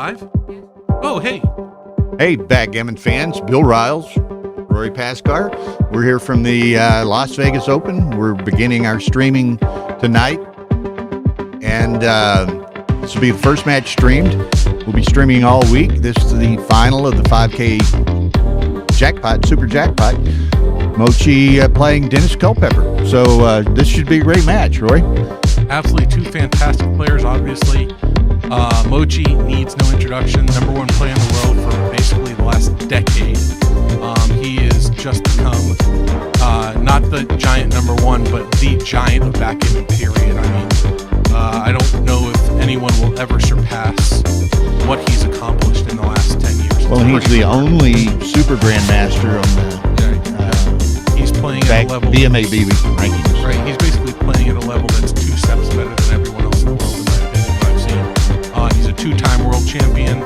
live? Oh, hey. Hey, Backgammon fans, Bill Riles, Rory Pascar. We're here from the Las Vegas Open. We're beginning our streaming tonight, and this will be the first match streamed. We'll be streaming all week. This is the final of the 5K jackpot, super jackpot. Mochi playing Dennis Culpepper. So this should be a great match, Roy. Absolutely, two fantastic players, obviously. Mochi needs no introduction. Number one player in the world for basically the last decade. He has just become not the giant number one, but the giant of backgammon, period. I mean, I don't know if anyone will ever surpass what he's accomplished in the last 10 years. Well, he's the only super grandmaster on the he's playing at a level BMAB rankings. Right, he's basically playing at a level that's 2 steps better than everyone else in the world, in my opinion, what I've seen. He's a 2-time world champion.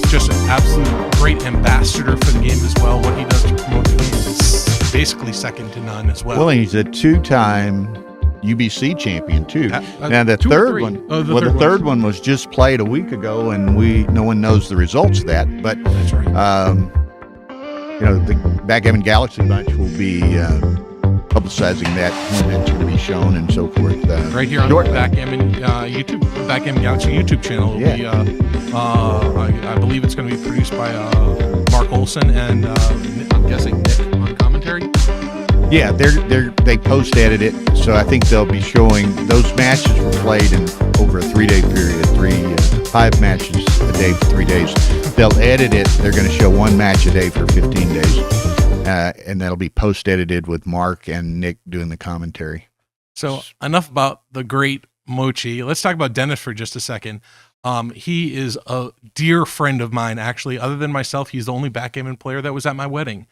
Just an absolute great ambassador for the game as well. What he does to promote the game is basically second to none as well. Well, he's a 2-time UBC champion too. Now the third one, the third one was just played a week ago, and no one knows the results of that. But that's right. The Backgammon Galaxy bunch will be publicizing that when it's going to be shown and so forth. Right here on the Backgammon Backgammon Galaxy YouTube channel. Yeah. I believe it's going to be produced by Mark Olson and I'm guessing Nick on commentary. Yeah, they post edit it, so I think they'll be showing those matches were played in over a 3-day period, 5 matches a day for 3 days. They'll edit it. They're going to show 1 match a day for 15 days, and that'll be post edited with Mark and Nick doing the commentary. So enough about the great Mochi. Let's talk about Dennis for just a second. He is a dear friend of mine, actually. Other than myself, he's the only backgammon player that was at my wedding.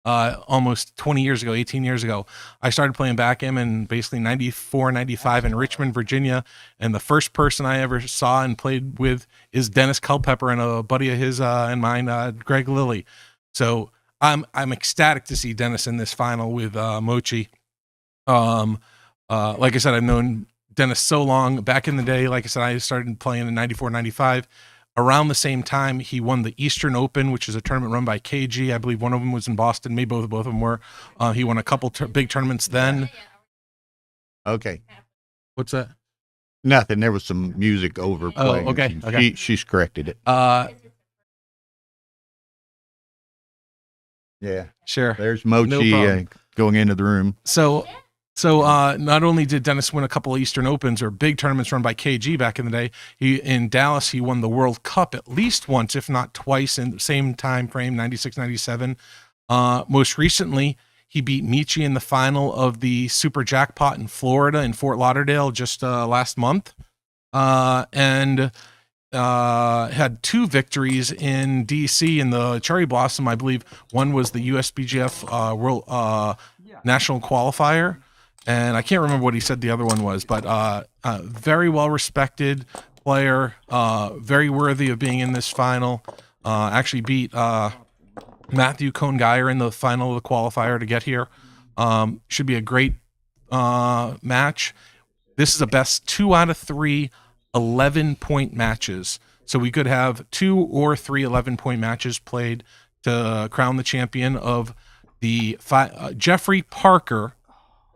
Almost 20 years ago, 18 years ago. I started playing backgammon basically 94, 95 in Richmond, Virginia. And the first person I ever saw and played with is Dennis Culpepper and a buddy of his and mine, Greg Lilly. So I'm ecstatic to see Dennis in this final with Mochi. Like I said, I've known Dennis so long. Back in the day, like I said, I started playing in 94, 95. Around the same time, he won the Eastern Open, which is a tournament run by KG. I believe one of them was in Boston. Maybe both of them were. He won a couple big tournaments then. Okay. What's that? Nothing. There was some music overplaying. Oh, okay. She's corrected it. Yeah. Sure. There's Mochi going into the room. So not only did Dennis win a couple of Eastern Opens or big tournaments run by KG back in the day, in Dallas, he won the World Cup at least once, if not twice, in the same time frame, 96, 97. Most recently, he beat Michi in the final of the Super Jackpot in Florida, in Fort Lauderdale, just last month. And had 2 victories in DC in the Cherry Blossom, I believe. One was the USBGF World National Qualifier. And I can't remember what he said the other one was, but very well-respected player, very worthy of being in this final. Actually beat Matthew Cohn-Geyer in the final of the qualifier to get here. Should be a great match. This is a best 2 out of 3 11-point matches. So we could have 2 or 3 11-point matches played to crown the champion of the Jeffrey Parker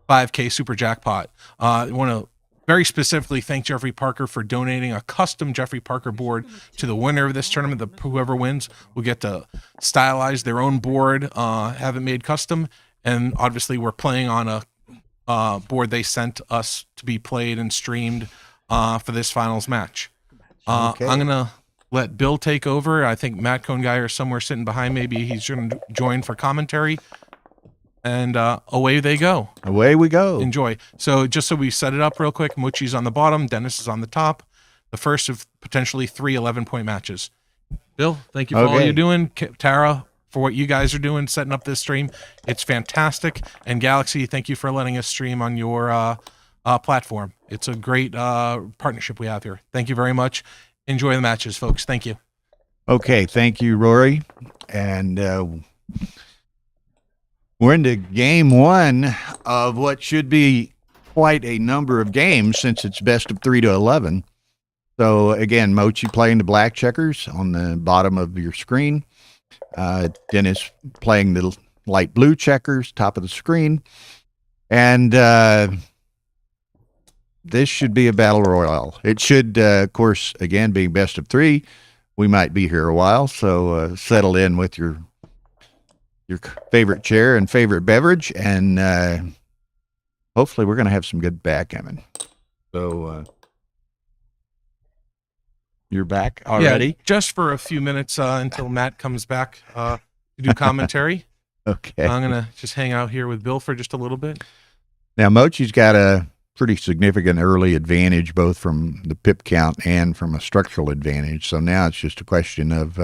5K Super Jackpot. I want to very specifically thank Jeffrey Parker for donating a custom Jeffrey Parker board to the winner of this tournament. Whoever wins will get to stylize their own board, have it made custom, and obviously we're playing on a board they sent us to be played and streamed for this finals match. Okay. I'm going to let Bill take over. I think Matt Cohn-Geyer is somewhere sitting behind. Maybe he's going to join for commentary. And away they go. Away we go. Enjoy. So just so we set it up real quick, Mochi's on the bottom, Dennis is on the top. The first of potentially 3 11-point matches. Bill, thank you for all you're doing. Tara, for what you guys are doing, setting up this stream. It's fantastic. And Galaxy, thank you for letting us stream on your platform. It's a great partnership we have here. Thank you very much. Enjoy the matches, folks. Thank you. Okay, thank you, Rory. And we're into game 1 of what should be quite a number of games since it's best of 3 to 11. So again, Mochi playing the black checkers on the bottom of your screen. Dennis playing the light blue checkers, top of the screen. And this should be a battle royale. It should, of course, again, being best of 3, we might be here a while. So settle in with your favorite chair and favorite beverage, and hopefully we're going to have some good backgammon. So you're back already? Yeah, just for a few minutes until Matt comes back to do commentary. Okay. I'm going to just hang out here with Bill for just a little bit. Now, Mochi's got a pretty significant early advantage, both from the pip count and from a structural advantage. So now it's just a question of,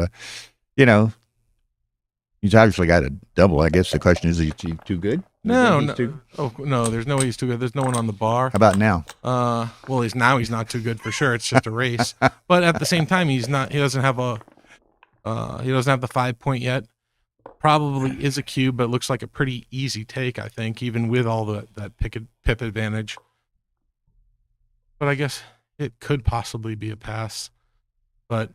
he's obviously got a double. I guess the question is he too good? No. Oh, no, there's no way he's too good. There's no one on the bar. How about now? Well, he's not too good for sure. It's just a race. But at the same time, he doesn't have the 5 point yet. Probably is a cube, but it looks like a pretty easy take, I think, even with all that pip advantage. But I guess it could possibly be a pass. But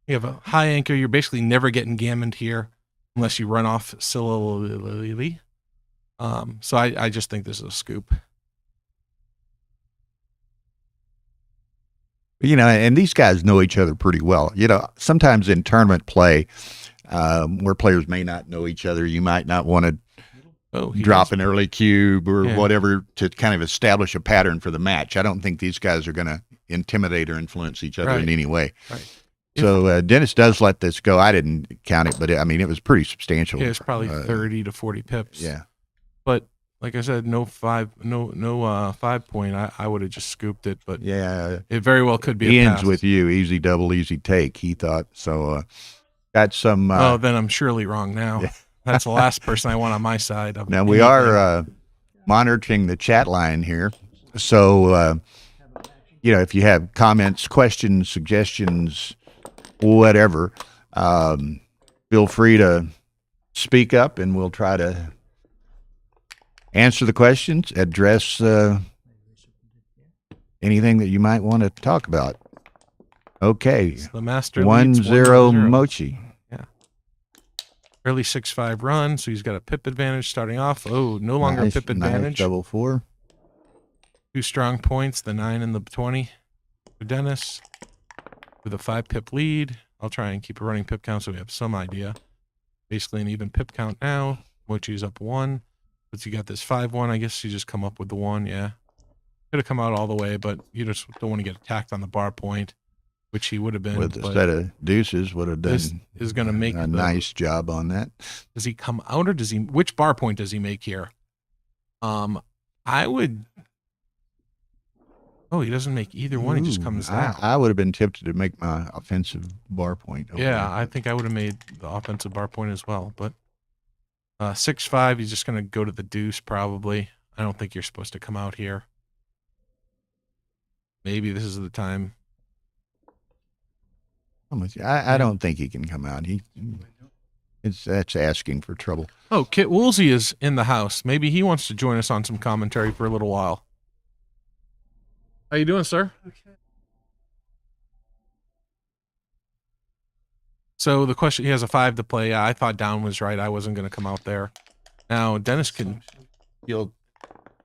you have a high anchor. You're basically never getting gammoned here unless you run off silly. So I just think this is a scoop. And these guys know each other pretty well. Sometimes in tournament play, where players may not know each other, you might not want to drop an early cube or whatever to kind of establish a pattern for the match. I don't think these guys are going to intimidate or influence each other in any way. Right. So Dennis does let this go. I didn't count it, but it was pretty substantial. Yeah, it's probably 30 to 40 pips. Yeah. But like I said, no 5 point. I would have just scooped it, but yeah, it very well could be. He a ends pass. with you, easy double, easy take. He thought so. Got some. Then I'm surely wrong now. Yeah. That's the last person I want on my side. Now we are monitoring the chat line here, so if you have comments, questions, suggestions, whatever, feel free to speak up, and we'll try to answer the questions, address anything that you might want to talk about. Okay. The master 1-0 Mochi. Yeah. Early 6-5 run, so he's got a pip advantage starting off. Oh, no longer a pip advantage. Nice double 4. 2 strong points, the 9 and the 20 for Dennis with a 5 pip lead. I'll try and keep a running pip count so we have some idea. Basically an even pip count now. Mochi's up 1. But you got this 5-1. I guess you just come up with the 1, yeah. Could have come out all the way, but you just don't want to get attacked on the bar point, which he would have been. With a set of deuces, would have done is going to make a nice job on that. Does he come out, or which bar point does he make here? I would. Oh, he doesn't make either one. He just comes down. I would have been tempted to make my offensive bar point. Yeah, I think I would have made the offensive bar point as well. But 6-5, he's just going to go to the deuce probably. I don't think you're supposed to come out here. Maybe this is the time. I don't think he can come out. That's asking for trouble. Oh, Kit Woolsey is in the house. Maybe he wants to join us on some commentary for a little while. How you doing, sir? Okay. So the question, he has a 5 to play. Yeah, I thought down was right. I wasn't going to come out there. Now, Dennis can...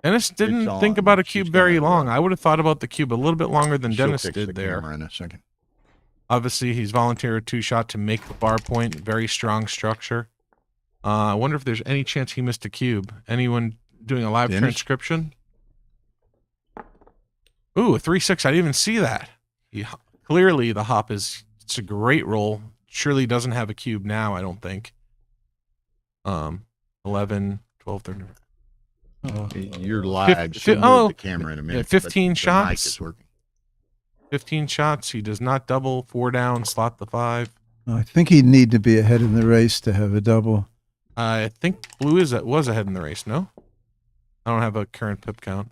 Dennis didn't think about a cube very long. I would have thought about the cube a little bit longer than Dennis did there. In a second. Obviously, he's volunteered a 2-shot to make the bar point. Very strong structure. I wonder if there's any chance he missed a cube. Anyone doing a live transcription? Ooh, a 3-6. I didn't even see that. Clearly, the hop it's a great roll. Surely doesn't have a cube now, I don't think. 11, 12, 13. You're live. The camera in a minute. 15 shots. The mic is working. 15 shots. He does not double. 4 down. Slot the 5. I think he'd need to be ahead in the race to have a double. I think blue was ahead in the race. No, I don't have a current pip count.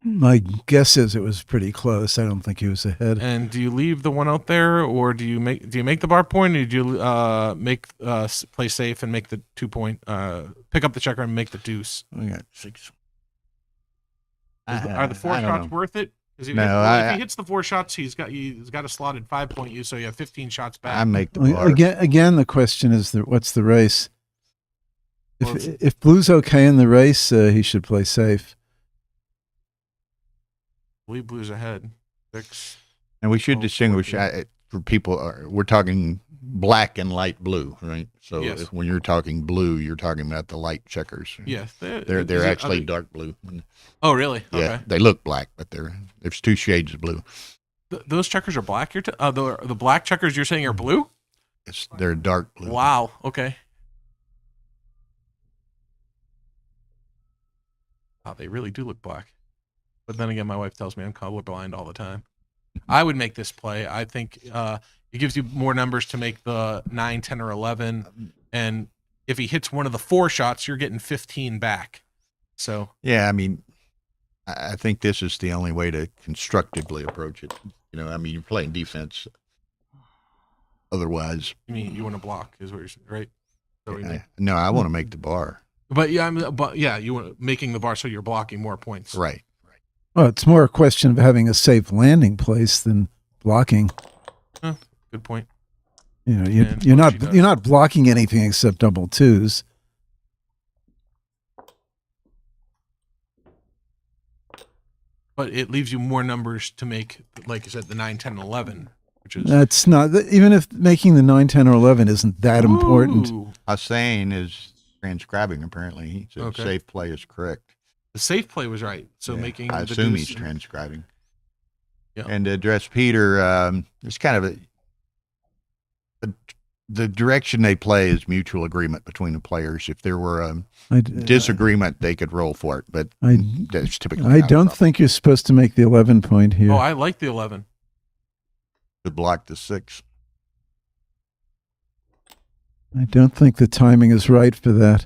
My guess is it was pretty close. I don't think he was ahead. And do you leave the 1 out there, or do you make the bar point, or do you play safe and make the 2 point, pick up the checker and make the deuce? We got 6. Are the 4 shots worth it? If No, he hits the 4 shots, he's got a slotted 5-point you, so you have 15 shots back. I make the bar. Again, the question is what's the race? Well, If Blue's okay in the race, he should play safe. I believe Blue's ahead. 6. And we should 12, distinguish 14. for people. We're talking black and light blue, right? So Yes. when you're talking blue, you're talking about the light checkers. Yes, They're actually dark blue. Oh, really? Yeah, Okay. they look black, but there's 2 shades of blue. Those checkers are black. The black checkers you're saying are blue? They're dark blue. Wow. Okay. Wow, they really do look black. But then again, my wife tells me I'm colorblind all the time. I would make this play. I think it gives you more numbers to make the 9, 10, or 11. And if he hits one of the 4 shots, you're getting 15 back. So Yeah, I mean, I think this is the only way to constructively approach it. I mean, you're playing defense. Otherwise, you mean you want to block is what you're saying, right? Is that what you mean? no, I want to make the bar. But yeah, you want making the bar so you're blocking more points. Right. Well, it's more a question of having a safe landing place than blocking. Good point. You're not blocking anything except double 2s. But it leaves you more numbers to make, like you said, the 9, 10, and 11, which is That's not even if making the 9, 10, or 11 isn't that important. Ooh. Hussein is transcribing. Apparently, he said Okay. safe play is correct. The safe play was right. So Yeah, making I the assume deuce- he's transcribing. Yeah. And to address Peter, it's kind of the direction they play is mutual agreement between the players. If there were a disagreement, they could roll for it, but that's typically I not a don't problem. think you're supposed to make the 11 point here. Oh, I like the 11. To block the 6. I don't think the timing is right for that.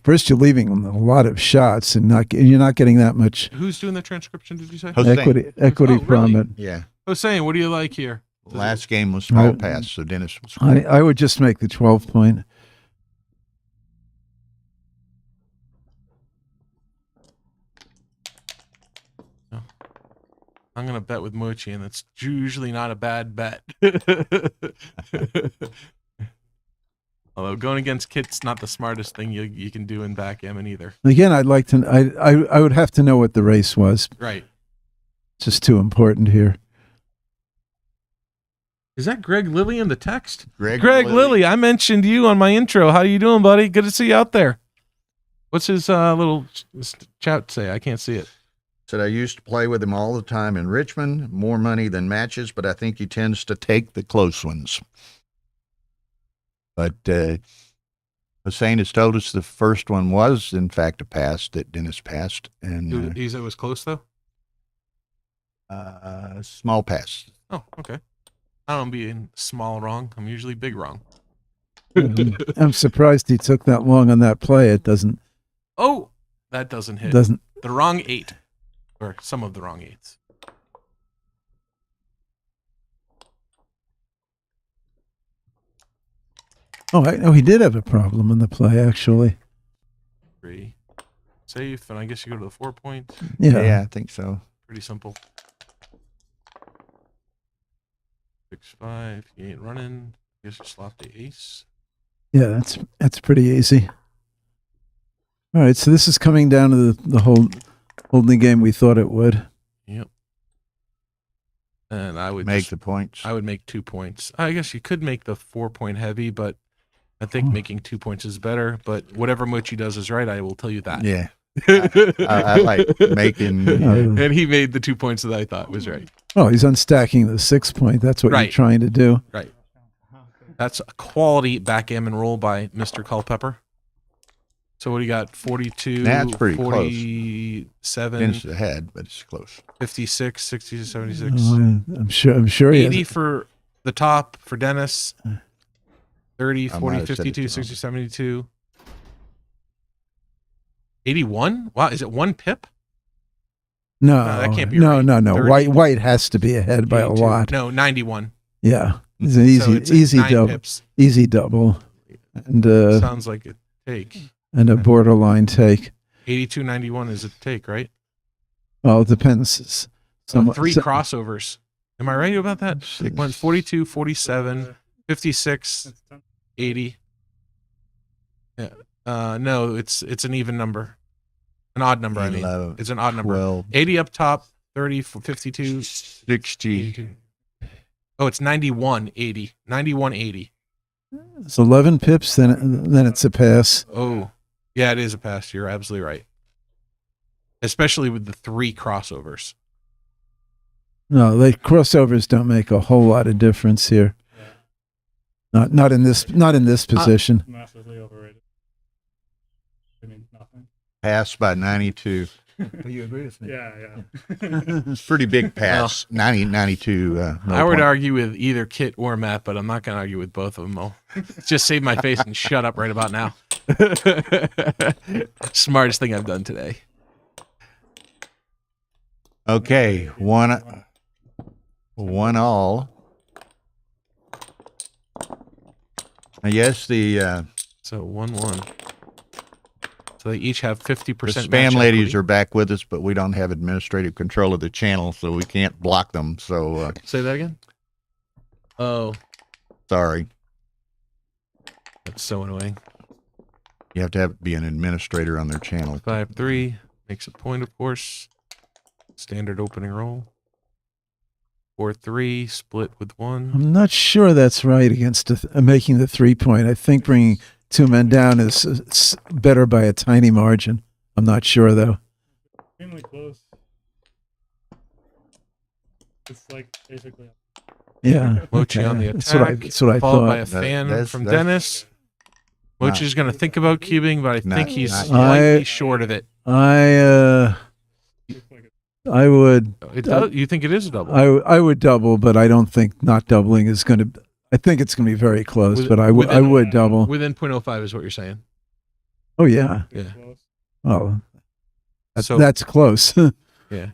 First, you're leaving a lot of shots, and you're not getting that much Who's doing the transcription? Did you say? Hussein. equity Oh, from really? it. Yeah. Hussein, what do you like here? Last game was small pass, so Dennis was. I would just make the 12 point. I'm going to bet with Mochi, and that's usually not a bad bet. Although going against Kit's not the smartest thing you can do in backgammon either. Again, I'd like to. I would have to know what the race was. Right. It's just too important here. Is that Greg Lilly in the text? Greg Lilly, I mentioned you on my intro. How you doing, buddy? Good to see you out there. What's his little chat say? I can't see it. Said I used to play with him all the time in Richmond, more money than matches, but I think he tends to take the close ones. But Hussein has told us the first one was, in fact, a pass that Dennis passed. And He said it was close, though? small pass. Oh, okay. I don't being small wrong. I'm usually big wrong. I'm surprised he took that long on that play. It doesn't. Oh, that doesn't hit. Doesn't. The wrong 8. Or some of the wrong 8s. Oh, he did have a problem in the play, actually. 3. Safe, and I guess you go to the 4 points. Yeah. I think so. Pretty simple. 6, 5. He ain't running. I guess you slot the ace. Yeah, that's pretty easy. All right, so this is coming down to the whole holding game we thought it would. Yep. And I would Make the points. I would make 2 points. I guess you could make the 4 point heavy, but I think making 2 points is better. But whatever Mochi does is right. I will tell you that. Yeah. I like making. And he made the 2 points that I thought was right. Oh, he's unstacking the 6 point. That's what Right. you're trying to do. Right. That's a quality backgammon roll by Mr. Culpepper. So what do you got? 42, That's pretty close. 47, Dennis is ahead, but it's close. 56, 60, 76. Oh, I'm sure he 80 has. for the top for Dennis. 30, I might 40, have said it 52, too 60, 72. 81? Wow, is it 1 pip? No, that can't be no, right. no, no. 30. White has to be ahead by a 82. lot. No, 91. Yeah, it's an So it's easy 9 double, pips. easy double, and Sounds like a take. a borderline take. 82, 91 is a take, right? Well, it depends. Three crossovers. Am I right about that? 42, 47, 56, 80. Yeah. No, it's an even number. An odd number, I mean. It's an odd number. 12, 80 up top, 30, 52, 60. 82. Oh, it's 91, 80. 91, 80. It's 11 pips, then it's a pass. Oh, yeah, it is a pass. You're absolutely right. Especially with the 3 crossovers. No, the crossovers don't make a whole lot of difference here. Not in this position. Massively overrated. I mean, nothing. Pass by 92. You agree with me? Yeah. It's pretty big pass. 92. No I would point. argue with either Kit or Matt, but I'm not going to argue with both of them. I'll just save my face and shut up right about now. Smartest thing I've done today. Okay, one all. I guess the So 1-1. So they each have 50%. spam ladies are back with us, but we don't have administrative control of the channel, so we can't block them. So Say that again? Oh, sorry. that's so annoying. You have to be an administrator on their channel. 5-3 makes a point, of course. Standard opening roll. 4-3 split with 1. I'm not sure that's right against making the 3-point. I think bringing 2 men down is better by a tiny margin. I'm not sure though. Extremely close. It's like basically. Yeah. Mochi okay. on the attack. That's what I followed by a thought. fan from Dennis. Mochi's going to think about cubing, but I think he's not slightly short of it. I would. You think it is a double? I would double, but I don't think not doubling is going to. I think it's going to be very close, but I would double. Within 0.05 is what you're saying. Oh yeah. Yeah. Oh, So- that's close. Yeah.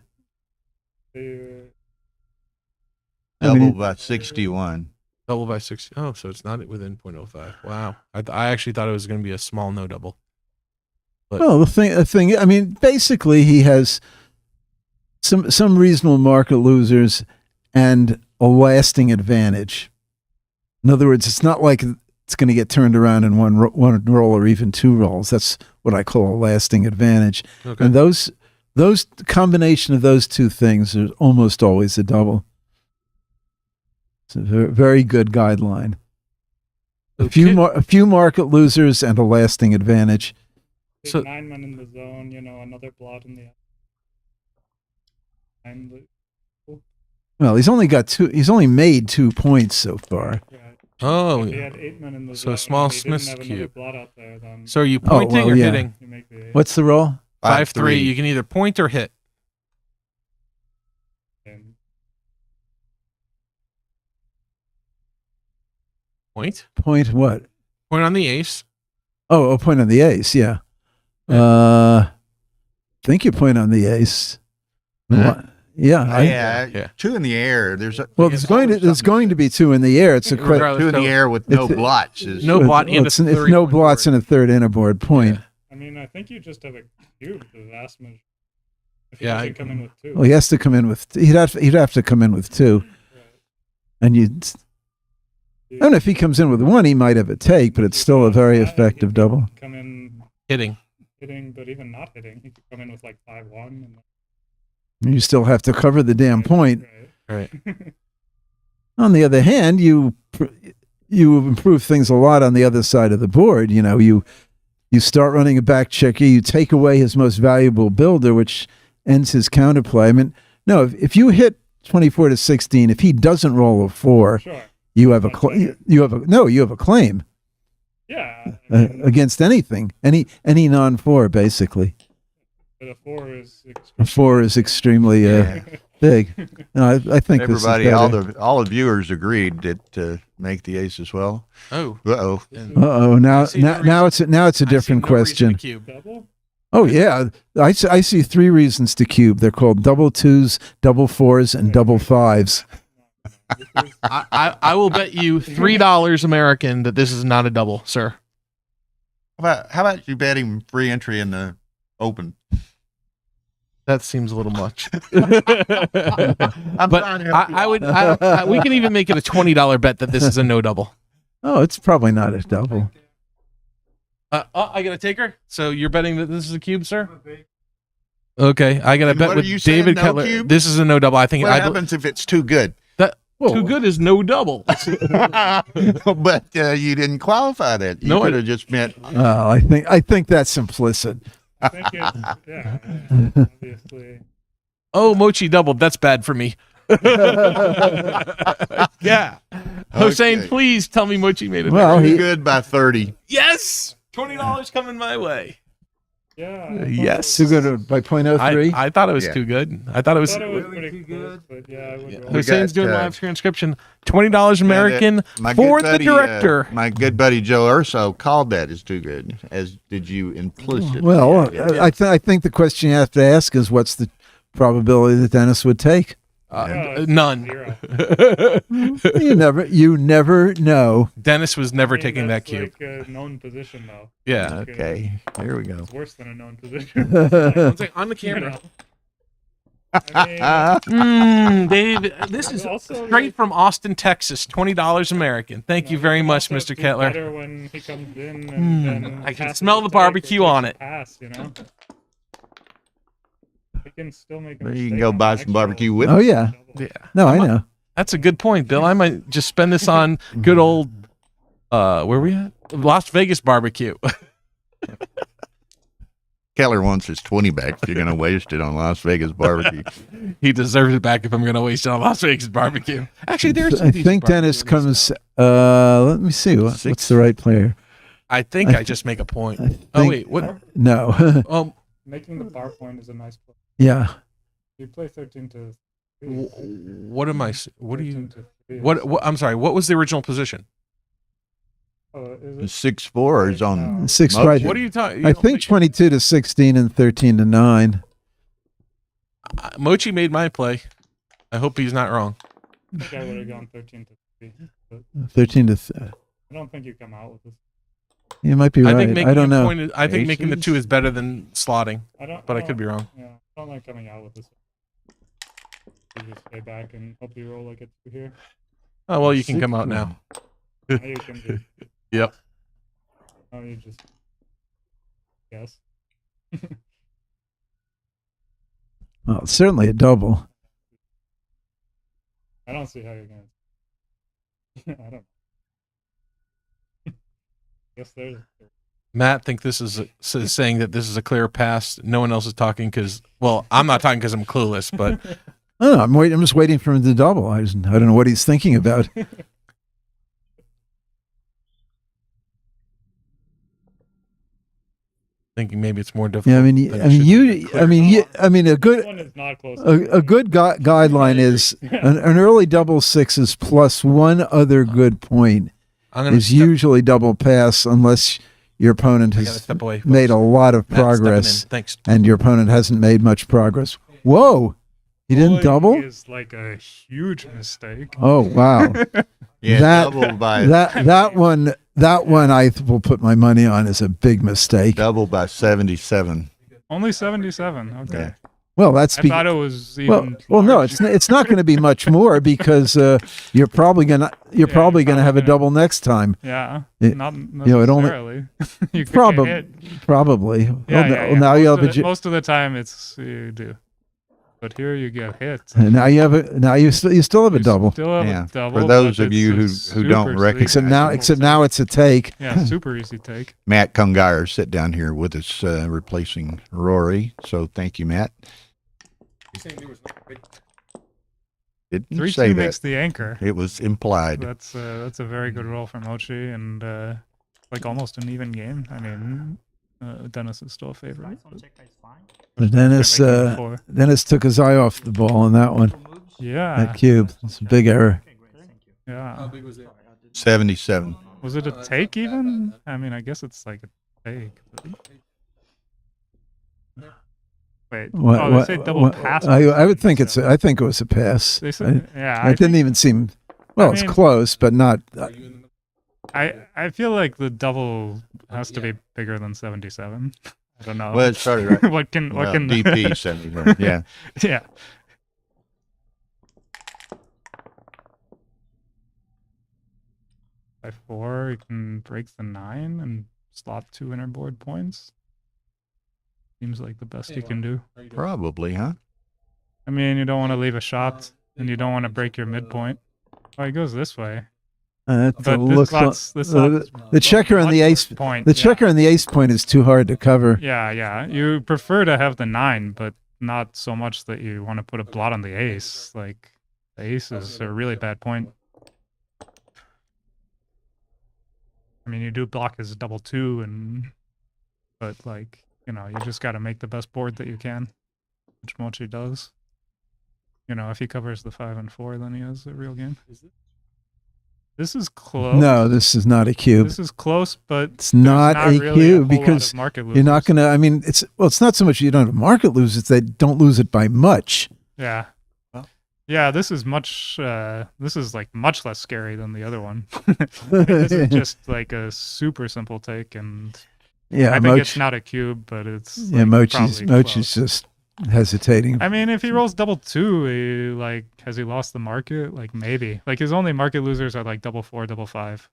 Double by 61. Double by 60. Oh, so it's not within 0.05. Wow. I actually thought it was going to be a small no double. Well, the thing. I mean, basically, he has some reasonable market losers and a lasting advantage. In other words, it's not like it's going to get turned around in one roll or even 2 rolls. That's what I call a lasting advantage. Okay. And those combination of those 2 things are almost always a double. It's a very good guideline. A few market losers and a lasting advantage. So- 9 men in the zone, another blot in the. Well, he's only got 2. He's only made 2 points so far. Right. Oh, If he had 8 men in the So zone, a small and he didn't Smith's have another cube. blot out there, then so are you pointing or yeah. hitting? you make the 8. What's the roll? 5-3. You can either point or hit. And Point? Point what? Point on the ace. Oh, a point on the ace. Yeah. Think you point on the ace. Huh? Yeah. Yeah. 2 in the air. There's There's going to be 2 in the air. It's a question. Regardless, 2 in the air with no It's- blots. No blot and a it's third no point blots board. and a third innerboard point. Yeah. I mean, I think you just have a cube the vast majority. If he Yeah, doesn't I- come in with 2. Well, he has to come in with. He'd have to come in with 2, Right. and you'd. I don't know if he comes in with 1, he might have a take, but it's still a very effective double. Come in Hitting. hitting, but even not hitting, he could come in with like 5-1. You still have to cover the damn point. Right. On the other hand, you improve things a lot on the other side of the board. You start running a back checker. You take away his most valuable builder, which ends his counterplay. I mean, no, if you hit 24 to 16, if he doesn't roll a 4, Sure. you have a you have a claim Yeah. I mean, against anything, any non-4 basically. but a 4 is A 4 is extremely Yeah. big. No, I think Everybody, this is all better. the viewers agreed that make the ace as well. Oh. Uh-oh. And Uh-oh, now see no now it's a I see different no reason to question. cube. double. Oh yeah, I see 3 reasons to cube. They're called double 2s, double 4s, and double 5s. This is, I will bet you $3 American that this is not a double, sir. How about you betting free entry in the open? That seems a little much. I'm But trying to help you I would. We can even make it a $20 bet that this is a no double. Oh, it's probably not a double. I got a taker. So you're betting that this is a cube, sir? Okay, I got to And bet what with are you saying, David no Kettler. cube? This is a no double. I think What happens if it's too good? that too good is no double. But you didn't qualify that. You No, I- could have just meant Oh, I think that's implicit. I think it's, yeah, obviously. Oh, Mochi doubled. That's bad for me. Yeah. Hossein, Okay. please tell me Mochi made it. Well, too he, good by 30. Yes, $20 coming my way. Yeah. I thought Yes. too good by .03. I thought it was Yeah. too good. I thought it I was. thought it was pretty close, but yeah, I would roll. Hossein's got, doing uh, live transcription. $20 American My for good the buddy, director. my good buddy Joe Urso called that as too good, as did you implicitly. Well, Yeah. I think the question you have to ask is what's the probability that Dennis would take? it's None. 0. You never know. Dennis was never I mean, taking that that's cube. like a known position, though. Yeah. Okay, here we go. It's worse than a known position. One second, on the You camera. know? I mean, Dave, this is also, straight like, from Austin, Texas. $20 American. Thank you very much, also Mr. do Kettler. better when he comes in and then I can passes smell the take, barbecue or on takes it. a Pass, you know? He can still make a Well, you can mistake go on buy the some next barbecue roll. with Oh yeah. Yeah. No, I know. That's a good point, Bill. I might just spend this on good old where we at? Las Vegas barbecue. Keller wants his 20 back if you're going to waste it on Las Vegas barbecue. He deserves it back if I'm gonna waste it on Las Vegas barbecue. Actually, there's some I decent think barbecue Dennis in this comes. Let me see. What's the right player? I think I just make a point. I Oh think- wait, what? No. Making the bar point is a nice play. Yeah. You play 13 to 3. What am I? What do 13 you? to 3 is- What? I'm sorry. What was the original position? Oh, is The it? 6-4 is on. Six Mochi. right. What are you talking? I think 22 to 16 and 13 to 9. Mochi made my play. I hope he's not wrong. I think I would have gone 13 to 3. But 13 to. I don't think you come out with this. You might be I right. think making I don't a know. point is, I think making the Aces? 2 is better than slotting, but I could be wrong. Yeah, I don't like coming out with this. You just stay back and hope you roll like a 2 here. Oh well, you can come out now. Now you can just, Yep. now you just guess. Well, it's certainly a double. I don't see how you're gonna. I don't. Guess there's. Matt think this is saying that this is a clear pass. No one else is talking because, well, I'm not talking because I'm clueless, but Oh, no, I'm just waiting for him to double. I don't know what he's thinking about. thinking maybe it's more difficult. Yeah, than it should be. I mean, a This good one is not close. a good guideline is an early double six is plus one other good point I'm gonna is step, usually double pass unless your opponent I gotta has step away. made a lot of Matt's stepping progress in. Thanks. and your opponent hasn't made much progress. Whoa, he didn't Bowling double? Is like a huge mistake. Oh wow. Yeah, That- double by that one I will put my money on is a big mistake. double by 77. Only 77. Okay. Yeah. Well, that's I thought it was even. well, no, large. it's not going to be much more because you're probably gonna probably have a gonna- double next time. Yeah. It- Not know, it only- necessarily. You could Probably, get hit. probably. Yeah, well, yeah, yeah. now you have Most of the time, it's you do. But here you get hit. now you still have a You double. Still have Yeah. a double. For those but of you it's who a don't super recognize- simple Except now it's a take. Yeah, super easy take. Matt Kungar sit down here with us, replacing Rory. So thank you, Matt. Didn't 3-2 say makes that. the anchor. It was implied. That's a very good roll for Mochi and like almost an even game. I mean, Dennis is still a favorite. But Dennis Making four. Dennis took his eye off the ball on that one. Yeah, That cube. It's a big error. yeah. 77. Was it a take even? I mean, I guess it's like a take. But... Wait. They say double pass. I would think I think it was a pass. They said, yeah. It didn't even seem. Well, it's mean- close, but not. I feel like the double has to be bigger than 77. I don't know. Well, it started right. what can DP sent me there. Yeah. yeah. By 4, he can break the 9 and slot 2 inner board points. Seems like the best he can do. Probably, huh? I mean, you don't want to leave a shot, and you don't want to break your midpoint. Oh, he goes this way. That But looks the checker on the ace point. The checker on the ace point is too hard to cover. Yeah. You prefer to have the 9, but not so much that you want to put a blot on the ace. Like, the ace is a really bad point. I mean, you do block his double 2, but like, you know, you just got to make the best board that you can, which Mochi does. You know, if he covers the 5 and 4, then he has a real game. This is close. No, this is not a cube. This is close, but it's not a really cube a because market you're not going to. I mean, it's not so much you don't have market lose; it's they don't lose it by much. Yeah. Yeah, this is much. This is like much less scary than the other one. I mean, this is just like a super simple take, and yeah, I think it's not a cube, but it's like Mochi's just hesitating. I mean, if he rolls double 2, has he lost the market? Like maybe. Like his only market losers are like double 4, double 5.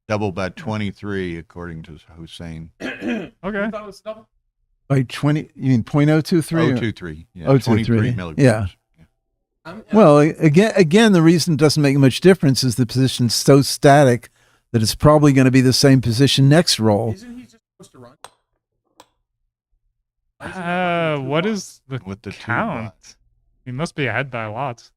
Double by 23, according to Hussein. Okay. By 20, you mean 0.023? 023. Yeah. 023 milligrams. Yeah. Well, again, the reason it doesn't make much difference is the position's so static that it's probably going to be the same position next roll. Isn't he just supposed to run? What is the With the count? He must be ahead by a lot.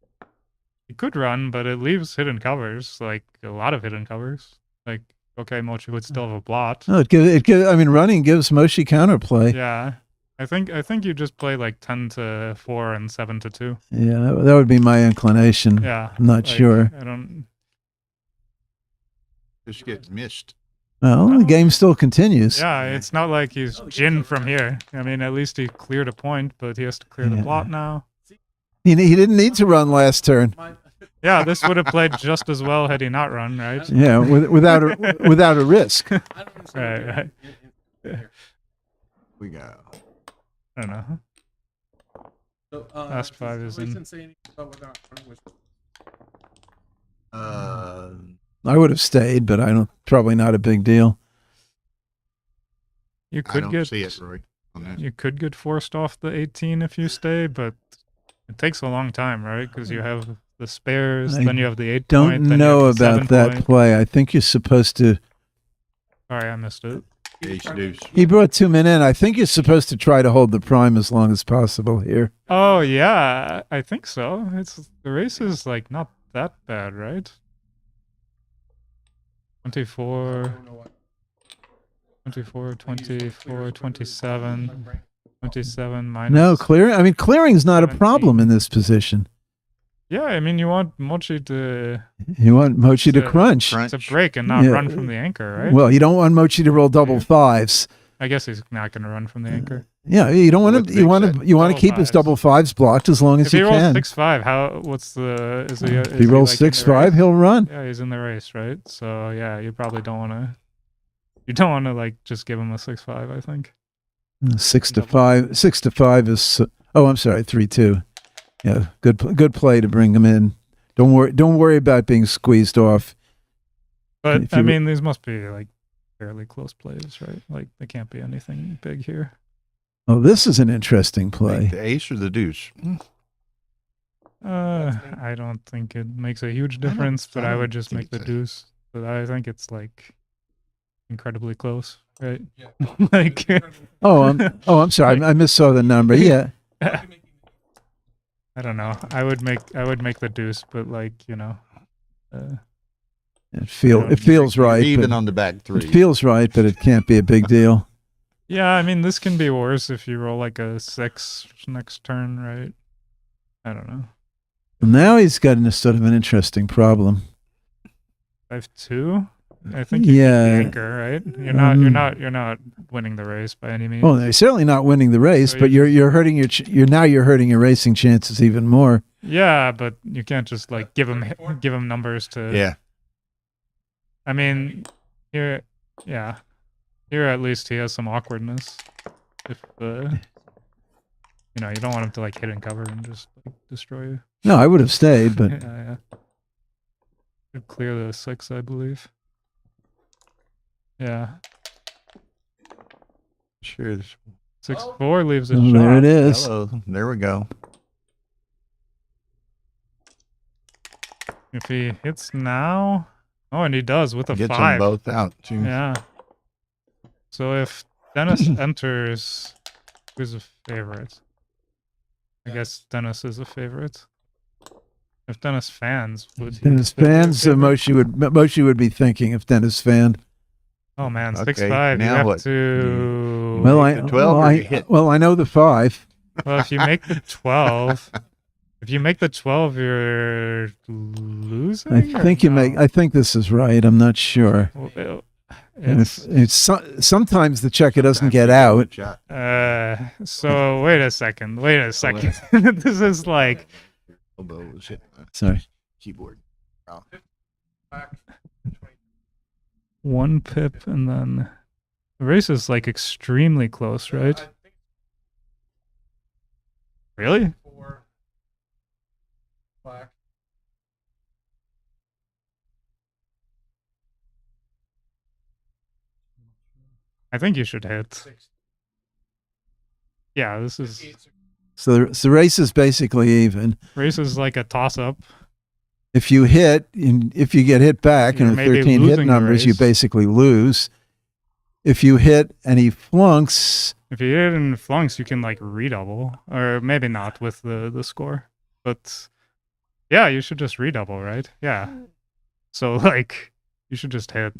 He could run, but it leaves hidden covers, like a lot of hidden covers. Like, okay, Mochi would still have a blot. No, I mean, running gives Mochi counterplay. Yeah. I think you just play like 10 to 4 and 7 to 2. Yeah, that would be my inclination. Yeah. I'm not sure. I don't. Just get missed. Well, the game still continues. Yeah, it's not like he's Jin from here. I mean, at least he cleared a point, but he has to clear the blot now. He didn't need to run last turn. Yeah, this would have played just as well had he not run, right? Yeah, without a risk. Right. We go. I don't know. Last 5 is in. I would have stayed, but probably not a big deal. You could see it, Rory. You could get forced off the 18 if you stay, but it takes a long time, right? Because you have the spares, then you have the 8 don't point. Don't know about that play. I think you're supposed to. Sorry, I missed it. Ace deuce. He brought 2 men in. I think you're supposed to try to hold the prime as long as possible here. Oh yeah, I think so. The race is like not that bad, right? 24, 24, 24, 27, 27 minus. No, clearing's not a problem in this position. Yeah, I mean, you want Mochi to. You want Mochi to crunch. To break and not run from the anchor, right? Well, you don't want Mochi to roll double 5s. I guess he's not going to run from the anchor. Yeah, you don't want to. You want to keep his double 5s blocked as long as if he you can. If he rolls 6-5, what's the? If he rolls 6-5, he'll run. Yeah, he's in the race, right? So yeah, you probably don't want to. You don't want to like just give him a 6-5. I think. 6 to 5. 6 to 5 is. Oh, I'm sorry. 3-2. Yeah, good play to bring him in. Don't worry about being squeezed off. But I mean, these must be like fairly close plays, right? Like they can't be anything big here. Oh, this is an interesting play. The ace or the deuce? I don't think it makes a huge difference, but I would just make the deuce. But I think it's like incredibly close, right? Yeah. Like. I'm sorry. I missaw the number. Yeah. I don't know. I would make the deuce, but like, you know, it feels right. Even on the back 3. It feels right, but it can't be a big deal. Yeah, I mean, this can be worse if you roll like a 6 next turn, right? I don't know. Now he's got a sort of an interesting problem. 5-2. I think you keep the anchor, right? You're not winning the race by any means. Well, they're certainly not winning the race, but you're hurting you're hurting your racing chances even more. Yeah, but you can't just like give him numbers to. Yeah. I mean, here, yeah, Here, at least, he has some awkwardness. If you don't want him to like hit and cover and just like, destroy you. No, I would have stayed, but Yeah. Should clear the 6, I believe. Yeah. Sure. 6-4 leaves a oh, shot. there it is. Hello. There we go. If he hits now, oh, and he does with a Gets 5. them both out too. Yeah. So if Dennis enters, who's a favorite? I guess Dennis is a favorite. If Dennis fans, would he Dennis be a fans, favorite? Moshi would be thinking if Dennis fan. Oh man, Okay, 6-5. You now have what? to. Well, the 12 or you hit? I know the 5. Well, if you make the 12, you're losing. I think or no? I think this is right. I'm not sure. Well, And it's, sometimes the checker doesn't get out. Shot. so wait a second. This is like Elbow was hit the Sorry. keyboard. Oh. 1 pip, and then the race is like extremely close, right? Really? I think you should hit. Yeah, this is So the race is basically even. race is like a toss up. If you hit, if you get hit back You're and maybe 13 hit losing the numbers, you race. basically lose. If you hit and he flunks, If you hit in flunks, you can like redouble, or maybe not with the score. But yeah, you should just redouble, right? Yeah. So like you should just hit.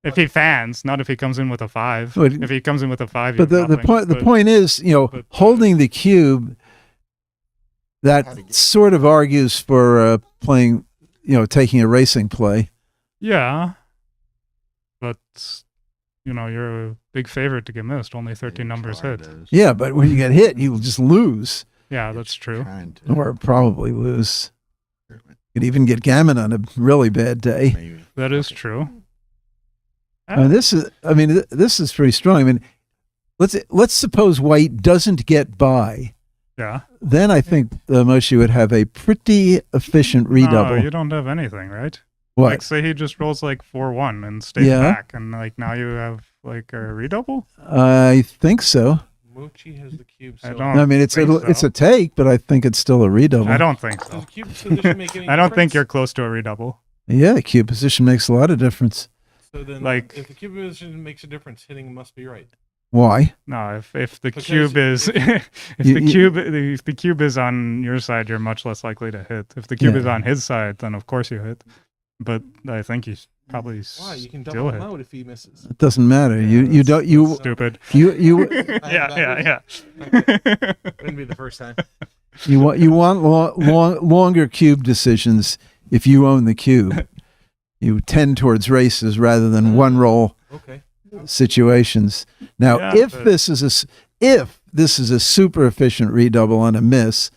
If he fans, not if he comes in with a 5. But- If he comes in with a 5, but you're the nothing, point but- point is, but- holding the cube, that sort of argues for playing, taking a racing play. Yeah. But you're a big favorite to get missed. Only 13 numbers hit. Yeah, but when you get hit, you'll just lose, Yeah, that's true. or probably lose. Could even get gammon on a really bad day. Maybe. That is true. This is pretty strong. I mean, let's suppose white doesn't get by. Yeah. Then I think Moshi would have a pretty efficient redouble. No, you don't have anything, right? What? Like, say he just rolls like 4-1 and stays Yeah. back, and like now you have like a redouble. I think so. Mochi has the cube. I So don't. I mean, it's think a take, but I think it's still a redouble. I don't think Does so. the cube position make any I don't think difference? you're close to a redouble. Yeah, the cube position makes a lot of difference. So then, like- if the cube position makes a difference, hitting must be right. Why? No, if the Because cube is if the cube is on your side, you're much less likely to hit. If the cube Yeah. is on his side, then of course you hit. But I think you probably Why? You can still double him hit. out if he misses. It doesn't matter. You don't you Stupid. you Yeah. Wouldn't be the first time. you want longer cube decisions if you own the cube. You tend towards races rather than one roll Okay. situations. Now, Yeah, if but- this is a super efficient redouble on a miss,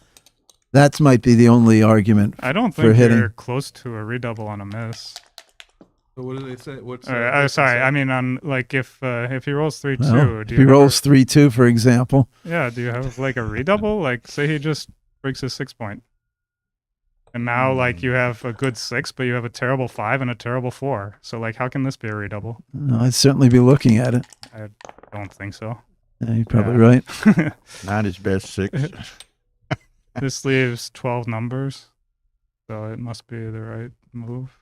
that might be the only argument. I don't For think hitting. you're close to a redouble on a miss. So what do they say? What's Sorry, I mean on like if he rolls 3-2, Well, if do he you rolls 3-2, for example, yeah, do you have like a redouble? Like say he just breaks his 6 point. And now like you have a good 6, but you have a terrible 5 and a terrible 4. So like how can this be a redouble? I'd certainly be looking at it. I don't think so. Yeah, you're probably right. Not his best 6. This leaves 12 numbers. So it must be the right move.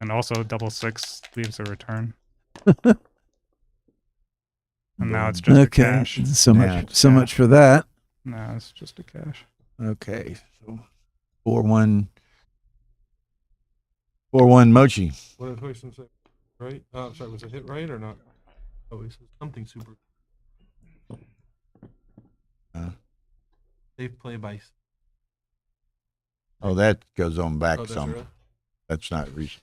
And also double 6 leaves a return. And now it's just a Okay, cash. so Yeah, much for that. No, it's just a cash. Okay, so 4-1. 4-1 Mochi. What did Hoyson say? Right? Oh, I'm sorry. Was it hit right or not? Oh, he said something super. Safe play by. Oh, that goes on back Oh, does it some. really? That's not recent.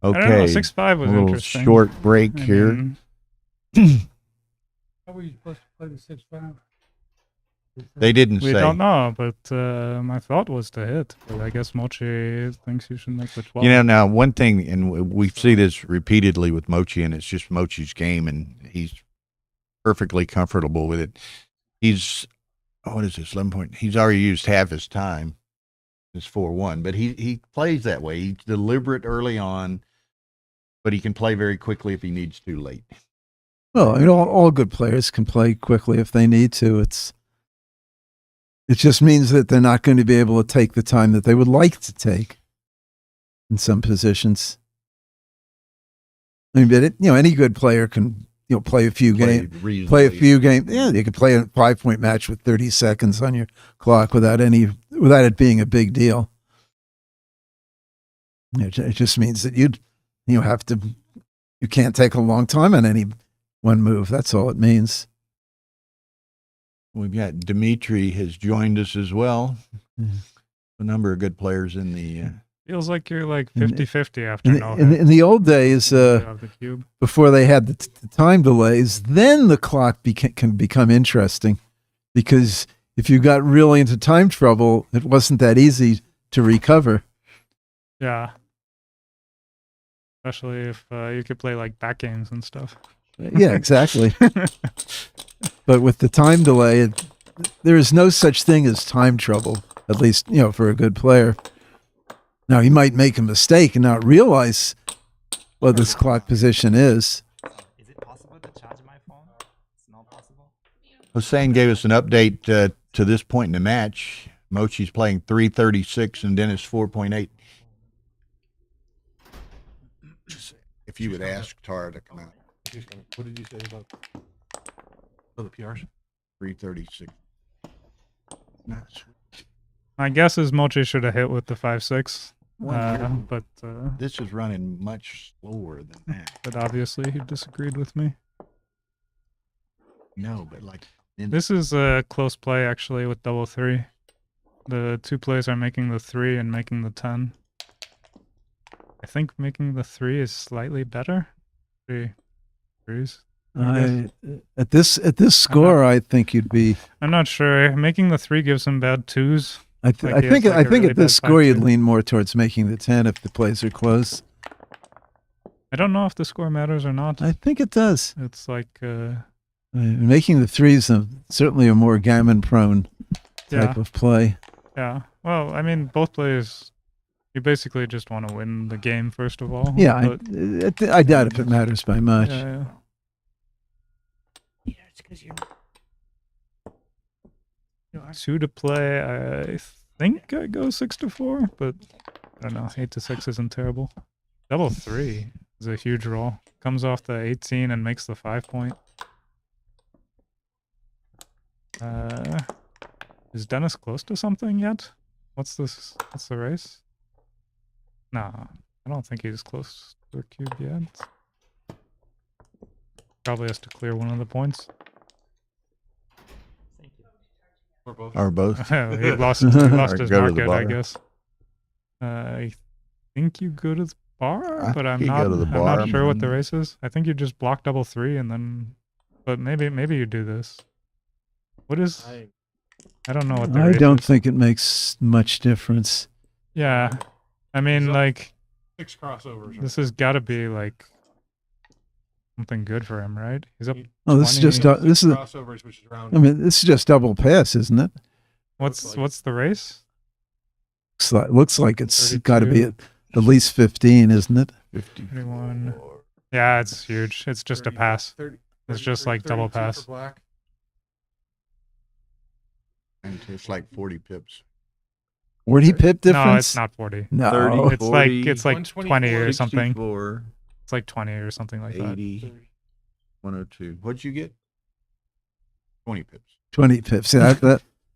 I don't know. Okay, 6-5 was a little interesting. short break I here. mean, How were you supposed to play the 6-5? They didn't We say. don't know, but my thought was to hit. But I guess Mochi thinks you should make the 12. You know, now one thing, and we see this repeatedly with Mochi, and it's just Mochi's game, and he's perfectly comfortable with it. He's, what is this, 11 point? He's already used half his time. It's 4-1, but he plays that way. He's deliberate early on, but he can play very quickly if he needs to late. Well, I mean, all good players can play quickly if they need to. It just means that they're not going to be able to take the time that they would like to take in some positions. I mean, but any good player can, play a few games. Play a few games. Yeah, you could play a 5-point match with 30 seconds on your clock without it being a big deal. It just means that you can't take a long time on any one move. That's all it means. We've got Dimitri has joined us as well. A number of good players in the. Feels like you're like 50-50 after in the old days, before they had the time delays, then the clock can become interesting, because if you got really into time trouble, it wasn't that easy to recover. Yeah. Especially if you could play like back games and stuff. Yeah, exactly. But with the time delay, there is no such thing as time trouble, at least, for a good player. Now, he might make a mistake and not realize what this clock position is. Is it possible to charge my phone? It's not possible. Hossein gave us an update to this point in the match. Mochi's playing 3:36 and Dennis 4.8. If you would ask Tara to come out. What did you say about the PRs? 3:36. My guess is Mochi should have hit with the 5-6. But this is running much slower than that. But obviously he disagreed with me. No, but like this is a close play actually with double 3. The two plays are making the 3 and making the 10. I think making the 3 is slightly better. 3 threes. At this score, I think you'd be. I'm not sure. Making the 3 gives him bad 2s. I think at this score you'd lean more towards making the 10 if the plays are close. I don't know if the score matters or not. I think it does. It's like making the 3s certainly a more gammon-prone type of play. Yeah. Well, I mean, both plays. You basically just want to win the game first of all. Yeah, I doubt if it matters by much. Yeah. Yeah, it's because you're. 2 to play. I think I go 6-4, but I don't know. 8-6 isn't terrible. Double 3 is a huge roll. Comes off the 18 and makes the 5-point. Is Dennis close to something yet? What's this? What's the race? No, I don't think he's close to a cube yet. Probably has to clear one of the points. Or both. He lost his market, I guess. I think you go to the bar, but I'm not sure what the race is. I think you just block double 3 and then, but maybe you do this. What is? I don't know what the race don't is. think it makes much difference. Yeah, I mean, like 6 crossovers. this has got to be like something good for him, right? He's up. Oh, this is 20. just this is. Crossovers, which is round. I mean, this is just double pass, isn't it? What's the race? Looks like it's got to 32. be at least 15, isn't it? 21. Yeah, it's huge. It's just a pass. It's just like double pass. And it's like 40 pips. 40 pip difference? No, it's not 40. No. 30. It's like 20 or something. 64, It's like 20 or something like that. 80, 102. What'd you get? 20 pips. 20 pips. Yeah,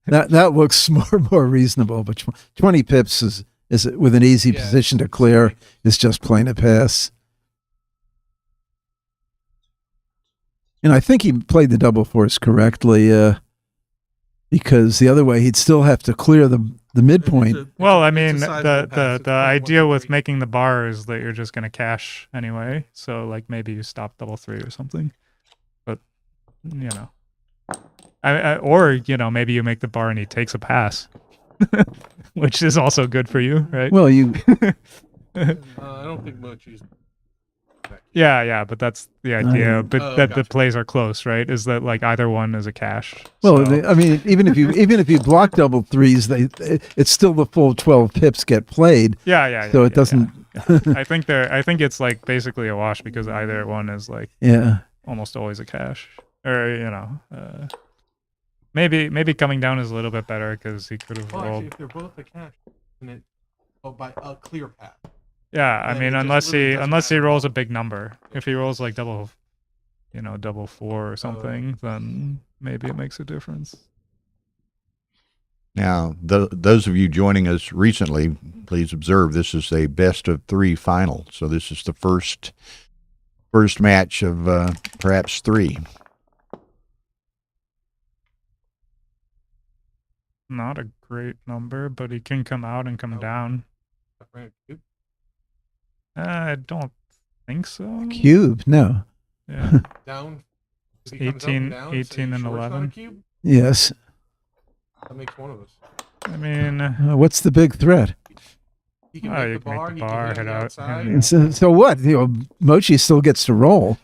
that looks more reasonable, but 20 pips is with an easy position to clear. It's just playing a pass. And I think he played the double force correctly, because the other way he'd still have to clear the midpoint. Well, I mean, the idea with making the bar is that you're just going to cash anyway. So, like, maybe you stop double 3 or something. But, Or maybe you make the bar and he takes a pass, which is also good for you, right? Well, you I don't think Mochi's. Yeah, but that's the idea. But that the gotcha. plays are close, right? Is that like either one is a cash? well, So- I mean, even if you block double threes, it's still the full 12 pips get played. yeah. So it doesn't. I think it's like basically a wash because either one is like Yeah. almost always a cash, or maybe coming down is a little bit better because he could have Well, actually, rolled. if they're both a cash, and it by a clear path. Yeah, I then mean, it just unless really he doesn't unless he matter. rolls a big number. If he rolls like double 4 or something, then maybe it makes a difference. Now, those of you joining us recently, please observe this is a best of 3 final. So this is the first match of perhaps 3. Not a great number, but he can come out and come down. I don't think so. Cube? No. Yeah. Down. If he 18 comes up and down, 18 say, and sure it's not a 11. cube, Yes. that makes one of us. I mean, What's the big threat? He can Oh, make you the can make bar. the He bar, can hit hit on the out, outside. yeah. And so what? Mochi still gets to roll.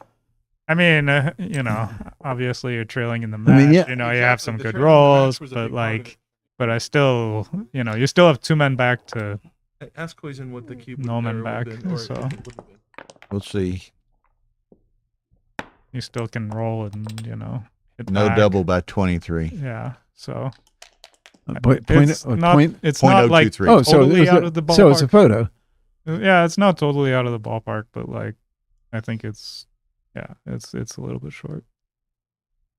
obviously you're trailing in the I match. mean, yeah. You have Exactly, some the good trailing in the match rolls, was a but big part of like, but I still, you still have 2 men back to. Ask Poison what the cube. No would, men or would back, been, or so. if it would have been. We'll see. You still can roll and hit No back. double by 23. Yeah, so Point. it's Point not oh like two three. Oh, so totally out of the so it's a ballpark. photo. Yeah, it's not totally out of the ballpark, but like, I think it's a little bit short.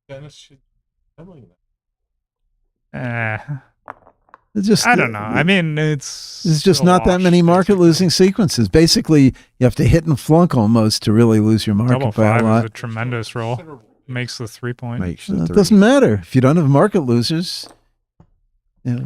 Dennis should doubling that. It's just I don't know. I mean, There's just still not that wash, many market basically. losing sequences. Basically, you have to hit and flunk almost to really lose your Double market by a 5 is lot. a tremendous roll. Considerable. Makes the 3-point. Makes the It 3. doesn't matter if you don't have market losers. Well, he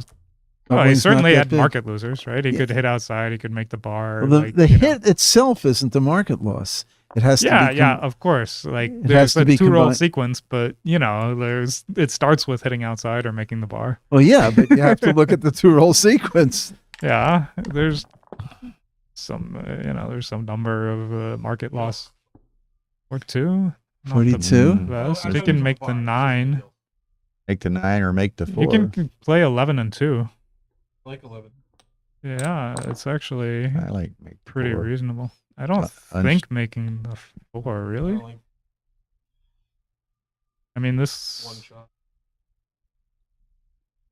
doubling's not certainly that had big. market losers, right? He Yeah. could hit outside. He could make the bar. Well, like, the hit itself isn't the market loss. It has to be. Yeah, of course. Like It has there's to a be 2-roll combined. sequence, but it starts with hitting outside or making the bar. Well, yeah, but you have to look at the 2-roll sequence. Yeah, there's some there's some number of market loss. Or 2. Not the 42? best. Oh, I He thought can it was make a the bar. 9. Make the 9 or make the 4. You can play 11 and 2. Like 11. Yeah, it's actually I like make the pretty 4. reasonable. I don't think making the 4 really. Like I mean, one this. shot.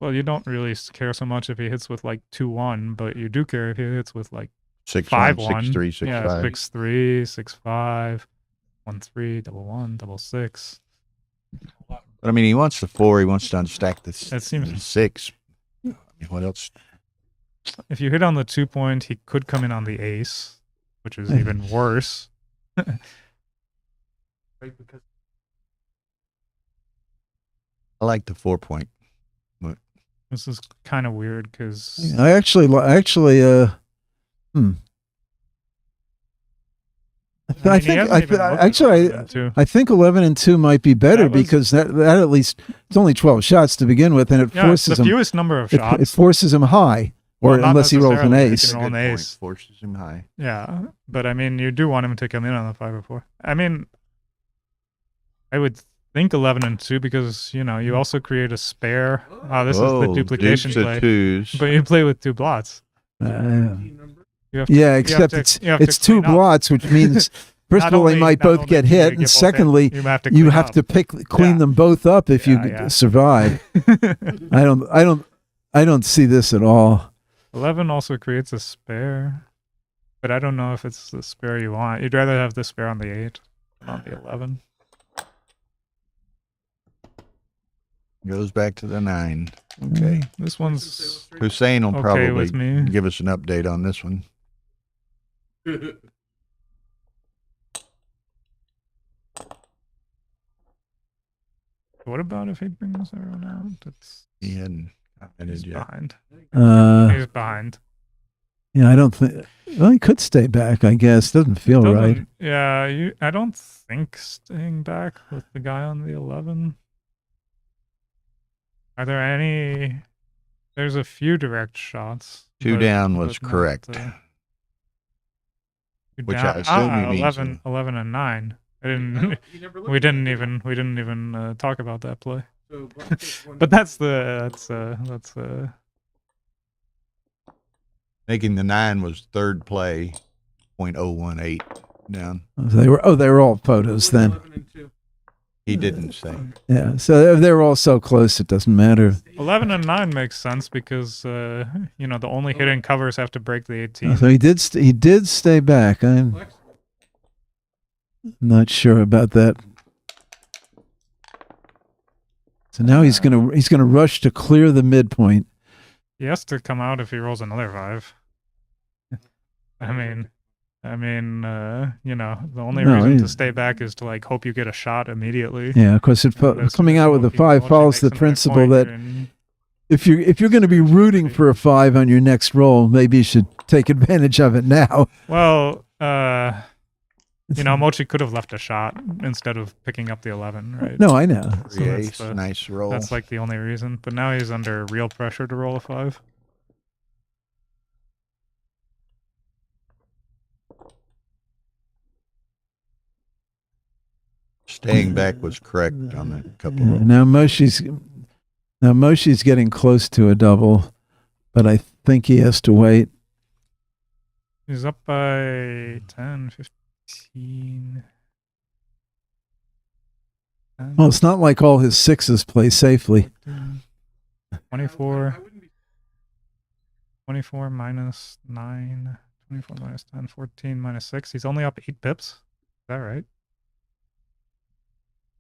Well, you don't really care so much if he hits with like 2-1, but you do care if he hits with like 6 5-1. 1, 6 3, 6 Yeah, 5. 6-3, 6-5, 1-3, double 1, double 6. But I mean, he wants the 4. He wants to unstack the That seems- 6. I mean, what else? If you hit on the 2-point, he could come in on the ace, which is even worse. Right, because I like the 4 point. This is kind of weird because I actually, I think 11 and 2 might be better That was- because that at least it's only 12 shots to begin with, and it yeah, it's forces the him. fewest number of It shots. forces him high, or Well, not unless he rolls an necessarily. He ace. can roll an Good point. ace. Forces him high. Yeah, but I mean, you do want him to come in on the 5 or 4. I mean, I would think 11 and 2 because you also create a spare. Oh, this is the duplication deuce of play. 2s. But you play with 2 blots. You have to, Yeah, you have except to- you have to it's 2 clean up. blots, which means first Not of all they only- might not both only get do they hit, get and both hit, secondly you have to you clean have up. to clean Yeah. them both up if you Yeah. survive. I don't see this at all. 11 also creates a spare, but I don't know if it's the spare you want. You'd rather have the spare on the 8 than on the 11. Goes back to the 9. Okay. This one's Hussein will okay probably with me. give us an update on this one. What about if he brings everyone out? It's He hadn't he's commented yet. behind. Uh, He's behind. yeah, I don't think. Well, he could stay back. I guess doesn't feel right. Doesn't- Yeah, I don't think staying back with the guy on the 11. Are there any? There's a few direct shots. Two down was but not, correct. two Which down. I assume he means 11 and 9. I didn't. We didn't even talk about that play. But that's Making the 9 was third play, 0.018 down. They were all photos then. He didn't say. Yeah, so they were all so close it doesn't matter. 11 and 9 makes sense because the only hidden covers have to break the 18. So he did stay back. I'm not sure about that. So now he's gonna rush to clear the midpoint. He has to come out if he rolls another 5. I mean, the only reason to stay back is to like hope you get a shot immediately. Yeah, of course, coming out with a 5 follows the principle that if you're going to be rooting for a 5 on your next roll, maybe you should take advantage of it now. Well, Mochi could have left a shot instead of picking up the 11, right? No, I know. So ace, nice roll. That's like the only reason. But now he's under real pressure to roll a 5. Staying back was correct on a couple Yeah, rolls. now Moshi's getting close to a double, but I think he has to wait. He's up by 10, 15. 10, Well, it's not like all his 6s play safely. 14, 24. 24 minus 9. 24 minus 10. 14 minus 6. He's only up 8 pips. Is that right?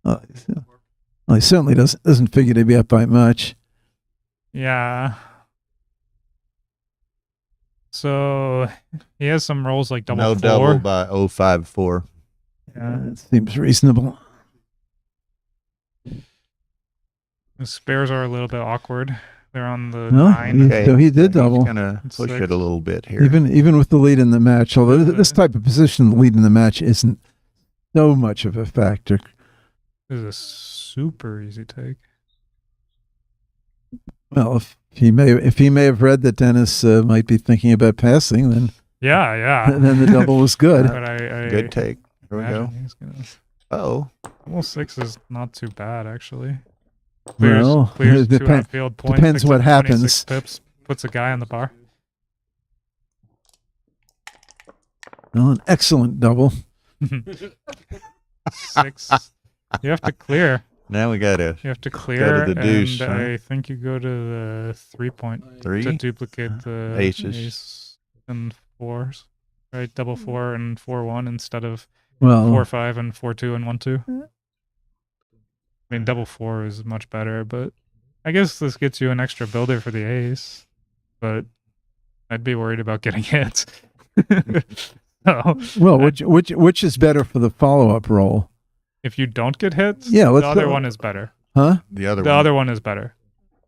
Well, he certainly doesn't figure to be up by much. Yeah. So he has some rolls like double No 4. double by 054. Yeah. It seems reasonable. The spares are a little bit awkward. They're on the No, 9. so he did double. He's gonna push it a little bit here. Even with the lead in the match, although this type of position, the lead in the match isn't so much of a factor. This is a super easy take. Well, if he may have read that Dennis might be thinking about passing, then Yeah. then the double was good. But I Good take. Here we go. imagine he's gonna. Oh, Double 6 is not too bad actually. Well, Clears it 2 outfield points. depends picks what up 26 happens. Pips, puts a guy on the bar. Well, an excellent double. 6. You have to clear. now we gotta You have to clear, the deuce, and huh? I think you go to the 3-point 3. to duplicate the Aces. ace and 4s, right? Double 4 and 4-1 instead of Well, 4-5 and 4-2 and 1-2. I mean, double 4 is much better, but I guess this gets you an extra builder for the ace. But I'd be worried about getting hit. So, which is better for the follow-up roll? if you don't get hit, Yeah, the let's other go- one is better. Huh? The other The one. other one is better.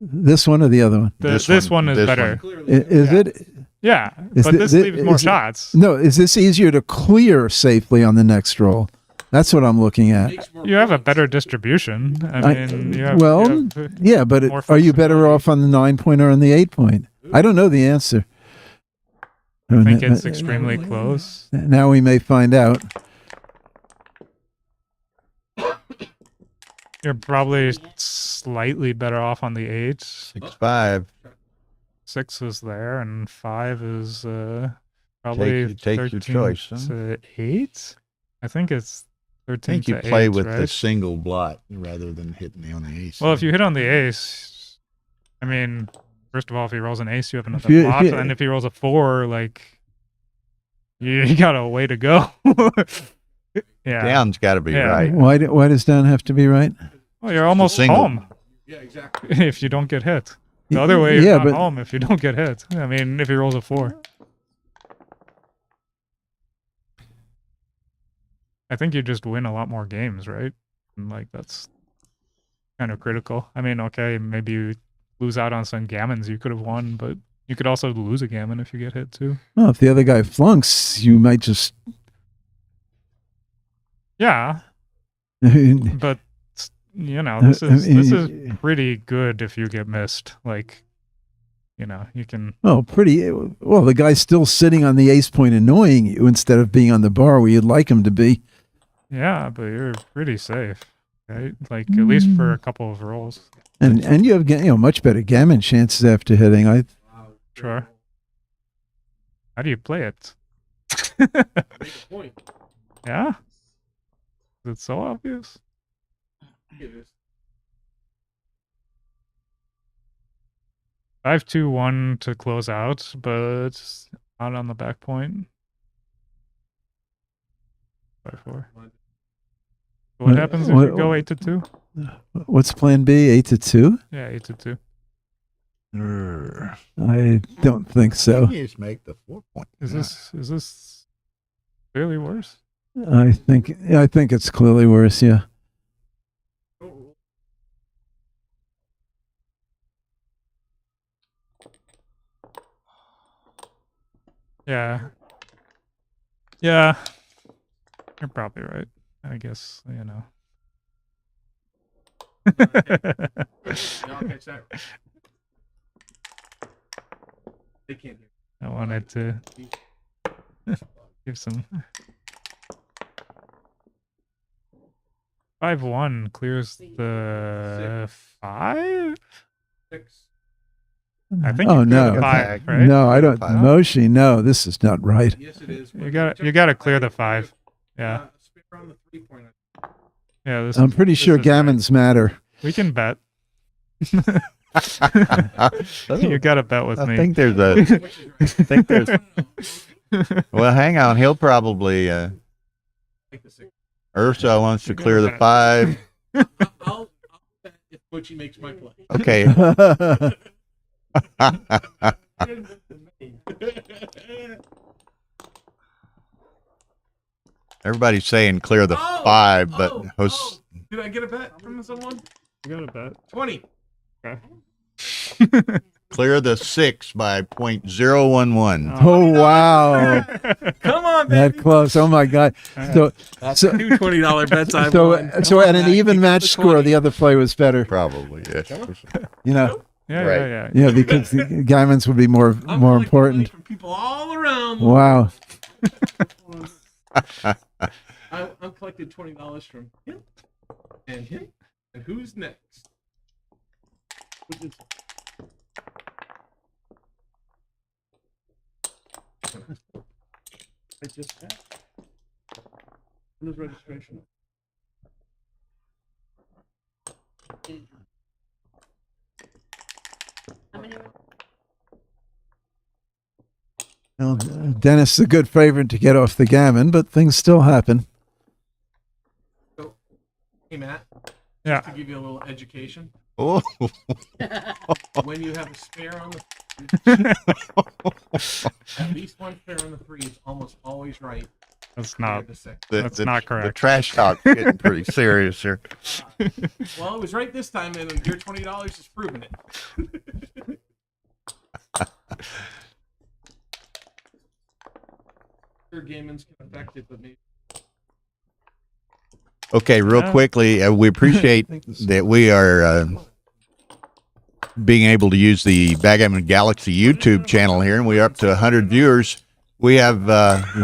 This one or the other one? This one is better. Is Yeah. it? Yeah, Is but thi- this thi- leaves more is it- shots. No, is this easier to clear safely on the next roll? That's what I'm looking at. You have a better distribution. I mean, you have, well, you have- Yeah, but more are you better flexibility. off on the 9-point or on the 8-point? I don't know the answer. I think it's extremely close. Now we may find out. You're probably slightly better off on the 8. 6-5. 6 is there, and 5 is probably Take your 13 choice, huh? to 8. I think it's I 13 think you to play 8, with right? the single blot rather than hitting me on the ace. Well, if you hit on the ace, I mean, first of all, if he rolls an ace, you have another you- if blot, you- and if he rolls a 4, like, you got a way to go. Yeah. down's got to be Yeah. right. Why does down have to be right? Well, you're almost single. home. Yeah, exactly. If you don't get hit. The other way, you're Yeah, not but home if you don't get hit. I mean, if he rolls a 4. I think you just win a lot more games, right? And like that's kind of critical. I mean, okay, maybe you lose out on some gammons you could have won, but you could also lose a gammon if you get hit too. well, if the other guy flunks, you might just Yeah, but you know, I this is mean, pretty good if you get missed. Like, you know, you can. Oh, pretty well. The guy's still sitting on the ace point, annoying you instead of being on the bar where you'd like him to be. Yeah, but you're pretty safe, right? Like at least for a couple of rolls. And you have much better gammon chances after hitting. Sure. How do you play it? Make a point. Yeah. Is it so obvious? It is. 5-2-1 to close out, but not on the back point. 5-4. What happens if you go 8-2? What's plan B? 8-2? Yeah, 8-2. I don't think so. You just make the 4 point. Is this clearly worse? I think it's clearly worse. Yeah. Yeah. Yeah. You're probably right. I guess, you know. Y'all catch that? They can't hear. I wanted to give some. 5-1 clears the 5? 6. I think Oh you clear no, the 5, right? no, I don't. Five. Moshi, no, this is not right. Yes, it is. You gotta clear the 5. Yeah. Spin around the 3-pointer. Yeah, this I'm pretty this sure is right. gammons matter. We can bet. I You gotta bet with me. think there's a. I think there's. Well, hang on. He'll probably. Take the 6. Ursa wants to clear the 5. I'll bet if Butchie makes my play. Okay. Everybody's saying clear the 5, but Did I get a bet from someone? You gotta bet. 20. Okay. clear the 6 by .011. Oh wow, Come on, that baby. close! Oh my god. So That's so- two $20 bets I so won. so at an even match score, the other play was better. Probably, yes. You know, Yeah, Right. yeah. yeah, because the gammons would be more I'm more collecting money important. from people all around. Wow. I'm collecting $20 from him and him. And who's next? Which is I just had. When's registration? Well, Dennis is a good favorite to get off the gammon, but things still happen. Hey Matt, Yeah. to give you a little education. Oh, When you have a spare on the at least one spare on the 3 is almost always right. That's not. The 6. That's not The correct. trash talk's getting pretty serious here. Well, it was right this time, and your $20 is proving it. Sure, Gammons can affect it, but maybe. Okay, real Yeah. quickly, we appreciate that we are being able to use the Backgammon Galaxy YouTube channel here, and we're up to 100 viewers. We have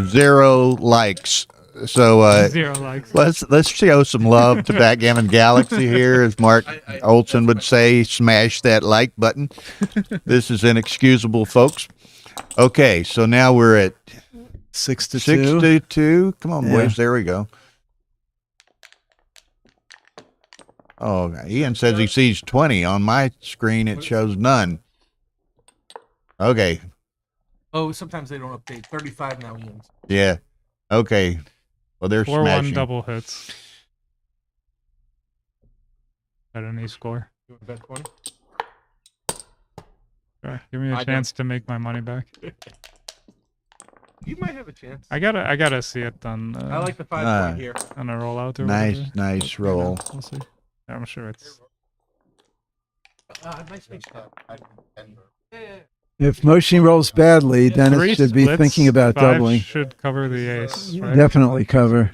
0 likes, so 0 likes. let's show some love to Backgammon Galaxy here, as Mark Olson would say. Smash that like button. This is inexcusable, folks. Okay, so now we're at 6-2. 6-2. Come on, Yeah. boys. There we go. Oh, Ian says he sees 20. On my screen, it shows none. Okay. Oh, sometimes they don't update. 35 now, Ian. Yeah. Okay. Well, they're 4-1 smashing. double hits. At any score. You want to bet 20? Sure. Give me a I chance to make my money back. You might have a chance. I gotta see it on. I like the 5 Ah. point here. on a rollout. Or Nice, whatever. nice You know, roll. We'll see. I'm sure it's. Nice mix. Yeah. If Moshi rolls badly, Dennis 3 should be splits, thinking about 5 doubling. Should cover the ace. Right? Definitely cover.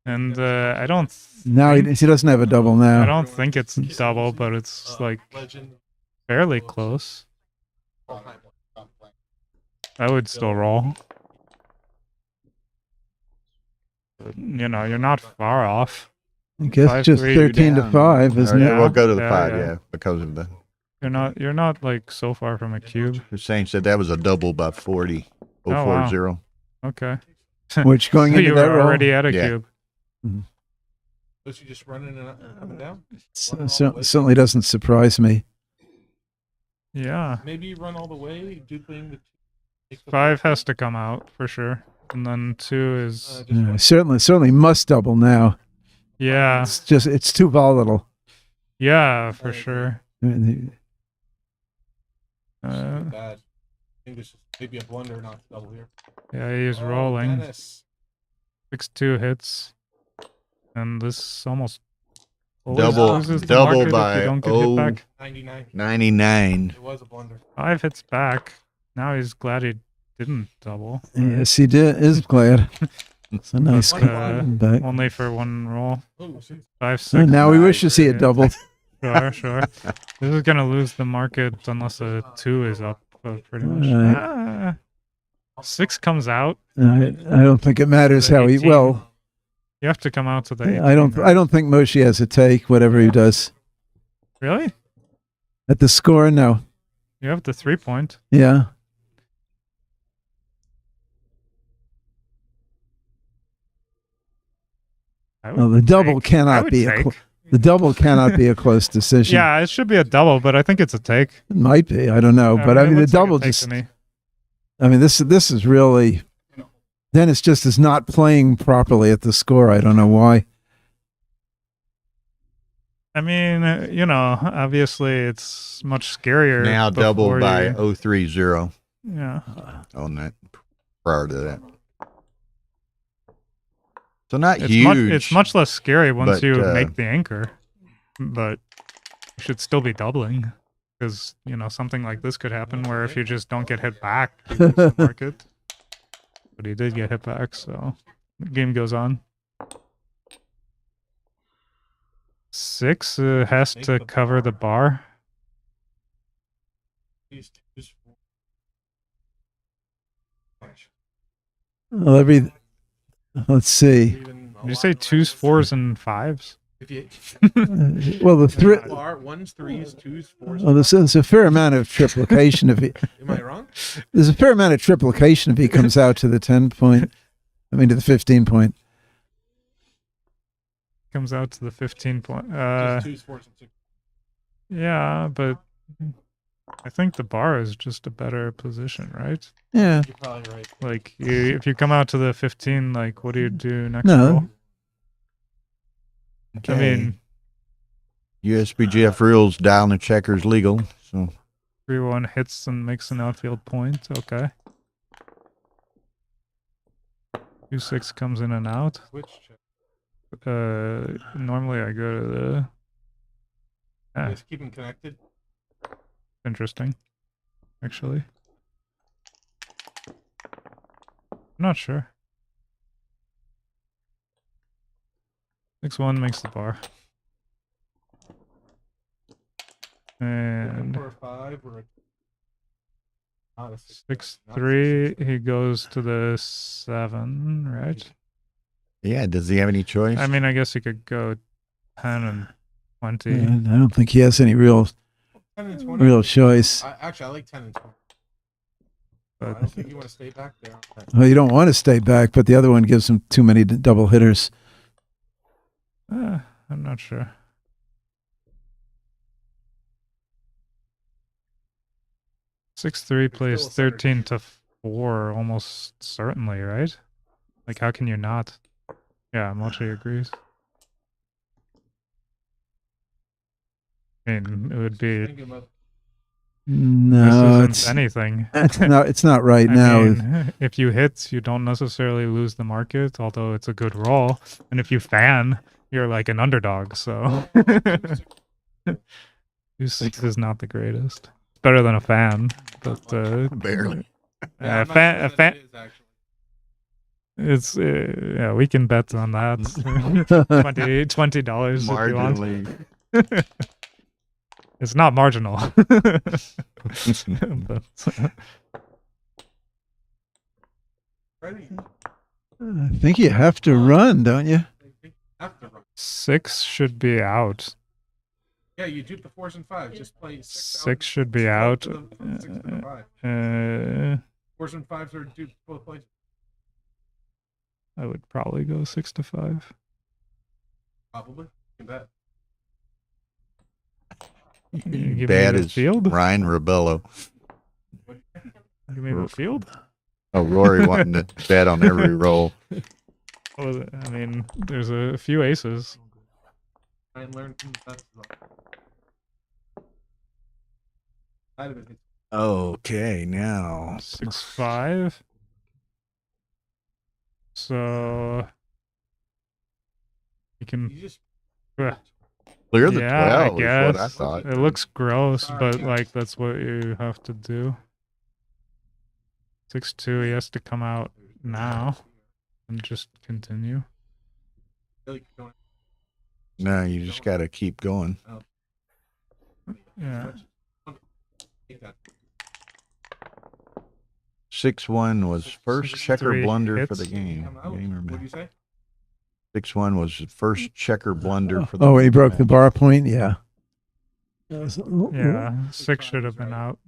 And I don't. Now he doesn't have a double now. I don't think it's double, but it's like fairly close. I would still roll. But, you know, you're not far off. I guess 5-3, just 13 to down. 5, isn't Yeah, it? we'll go to the Yeah, 5, yeah. yeah, because of the. You're not like so far from a cube. Hussein said that was a double by 40. Oh, wow. 040. Okay. Which going So into you that were roll already at a Yeah. cube. Was you just running and coming down? certainly doesn't surprise me. Yeah. Maybe you run all the way, do thing that. 5 has to come out for sure. And then 2 is Yeah, certainly must double now. yeah. It's too volatile. Yeah, for sure. Bad. I think this is maybe a blunder not to double here. Yeah, he's rolling. Dennis. 6-2 hits. And this almost always Double- loses the double market if by you don't get hit back. 99. 99. It was a blunder. 5 hits back. Now he's glad he didn't double. Yes, he is glad. So now he's But, coming back. only for one roll. Oh, shit. 5-6. Now he wishes he had doubled. Sure. This is gonna lose the market unless a 2 is up, pretty much. Alright. 6 comes out. I don't think it matters The how he. 18. Well, You have to come out to the 18, I don't think Moshe has a take. Whatever he does Really? at the score, no. You have the 3-point. Yeah. Well, the double cannot be the double cannot be a close decision. Yeah, it should be a double, but I think it's a take. It might be. I don't know, but I it mean the looks like a double take just. to me. I mean this is really. Dennis just is not playing properly at the score. I don't know why. I mean, you know, obviously it's much scarier. Now double before by you- 030 Yeah. on that prior to that. So not It's huge. it's much less scary once but, you make the anchor, but you should still be doubling because, you know, something like this could happen where if you just don't get hit back, you lose the market. But he did get hit back, so the game goes on. 6 has to cover the bar. Well, let's see. Did you say 2s, 4s, and 5s? If you Well, the three. bar, 1s, 3s, 2s, 4s. Well, there's a fair amount of triplication if he. Am I wrong? There's a fair amount of triplication if he comes out to the 10 point. I mean to the 15 point. Comes out to the 15 point. Just 2s, 4s, and 6s. Yeah, but I think the bar is just a better position, right? Yeah. You're probably right. Like, if you come out to the 15, like, what do you do next No. roll? Okay. I mean, USBGF rules down the checkers legal. So 3-1 hits and makes an outfield point. Okay. 2-6 comes in and out. Switch check. Normally I go to the. Ah, Just keep them connected. interesting. Actually, I'm not sure. 6-1 makes the bar. And 4 or 5 or not a 6-3, he goes to the 7, right? yeah, does he have any choice? I mean, I guess he could go 10 and 20. And I don't think he has any real 10 and 20. real choice. Actually, I like 10 and 20. I But don't think you want to stay back there. Well, you don't want to stay back, but the other one gives him too many double hitters. I'm not sure. Six-3 plays still a center 13 to 4, almost certainly, right? Like, how can you not? Yeah, Mochi agrees. I mean, it would be. Thinking about No, This it's isn't anything. it's not right I now. mean, if you hit, you don't necessarily lose the market, although it's a good roll. And if you fan, you're like an underdog. So 2-6 is not the greatest. It's better than a fan, but Barely. Yeah, I'm not sure a that fan. it is, actually. It's yeah, we can bet on that. $20 if you want. Marginally. It's not marginal. But, I think you have to run, don't you? 6 should be out. Yeah, you dupe the 4s and 5s. Just play 6. 6 should be out. 6 to the 5. 4s and 5s are duped both places. I would probably go 6 to 5. Probably. You can bet. You give Bad me the as field? Ryan Rebello. Give me the field? Oh, Rory wanting to bet on every roll. What was it? I mean, there's a few aces. Try and learn from the best side of it. Okay, now 6-5. So you can. You just clear the Yeah, 12 is I what I guess. thought. It looks gross, but like that's what you have to do. 6-2. He has to come out now and just continue. No, you just got to keep going. Yeah. 6-1 was first checker 6-3 blunder for hits. the game. Gamer What do man. you say? 6-1 was the first checker blunder for the Oh, he game broke the match. bar point. Yeah. Yeah. 6 should have been out.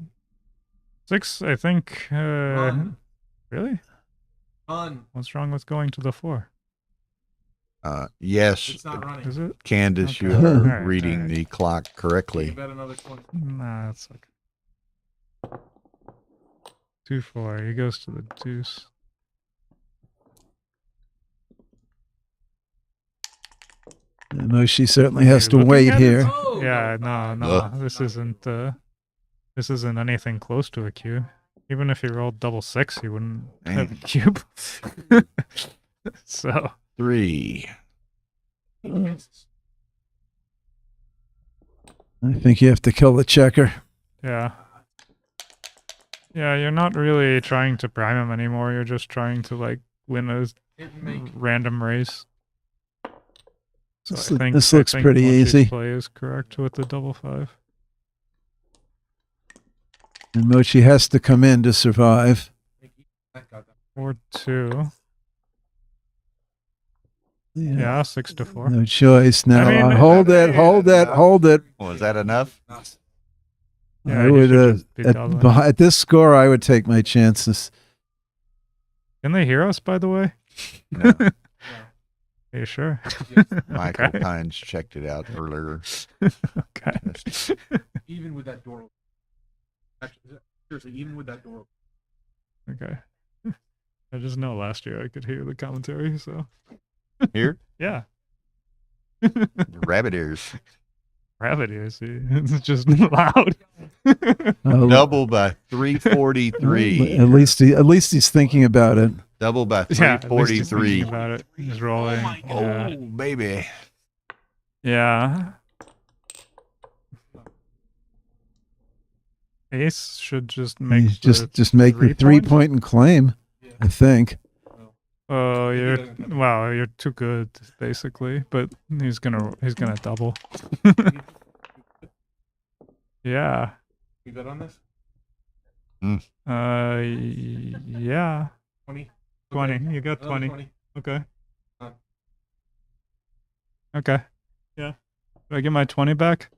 6, I think. Run. Really? Run. What's wrong with going to the 4? Yes, It's not running. Is it? Candace, you Okay. are Alright, reading alright. the clock You correctly. can bet another 20. Nah, that's okay. 2-4. He goes to the deuce. No, she certainly has You to looking wait at it? here. Oh, Yeah, no. Ugh. This isn't anything close to a cube. Even if he rolled double 6, he wouldn't have a Dang. cube. So 3. I think you have to kill the checker. yeah. Yeah, you're not really trying to prime him anymore. You're just trying to like win a Hit and make. random race. So This- I think this looks pretty Mochi's easy. play is correct with the double 5. And Mochi has to come in to survive. That got that. 4-2. Yeah, 6-4. No choice now. I mean, Hold it, hold it, hold it. Was that enough? Yeah, I he would, should just be doubling. at this score, I would take my chances. Can they hear us, by the way? No. Are you sure? Michael Okay. Pines checked it out earlier. Okay. Even with that door open. Actually, seriously, even with that door open. Okay. I just know last year I could hear the commentary, so Here, yeah. rabbit ears. Rabbit ears, see. It's just loud. Double by 343. At least he's thinking about it. Double by Yeah, at least he's 343. thinking about it. He's rolling. my Oh, baby. Yeah. Ace should just make He's just make the 3 point? 3-point and claim. I think. Oh, He you're doesn't have it. wow, you're too good, basically. But he's gonna double. Yeah. You bet on this? Yeah. 20? 20. You got Another 20. 20. Okay. Done. Okay. Yeah. Do I get my 20 back?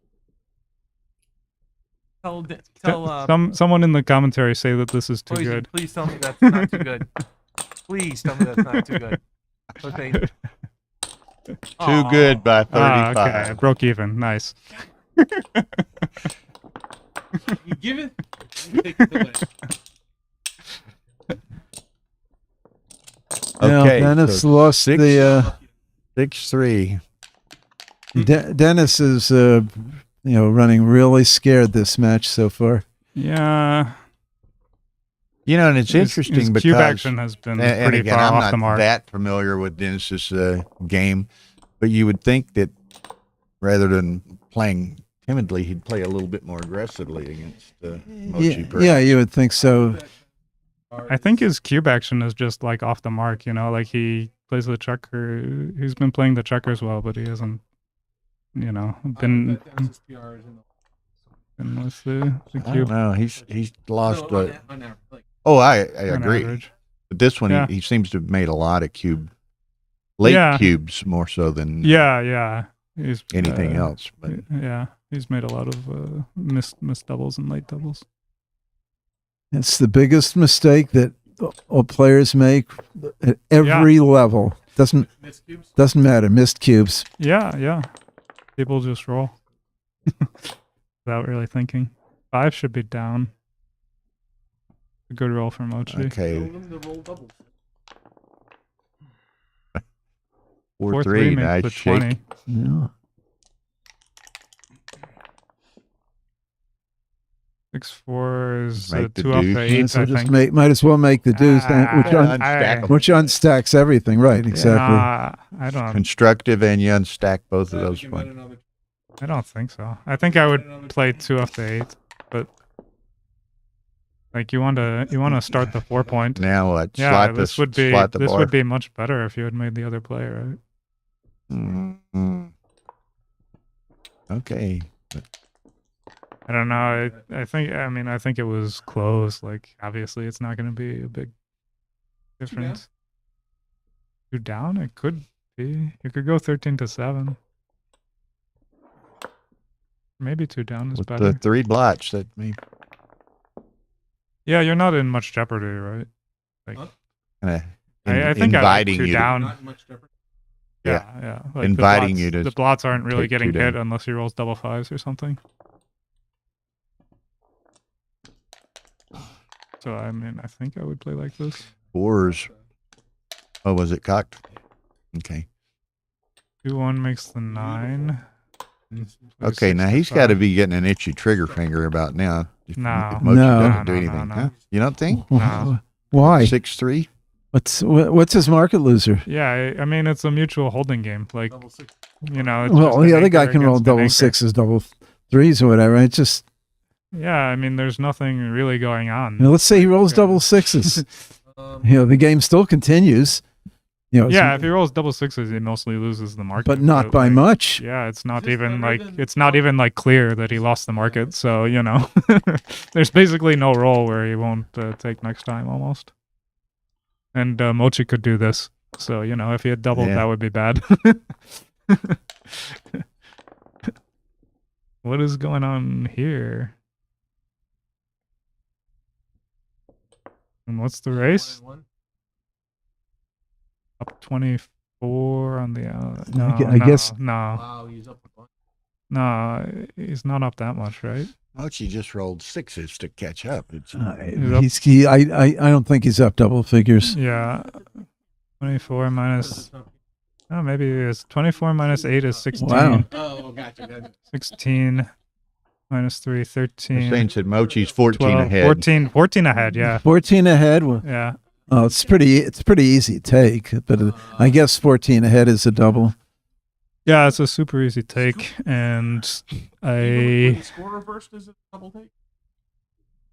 Someone in the commentary say that this is too Please, good. please tell me that's not too good. Please tell me that's not too good. Okay. Too good by 35. Okay. I broke even. Nice. You give it, you take it away. Okay, Now, Dennis so lost 6, the. 6-3. Dennis is running really scared this match so far. Yeah. You know, and it's His interesting cube because, action has been and pretty again, far I'm off not the mark. that familiar with Dennis's game, but you would think that rather than playing timidly, he'd play a little bit more aggressively against Mochi. Yeah, you would think so. I think his cube action is just like off the mark, you know, like he plays the checker. He's been playing the checkers well, but he hasn't, you know, been with the cube. No, he's lost. on average, like, I on agree. average. But this one, Yeah. he seems to have made a lot of late Yeah. cubes more so than Yeah. He's anything else. But Yeah, he's made a lot of missed doubles and late doubles. It's the biggest mistake that all players make at every level. Doesn't matter. Missed cubes. Yeah. People just roll without really thinking. 5 should be down. A good roll for Mochi. okay, Four 4-3, three makes nice the shake. 20. Yeah. 6-4 is Make the 2 off deuce. the Yeah, 8. so I just think. might as well make the deuce, Unstack 'em. which unstacks everything. Right, exactly. I don't. Constructive, and you unstack both of those ones. I don't think so. I think I would play 2 off the 8, but like you want to start the 4-point. Now what? Yeah, slot this the, would be slot the this bar. would be much better if you had made the other play, right? Mhm. Okay. I don't know. I think it was close. Like obviously, it's not going to be a big difference. 2 down? It could be. You could go 13-7. Maybe 2 down is With better. the 3 blots, that may Yeah, you're not in much jeopardy, right? Like kind I of think I like inviting 2 you. down. Yeah. Yeah. Like Inviting the you blots, to the blots aren't really take 2 getting hit down. unless he rolls double 5s or something. So I mean, I think I would play like this. 4s. Oh, was it cocked? Okay. 2-1 makes the 9. Okay, now he's got to be getting an itchy trigger finger about now. If, No. if Mochi No. doesn't do No, anything, no. huh? You don't think? No. Why? 6-3. What's his market loser? Yeah, I mean it's a mutual holding game. Like you know, it's Well, just the an other guy anchor can roll against an double anchor. 6s, double 3s, or whatever. It's just, Yeah, I mean there's nothing really going on. let's say he rolls double 6s. The game still continues. Yeah, if he rolls double 6s, he mostly loses the market. but not by like, much. Yeah, it's not even like clear that he lost the market. So there's basically no roll where he won't take next time almost. And Mochi could do this. So if he had doubled, Yeah. that would be bad. What is going on here? And what's the race? Up 24 on the no, I guess- no, Wow, he's up a bunch. no, he's not up that much, right? Mochi just rolled 6s to catch up. It's I don't think he's up double figures. Yeah, 24 minus. Oh, maybe it's 24 minus 8 is 16. Wow. Oh, gotcha. 16 minus 3, 13. Hussein said Mochi's 14 12, ahead. 14 ahead, yeah. 14 ahead. Well, Yeah. oh, it's pretty easy to take, but I guess 14 ahead is a double. Yeah, it's a super easy take, and When the score reversed, is it double take?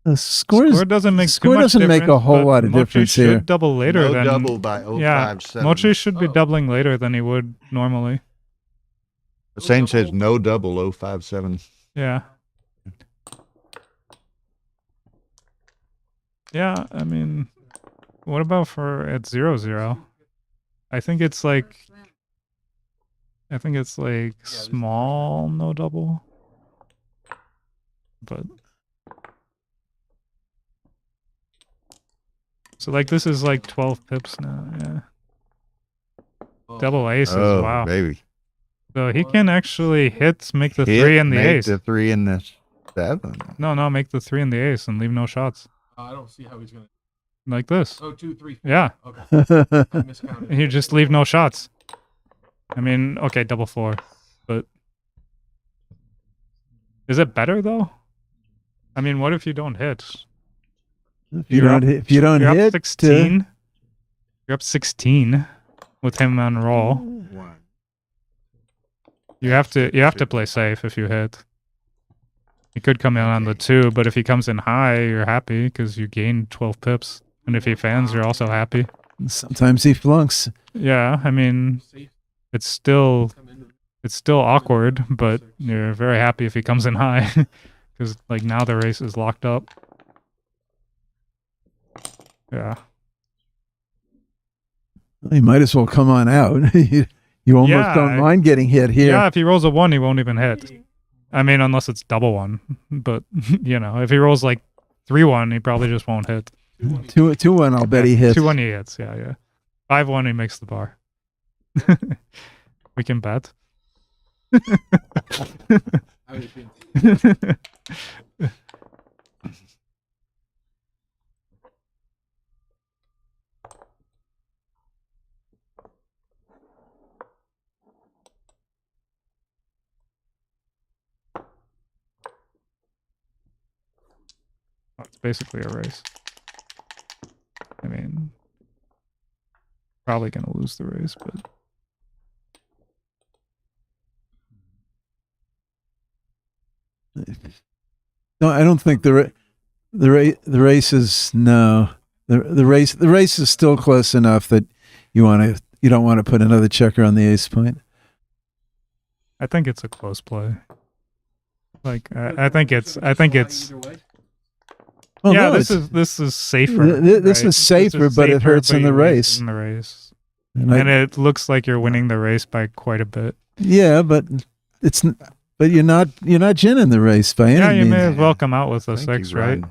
The score doesn't make score too much doesn't make a difference, whole but lot of Mochi difference should here. double later No than double by yeah. 057. Mochi should be Oh. doubling later than he would normally. Hussein says no double 057. Yeah. Yeah, I mean, what about for at 0-0? I think it's like small no double. But so like this is like 12 pips now, yeah. Double aces, Oh, wow. baby. So he can actually make the Hit, 3 and the make ace. the 3 and the 7. No, make the 3 and the ace and leave no shots. I don't see how he's gonna. Like this. Oh, 2, 3, 4. Yeah. Okay, I miscounted. You just leave no shots. I mean, okay, double 4, but is it better though? I mean, what if you don't hit? If you don't You're hit, up 16. You're up 16 with him on roll. You have to play safe if you hit. He could come in on the 2, but if he comes in high, you're happy because you gained 12 pips And if he fans, you're also happy. Sometimes he flunks. Yeah, I mean, it's still awkward, but you're very happy if he comes in high, because like now the race is locked up. Yeah. He might as well come on out. You almost don't mind getting hit here. Yeah, if he rolls a 1, he won't even hit. I mean, unless it's double 1. But, you know, if he rolls like 3-1, he probably just won't hit. 2-1, I'll bet he hits. 2-1 he hits, yeah. 5-1, he makes the bar. We can bet. Oh, it's basically a race. I mean, probably gonna lose the race, but no, I don't think the race is no. The race is still close enough that you don't want to put another checker on the ace point. I think it's a close play. Like I think it's. Well, yeah, no, this is safer. This right? is safer, but it hurts in the race. In the race, And it looks like you're winning the race by quite a bit. Yeah, but you're not ginning the race by any means. Yeah, you may as well come out with a Thank 6, you, right? Ryan.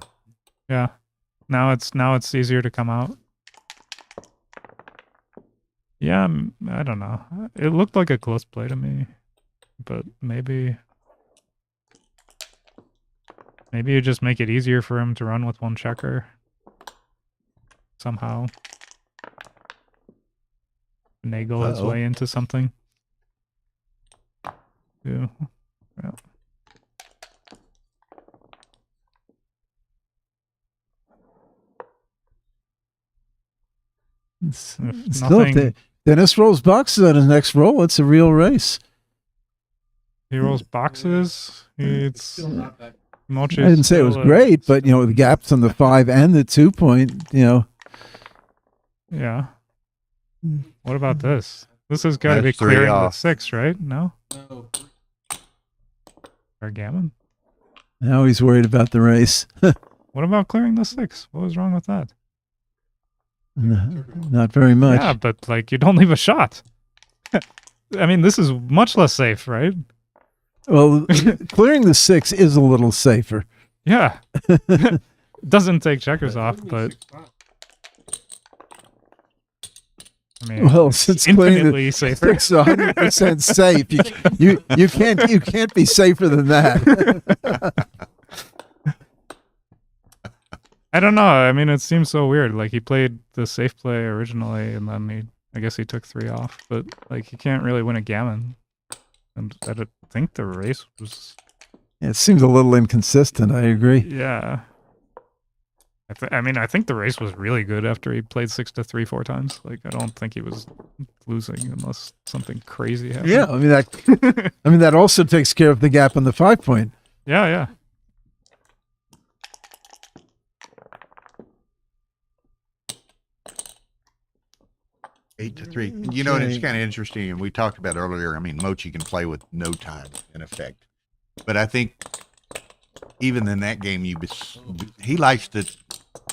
Yeah. Now it's easier to come out. Yeah, I don't know. It looked like a close play to me, but maybe you just make it easier for him to run with 1 checker somehow. Finagle his way into something. Yeah. Still, if Dennis rolls boxes on his next roll, it's a real race. He rolls boxes. It's I didn't say it was great, but the gaps on the 5 and the 2 point, Yeah. What about this? This has got to be That's 3 clearing off. the 6, right? No. Backgammon. Now he's worried about the race. What about clearing the 6? What was wrong with that? No, not very much. Yeah, but like you don't leave a shot. I mean, this is much less safe, right? Well, clearing the 6 is a little safer. Yeah. Doesn't take checkers off, but I mean, Well, since clearing infinitely the safer. 6 is 100% safe, you can't be safer than that. I don't know. I mean, it seems so weird. Like he played the safe play originally, and then I guess he took 3 off. But like, you can't really win a gammon. And I don't think the race was. It seems a little inconsistent. I agree. Yeah. I mean, I think the race was really good after he played 6 to 3 4 times. Like, I don't think he was losing unless something crazy happened. Yeah, I mean that also takes care of the gap on the 5 point. Yeah. 8-3. And it's kind of interesting, and we talked about earlier. I mean, Mochi can play with no time in effect, but I think even in that game, he likes to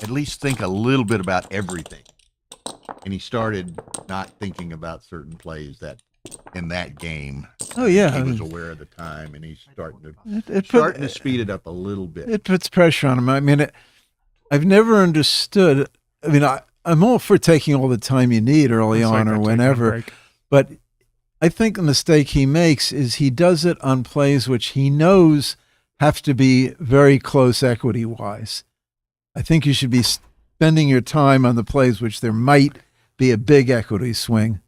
at least think a little bit about everything, and he started not thinking about certain plays that in that game. Oh yeah, he was aware of the time, and he's starting to to speed it up a little bit. It puts pressure on him. I mean, I've never understood. I mean, I'm all for taking all the time you need early on or whenever, but I think the mistake he makes is he does it on plays which he knows have to be very close equity-wise. I think you should be spending your time on the plays which there might be a big equity swing.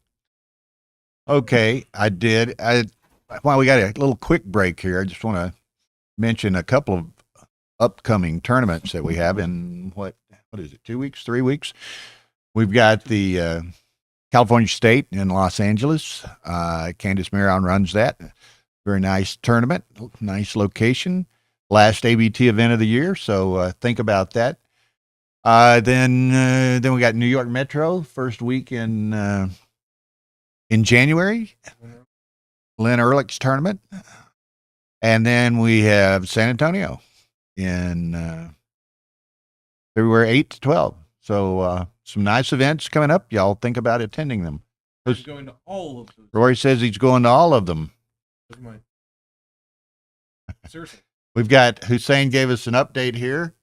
Okay, I did. While we got a little quick break here, I just want to mention a couple of upcoming tournaments that we have in what is it, 2 weeks, 3 weeks? We've got the California State in Los Angeles. Candace Miron runs that. Very nice tournament, nice location. Last ABT event of the year, so think about that. Then we got New York Metro first week in January. Lynn Ehrlich's tournament. And then we have San Antonio in February 8 to 12. So some nice events coming up. Y'all think about attending them. He's going to all of those. Rory says he's going to all of them. Seriously. We've got Hussein gave us an update here.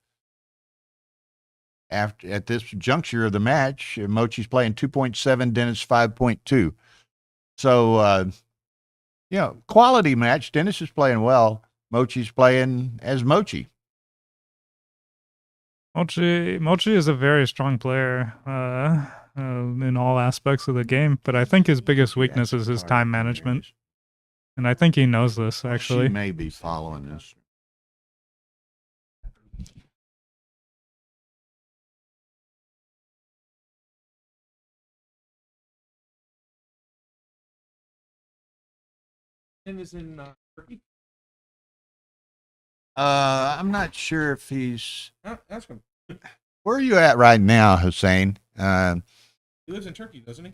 At this juncture of the match, Mochi's playing 2.7, Dennis 5.2. So, quality match. Dennis is playing well. Mochi's playing as Mochi. Mochi is a very strong player in all aspects of the game, but I think his biggest weakness is his time management. And I think he knows this, actually. She may be following this. Is in Turkey? I'm not sure if he's. Ask him. Where are you at right now, Hussein? He lives in Turkey, doesn't he?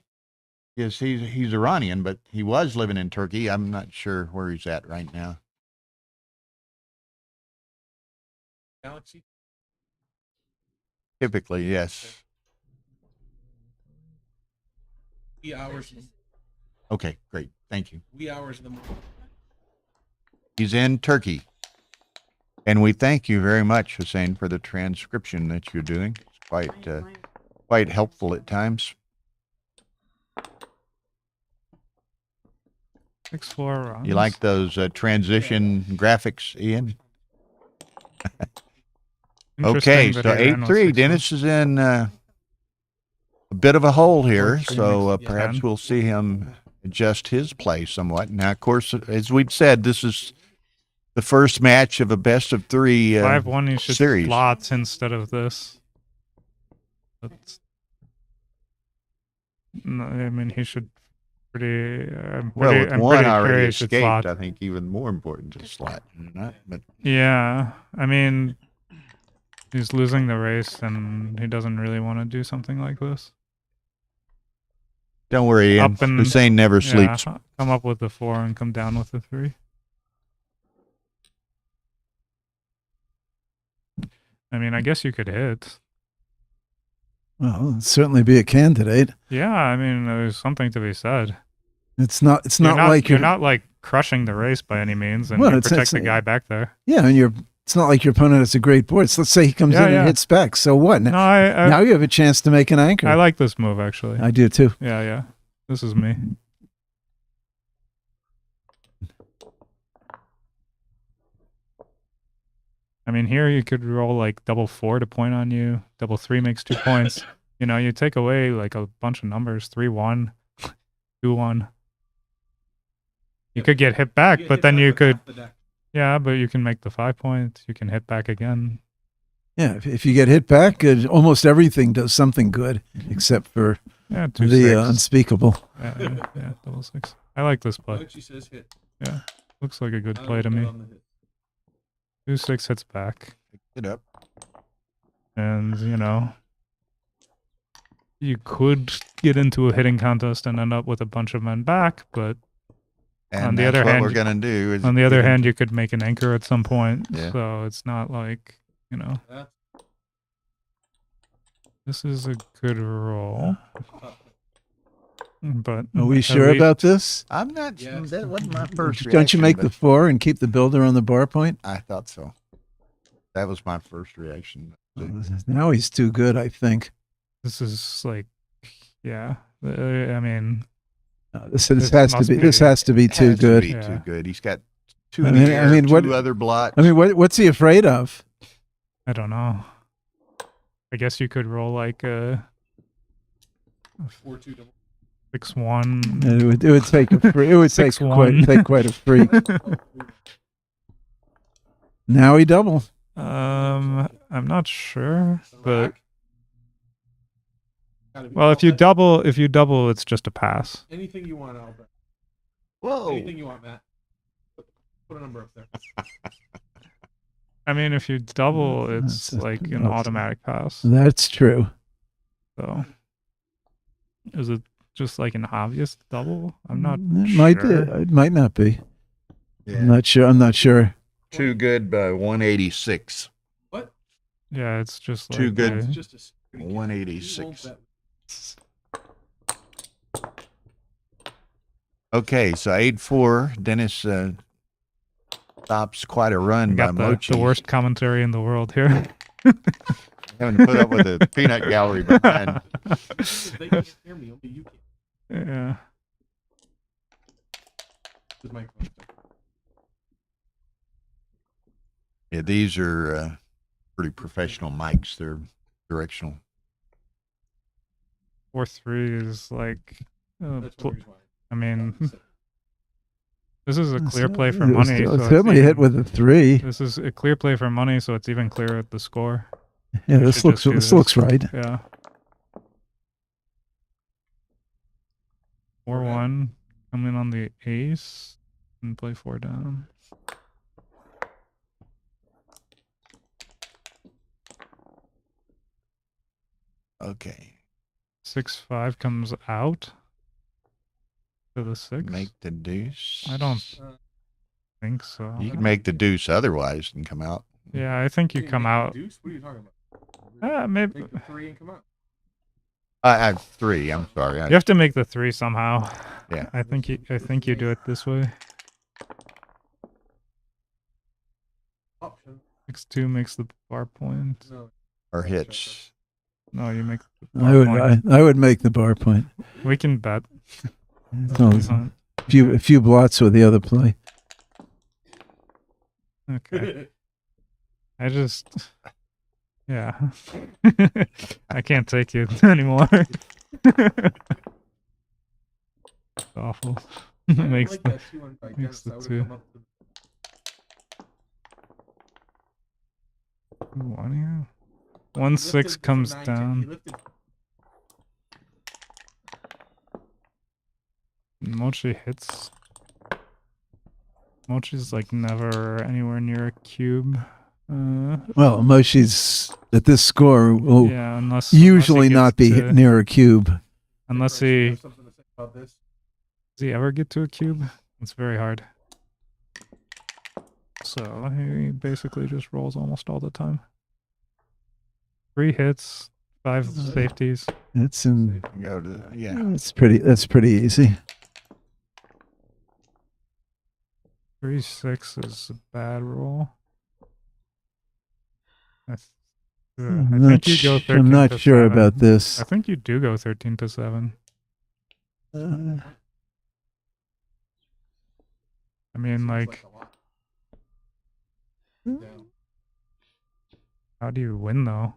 Yes, he's Iranian, but he was living in Turkey. I'm not sure where he's at right now. Galaxy. Typically, yes. 3 hours. Okay, great. Thank you. 3 hours in the morning. He's in Turkey. And we thank you very much, Hussein, for the transcription that you're doing. It's quite helpful at times. 6-4 runs. You like those transition graphics, Ian? Okay, so 8-3. Dennis is in a bit of a hole here, so perhaps we'll see him adjust his play somewhat. Now, of course, as we've said, this is the first match of a best of 3 5-1, you should series. slots instead of this. No, I mean, he should pretty. With I'm one pretty already sure he should escaped, slot. I think even more important to slot. But Yeah, I mean, he's losing the race, and he doesn't really want to do something like this. don't worry, Ian. Up and- Hussein never sleeps. Yeah, come up with the 4 and come down with the 3. I mean, I guess you could hit. Well, it'd certainly be a candidate. Yeah, I mean, there's something to be said. It's not like you're not like crushing the race by any means, and Well, you it's- protect it's- the guy back there. Yeah, and it's not like your opponent has a great board. So let's say he comes Yeah, in yeah. and hits back. So what? No, Now you have a chance to make an anchor. I like this move actually. I do too. Yeah. This is me. I mean, here you could roll like double 4 to point on you. Double 3 makes 2 points. You know, you take away like a bunch of numbers. 3-1, 2-1. You could get hit back, but then you could. Yeah, but you can make the 5 points. You can hit back again. Yeah, if you get hit back, almost everything does something good, except for Yeah, the 2-6. unspeakable. Yeah, double 6. I like this play. She says hit. Yeah, looks like a good play to me. 2-6 hits back, Pick it up. and you know, you could get into a hitting contest and end up with a bunch of men back, but And On the that's other what hand, we're going to do. Is on the other hand, you could make an anchor at some point. Yeah. So it's not like, you know, this is a good roll. But Are we at sure least- about this? I'm not. Yes. That wasn't my first. Don't you reaction, make but the 4 and keep the builder on the bar point? I thought so. That was my first reaction. Now he's too good, I think. This is like, yeah. I mean, This This has to must be. be- This has to be It too has to good. be Yeah. too good. He's got 2 I in mean- the I air, mean, 2 what- other blots. I mean, what's he afraid of? I don't know. I guess you could roll like a 4-2 double. 6-1. It would take a free. It would take 6-1. quite a freak. Now he double. I'm not sure, but Gotta be well, if you all set. double, it's just a pass. Anything you want, Albert. Whoa! Anything you want, Matt. Put a number up there. I mean, if you double, it's That's a- like an that's- automatic pass. That's true. So, is it just like an obvious double? I'm not It sure. it might not be. Yeah. I'm not sure. I'm not sure. Too good by 186. Yeah, it's just Too like good. a- Just a 186. Okay, so 8-4. Dennis stops quite a run I by got Mochi. the worst commentary in the world here. Having to put up with a peanut gallery behind. They can't hear me. Only you can. Yeah. This microphone's stuck. Yeah, these are pretty professional mics. They're directional. 4-3 is like. That's one reason why. I mean, this is a clear It's- play for it was- money. it So was it's certainly hit even- with a 3. This is a clear play for money, so it's even clearer at the score. Yeah, we this should looks just do this this. looks right. Yeah. 4-1. Come in on the ace and play 4 down. Okay. 6-5 comes out to the 6. Make the deuce. I don't think so. You can make the deuce otherwise and come out. Yeah, I think you come out. Deuce? What are you talking about? Maybe Make the 3 and come out. I have 3. I'm sorry. you have to make the 3 somehow. Yeah. I think you do it this way. Option. 6-2 makes the bar point. No. Or hits. No, you make the I bar would point. I would make the bar point. We can bet. No, It's not- a few blots with the other play. Okay. I just, yeah, I can't take it anymore. It's awful. makes like the, that 2 by makes guess. the I would've 2. come up with- 1 here. He 1-6 lifted comes 9-2. down. He lifted- Mochi hits. Mochi's like never anywhere near a cube. Well, Moshi's at this score will Yeah, unless usually he not gets be to- near a cube. Unless You he have something to say about this? does he ever get to a cube? It's very hard. So he basically just rolls almost all the time. 3 hits, 5 safeties. It's in. Go to yeah. That's pretty easy. 3-6 is a bad roll. I I'm think you go 13 I'm not to sure 7. about this. I think you do go 13 to 7. Uh, I mean, Seems like, a lot. Yeah. how do you win though?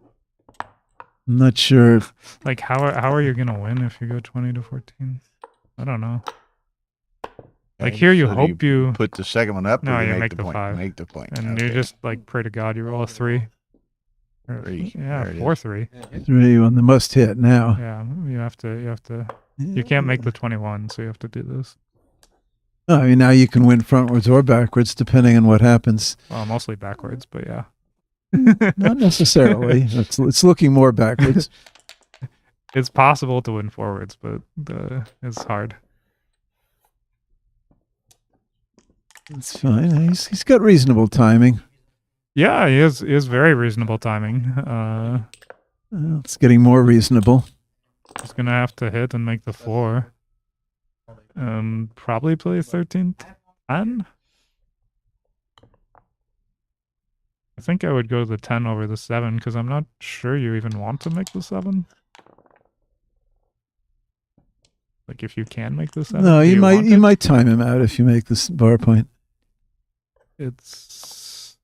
I'm not sure. Like, how are you gonna win if you go 20 to 14? I don't know. Like Okay, here, you so do hope you put the second one up. No, or you you make the point. 5. Make the point. and you Okay. just like pray to God you roll a 3. Or- 3. Yeah, There it is. 4-3. Yeah, hit 3 on the must hit now. Yeah, you have to. You can't make the 21, so you have to do this. Oh, I mean, now you can win frontwards or backwards depending on what happens. Well, mostly backwards, but yeah. Not necessarily. It's looking more backwards. It's possible to win forwards, but it's hard. It's fine. He's got reasonable timing. Yeah, he is very reasonable timing. It's getting more reasonable. He's gonna have to hit and make the 4. Probably play 13 10. I think I would go the 10 over the 7 because I'm not sure you even want to make the 7. Like if you can make the 7. No, do you want it? might time him out if you make this bar point. It's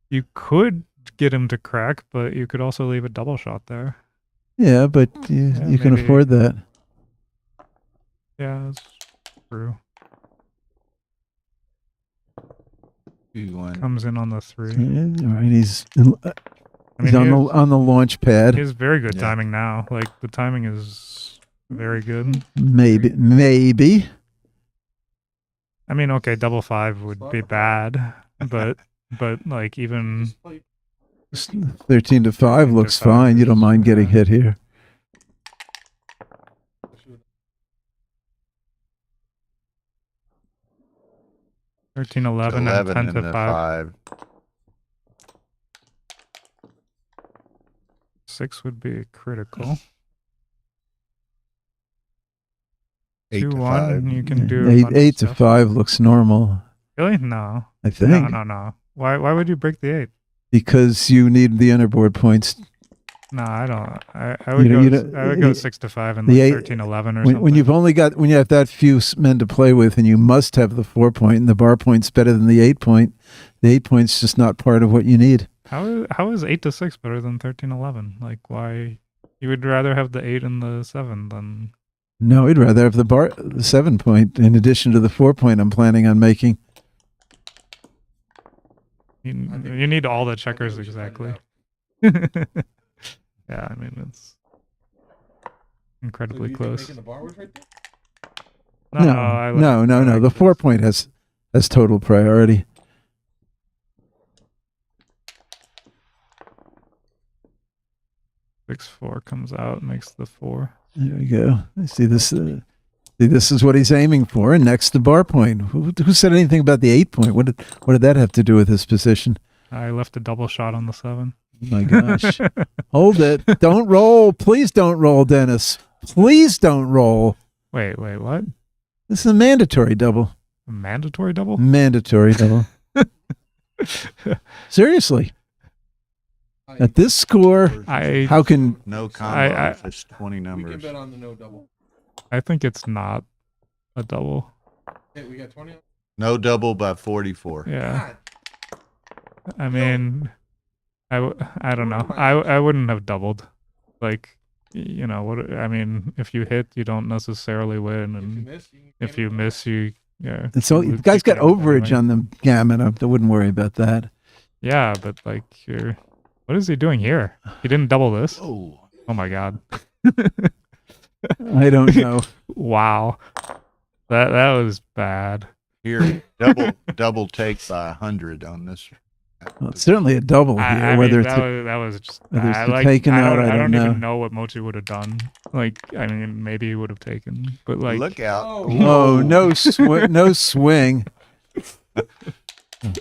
you could get him to crack, but you could also leave a double shot there. Yeah, but you can maybe. afford that. Yeah, that's true. 2-1. Comes in on the 3. Yeah, all right, he's I mean, on the launch pad. he has very good Yeah. timing now. Like the timing is very good. Maybe. I mean, okay, double 5 would be bad, but but like even 13 to 5 looks 5 fine. You don't is- mind getting hit here. thirteen, 11, and 11 10 and to the 5. 5. 6 would be critical. 8 to 2-1, 5. you can do a Eight, bunch of 8 to stuff. 5 looks normal, Really? No. I think, No. Why would you break the 8? because you need the underboard points. No, I don't. I would You go. don't- I would go 6 to 5 and the like eight- 13, 11 or When something. you've only got when you have that few men to play with, and you must have the 4 point, and the bar point's better than the 8 point. The 8 point's just not part of what you need. How is 8 to 6 better than 13, 11? Like why? You would rather have the 8 and the 7 than. No, I'd rather have the 7 point in addition to the 4 point I'm planning on making. You need all the checkers exactly. Yeah, I mean it's incredibly close. No, I like- I No. like The 4 this. point has total priority. 6-4 comes out, makes the 4. There we go. I see this. This is what he's aiming for, and next the bar point. Who said anything about the 8 point? What did that have to do with his position? I left a double shot on the 7. Oh my gosh! Hold it! Don't roll! Please don't roll, Dennis. Please don't roll. Wait, what? This is a mandatory double. A mandatory double? Mandatory double. Seriously. At this score, how can No combo, just 20 We can numbers. bet on the no double. I think it's not a double. Hey, we got 20. No double by 44. Yeah. God. I mean, I don't know. I wouldn't have doubled. Like, you know, what I mean, if you hit, you don't necessarily win, and if you miss, you yeah. And so you the guy's got can't win overage anyway. on the gammon. I wouldn't worry about that. Yeah, but like what is he doing here? He didn't double this. Oh, Oh my god. I don't know. Wow. That was bad. here, double take by 100 on this. Well, it's certainly a double here. I whether mean, it's that was just whether it's I, the like, taken out, I I don't don't even know. know what Mochi would have done. Like, I mean, maybe he would have taken, but like, Look out. oh no no swing.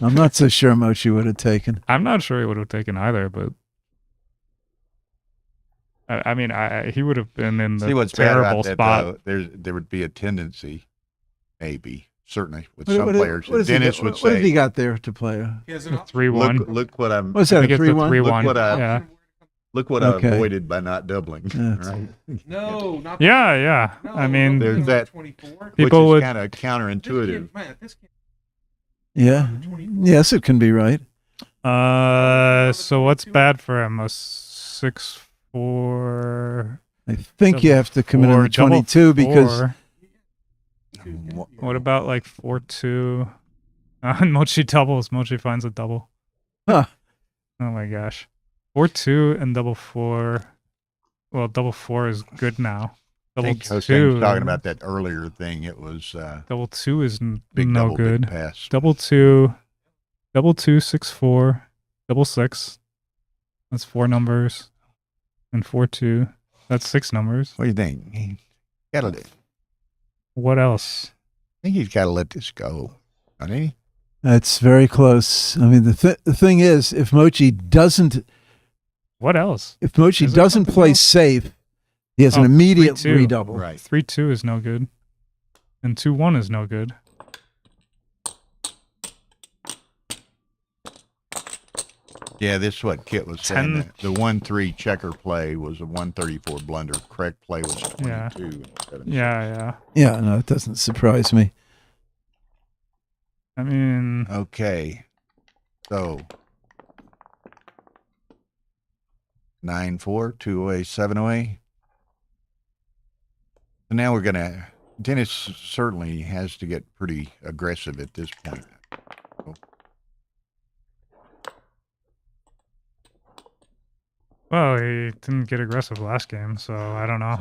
I'm not so sure Mochi would have taken. I'm not sure he would have taken either. But I mean, he would have been in the See what's bad terrible about that, spot. though? There would be a tendency, maybe, certainly, with What- some what- players. what has he Dennis got- would what have he say, got there to play? He has an 3-1. look what I'm, What's I that? think A it's the 3-1? 3-1. Look what I- Yeah. look what Okay. I avoided by not doubling. Yeah. Right? No, not Yeah. No, I mean, There's that- 24. People Which would- is kind of counterintuitive. Yeah. Yes, it can be right. So what's bad for him? A 6-4. I think you have to come in on the double 22 because 4. What about like 4-2? On Mochi doubles, Mochi finds a double. Huh. Oh my gosh. 4-2 and double 4. Well, double 4 is good now. I Double think Hossein was 2. talking about that earlier thing. It was Double 2 is big no double, good. big pass. Double 2, 6-4, double 6. That's 4 numbers. And 4-2. That's 6 numbers. What do you think? I What else? think he's got to let this go. Don't he? that's very close. I mean, the thing is, if Mochi doesn't What else? If Mochi Is there doesn't something play else? safe, he has Oh, an immediate 3-2. redouble. Right. 3-2 is no good. And 2-1 is no good. Yeah, this is what Kit was saying. 10 that the 1-3 checker play was a 134 blunder. Correct play was 22. Yeah. instead of- Yeah. Yeah, no, it doesn't surprise me. I mean, Okay. So 9-4, 2 away, 7 away. So now we're gonna. Dennis certainly has to get pretty aggressive at this point. well, he didn't get aggressive last game, so I don't know.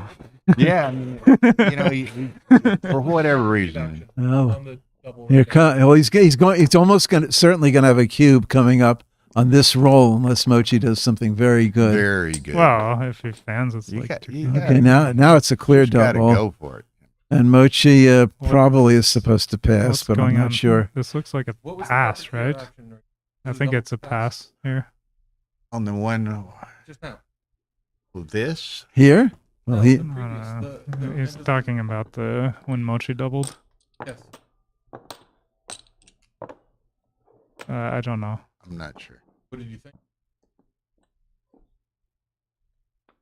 Yeah, I mean, you know, for whatever reason. Oh, On the Well, he's going. He's almost certainly gonna have a cube coming up on this roll unless Mochi does something very good. Very good. Well, if he fans, it's You like got- two you cubes. got- Okay, now it's a clear Just gotta double, go for it. and Mochi probably is supposed to pass, What's but I'm going not on? sure. This looks like a pass, right? I think it's a pass here. On the one Just now. with this, Here, well, he He's talking about the when Mochi doubled. Yes. I don't know. I'm not sure. What did you think?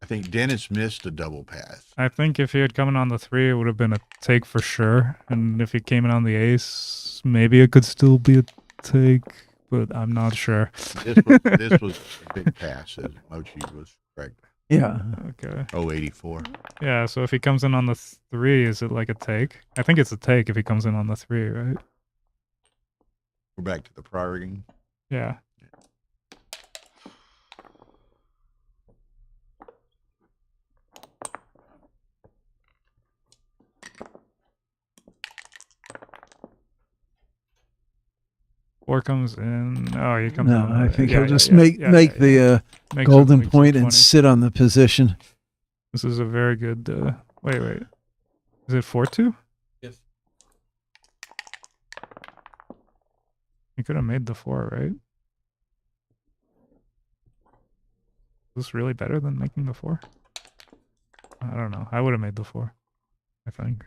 I think Dennis missed a double pass. I think if he had come in on the 3, it would have been a take for sure. And if he came in on the ace, maybe it could still be a take, but I'm not sure. This was a big pass, as Mochi was correct. yeah. Okay. 084. Yeah, so if he comes in on the 3, is it like a take? I think it's a take if he comes in on the 3, right? We're back to the prior game. Yeah. Four comes in. Oh, he comes in. No, on I the- think yeah, he'll yeah, just yeah, make yeah, make yeah, the yeah. Makes golden makes point and 20. sit on the position. This is a very good. Wait. Is it 4-2? Yes. You could have made the 4, right? Is this really better than making the 4? I don't know. I would have made the 4, I think.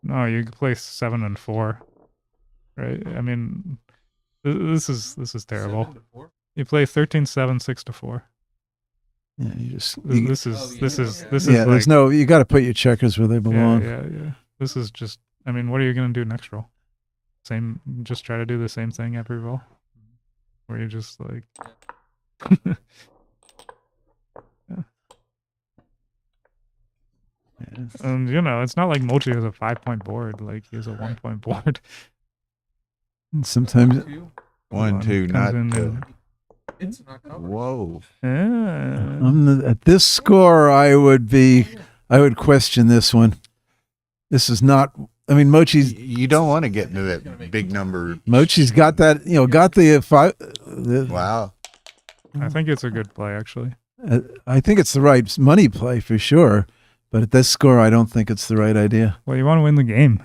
No, you could play 7 and 4, right? I mean, this is terrible. 7 to 4? You play 13-7, 6-4. Yeah, you just This is Oh, this yeah, is yeah. this yeah. is There's like, no. You got to put your checkers where they belong. yeah. This is just. I mean, what are you gonna do next roll? Same. Just try to do the same thing every roll, where you just like. And it's not like Mochi has a 5-point board. Like he has a 1-point board. And sometimes 1, 2, Comes not in two. and- It's not covered. Whoa. at this score, I would question this one. This is not. I mean, You don't want to get into that big number. Mochi's got that. Got the 5. Wow. I think it's a good play, actually. I think it's the right money play for sure. But at this score, I don't think it's the right idea. Well, you want to win the game,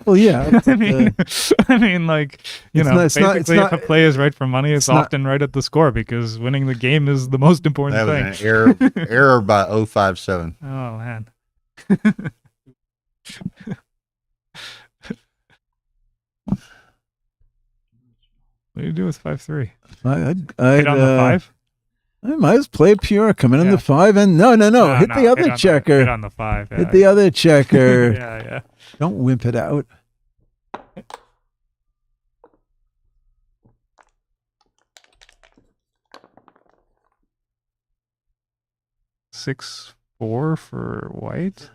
Well, yeah. I mean, like, It's not- it's not- basically, if a play is right for money, it's not- often right at the score because winning the game is the most important That thing. was an error by 057. Oh man. What do you do with 5-3? I'd Hit on the 5? I might as play pure, come in on Yeah. the 5, and no, hit the other checker. Hit on the 5. Yeah, Hit the other checker. yeah. Don't wimp it out. Six, 4 for white.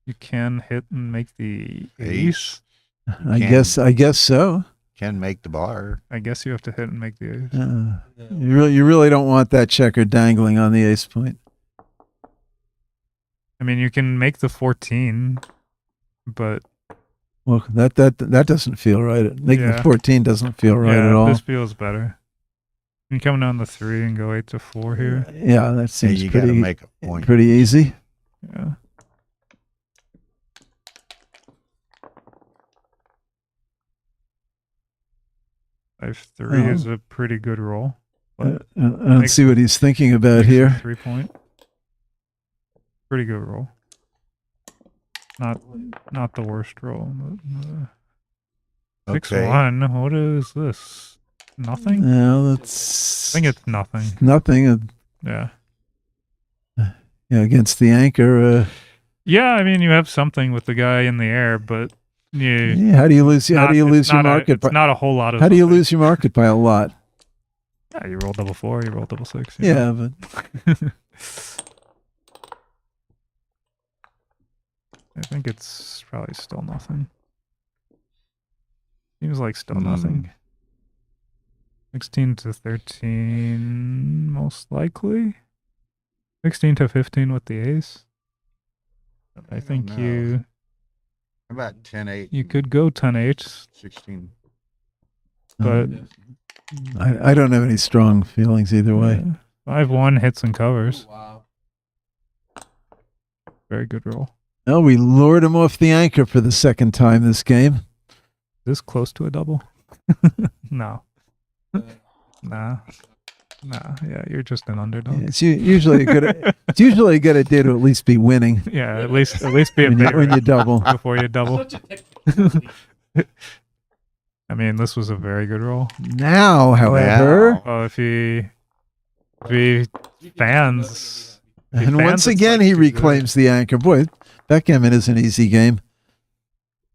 You can hit and make the Ace. ace. I guess so. Can make the bar. I guess you have to hit and make the ace. You really don't want that checker dangling on the ace point. I mean, you can make the 14, but Well, that doesn't feel right. Making Yeah. the 14 doesn't feel right yeah, at all. this feels better. You can come down the 3 and go 8-4 here. Yeah, that Yeah, seems you got to pretty make a point. pretty easy. Yeah. Five three is a pretty good roll. But I don't Makes- see what he's thinking about makes it here. 3-point. Pretty good roll. Not the worst roll. But, Okay. 6-1. What is this? Nothing? No, I that's think it's nothing. nothing. Yeah. Against the anchor. Yeah, I mean you have something with the guy in the air, but Yeah, how do you lose? How do you lose your market? It's not a whole lot of. How do you something. lose your market by a lot? Yeah, you roll double 4, you roll double 6. Yeah, but I think it's probably still nothing. Seems like still Hmm. nothing. 16-13, most likely. 16-15 with the ace. I think know. you About 10-8. you could go 10-8, 16. but I don't have any strong feelings either way. 5-1 hits and covers. Very good roll. Well, we lured him off the anchor for the second time this game. This close to a double? No. Nah. Yeah, you're just an underdog. It's usually a good. It's usually a good idea to at least be winning Yeah, at least be a when favorite you double. before you double. I mean, this was a very good roll. Now, however, Oh, if he fans, and fans, once it's again like he too reclaims the anchor. Boy, backgammon is an easy game.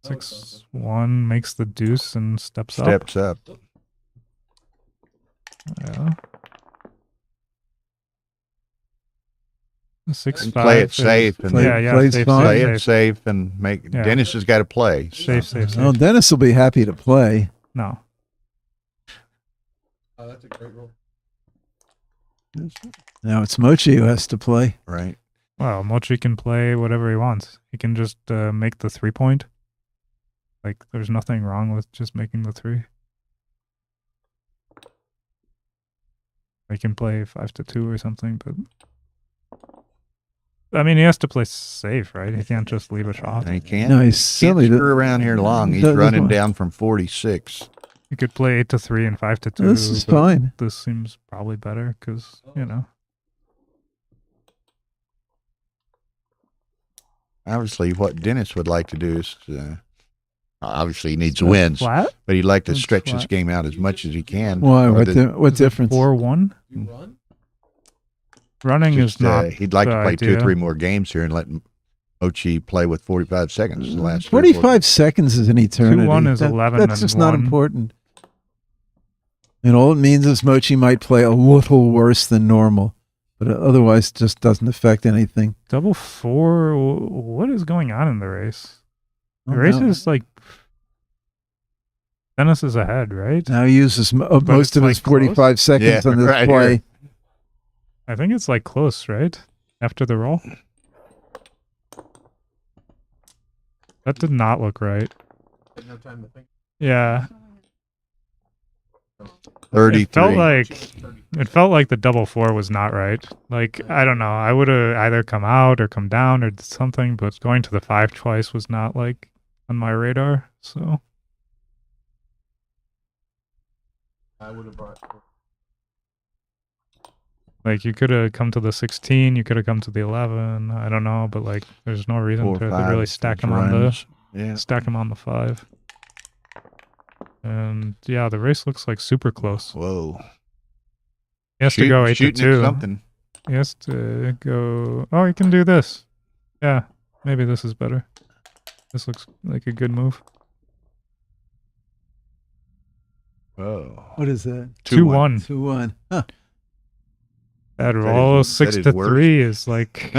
6-1 makes the deuce and steps up. Steps up. Yeah. 6-5. Play it safe and plays safe, fine. play safe, it safe and make. Yeah. Dennis has got to play. safe. Oh, Dennis will be happy to play. No. That's a great roll. Now it's Mochi who has to play. Right. Well, Mochi can play whatever he wants. He can just make the 3-point. Like, there's nothing wrong with just making the 3. He can play 5-2 or something, but I mean, he has to play safe, right? He can't just leave a shot. And he can't. No, he's Can't silly. screw around here long. He's Doesn't running want- down from 46. You could play 8-3 and 5-2. This is but fine. This seems probably better because, you know. Obviously, what Dennis would like to do is, obviously, he needs wins, Flat? but he'd like to It's stretch this flat. game out as much as he can. Why? Or What? the- What difference? 4-1? You run? Running just, is not. he'd like to the play 2 or idea. 3 more games here and let Ochi play with 45 seconds. In the last 3 or 4 45 seconds is an eternity. 2-1 is 11 That's and just not 1. important. And all it means is Mochi might play a little worse than normal, but otherwise just doesn't affect anything. 4. What is going on in the race? The Oh, race no. is like Dennis is ahead, right? Now he uses most it's of his like close? 45 seconds Yeah, on this right play. here. I think it's like close, right? After the roll. That did not look right. No time to think. Yeah. 33. It felt like the double 4 was not right. Like, I don't know. I would have either come out or come down or something, but going to the 5 twice was not like on my radar. So I would have brought. like you could have come to the 16, you could have come to the 11. I don't know, but like there's no reason 4 or to 5 really stack them on the runs. Yeah. 5. And yeah, the race looks like super close. Whoa. He has to go 8-2. Shooting at something. He has to go. Oh, he can do this. Yeah, maybe this is better. This looks like a good move. Whoa. What is that? 2-1. 2-1. Huh. That That roll is- that is 6-3 is like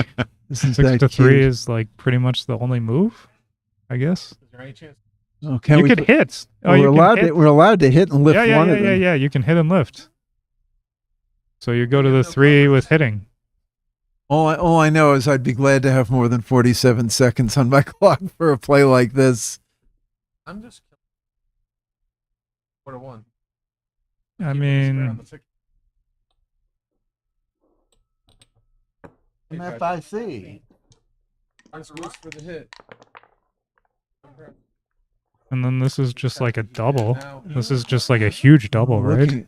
Isn't 6-3 cute? is like pretty much the only move, I guess. Is there any chance? Oh, can You we could hit. Oh, we're you allowed can hit. to. We're allowed to hit and lift Yeah. one of them. You can hit and lift. So you go to the 3 with hitting. All I know is I'd be glad to have more than 47 seconds on my clock for a play like this. I'm just. 4-1. I mean, MFIC. Runs loose for the hit. and then this is just like a double. This is just like a huge double, right? Looking-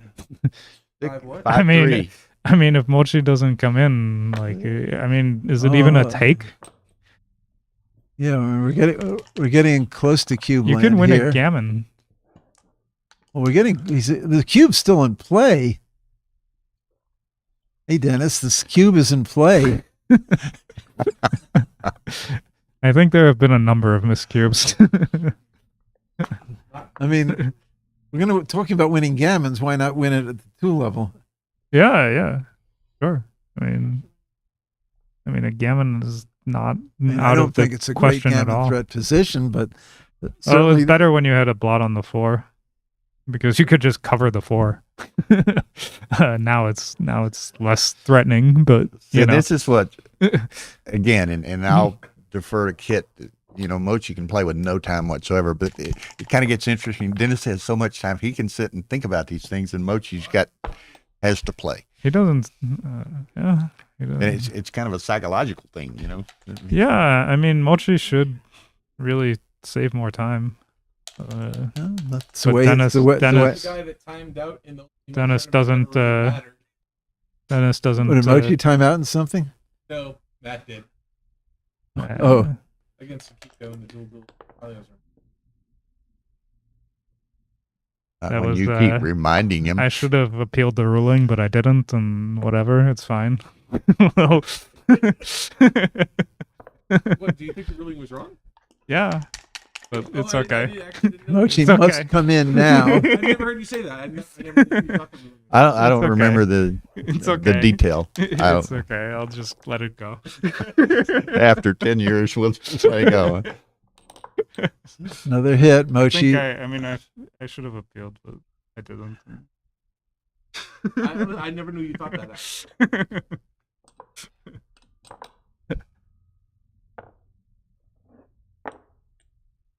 What? I mean, 5-3. I mean, if Mochi doesn't come in, like, I mean, is it even a take? Yeah, we're getting close to cube You land could win here. a gammon. Well, the cube's still in play. Hey, Dennis, this cube is in play. I think there have been a number of missed cubes. I mean, we're talking about winning gammons. Why not win it at the 2 level? yeah, sure. I mean, a gammon is not I mean, out I don't of the think it's a great question at gammon all. threat position, but Oh, certainly it's better when you had a blot on the 4, because you could just cover the 4. Now it's less threatening, but you Yeah, know. this is what, again, and I'll defer to Kit. You know, Mochi can play with no time whatsoever, but it kind of gets interesting. Dennis has so much time; he can sit and think about these things, and Mochi's has to play. He doesn't. Yeah. He And doesn't. it's kind of a psychological thing, you know. Yeah, I mean, Mochi should really save more time. That's But Dennis- Dennis- The guy that timed out in the Dennis doesn't. Dennis doesn't. Would emoji time out in something? No, Matt did Oh. against Akiko in the dual. That When was, you keep reminding him. I should have appealed the ruling, but I didn't, and whatever, it's fine. Well, What, do you think the ruling was wrong? yeah, but it's okay. Mochi It's must okay. come in now. I never heard you say that. I never knew you thought the ruling was I don't okay. remember the It's the okay. detail. I It's don't, okay. I'll just let it go. after 10 years, we'll just let it go. Another hit, I Mochi. think I mean, I should have appealed, but I didn't. I never knew you thought that.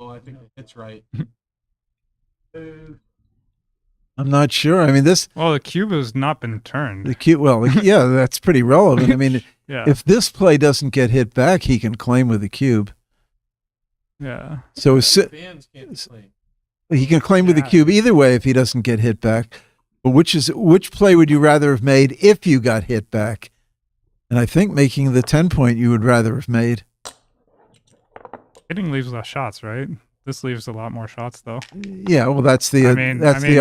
Oh, I think it's right. I'm not sure. I mean, Well, the cube has not been turned. yeah, that's pretty relevant. I mean, Yeah. if this play doesn't get hit back, he can claim with the cube. Yeah. So Fans can't complain. he can claim with the Yeah. cube either way if he doesn't get hit back. But which play would you rather have made if you got hit back? And I think making the 10-point you would rather have made. Hitting leaves less shots, right? This leaves a lot more shots, though. Yeah, well, that's the I mean- that's the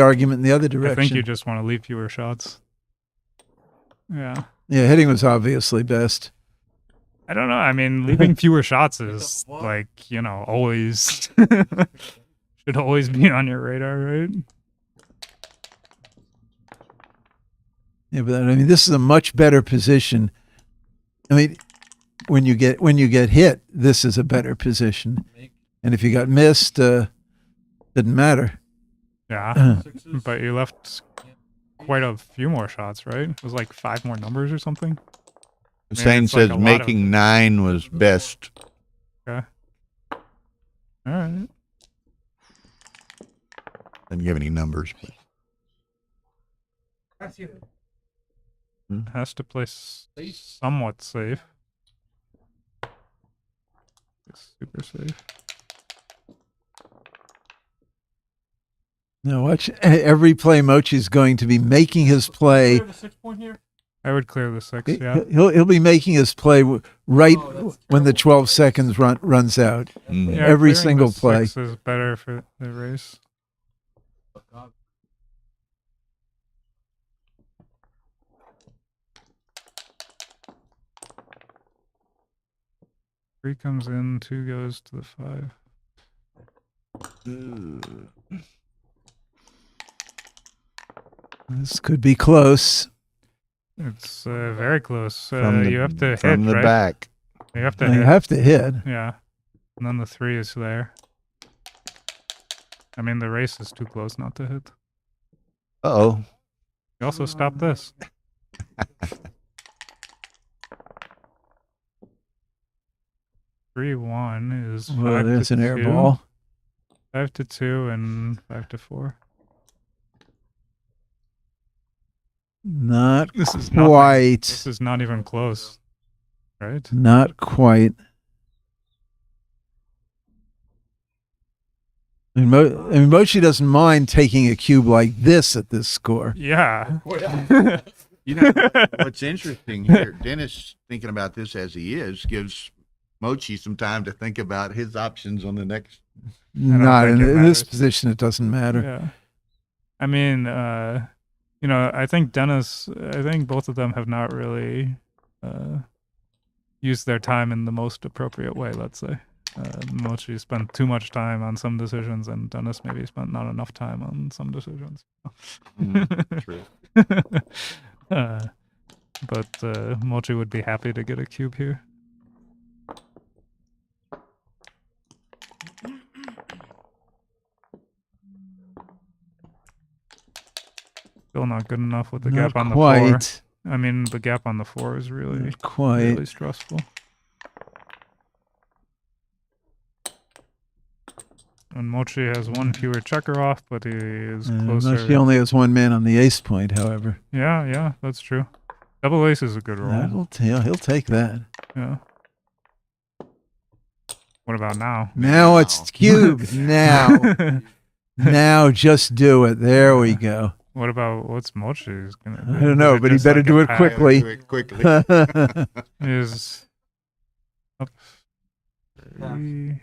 argument in the other I direction. think you just want to leave fewer shots. Yeah. Yeah, hitting was obviously best. I don't know. I mean, leaving fewer shots is like, always should always be on your radar, right? Yeah, but I mean, this is a much better position. I mean, when you get hit, this is a better position. And if you got missed, didn't matter. Yeah. But you left quite a few more shots, right? It was like 5 more numbers or something. Hussein it's like says a lot making 9 was best. Okay. All right. Didn't give any numbers. But Has to play somewhat safe. Super safe. Now watch every play. Mochi's going to be making his play. have a 6-point here? I would clear the 6, yeah. He'll be making his play right Oh, that's when the terrible. 12 seconds runs out. Mm. Yeah, every clearing single the play. 6 is better for the race. Three comes in, 2 goes to the 5. This could be close. It's very close. From the- You have to hit, From the right? back. You have to You hit. have to hit. Yeah. And then the 3 is there. I mean, the race is too close not to hit. Uh-oh. You also stop this. Three one is Well, 5 there's to an air 2. ball. 5 to 2 and 5 to 4. Not This is nothing. quite. This is not even close, right? Not quite. I mean, Mochi doesn't mind taking a cube like this at this score. Yeah. You know, what's interesting here, Dennis, thinking about this as he is, gives Mochi some time to think about his options on the next. Not think in it this matters. position. It doesn't matter. Yeah. I mean, I think both of them have not really used their time in the most appropriate way, let's say. Mochi spent too much time on some decisions, and Dennis maybe spent not enough time on some decisions. True. But Mochi would be happy to get a cube here. Still not good enough with the Not gap on the 4. quite. I mean, the gap on the 4 is really, Not quite. really stressful. And Mochi has one fewer checker off, but he is closer. He only has one man on the ace point, however. Yeah, that's true. Double ace is a good roll. He'll take that. Yeah. What about now? Now it's cubed. Now just do it. There we go. What's Mochi's gonna do? I don't know, but he better do it quickly. Is up 3.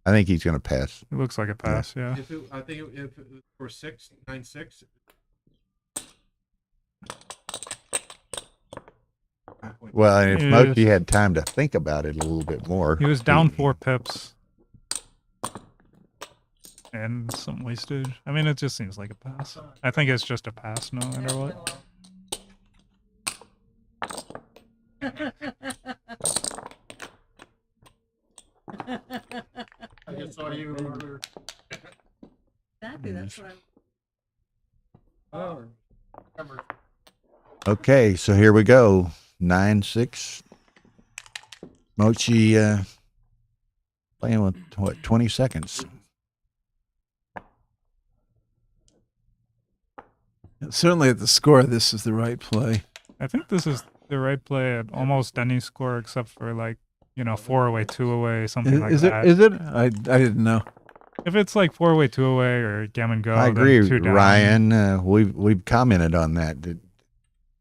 I think he's going to pass. It looks like a pass, yeah. I think if it were 9-6. Well, and if Mochi had time to think about it a little bit more. He was down 4 pips. And some wastage. I mean, it just seems like a pass. I think it's just a pass no matter what. I just saw you. Exactly, that's what I'm. Okay, so here we go. 9-6. Mochi playing with, what, 20 seconds? Certainly at the score, this is the right play. I think this is the right play at almost any score except for 4 away, 2 away, something like that. Is it? I didn't know. If it's 4 away, 2 away, or gammon go, I agree, then 2 down. Ryan. We've commented on that.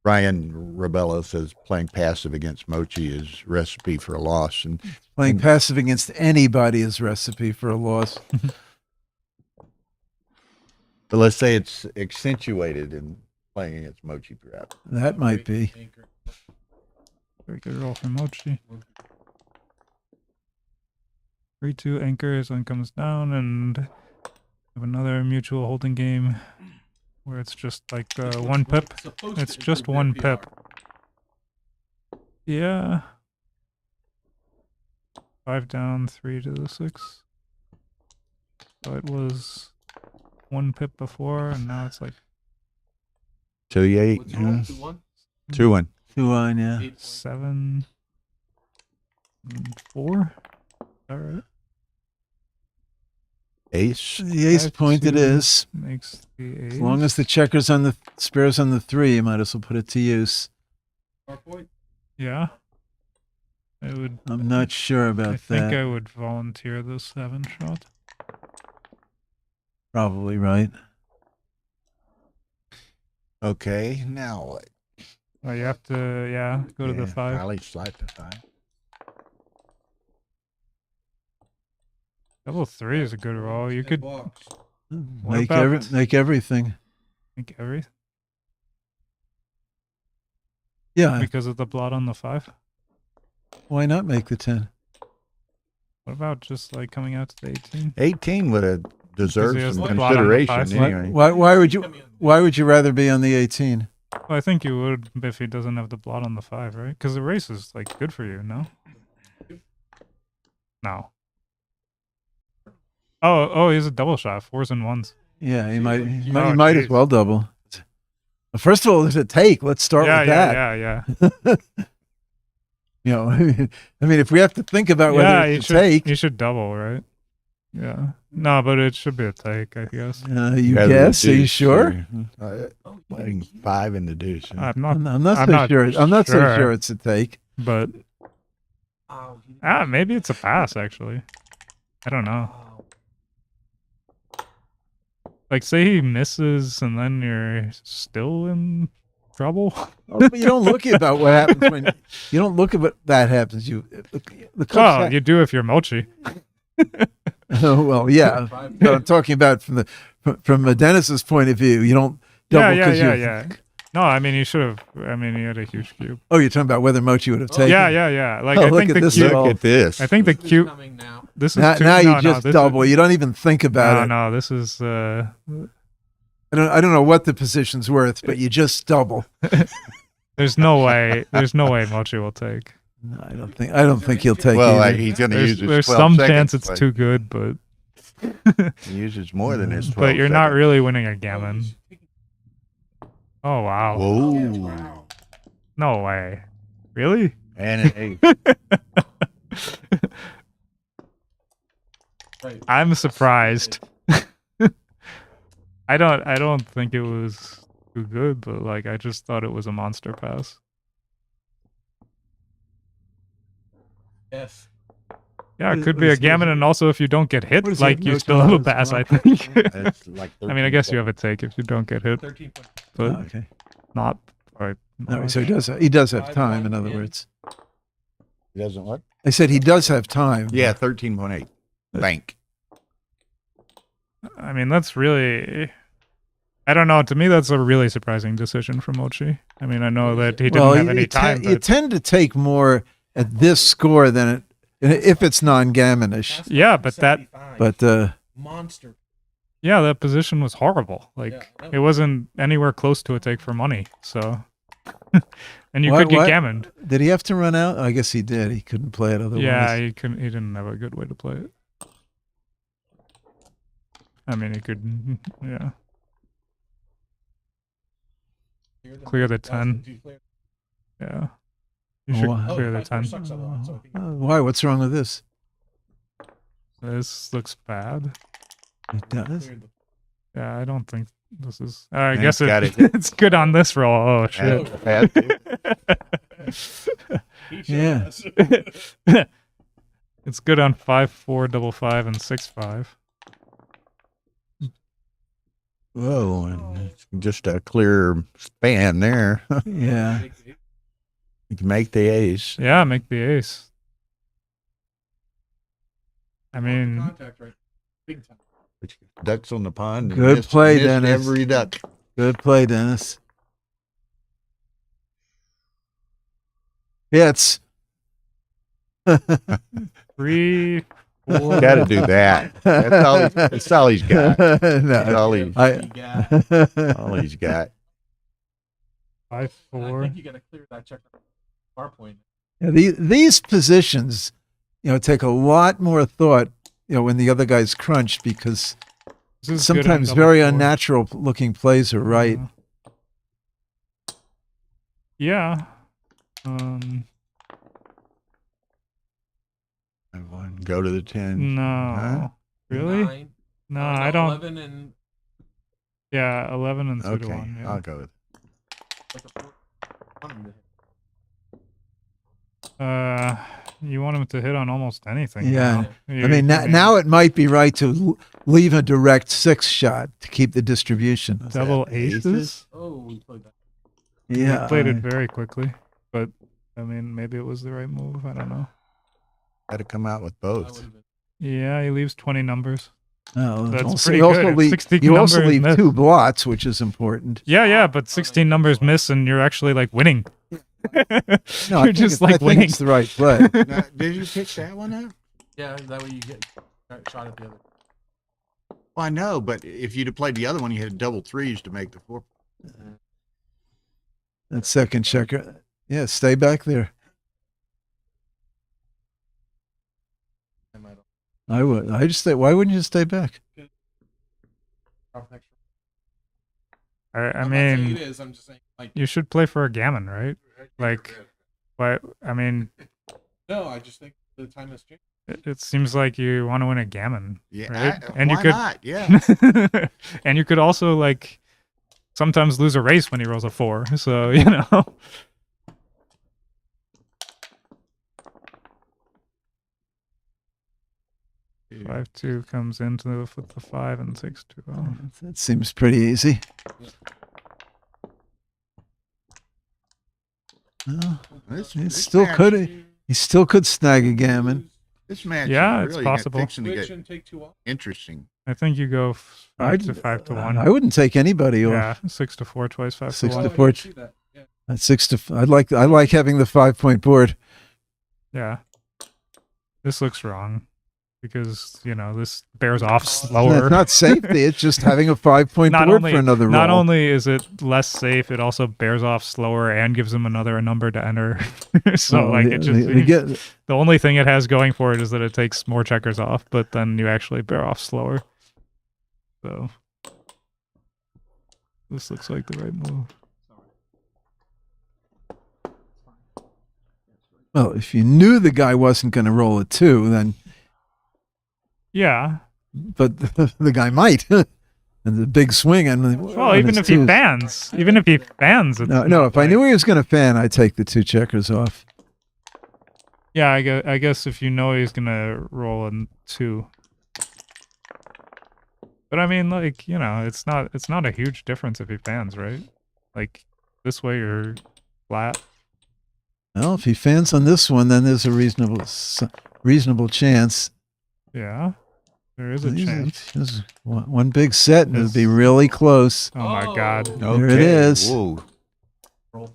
Ryan Rebello says playing passive against Mochi is recipe for a loss, and Playing passive against anybody is recipe for a loss. but let's say it's accentuated in playing against Mochi, perhaps. That might be. Very good roll from Mochi. 3-2 anchors, one comes down, and have another mutual holding game where it's just 1 pip. It's just 1 pip. Yeah. 5 down, 3 to the 6. So it was 1 pip before, and now it's 2-8. 2-1. 2-1, yeah. 7 and 4. All right. Ace. The ace point it 5-2 is. Makes the ace. As long as the checkers on the spares on the 3, you might as well put it to use. Yeah. I would. I'm not sure about I think that. I would volunteer the 7 shot. Probably right. Okay, now what? Oh, you have to, go to the 5. Probably slide to 5. Double 3 is a good roll. You could Make about- make everything. make everything Yeah. because of the blot on the 5. Why not make the 10? What about just coming out to the 18? 18 would have deserved has some the blot on the consideration 5. anyway. Why would you rather be on the 18? Well, I think you would if he doesn't have the blot on the 5, right? Because the race is good for you, no? No. Oh, he's a double shot, 4s and 1s. Yeah, he might Oh, might as geez. well double. Well, first of all, there's a take. Let's start with that. Yeah. You know, I mean, if we have to think about whether you it's a take, You should double, right? Yeah. No, but it should be a take, I guess. you Rather guess? Are you reduce sure? Letting 5 in the deuce. huh? I'm not, I'm not I'm so not sure. I'm not so sure. sure it's a take. but maybe it's a pass, actually. I don't know. Say he misses and then you're still in trouble. Oh, but you don't look about what happens when you don't look at what that happens. The Oh, you do if you're Mochi. oh well, yeah. But I'm talking about from Dennis's point of view. You don't double Yeah. No, I mean, he should have. I mean, he had a huge cube. Oh, you're talking about whether Mochi would have taken. Yeah. Oh, I look think at the this cube. roll. Look at this. I think the cube. This is Now no, you just this double. Is, You don't even think about it. No, this is. I don't know what the position's worth, but you just double. There's no way. There's no way Mochi will take. No, I don't think he'll take. Well, either. he's going to use his 12 There's some seconds, chance it's but too good, but He uses more than his 12 but you're not seconds. really winning a gammon. Oh wow! Whoa. No way! Really? And an 8. Right. I'm surprised. I don't think it was too good, but like I just thought it was a monster pass. F. Yeah, it What could is- be what a is- gammon, and also if you don't get hit, What is like it? you No still have a contest, pass. I mark. think. That's like I mean, I guess you have a take if you don't get hit, 13 point. but Okay. not. Right. All right, so he does have time. In other Yeah. words, He doesn't what? I said he does have time. Yeah, 13.8. Bank. I mean, that's really. I don't know. To me, that's a really surprising decision from Mochi. I mean, I know that he didn't have any time. You But tend to take more at this score than if it's non-gammonish. yeah, but that. 75. But Monster. Yeah, that position was horrible. Like Yeah, it wasn't anywhere close to a take for money. So, and you Why- could get why- gammoned. did he have to run out? I guess he did. He couldn't play it otherwise. Yeah, he couldn't. He didn't have a good way to play it. I mean, he could. Yeah, Clear the 10. yeah. You should Oh, clear the Pascar 10. sucks a lot, so I think- Why? What's wrong with this? This looks bad. It does. Cleared the- Yeah, I don't think this is. I Yeah, guess it's got it's good on this roll. Oh shit. Pass. He Yeah. does. It's good on 5-4, 5-5, and 6-5. Whoa, and it's just a clear span there. Yeah. You can make the ace. Yeah, make the ace. I mean, Contact right. Big time. Ducks on the pond. and Good play, missed Dennis. Every duck. Good play, Dennis. Yeah, it's 3, 4. Got to do that. That's all he's got. That's No, all, he, all he's got. 5, I 4. think you got to clear that check bar point. Yeah, these positions, take a lot more thought, when the other guy's crunched because This is good on sometimes double very 4. unnatural looking plays are right. Yeah. Go to the 10. No. Huh? Really? 9. No, I don't. 11 and Yeah, 11 and 2 to Okay, 1. Yeah. I'll go with like a 4. Want him to hit. You want him to hit on almost anything. Yeah. now. I mean, now it might be right to leave a direct 6 shot to keep the distribution. double that aces. aces? Oh, we played that. Yeah, He played it very quickly, but I mean, maybe it was the right move. I don't know. Got to come out with That would both. have been. Yeah, he leaves 20 numbers. Oh, That's also, pretty you also good. leave, 16 you also numbers leave missed. 2 blots, which is important. Yeah, but 16 numbers miss, and you're actually like winning. No, I You're think just I like think winning. it's the right play. Now, did you pick that one up? Yeah, that way you get shot at the other. Well, I know, but if you'd have played the other one, you had double 3s to make the 4. That second checker. Yeah, stay back there. I might have. I would. I just say, why wouldn't you stay back? Drop an extra. I I'm not saying mean, it is. I'm just saying, like, you should play for a gammon, right? Like, but I mean, no, I just think the time has changed. it seems like you want to win a gammon, Yeah, right? I- And you why could, not? Yeah. and you could also like sometimes lose a race when he rolls a 4. So you know. 5-2 comes into with the 5 and 6-2. Oh. That seems pretty easy. Well, This, he this still match- could. He still could snag a gammon. This match Yeah, is it's really possible. fixing to Switch get and take 2 off. interesting. I think you go 5 to 5 to 1. I wouldn't take anybody off. Yeah, 6 to 4 twice, 5 6 to to 1. 4. I see that. Yeah. At 6 to. I like having the 5-point board. Yeah. This looks wrong because, this bears off slower. It's not safety. It's just having a 5-point Not board only, for another roll. not only is it less safe, it also bears off slower and gives them another number to enter. So, Well, like, the- it just the- the- the only thing it has going for it is that it takes more checkers off, but then you actually bear off slower. So, this looks like the right move. Well, if you knew the guy wasn't going to roll a 2, then Yeah. but the guy might. And the big swing and Well, even if he fans, it's no, not if I like- knew he was going to fan, I'd take the 2 checkers off. Yeah, I guess if you know he's gonna roll a 2. But I mean, like, you know, it's not a huge difference if he fans, right? Like, this way you're flat. Well, if he fans on this one, then there's a reasonable chance. Yeah, there is a chance. There's one big set, and it'll be really close. Oh my god. There it is. Whoa.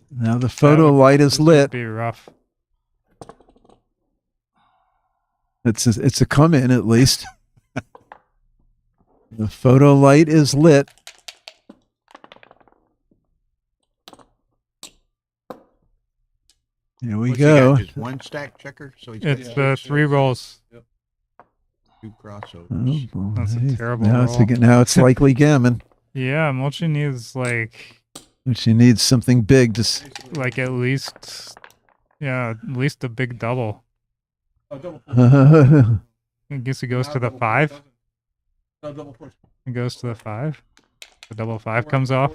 Now the photo light is This would lit. be rough. It's a come in at least. The photo light is lit. Here we What's he go. got, just 1 stack checker? So he's got It's 3 rolls. 2 crossovers. Oh, boy. That's a terrible now roll. now it's likely gammon. Yeah, Mochi needs like She needs something big to. at least a big double. I guess he goes to the 5. He goes to the 5. The double 5 comes off.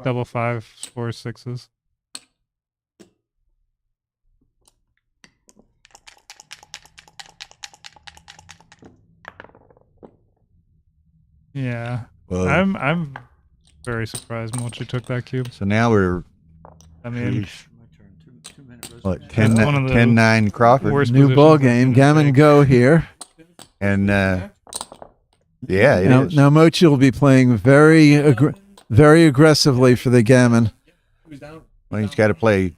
Double 5 scores 6s. Yeah. Whoa. I'm very surprised Mochi took that cube. So now we're I mean, what 10 That's one of the 10-9 Crawford. worst New ball positions game. in the Gammon league. go here. And yeah, it is. Now Mochi will be playing very aggressively for the gammon. Well, he's got to play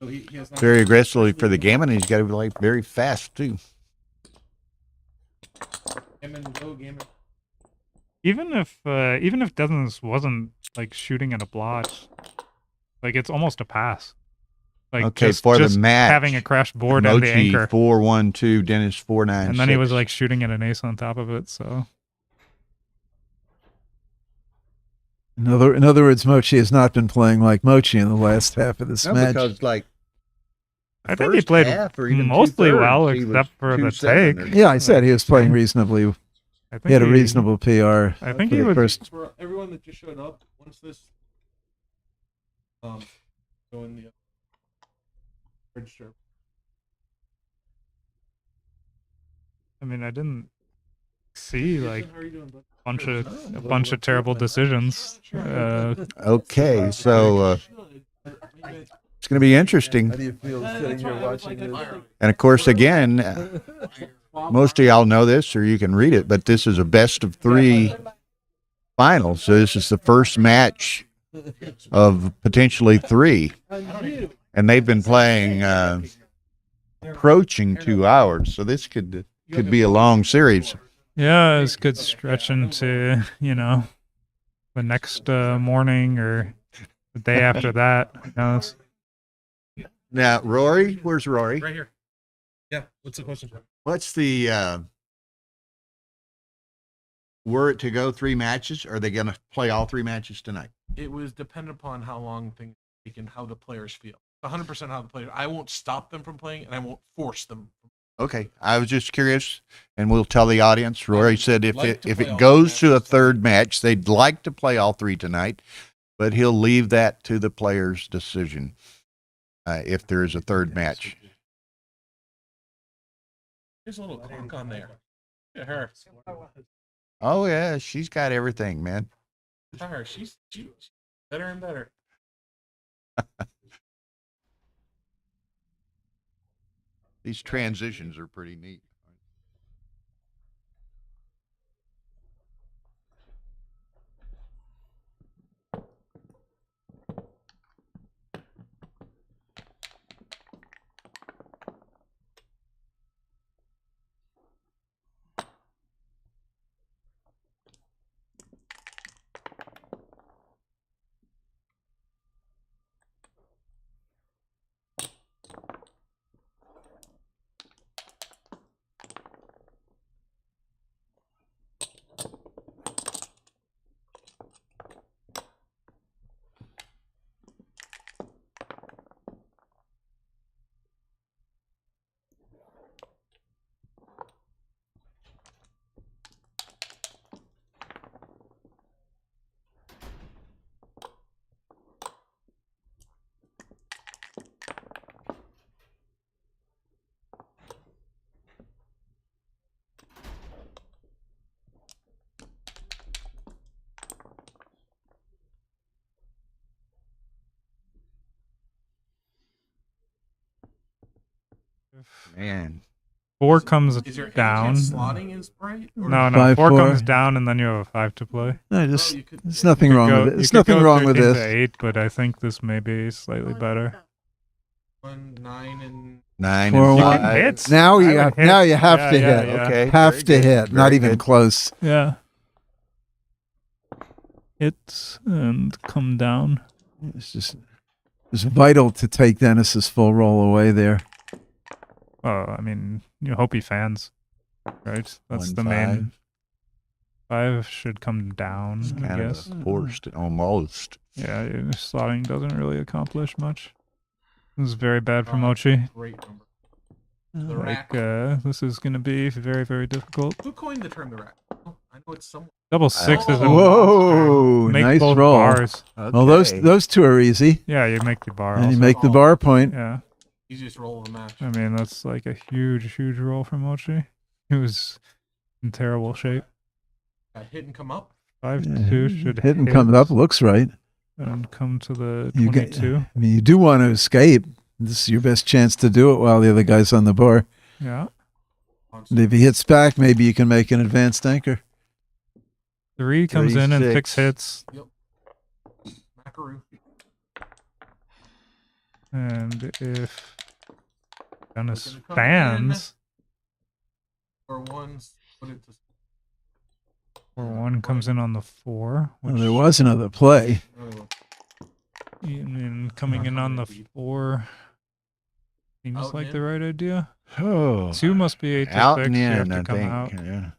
very aggressively for the gammon, and he's got to play very fast too. Even if Desmond wasn't like shooting at a blotch, like it's almost a pass. Like Okay, just, for the just match, having a crash board and the Mochi anchor, 4-1-2, Dennis 4-9. and then he was like shooting at an ace on top of it. So In other words, Mochi has not been playing like Mochi in the last half of this match. because like I think he first played half or even mostly 2/3, well, he was except for the 2-7 take. or Yeah, I said he was playing reasonably. I think He had a reasonable PR. I think for he the was. first. For everyone that just showed up, once this go in the register. I mean, I didn't see like How are you doing, bud? a bunch of terrible decisions. Okay, so it's going to be interesting. do you feel sitting here watching this? And of course, again, most of y'all know this, or you can read it, but this is a best of 3 final. So this is the first match of potentially 3, and they've been playing approaching 2 hours. So this could be a long series. Yeah, this could stretch into the next morning or the day after that. Who knows? Now, Rory, where's Rory? Right here. Yeah. What's the question? What's the were it to go 3 matches? Are they going to play all 3 matches tonight? It was dependent upon how long things take and how the players feel. 100% how the players. I won't stop them from playing, and I won't force them. Okay, I was just curious, and we'll tell the audience. Rory said if like to if play it all goes three to a matches. third match, they'd like to play all 3 tonight, but he'll leave that to the players' decision if there is a third match. There's a little clock on there. Look at her. Oh yeah, she's got everything, man. Look at her. She's better and better. These transitions are pretty neat. Man. 4 comes Is your down. slotting is bright? Or No, no. 5, 4 4. comes down, and then you have a 5 to play. No, just you could- there's yeah, nothing You could wrong go- with it. you There's could nothing go wrong with 13 this. to 8, but I think this may be slightly better. 1, 9, and 9 4, and 1. 5. Hits. Now I you would have, hit. now you have Yeah, to yeah, hit. yeah. Okay. Have very to good, hit. Not very even good. close. Yeah. Hit and come down. It's vital to take Dennis's full roll away there. Oh, I mean, you hope he fans, right? That's 1, the 5. main. 5 should come down, I Kind of guess. a forced, almost. Yeah, slotting doesn't really accomplish much. This is very bad for Mochi. great number. The Like, rack. this is going to be very, very difficult. Who coined the term the rack? Oh, I know it's someone. Double 6 is a Whoa, Make nice both roll. bars. Okay. Well, those two are easy, Yeah, you make the bar and you also. make the bar point. Yeah, Easiest roll of the match. I mean, that's like a huge, huge roll for Mochi. He was in terrible shape. Hit and come up. 5 Yeah, 2 should hit and come up looks right. and come to the You 22. I mean, you do want to escape. This is your best chance to do it while the other guy's on the bar. Yeah. And if he hits back, maybe you can make an advanced anchor. 3 comes 3, in and 6. 6 hits. Macaroo. And if Dennis Looking to come fans, Or ones. Put it to or 1 comes in on the 4, Well, which there was another play. I mean, coming in on the 4 seems Out like and the in. right idea. Oh. 2 must be 8 to Out 6. and You in, have to I come think. out. Yeah.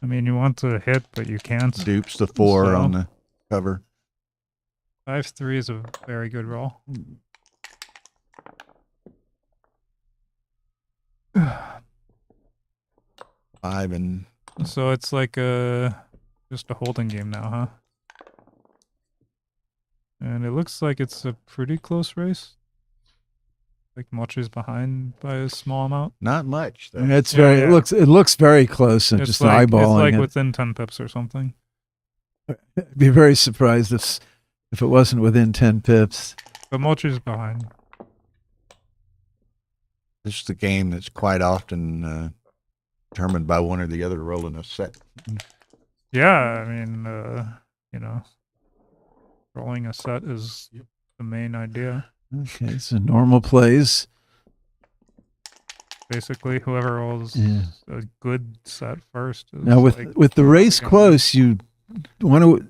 I mean, you want to hit, but you can't. Dupes the 4 So- on the cover. 5-3 is a very good roll. 5 and So it's like just a holding game now, huh? And it looks like it's a pretty close race. Like Mochi's behind by a small amount. not much though. It's Yeah, very. yeah. It looks very close. And It's just like, it's eyeballing like it. within 10 pips or something. I'd be very surprised if it wasn't within 10 pips. But Mochi's behind. This is a game that's quite often determined by one or the other rolling a set. Yeah, I mean, you know, rolling a set is the main idea. Okay, so normal plays. Basically, whoever rolls Yeah. a good set first. Is Now with like, the race gonna- close, you want to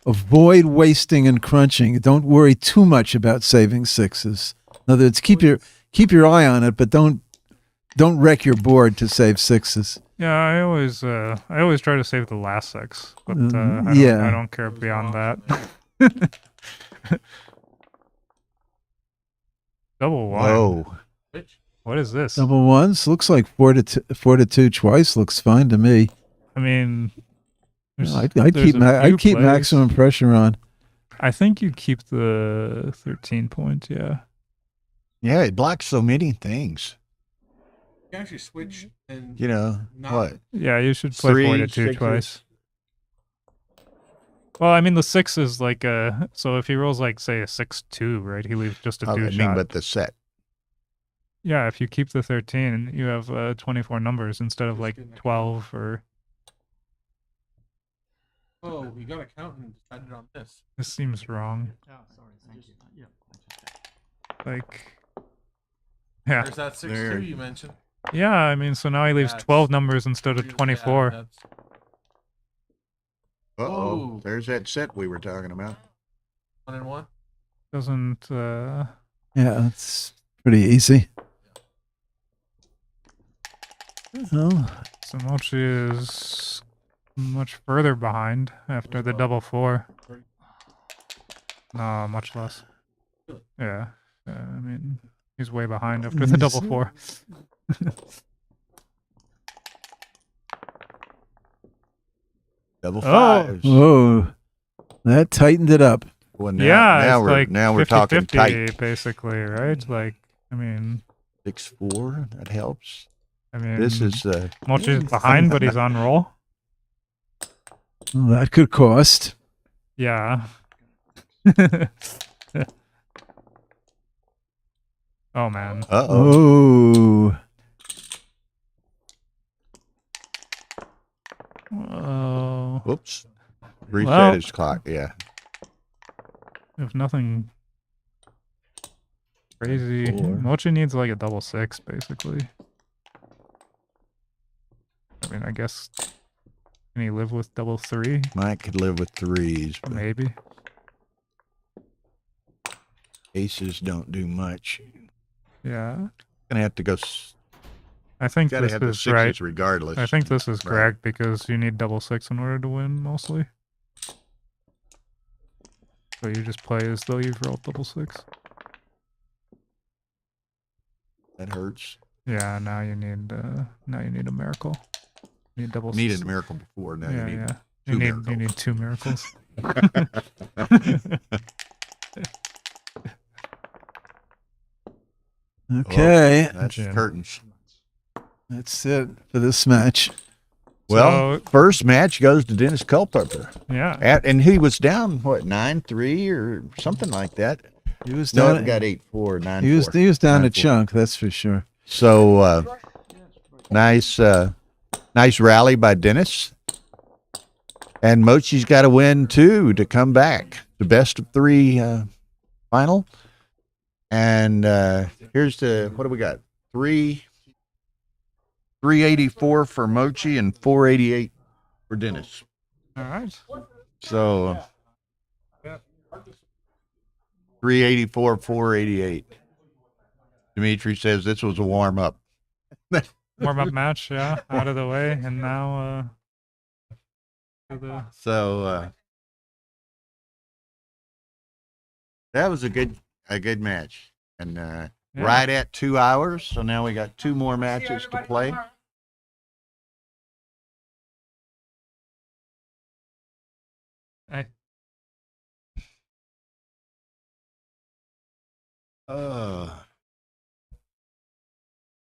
avoid wasting and crunching. Don't worry too much about saving sixes. In other words, keep your eye on it, but don't wreck your board to save sixes. Yeah, I always try to save the last 6, but Yeah. I don't care beyond that. Double 1. Whoa. Which? What is this? Double ones looks like 4 to 2 twice. Looks fine to me. I mean, there's- I'd there's keep a I'd few keep plays. maximum pressure on. I think you keep the 13 point. Yeah. Yeah, it blocks so many things. You can actually switch and You know Not- what? Yeah, you should play 3, 4 to 2 6s. twice. Well, I mean, the 6 is like so if he rolls like say a 6-2, right? He leaves just a 2 I shot. mean, but the set. Yeah, if you keep the 13, you have 24 numbers instead of like 12 or. oh, you got a count and decided on this. This seems wrong. Oh, sorry. Thank you. Yeah. Like. Yeah. There's that 6 There. 2 you mentioned. Yeah, I mean, so now he leaves That's 12 numbers instead of Yeah, 24. that's Uh-oh. Whoa. There's that set we were talking about. 1 and 1. Doesn't. Yeah, it's pretty easy. Well, So Mochi is much further behind after the double 4. No, much less. Yeah. I mean, he's way behind after the double 4. Double Oh. fives. whoa, that tightened it up. Well, now, Yeah, now it's we're like now we're 50-50 talking tight. basically, right? Like, I mean, 6-4. That helps. I This mean, is Mochi's behind, but he's on roll. Well, that could cost. Yeah. Oh man. Uh-oh. Oh. Whoops. Reset Well- his clock. Yeah. If nothing crazy, Four. Mochi needs like a double six, basically. I mean, I guess. Can he live with double three? Mike could live with threes, but Maybe. aces don't do much. Yeah. Gonna have to go. I think Gotta this have the is sixes right. regardless. I think this is Right. correct because you need double six in order to win, mostly. So you just play as though you've rolled double six. That hurts. Yeah, now you need a miracle. You need double Needed six. a miracle before. Now Yeah, you need yeah. two You miracles. need 2 miracles. Okay, That's Jim. curtains. that's it for this match. Well, So- first match goes to Dennis Culpepper. Yeah. And he was down, what, 9-3 or something like that? He was No, down. it got 8-4, 9-4. He was down a 9-4. chunk. That's for sure. So nice rally by Dennis. And Mochi's got to win two to come back. The best of three final. And here's what do we got? 384 for Mochi and 488 for Dennis. All right. So 384, 488. Dimitri says this was a warm up. Warm up match, yeah, out of the way, and now to the So that was a good match, and yeah. right at 2 hours. So now we got two more matches to play. I-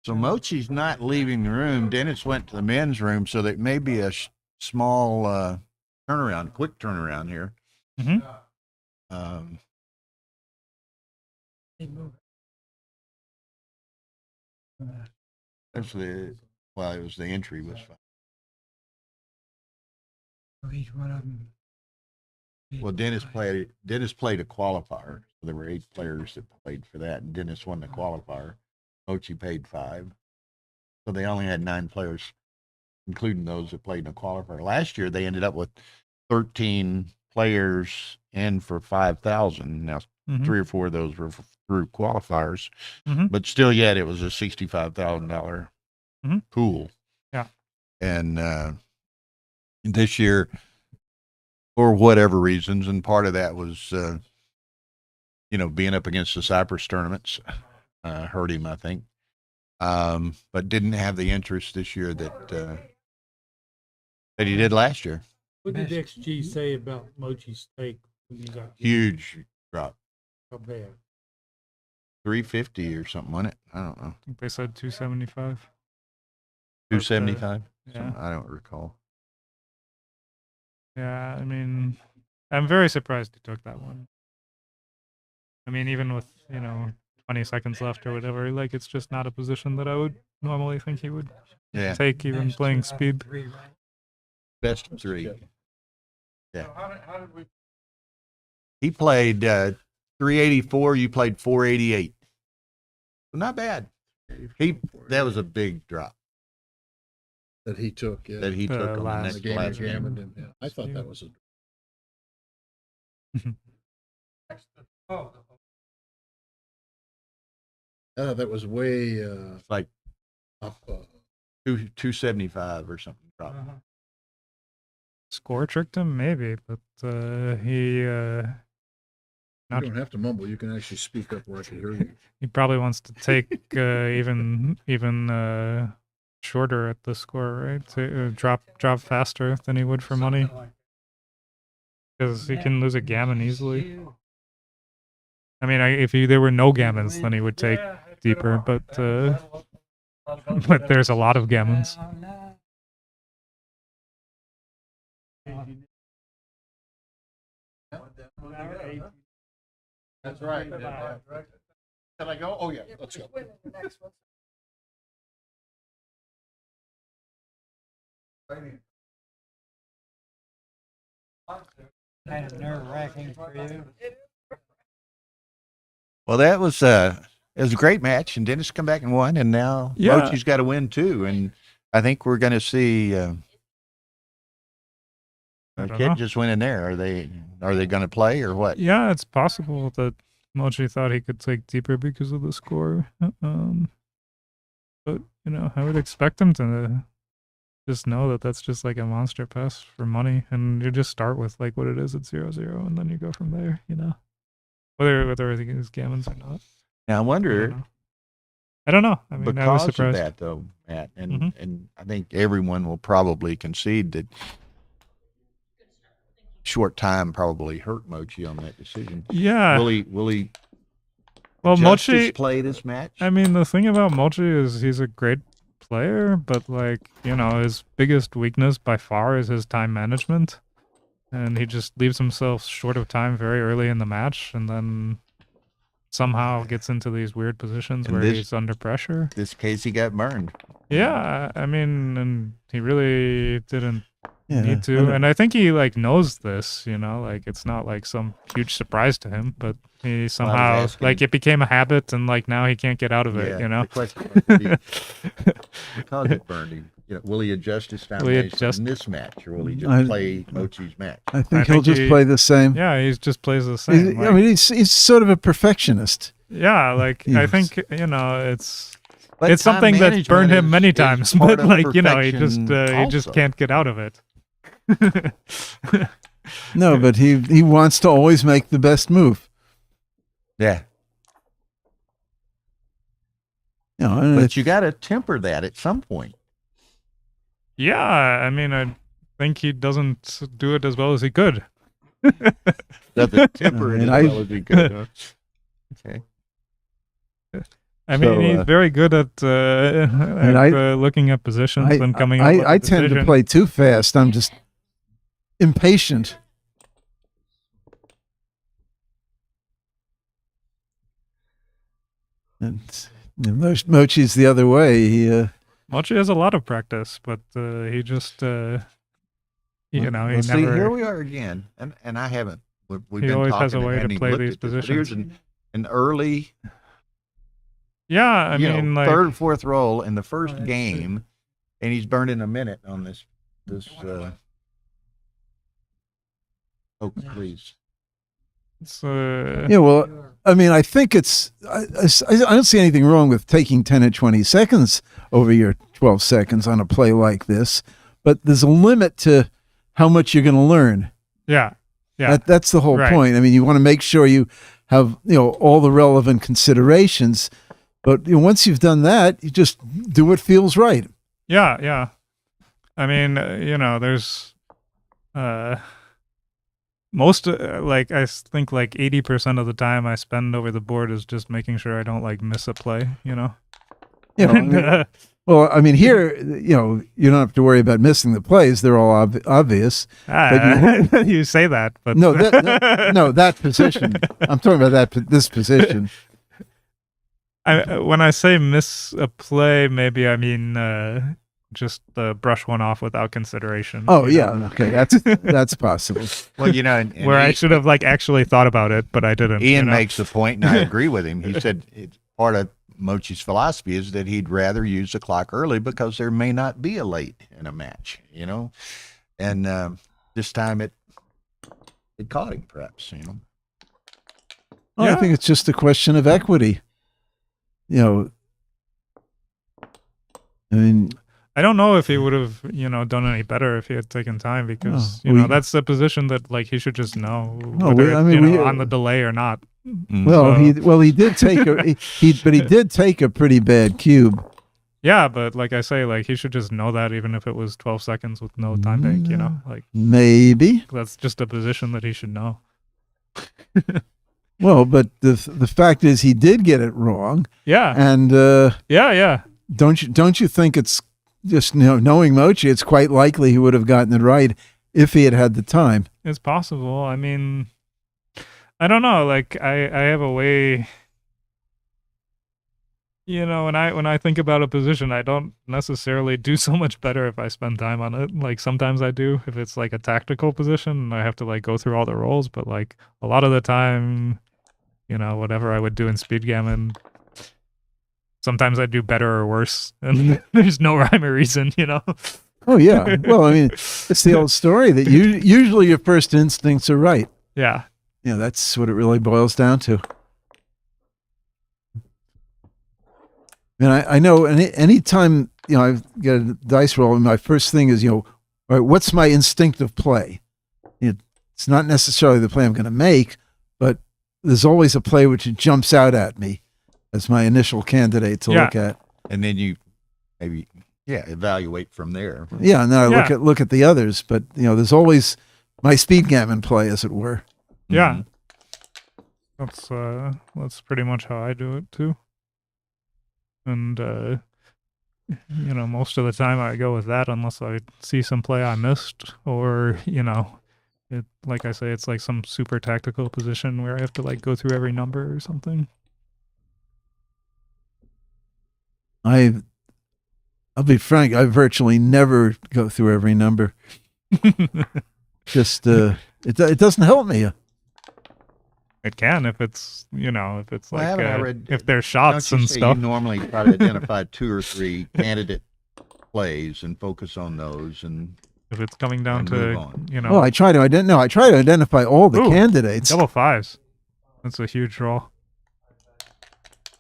So Mochi's not leaving the room. Dennis went to the men's room, so there may be a small quick turnaround here. Mhm. That's it was the entry was fine. Well, Dennis played a qualifier. So there were 8 players that played for that, and Dennis won the qualifier. Mochi paid 5. So they only had 9 players, including those that played in the qualifier. Last year they ended up with 13 players in for 5,000. Now Mhm. 3 or 4 of those were through qualifiers, Mhm. but still yet it was a $65,000 Mhm. pool. Yeah. And this year, for whatever reasons, and part of that was, being up against the Cyprus tournaments hurt him, I think. But didn't have the interest this year that he did last year. What did XG say about Mochi's stake when you got Huge drop, how bad? 350 or something on it. I don't know, I think they said 275. 275. Yeah. I don't recall. Yeah, I mean, I'm very surprised he took that one. I mean, even with, 20 seconds left or whatever, like, it's just not a position that I would normally think he would Yeah, take, even playing speed. best of 3. Yeah. He played 384. You played 488. Not bad. That was a big drop That he took, yeah. that he took on the last next the game last game. Backgammon, and, yeah, I thought that was a that was way It's like up. 275 or something. Drop. Score tricked him, maybe, but he You Not- don't have to mumble. You can actually speak up where I can hear you. he probably wants to take even shorter at the score, right? To drop faster than he would for money, because he can lose a gammon easily. I mean, if there were no gammons, then he would take deeper, but but there's a lot of gammons. That's right. Can I go? Oh, yeah, let's go. Kind of nerve-wracking for you. Well, that was it was a great match, and Dennis come back and won, and now Yeah. Mochi's got to win too. And I think we're going to see I don't Kid know. just win in there. Are they going to play or what? Yeah, it's possible that Mochi thought he could take deeper because of the score. But I would expect him to just know that that's just like a monster pass for money, and you just start with like what it is at 0-0, and then you go from there. Whether I think it's gammons or not. Now I wonder I don't know. I mean, I was because of surprised. that though, Matt, and Mhm. and I think everyone will probably concede that short time probably hurt Mochi on that decision. Yeah. Will he Well, adjust his Mochi. play this match? I mean, the thing about Mochi is he's a great player, but his biggest weakness by far is his time management. And he just leaves himself short of time very early in the match, and then somehow gets into these weird positions And where this- he's under pressure. This case he got burned. Yeah, I mean, and he really didn't Yeah, need to. And I think he knows this, it's not like some huge surprise to him, but he somehow asking- it became a habit, and now he can't get out of it, The question would be, because it burned him, will he adjust his time Will he management adjust- in this match, or will he I- just play Mochi's match? I think I he'll think just he- play the same. Yeah, he just plays the same. I mean, he's sort of a perfectionist. Yeah, I Yes. think it's But it's time something that's burned management him many is times, part but of he just perfection can't get out of it. No, but he wants to always make the best move. Yeah, And but you got to temper that at some point. Yeah, I mean, I think he doesn't do it as well as he could. Doesn't temper it as I mean, well as he could. Huh? Okay. I mean, So, he's very good at, looking at positions and coming up with a I tend to decision. play too fast. I'm just impatient. And Mochi's the other way. He Mochi has a lot of practice, but he just, he Well, see, never. here we are again, and I haven't. We've He been always talking has a and way to hadn't even play looked these at this, but here's positions. an early, Yeah, I mean, third, fourth roll in the first game, and he's burning a minute on this. Oh, please. it's, yeah, well, I mean, I think I don't see anything wrong with taking 10 or 20 seconds over your 12 seconds on a play like this, but there's a limit to how much you're going to learn. yeah. Yeah. That's the whole Right. point. I mean, you want to make sure you have, all the relevant considerations, but once you've done that, you just do what feels right. Yeah, yeah. I mean, there's most I think 80% of the time I spend over the board is just making sure I don't miss a play, And, Well, I mean, here, you don't have to worry about missing the plays. They're all obvious. you say that, but No, that position. I'm talking about this position. when I say miss a play, maybe I mean just brush one off without consideration. Oh, yeah. Okay. That's possible. Well, and Where I should have actually thought about it, but I didn't. Ian makes the point, and I agree with him. He said it's part of Mochi's philosophy is that he'd rather use the clock early because there may not be a late in a match, and this time it caught him, perhaps, Well, I think it's just a question of equity. I mean, I don't know if he would have, done any better if he had taken time because, that's the position that he should just know whether on the delay or not. well, he did take but he did take a pretty bad cube. Yeah, but like I say, he should just know that even if it was 12 seconds with no time bank, Maybe. that's just a position that he should know. Well, but the fact is he did get it wrong. Yeah. And Yeah. don't you think it's just knowing Mochi, it's quite likely he would have gotten it right if he had had the time. It's possible. I mean, I don't know. I have a way when I think about a position, I don't necessarily do so much better if I spend time on it. Like sometimes I do if it's like a tactical position and I have to like go through all the roles, but like a lot of the time, whatever I would do in Speedgammon, sometimes I do better or worse, and there's no rhyme or reason, Oh yeah. Well, I mean, it's the old story that usually your first instincts are right. Yeah. That's what it really boils down to. And I know any time I get a dice roll, my first thing is all right, what's my instinctive play? It's not necessarily the play I'm going to make, but there's always a play which jumps out at me as my initial candidate to look at. And then you maybe evaluate from there. Yeah, and then I look at the others, but there's always my Speedgammon play, as it were. Yeah. That's pretty much how I do it too. And most of the time I go with that unless I see some play I missed, or it, like I say, it's like some super tactical position where I have to like go through every number or something. I'll be frank, I virtually never go through every number. Just it doesn't help me. It can if it's if it's Well, like if there's shots and stuff. You normally try to identify 2 or 3 candidate plays and focus on those, and if it's coming down to Well, I try to identify all the candidates. Double fives. That's a huge draw.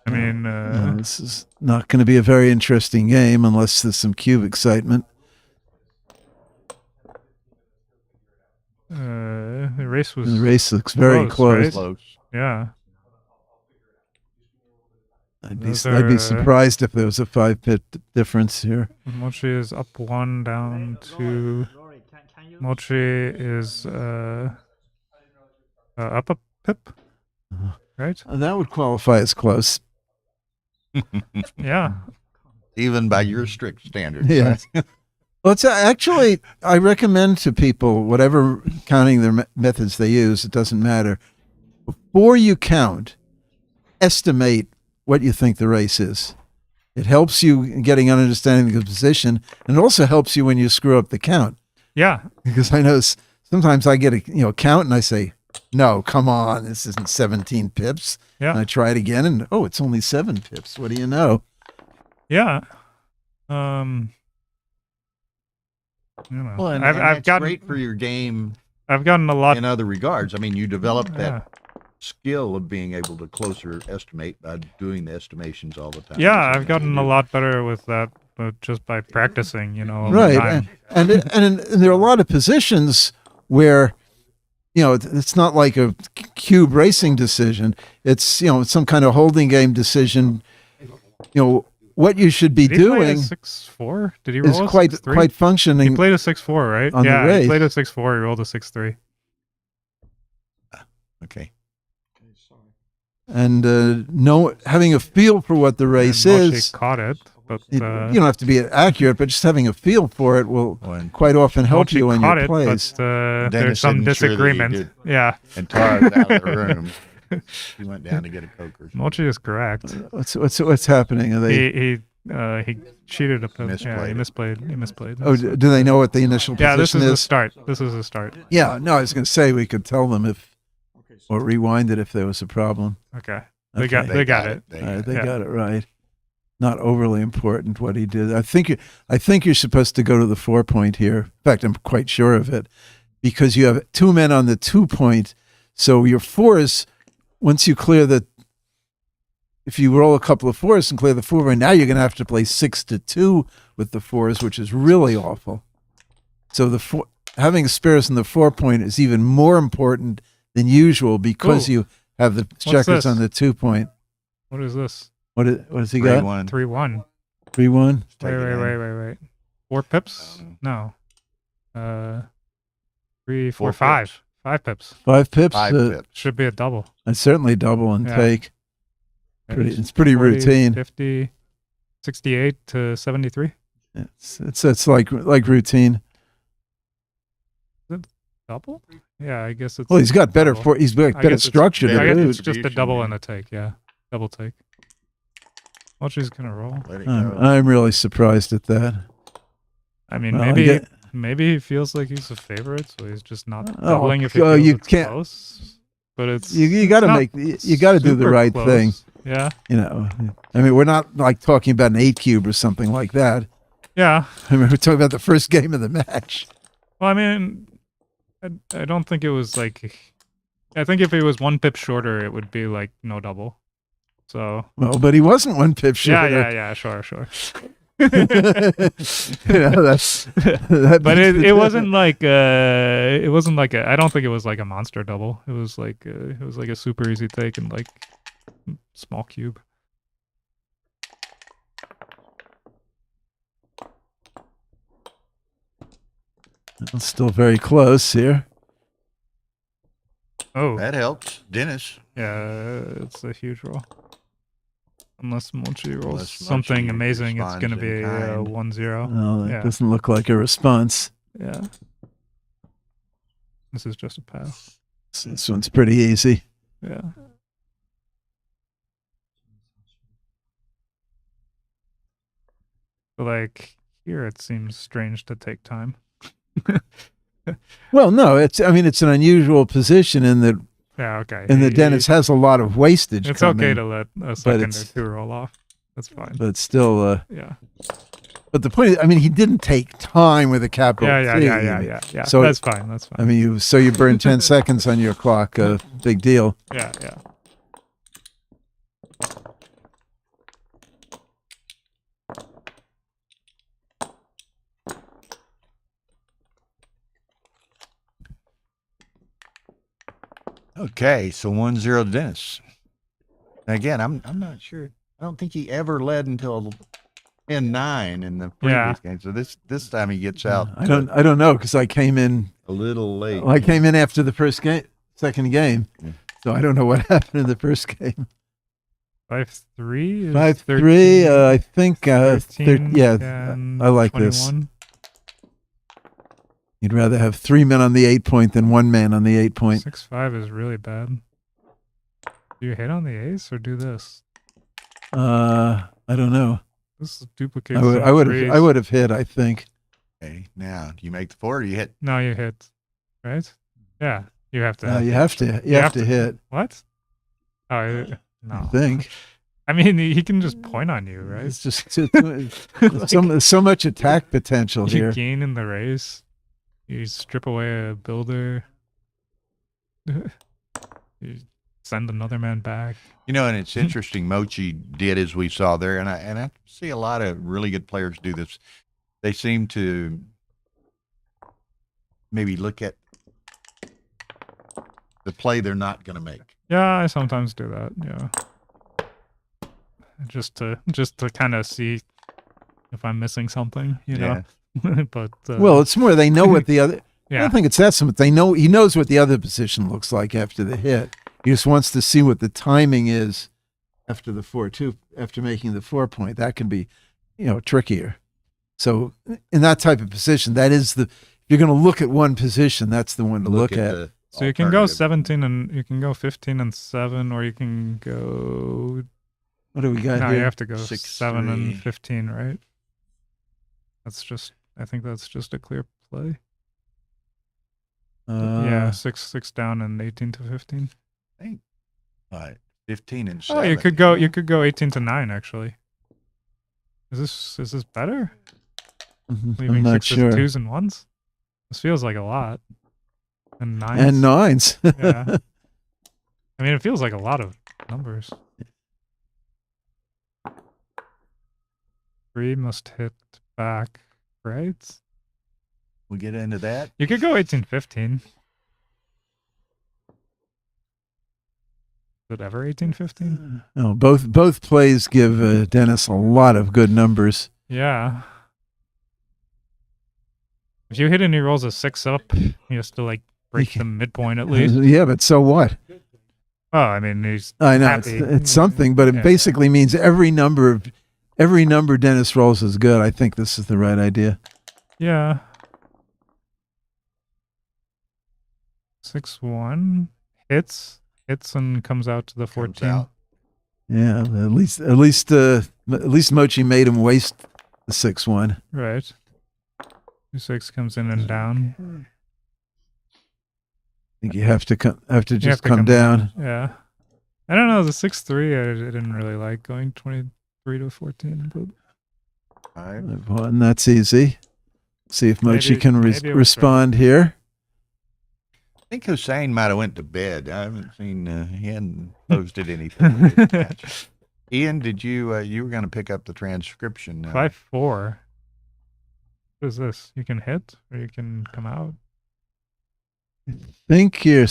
I mean, this is not going to be a very interesting game unless there's some cube excitement. The race looks very close. Right? close. Yeah. I'd be surprised if there was a 5-pip difference here. Mochi is up 1, down 2. Mochi is up a pip, right? That would qualify as close. Yeah. Even by your strict standards. Yeah. Well, it's actually, I recommend to people, whatever counting their methods they use, it doesn't matter. Before you count, estimate what you think the race is. It helps you in getting an understanding of the position, and it also helps you when you screw up the count. Yeah. Because I know sometimes I get a count and I say, no, come on, this isn't 17 pips. Yeah. And I try it again and, it's only 7 pips. What do you know? Yeah. Well, and I've that's gotten great for your game. I've gotten a lot in other regards. I mean, you develop that skill of being able to closer estimate by doing the estimations all the time. Yeah, I've gotten a lot better with that, but just by practicing, over right. time. And there are a lot of positions where, it's not like a cube racing decision. It's, some kind of holding game decision. What you should be Did he play a doing 6-4? Did he roll is a quite 6-3? quite functioning. He played a 6-4, right? On the Yeah, race. he played a 6-4. He rolled a 6-3. Okay. And having a feel for what the race And Mochi is. caught it, but You don't have to be accurate, but just having a feel for it will quite often help Mochi you in caught your it, plays. but Dennis there's some isn't sure that he disagreement. did. Yeah, And Tara's out of the room. He went down to get a Coke or something. Mochi is correct. What's happening? Are they? He cheated a pip. Yeah, he Misplayed misplayed. Oh, do they know what the initial Yeah, this position is the is? start. This is the start. Yeah, no, I was going to say we could tell them or rewind it if there was a problem. Okay, Okay. they got it. All right, they Yeah. got it right. Not overly important what he did. I think you're supposed to go to the 4-point here. In fact, I'm quite sure of it, because you have 2 men on the 2-point. So your 4s, once you clear if you roll a couple of 4s and clear the 4-point, now you're going to have to play 6-2 with the 4s, which is really awful. So having spares in the 4-point is even more important than usual because you have the checkers this? on the 2-point. What is this? What has he got? 3-1. 3-1. 3-1. Take it in. Wait. 4 pips? No. 3, 4, 4 5. pips. 5 pips. 5 pips. 5 pips. Should be a double. And certainly double and Yeah. take. It's pretty 40, routine. 50, 68 to 73. It's like routine. Double? Yeah, I guess it's. Well, he's got better double. he's got I better guess it's- structure yeah, to I guess boot. it's just a double and a take. Yeah, double take. Mochi's gonna roll. Let it go. I'm really surprised at that. I mean, Well, I maybe get- maybe he feels like he's a favorite, so he's just not Oh, doubling if he oh, feels you it's can't- close. But it's You it's got to not make you got to do the super right close. thing. Yeah, You know, I mean, we're not like talking about an 8 cube or something like that. yeah. I mean, we're talking about the first game of the match. Well, I mean, I don't think it was like. I think if it was 1 pip shorter, it would be like no double. So Well, but he wasn't 1 pip shorter. yeah, sure. You know, that's. That But makes it wasn't like I don't think it was like a monster double. It was like a super easy take and like small cube. It's still very close here. Oh, That helps. Dennis. yeah, it's a huge roll. Unless Mochi rolls Unless something Mochi amazing, it's responds gonna in be kind. 1-0. No, that Yeah. doesn't look like a response. Yeah. This is just a pass. This one's pretty easy. Yeah. But like here, it seems strange to take time. Well, no, it's an unusual position in that Yeah. Okay. Dennis has a lot of wastage. It's coming, okay to let a second or it's- 2 roll off. That's fine. but still. Yeah. But the point is, I mean, he didn't take time with a capital Yeah. T. Yeah. So- that's fine. That's fine. I mean, you burn 10 seconds on your clock. Big deal. Yeah. Okay, so 1-0 to Dennis. Again, I'm not sure. I don't think he ever led until 10-9 in the previous game. So this time he gets out I don't know because I came in. a little late. I came in after the second game, Yeah. so I don't know what happened in the first game. 5-3 is 5-3. I think. 13, Yeah, and I like this. 21. You'd rather have 3 men on the 8 point than 1 man on the 8 point. 6-5 is really bad. Do you hit on the ace or do this? I don't know. This duplicates. I would have hit. I think. Okay, now do you make the 4 or you hit? No, you hit, right? Yeah, you have to. You have to. You have to hit. What? Oh, I no. think. I mean, he can just point on you, right? It's just so much attack potential You here. gain in the race. You strip away a builder. You send another man back. You know, and it's interesting. Mochi did as we saw there, and I see a lot of really good players do this. They seem to maybe look at the play they're not going to make. Yeah, I sometimes do that. Yeah, just to kind of see if I'm missing something, you know. But Well, it's more they know what the other. I yeah, don't think it's that simple. They know he knows what the other position looks like after the hit. He just wants to see what the timing is after the 4-2, after making the 4 point. That can be, trickier. So in that type of position, that is if you're going to look at one position, that's the one to look at. the so you can go alternative. 17 and you can go 15 and 7, or you can go. What do we got No, here? you have to go 6, 7 3. and 15, right? I think that's just a clear play. Yeah, 6 down and 18 to 15. Right, 15 and 7. Oh, you could go 18 to 9 actually. Is this better? I'm Leaving not 6s, sure. 2s and 1s. This feels like a lot. And 9s. And 9s. Yeah. I mean, it feels like a lot of numbers. 3 must hit back, right? We get into that. You could go 18-15. Is it ever 18-15? No, both plays give Dennis a lot of good numbers. Yeah. If you hit and he rolls a 6 up, he has to like break the midpoint at least. Yeah, but so what? Oh, I mean, he's I know happy. it's something, but it Yeah. basically means every number Dennis rolls is good. I think this is the right idea. Yeah. 6-1 hits and comes out to the 14. out. Yeah, at least Mochi made him waste the 6-1. Right. 2-6 comes in and down. I think you have to You just have to come down. in. Yeah. I don't know. The 6-3, I didn't really like going 23 to 14, but And that's easy. See if Mochi Maybe- can maybe it was respond here. I think Hussein might have went to bed. I haven't seen. He hadn't posted anything. Ian, did you? You were going to pick up the transcription. 5-4. What is this? You can hit or you can come out. Think you're.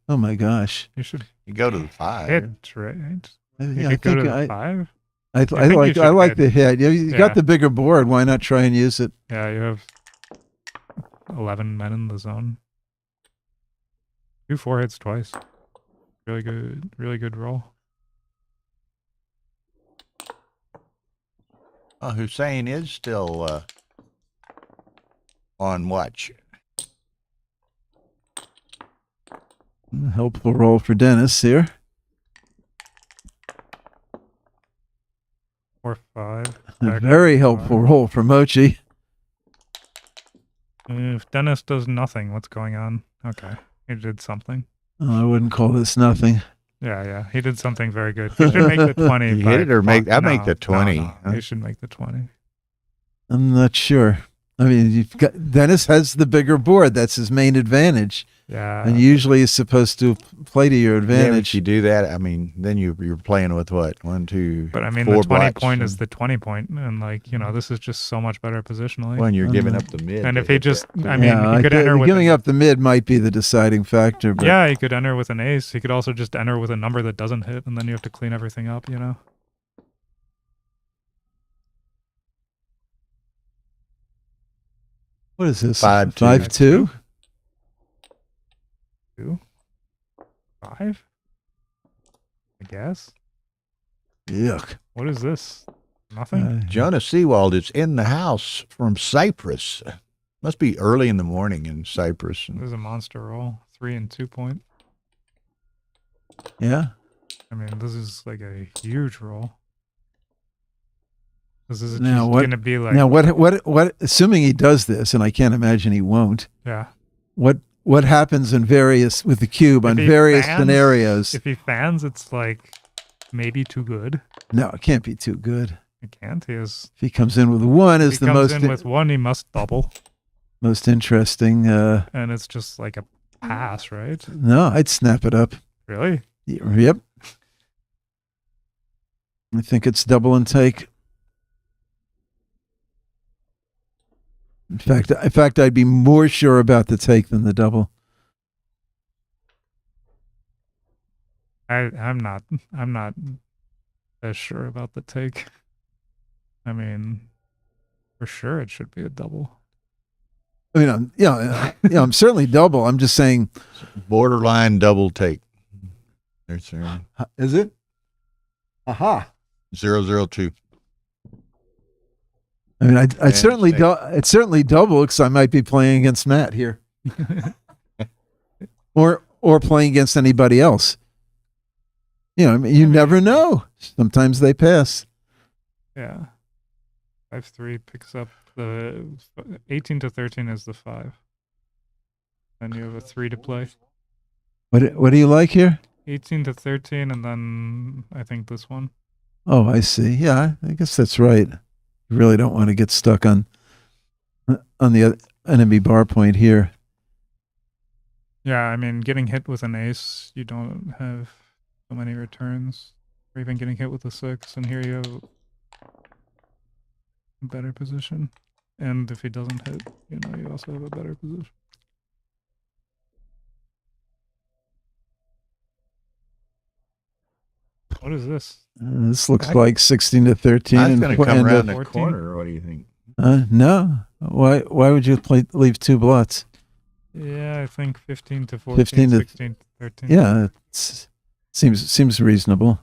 Oh my gosh. You should You go to the 5. hit, right? You Yeah, I could go think to the 5. I think you like should hit. the hit. You Yeah. got the bigger board. Why not try and use it? Yeah, you have 11 men in the zone. 2-4 hits twice. Really good roll. Hussein is still on watch. Helpful roll for Dennis here. 4-5. A very helpful roll for Mochi. If Dennis does nothing, what's going on? Okay, he did something. Oh, I wouldn't call this nothing. Yeah, he did something very good. He should make the 20. You by hit it or make? I make no, the 20. No, huh? he should make the 20. I'm not sure. I mean, you've got Dennis has the bigger board. That's his main advantage, Yeah. and usually is supposed to play to your Yeah, if advantage. you do that, I mean, then you're playing with what 1, 2. But I mean, 4 the 20 blocks, point and- is the 20 point, and like, you know, this is just so much better positionally. when you're giving up the mid. And to if he hit just, that. I mean, Yeah, he could enter with giving up the mid might be the deciding factor. But Yeah, he could enter with an ace. He could also just enter with a number that doesn't hit, and then you have to clean everything up, you know? what is this? 5-2. 5-2? 2? 5? I guess. Yuck. What is this? Nothing? Jonah Seawald is in the house from Cyprus. Must be early in the morning in Cyprus. This is a monster roll. 3 and 2 point. Yeah. I mean, this is like a huge roll. This is Now just what- going to be like, Now, what? Assuming he does this, and I can't imagine he won't. yeah. What happens in various with the cube on If he various fans- scenarios? If he fans, it's like maybe too good. No, it can't be too good. He can't. He has. If he comes in with 1, If is he the comes most in with 1, he must double, most interesting. and it's just like a pass, right? No, I'd snap it up. Really? Yep. I think it's double and take. In fact, I'd be more sure about the take than the double. I'm not as sure about the take. I mean, for sure it should be a double. I mean, I'm certainly double. I'm just saying, Borderline double take. There's is it? Aha. 002. I mean, I'd Yeah, certainly same. it's certainly double because I might be playing against Matt here, or playing against anybody else. You know, I mean, you never know. Sometimes they pass. Yeah. 5-3 picks up the 18 to 13 is the 5. Then you have a 3 to play. What do you like here? 18 to 13, and then I think this one. Oh, I see. Yeah, I guess that's right. You really don't want to get stuck on the enemy bar point here. Yeah, I mean, getting hit with an ace, you don't have so many returns. Or even getting hit with a 6, and here you have a better position. And if he doesn't hit, you know, you also have a better position. What is this? This looks Back- like 16 to 13. That's and going to come and, around the 14. corner. What do you think? no. Why would you leave 2 blots? Yeah, I think 15 to 14, 15 to 16 to 13. Yeah, seems reasonable.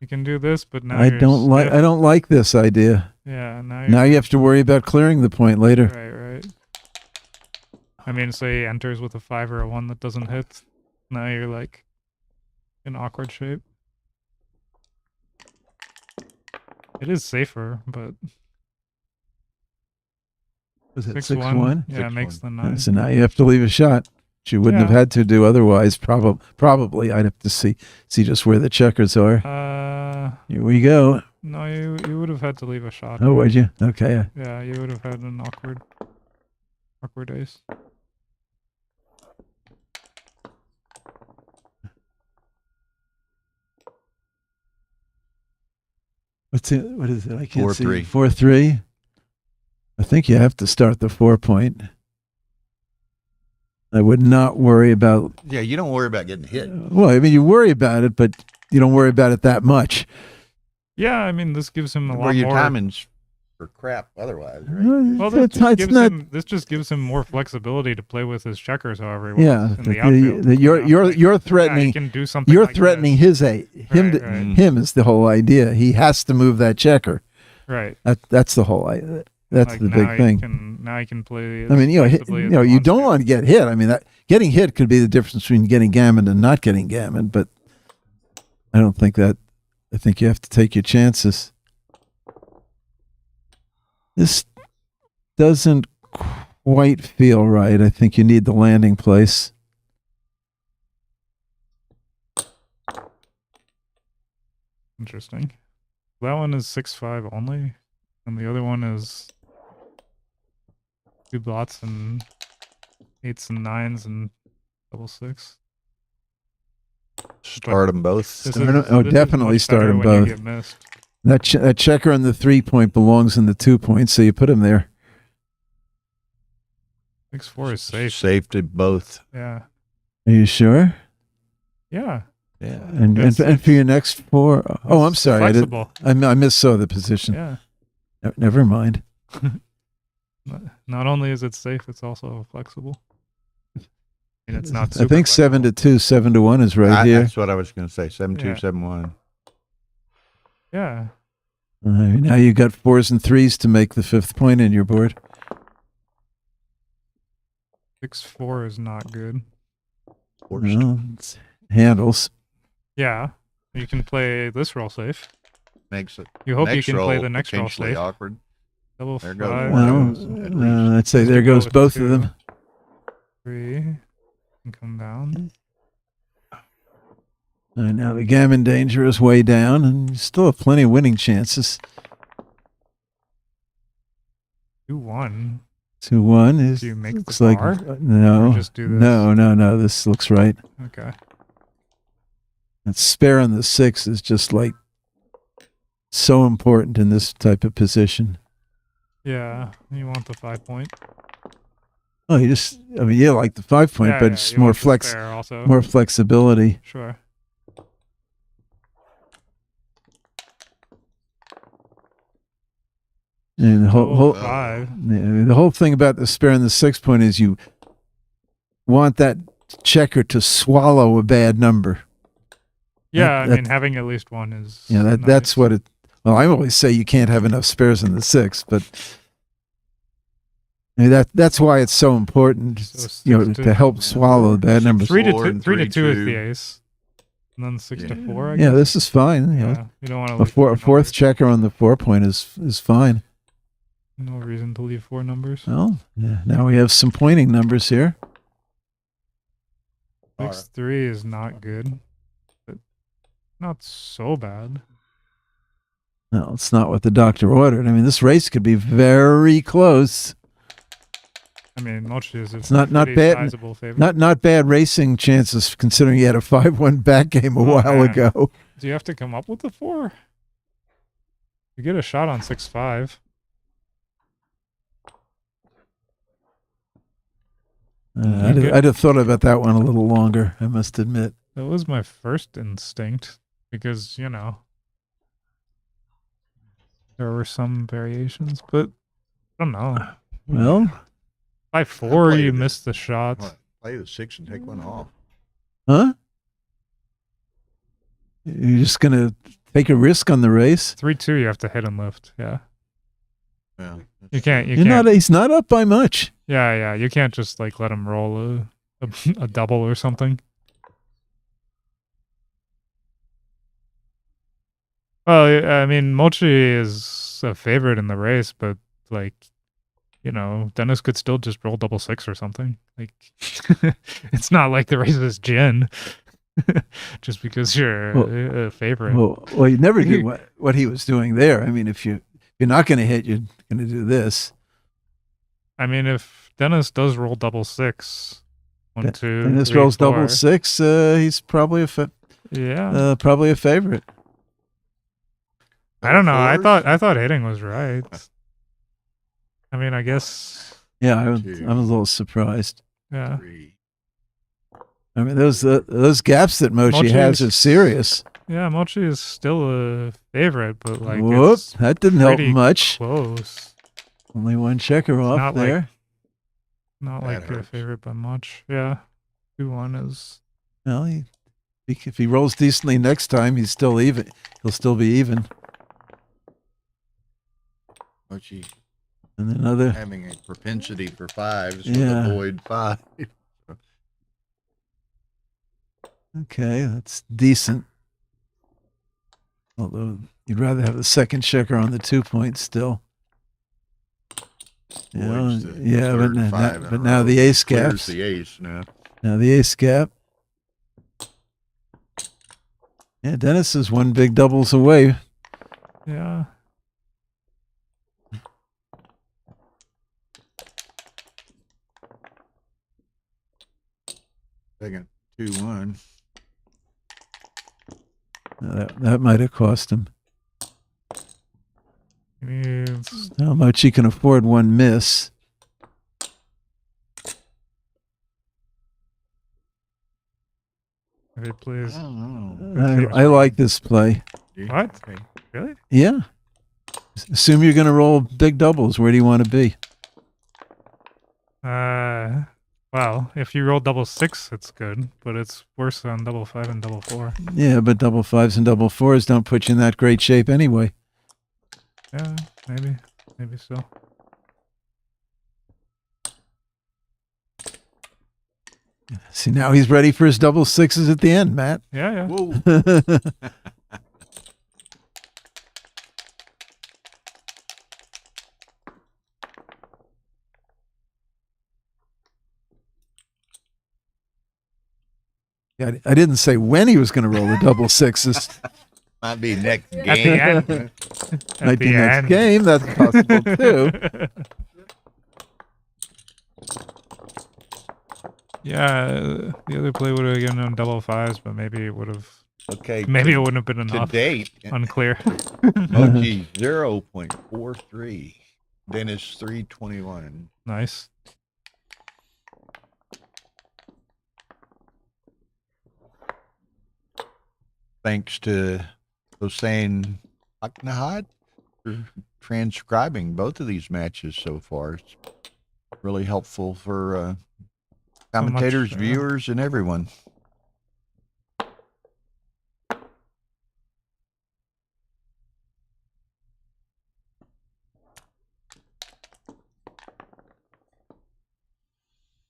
You can do this, but now I you're don't stiff. like this idea. Yeah, Now you have to worry about clearing the point later. Right. I mean, say he enters with a 5 or a 1 that doesn't hit. Now you're like in awkward shape. It is safer, but Was it 6-1. 6-1? Yeah, makes the 9. So now you have to leave a shot. You wouldn't have Yeah. had to do otherwise. Probably, I'd have to see just where the checkers are. Here we go. No, you would have had to leave a shot. Oh, would you? Okay. Yeah, you would have had an awkward ace. What is it? I can't 4-3. see. 4-3. I think you have to start the 4-point. I would not worry about. Yeah, you don't worry about getting hit. Well, I mean, you worry about it, but you don't worry about it that much. Yeah, I mean, this gives him a Where lot your more. timing's for crap otherwise, right? Well, It's not. this just gives him more flexibility to play with his checkers however he wants Yeah, in the outfield. you're Yeah, he threatening. can do something. You're like threatening his him. Right. Him is the whole idea. He has to move that checker. Right. That's the whole idea. That's Like, the now big thing. Now he can play. I mean, as flexibly as he you wants don't to. want to get hit. I mean, that getting hit could be the difference between getting gammoned and not getting gammoned. But I don't think that. I think you have to take your chances. This doesn't quite feel right. I think you need the landing place. Interesting. That one is 6-5 only, and the other one is 2 blots and 8s and 9s and double 6. Start them both. This Definitely much start better them when you both. get missed. That checker on the 3-point belongs in the 2-point, so you put him there. 6-4 is safe. Safe to both. Yeah. Are you sure? Yeah. Yeah. And for your next 4, oh, I'm sorry, Flexible. I missaw the position. Yeah. Never mind. Not only is it safe, it's also flexible. And it's not. I think 7-2, 7-1 is right here. That's what I was going to say. 7-2, Yeah. 7-1. Yeah. Now you got 4s and 3s to make the 5th point in your board. 6-4 is not good. Well, it's handles. Yeah. You can play this roll safe. Makes it. You hope you next can roll play the next roll potentially safe. awkward. Double There 5. goes Well, one. At least. I'd say Just there go goes with both 2. of them. 3. And come down. Now the gammon danger is way down, and you still have plenty of winning chances. 2-1. 2-1 is. Do you make looks the like bar? no, Or just do this? no. This looks right. Okay. That spare on the 6 is just like so important in this type of position. Yeah. You want the 5-point. Oh, you like the 5-point, Yeah, but yeah, it's you more want the spare also. more flexibility. Sure. And the whole 5. the whole thing about the spare and the 6-point is you want that checker to swallow a bad number. Yeah, I that- mean, having at least one is. Yeah, nice. that's what it. Well, I always say you can't have enough spares in the 6, but I mean, that's why it's so important. So To help swallow the bad numbers. 3 to 4 2. and 3 to 2 is 3-2. the ace. And then 6 to 4. I Yeah, guess. this is fine. You know, Yeah. You don't want to a leave four fourth numbers. checker on the 4-point is fine. No reason to leave 4 numbers. Well, yeah, now we have some pointing numbers here. 6-3 is not good, but not so bad. No, it's not what the doctor ordered. I mean, this race could be very close. I mean, Mochi is It's not pretty bad. sizable favorite. Not bad racing chances considering he had a 5-1 back game a Oh, while man. ago. Do you have to come up with the 4? You get a shot on 6-5. I'd have thought about that one a little longer, I must admit. That was my first instinct because, you know, there were some variations, but I don't know. Well, By 4, played you it. missed the shot. What? Play the 6 and take one off. huh? You're just going to take a risk on the race? 3-2, you have to hit and lift. Yeah. Yeah. You can't. He's not up by much. Yeah. You can't just like let him roll a double or something. Well, I mean, Mochi is a favorite in the race, but like, Dennis could still just roll double six or something. Like, it's not like the race is gin, just because you're a favorite. Well, you never do what he was doing there. I mean, if you're not going to hit, you're going to do this. I mean, if Dennis does roll double six, one, two, Dennis three, rolls four, double six. He's probably probably a favorite. I don't know. I thought hitting was right. I mean, I guess. Yeah, I'm a little surprised. Yeah. I mean, those gaps that Mochi has are serious. Yeah, Mochi is still a favorite, but like, Whoop, it's that didn't help pretty much. close. Only one checker off not there. Not like a favorite by much. Yeah, 2-1 is. Well, if he rolls decently next time, he's still even. He'll still be even. Mochi And another. having a propensity for fives Yeah. would avoid five. Okay, that's decent. Although you'd rather have the second checker on the 2 point still. Avoids the Yeah, third five in a but now row. the ace Clears gaps. the ace now. Now the ace gap. Yeah, Dennis is one big doubles away. Yeah. Second 2-1. That might have cost him. How much he can afford one miss. Maybe please. I don't know. I like this play. What? Really? Yeah. Assume you're going to roll big doubles. Where do you want to be? Well, if you roll double six, it's good, but it's worse on double five and double four. Yeah, but double fives and double fours don't put you in that great shape anyway. Yeah, maybe so. See, now he's ready for his double sixes at the end, Matt. Yeah. Whoa. Yeah, I didn't say when he was going to roll the double sixes. Might be next game. At the end. Might be next game. That's possible too. Yeah, the other play would have given him double fives, but maybe it would have. Okay. Maybe it wouldn't have been To enough. date, Unclear. Mochi 0.43. Dennis 321. Nice. Thanks to Hossein Aknahad for transcribing both of these matches so far. It's really helpful for commentators, yeah. viewers, and everyone.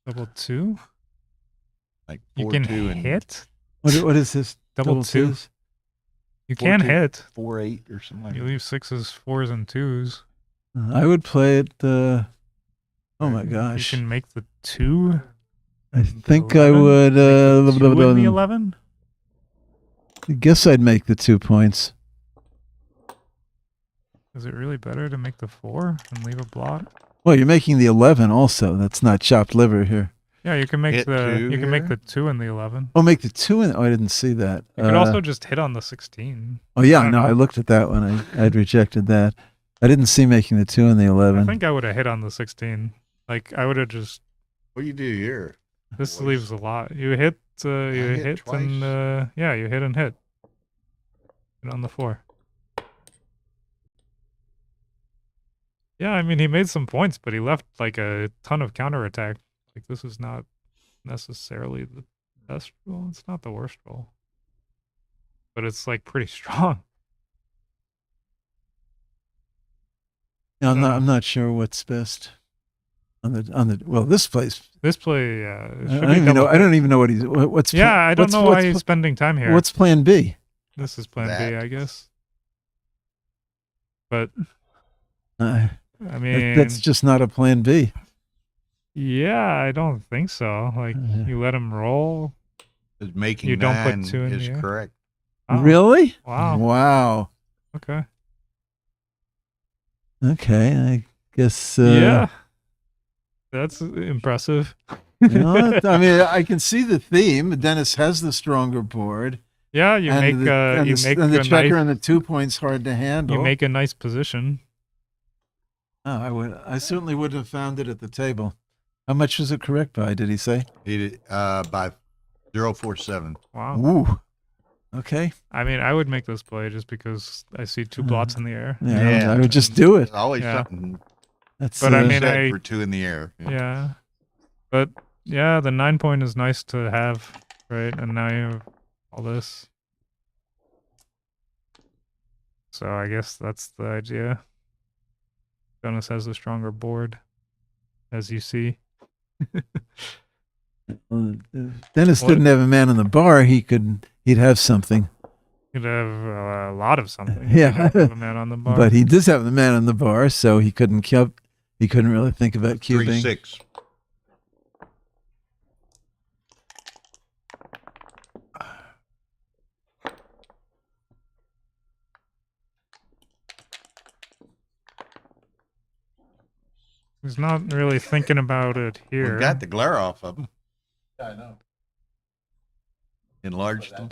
Double two. Like You 4-2 can and hit What is this? double two. twos? You can 4-2. hit. 4-8 or something like You that. leave sixes, fours, and twos. I would play it. Oh my You gosh! can make the two. I think I would. Two in the 11. I guess I'd make the 2 points. Is it really better to make the four and leave a block? Well, you're making the 11 also. That's not chopped liver here. Yeah, you can make Hit the two you can make here? the 2 in the 11. Oh, make the 2 in. Oh, I didn't see that. You could also just hit on the 16. Oh yeah, I don't no, know. I looked at that one. I'd rejected that. I didn't see making the 2 in the I 11. think I would have hit on the 16. Like I would have just. What do you do here? This Boys. leaves a lot. You hit. You hit hit twice. and yeah, you hit and hit. Hit on the 4. Yeah, I mean he made some points, but he left like a ton of counterattack. Like this is not necessarily the best roll. It's not the worst roll, but it's like pretty strong. Yeah, I'm not sure what's best. On the well, this place. This play, yeah, it I should don't be even double- know. I don't even know what he's. What's Yeah, I don't know why he's what's, spending time here. what's Plan B? This is Plan B, That. I guess. But Uh, I mean, that's just not a plan B. yeah, I don't think so. Like you let him roll. Is making You don't put 9 two in is the air? correct. Oh, Really? Wow. Wow. Okay. Okay, I guess. Yeah. That's impressive. You know, I mean, I can see the theme. Dennis has the stronger board. Yeah, you make and the, and you the, make and the a checker nice, and the 2 points hard to handle. you make a nice position. Oh, I certainly wouldn't have found it at the table. How much was it correct by? Did he say? He did by 047. Wow. Ooh. Okay. I mean, I would make this play just because I see two blots in the air. Yeah, I would just do it. There's always Yeah. something That's. But I mean, said for 2 in the air. Yeah. But yeah, the 9 point is nice to have, right? And now you have all this. So I guess that's the idea. Dennis has the stronger board, as you see. If Dennis What? didn't have a man on the bar, he'd have something. Could have a lot of something. Yeah. You don't have a man on the bar. But he does have the man on the bar, so he couldn't really think about cubing. 3-6. He's not really thinking about it here. We got the glare off of him. Yeah, I know. Enlarged them.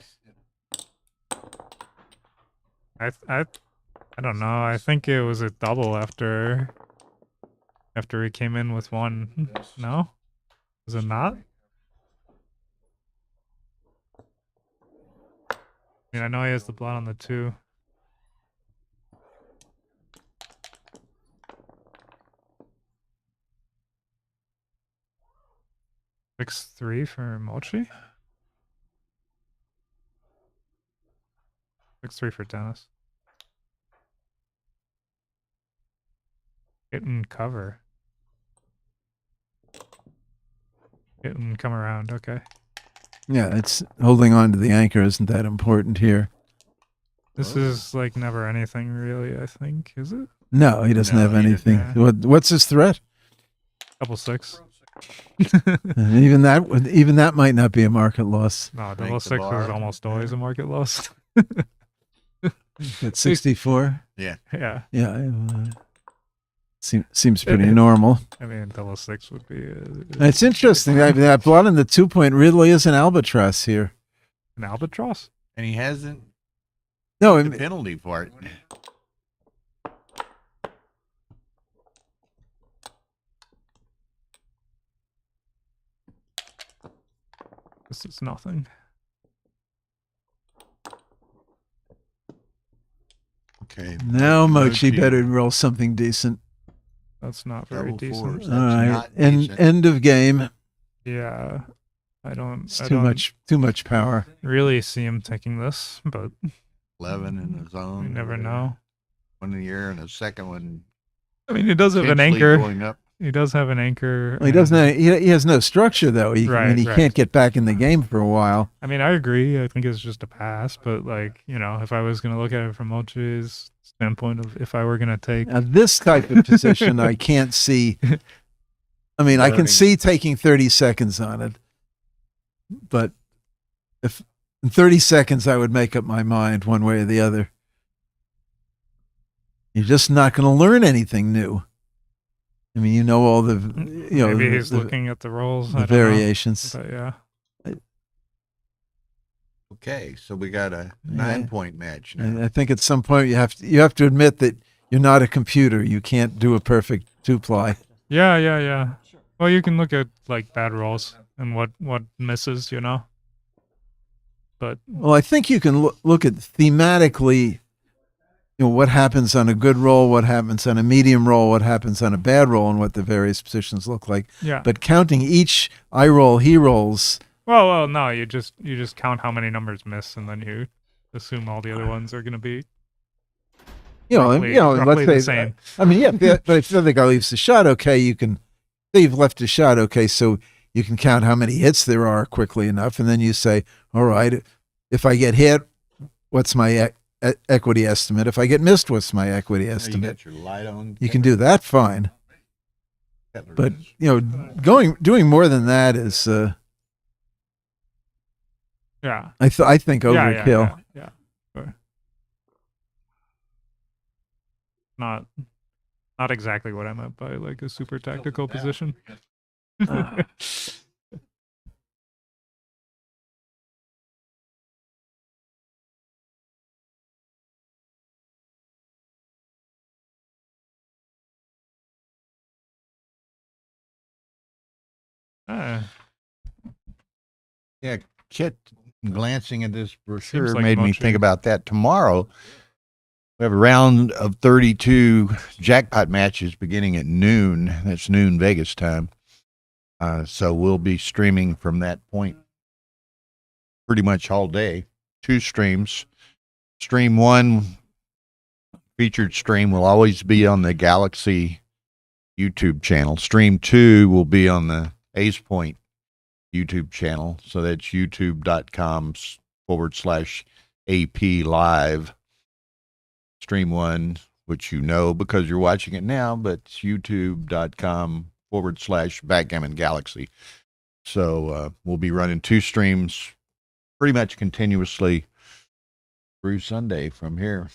I don't know. I think it was a double after he came in with one. No? Was it not? I mean, I know he has the blot on the 2. Six 3 for Mochi. 6-3 for Dennis. Hit and cover. Hit and come around. Okay. Yeah, it's holding on to the anchor isn't that important here. This is like never anything really, I think. Is it? No, he doesn't No, have he doesn't. anything. What's his threat? Double 6. Even that might not be a market loss. No, Make double the 6 is bar. almost always a market loss. At 64. Yeah. Yeah, seems pretty normal. I mean, double 6 would be It's interesting. That blot on the 2 point really is an albatross here. an albatross. And he hasn't No, the penalty for it. This is nothing. Okay. now Mochi better roll something decent. That's not very Double decent. fours. All That's right, not end decent. of game. Yeah. I don't It's I too don't too much power. really see him taking this, but 11 in the zone. you never know. One in the air and a second one. I mean, he does have an potentially anchor. Going up. He does have an anchor. Well, he doesn't. He has no structure though. He Right, he right. can't get back in the game for a while. I mean, I agree. I think it's just a pass, but like, you know, if I was going to look at it from Mochi's standpoint of if I were going to take, Now this type of position, I can't see. I mean, I can Learning. see taking 30 seconds on it, but if in 30 seconds I would make up my mind one way or the other. You're just not going to learn anything new. I mean, you know all the maybe he's looking at the rolls. the I don't know. variations. But yeah. Okay, so we got a 9-point match now. And I think at some point you have to admit that you're not a computer. You can't do a perfect 2-ply. Yeah. Well, you can look at like bad rolls and what misses, you know. But Well, I think you can look at thematically, what happens on a good roll, what happens on a medium roll, what happens on a bad roll, and what the various positions look like. yeah. But counting each I roll, he rolls. Well, no. You just count how many numbers miss, and then you assume all the other ones are going to be roughly Let's the say. same. I mean, yeah, but if the other guy leaves the shot, okay, you can. Say you've left a shot, okay, so you can count how many hits there are quickly enough, and then you say, all right, if I get hit, what's my equity estimate. If I get missed, what's my equity You estimate? got your light on. You can do that fine. But doing more than that is, Yeah. I think overkill. Yeah. Sure. Not exactly what I meant by like a super tactical position. Yeah, Kit, glancing at this brochure Seems like made me Mochi. think about that. Tomorrow, we have a round of 32 jackpot matches beginning at noon. That's noon Vegas time. So we'll be streaming from that point pretty much all day. 2 streams. Stream 1, featured stream, will always be on the Galaxy YouTube channel. Stream 2 will be on the Ace Point YouTube channel. So that's youtube.com/AP live. Stream 1, which you know because you're watching it now, but it's youtube.com/Backgammon Galaxy. So we'll be running 2 streams pretty much continuously through Sunday from here.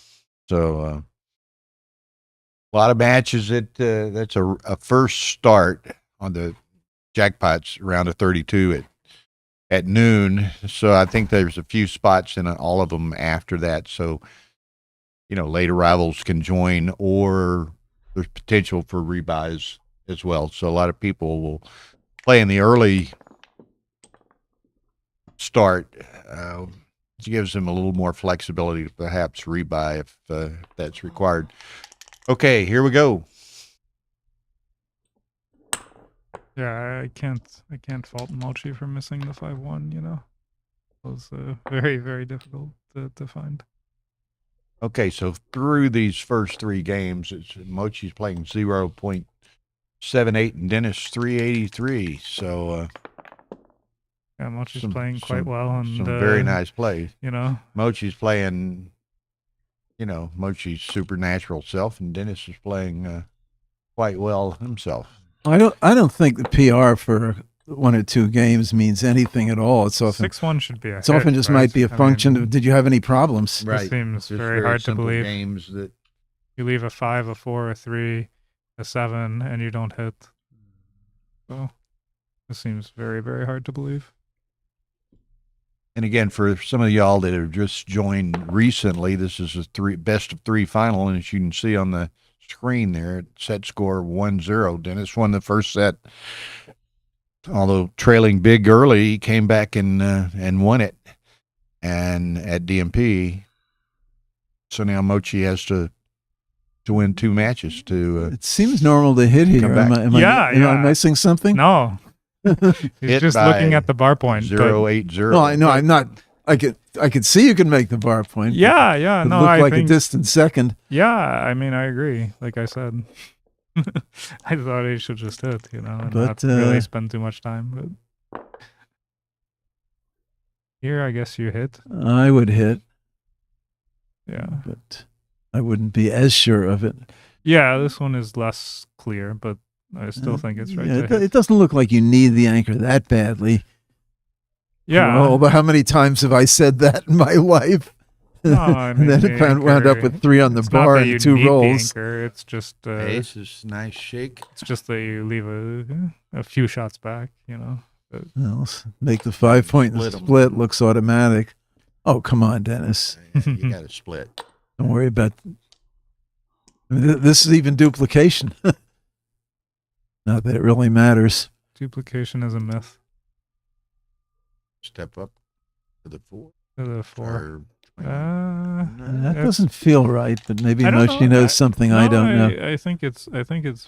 So a lot of matches. That's a first start on the jackpots round of 32 at noon. So I think there's a few spots in all of them after that. So, late arrivals can join, or there's potential for rebuys as well. So a lot of people will play in the early start. It gives them a little more flexibility to perhaps rebuy if that's required. Okay, here we go. Yeah, I can't fault Mochi for missing the 5-1, It was very, very difficult to find. Okay, so through these first 3 games, Mochi's playing 0.78 and Dennis 383. So yeah, Mochi's playing quite well, and some very nice plays. Mochi's playing, Mochi's supernatural self, and Dennis is playing quite well himself. I don't think the PR for 1 or 2 games means anything at all. It's often 6-1 should be a It's often just might be a function of, did you have any problems? It seems very hard to believe. Games that you leave a 5, a 4, a 3, a 7, and you don't hit. So it seems very, very hard to believe. And again, for some of y'all that have just joined recently, this is a best of 3 final, and as you can see on the screen there, set score 1-0. Dennis won the first set. Although trailing big early, he came back and won it, and at DMP. So now Mochi has to win 2 matches to. It seems normal to hit here. Am I missing something? No, he's just looking at the bar point. 0.80. No, I know. I'm not. I could see you can make the bar point. Yeah. It No, looked I like think, a distant second. Yeah, I mean, I agree. Like I said, I thought he should just hit, and not really spend too much time. But here, I guess you hit. I would hit. Yeah, but I wouldn't be as sure of it. Yeah, this one is less clear, but I still think it's right. It doesn't look like you need the anchor that badly. Yeah. Although how many times have I said that in my life? No, I mean, and then it wound up with 3 on the bar and 2 rolls. It's just Ace is nice shake. It's just that you leave a few shots back, But, make the 5-point split looks automatic. Oh, come on, Dennis. You got to split. Don't worry about. This is even duplication. Not that it really matters. Duplication is a myth. Step up to the 4. To the 4. That doesn't feel right, but maybe Mochi knows something I don't know. I think it's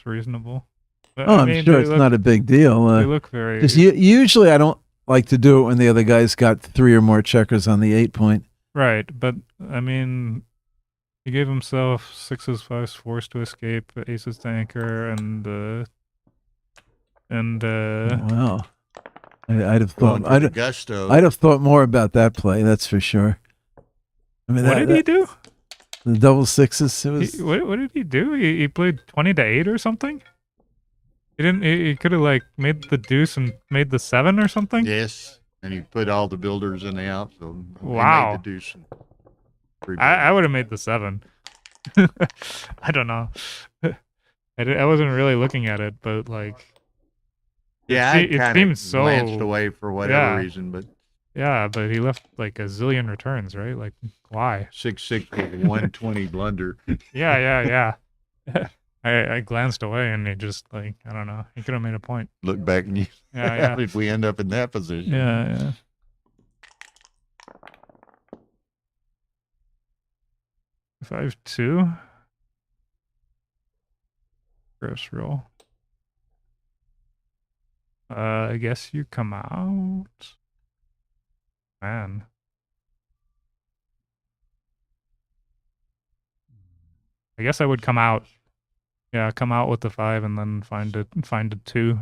reasonable. But, I'm sure it's not a big deal. They look very. Usually, I don't like to do it when the other guy's got 3 or more checkers on the 8-point. Right, but I mean, he gave himself 6s, 5s, 4s to escape, aces to anchor, and wow. I'd have thought. Gusto. I'd have thought more about that play. That's for sure. I mean, what did he do? The double sixes. It was. What did he do? He played 20-8 or something. He didn't. He could have like made the deuce and made the 7 or something. Yes, and he put all the builders in the outfield. Wow. He made the deuce. I would have made the 7. I don't know. I wasn't really looking at it, but like. Yeah, it I kind seems of so. glanced away for whatever yeah. reason, but Yeah, but he left like a zillion returns, right? Like, why? 6-6 with 120 blunder. Yeah. I glanced away and he just like, I don't know. He could have made a point. Look back and you, Yeah. how did we end up in that position? Yeah. 5-2. Gross roll. I guess you come out. Man. I guess I would come out. Yeah, come out with the 5 and then find a 2.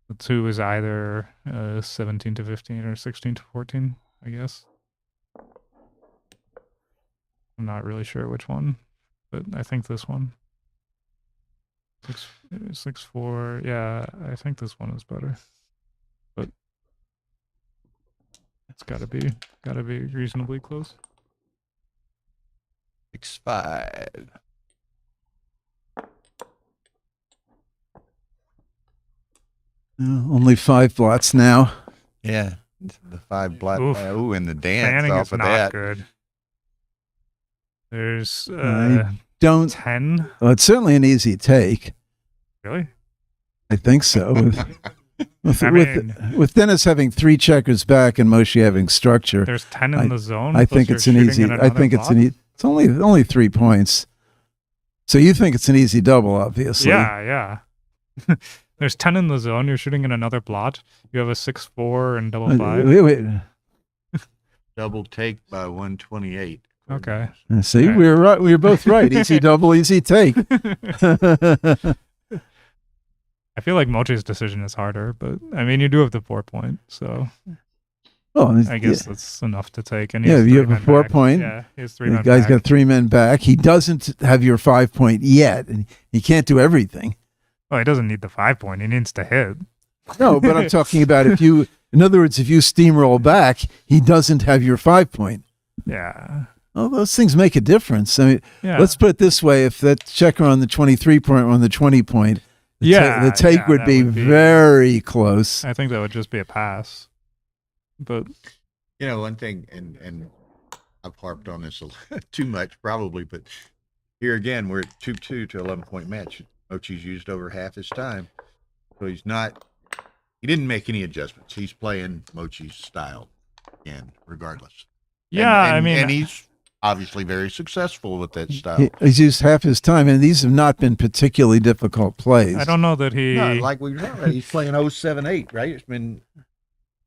The 2 is either 17-15 or 16-14, I guess. I'm not really sure which one, but I think this one. 6-4. Yeah, I think this one is better. But it's gotta be reasonably close. 6-5. Only 5 blots now. Yeah, the 5 black. Oof. Ooh, and the dance Fanning off is of not that. good. There's I don't. 10. Well, it's certainly an easy take. Really? I think so. I mean, With Dennis having 3 checkers back and Moshe having structure, there's 10 in the zone. I plus think you're it's an shooting easy. in I think another it's an. block? It's only 3 points. So you think it's an easy double, obviously. Yeah. There's 10 in the zone. You're shooting in another blot. You have a 6-4 and double 5. Wait. Double take by 128. Okay. See, Right. we were right. We were both right. Easy double, easy take. I feel like Mochi's decision is harder, but I mean, you do have the 4 point, so Well, I guess that's enough to take. And Yeah, he's you have a 3 men 4 back. point. Yeah, he has 3 the men guy's back. got 3 men back. He doesn't have your 5 point yet, and he can't do everything. Well, he doesn't need the 5 point. He needs to hit. No, but I'm talking about if you, in other words, if you steamroll back, he doesn't have your 5 point. Yeah. Well, those things make a difference. I mean, Yeah. let's put it this way: if that checker on the 23 point or on the 20 point, the take would that be very close. I think that would just be a pass. But You know, one thing, and I've harped on this a lot, too much probably, but here again, we're at 2-2 to 11-point match. Mochi's used over half his time, so he didn't make any adjustments. He's playing Mochi's style again, regardless. yeah, and he's obviously very successful with that style. He's used half his time, and these have not been particularly difficult plays. I don't know that he. No, like we were talking about, he's playing 0-7-8, right? It's been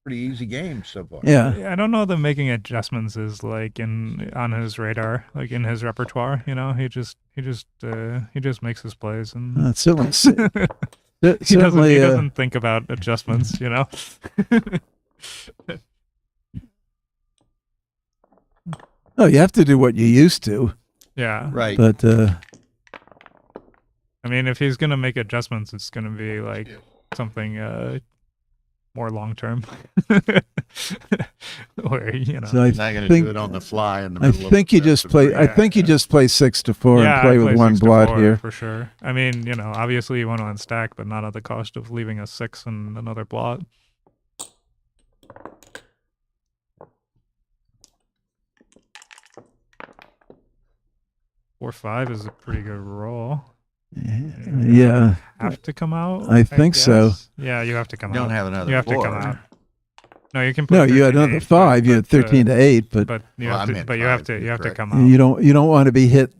pretty easy games so far. Yeah. I don't know that making adjustments is like on his radar, like in his repertoire. You know, he just makes his plays and Certainly, he doesn't think about adjustments. You know. Oh, you have to do what you used to, Yeah. Right. but I mean, if he's gonna make adjustments, it's gonna be like something more long term, where you know. so I He's not going to think do it on the fly in the I middle think of you just play. I Yeah. think you just play 6-4 Yeah, and play I'd with one 6 to blot 4 here. for sure. I mean, you know, obviously you want to unstack, but not at the cost of leaving a 6 and another blot. Four 5 is a pretty good roll. Yeah, Have to come out. I think so. guess? Yeah, you have to come You out. don't have another You have to 4. come out. No, you can. Put no, you had 13 to another 8, 5. You had but, 13 to 8, but But you Well, I have to. meant But you have 5, to. you're You have to correct. come out. you don't want to be hit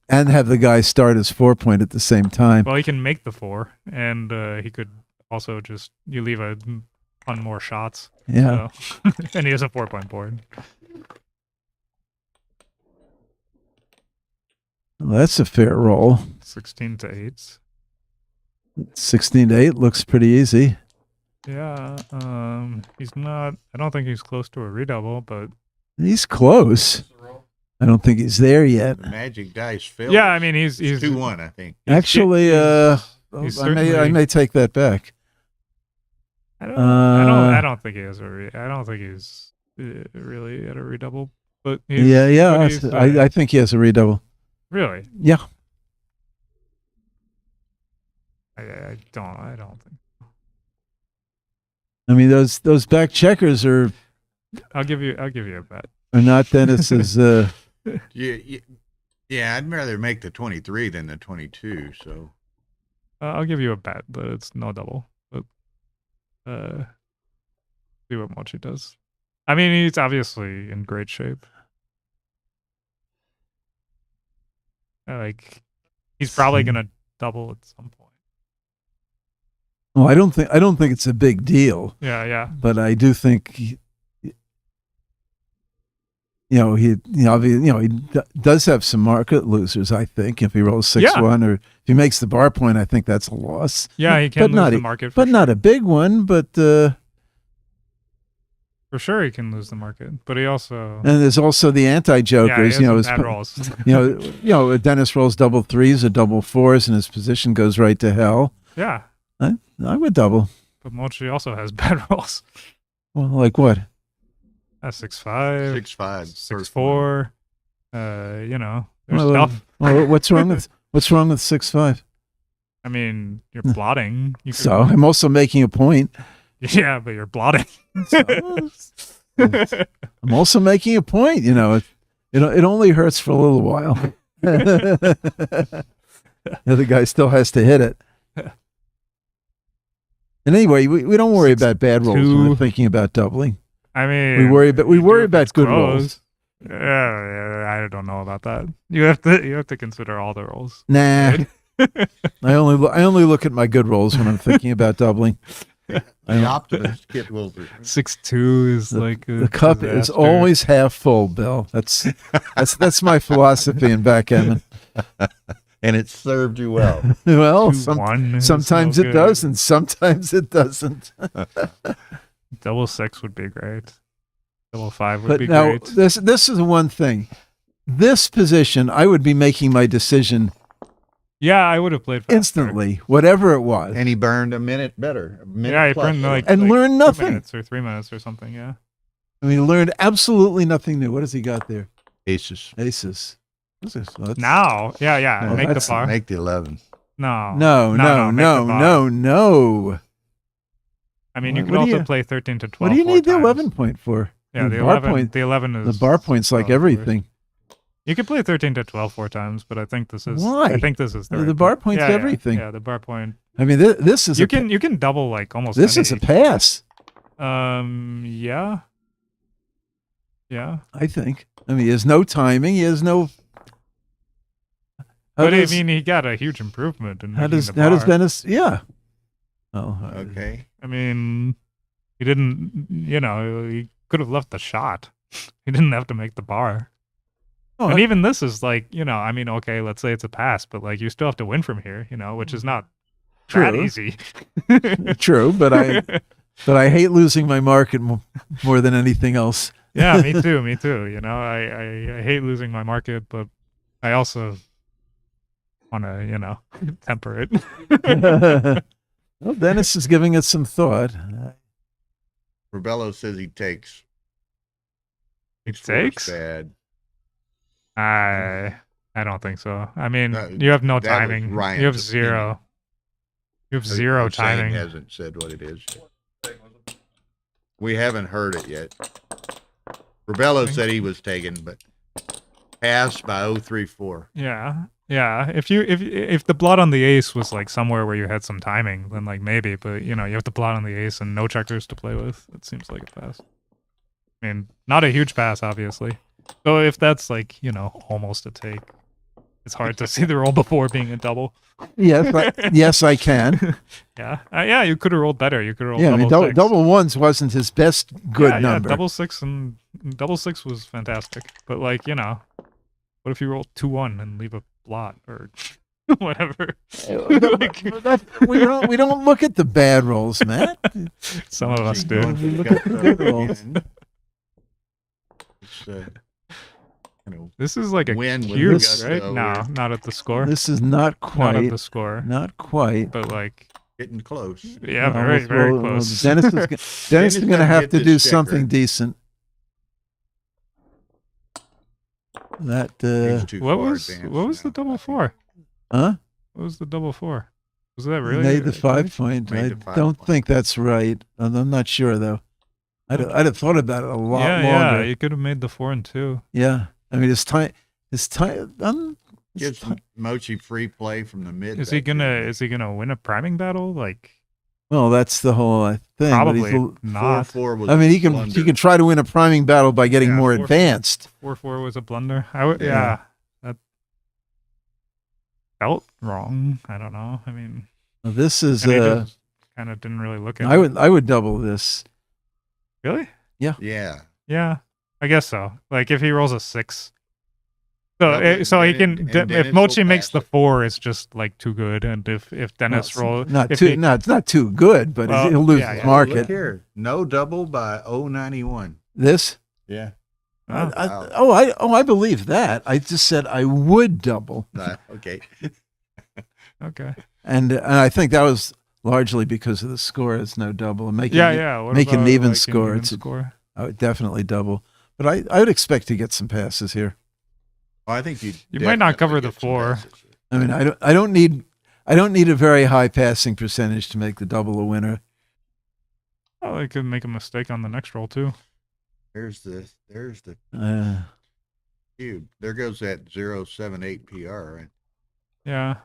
and have the guy start his 4 point at the same time. Well, he can make the 4, and he could also just you leave a ton more shots. Yeah. So. And he has a 4 point board. Well, that's a fair roll. 16 to 8. 16 to 8 looks pretty easy. Yeah. He's not. I don't think he's close to a redouble, but He's close. I don't think he's there yet. The magic dice failed. Yeah, I mean he's 2-1, I think. Actually, he's I may take that back. I don't think he has I don't think he's really at a redouble. But But he's, I think he has a redouble. really. Yeah. I don't think. I mean, those back checkers are I'll give you a bet. not Dennis's. Yeah, I'd rather make the 23 than the 22. So I'll give you a bet, but it's no double. But see what Mochi does. I mean, he's obviously in great shape. Like, he's probably gonna double at some point. Well, I don't think it's a big deal. Yeah. But I do think he does have some market losers. I think if he rolls 6-1 or if he makes the bar point, I think that's a loss. Yeah, he can lose the market, but not a big one. But for sure he can lose the market. But he also and there's also the anti-jokers. Yeah, he has some bad rolls. Dennis rolls double threes or double fours, and his position goes right to hell. Yeah, I would double. but Mochi also has bad rolls. Well, like what? 6-5, 6-5, 6-4. There's Well, stuff. Well, what's wrong with 6-5? I mean, you're blotting. You could- So I'm also making a point. yeah, but you're blotting. I'm also making a point. It only hurts for a little while. The other guy still has to hit it. And anyway, we don't worry about bad rolls when we're thinking about doubling. I mean, We worry about if it's good close. rolls. Yeah, I don't know about that. You have to consider all the rolls. Nah, I only look at my good rolls when I'm thinking about doubling. The optimist Kit Wilbur. 6-2 is like The cup is always half full, Bill. That's my philosophy in backgammon. And it served you well. Well, 2-1 is sometimes no it good. does, and sometimes it doesn't. Double 6 would be great. Double 5 would But be now great. this is one thing. This position, I would be making my decision Yeah, I would have played faster. instantly, whatever it was, And he burned a minute better. A minute Yeah, he plus. burned like and learned 2 nothing. minutes or 3 minutes or something. Yeah. I mean, he learned absolutely nothing new. What has he got there? Aces. Aces. What's this? Well, that's- Now, yeah, Well, make the that's- bar. Make the 11. No, No. make the bar. I mean, you What could do also you- play 13 to 12. What do you 4 need the times. 11 point for? Yeah, the the bar 11. point. The 11 is The bar point's like of course. everything. You could play 13 to 12 4 times, but I think this is. Why? I think this is the, The right bar point. point's Yeah, everything. Yeah, the bar point. I mean, this is You can double like almost. this is a pass. Yeah. Yeah. I think. I mean, he has no timing. He has no. How But does- I mean, he got a huge improvement in how making does the how does bar. Dennis? Yeah. Oh, Okay. I mean, he didn't. He could have left the shot. He didn't have to make the bar. Oh, And even this is like, I mean, okay, let's say it's a pass, but like you still have to win from here, which is not that True. easy. true, but I hate losing my market more than anything else. Yeah, me too. I hate losing my market, but I also want to, temper it. Well, Dennis is giving it some thought. Rebello says he takes. He 6-4 is takes? bad. I don't think so. I mean, That- you have no that was timing. Ryan's You have opinion. zero. You have zero I'm saying timing. hasn't said what it is. We haven't heard it yet. Rebello said he was taken, but passed by 034. Yeah. If the blood on the ace was like somewhere where you had some timing, then like maybe, but you have the blood on the ace and no checkers to play with. It seems like a pass. I mean, not a huge pass, obviously. So if that's like, almost a take, it's hard to see the roll before being a double. Yes, I can. Yeah. Yeah, you could have rolled better. You could have rolled Yeah, I mean, double six. double ones wasn't his best good Yeah, number. double six was fantastic. But like, what if you roll 2-1 and leave a blot or whatever? we don't look at the bad rolls, Matt. Some of us do. We look at the good rolls. It's, This is like a win with cube, gusto right? here. No, not at the score. This is not Not at quite. the score. Not quite. But like, Getting close. yeah, very, very close. Dennis is Dennis is going to doesn't have get to this do checker. something decent. That He's too what far was advanced the now. double four? huh? What was the double four? Was that He really made the right? 5 point. Made I the 5 don't point. think that's right. I'm not sure though. I'd have thought about it a lot Yeah, longer. you could have made the 4 and 2. Yeah. I mean, his time. Gives Mochi free play from the mid. Is he back there. gonna win a priming battle? Like, Well, that's the whole thing. but probably he's- not. 4-4 was I mean, he can blunder. try to win a priming battle by getting Yeah, more 4-4. advanced. 4-4 was a blunder. Yeah, Yeah. that felt wrong. I don't know. I mean, This is kind of didn't really look at. I would double this. Really? Yeah. Yeah, I guess so. Like if he rolls a 6, so Well, he and can. Dennis If will Mochi makes pass the it. 4, it's just like too good. And if Dennis rolls, Not if too he- no, it's not too good, but Well, he'll lose yeah, his yeah. market. Look here. No double by 091. This? Yeah. Oh. I believe that. I just said I would double, Okay. Okay. and I think that was largely because of the score. It's no double and making What make an about, even like, score. even It's a- score. I would definitely double, but I would expect to get some passes here. Well, I think You might not cover the 4. I mean, I don't need a very high passing percentage to make the double a winner. Oh, I could make a mistake on the next roll too. There's the Uh, cube. There goes that 078 PR. Right? Yeah.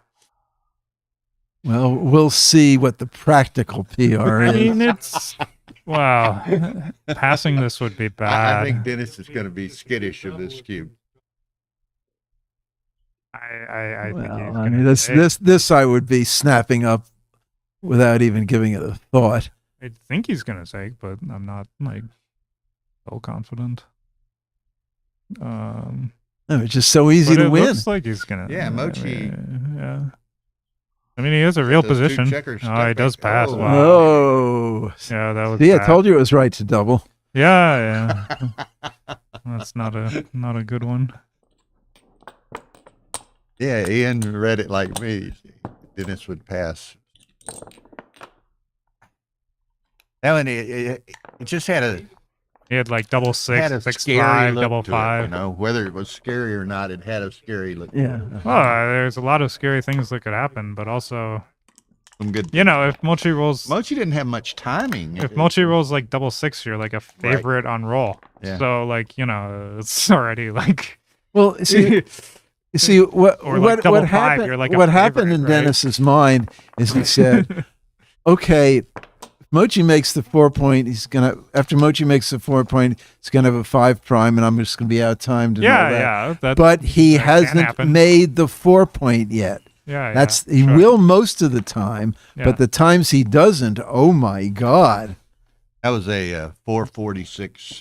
well, we'll see what the practical PR I is. mean, it's wow. Passing this would be bad. I think Dennis is going to be skittish of this cube. I think Well, he's I gonna mean, mistake. this I would be snapping up without even giving it a thought. I think he's gonna take, but I'm not like so confident. No, it's just so easy But to it win. looks like he's gonna. Yeah, Mochi- Yeah. I mean, he has a real Those two position. checkers Oh, stuck he does back- pass. oh. Wow. Oh, Yeah, that was. see, I bad. told you it was right to double. Yeah, that's not a good one. Yeah, Ian read it like me. Dennis would pass. That one, it just had a He had like double had a 6, 6, scary 5, look double to 5. It, you know, whether it was scary or not, it had a scary look. to Yeah. it. Well, there's a lot of scary things that could happen, but also, Some good. you know, if Mochi rolls, Mochi didn't have much timing. if Mochi rolls like double 6, you're like a favorite on roll. Yeah. So like, you know, it's already like. Well, see what Or like what double what 5, happened? you're like a what happened in favorite, right? Dennis's mind is he said, "Okay, if Mochi makes the 4 point. After Mochi makes the 4 point, he's gonna have a 5 prime, and I'm just gonna be out timed and all Yeah, that." yeah. That, But he that can hasn't happen. made the 4 point yet. Yeah, That's yeah, he sure. will most of the time, Yeah. but the times he doesn't, oh my god! That was a 446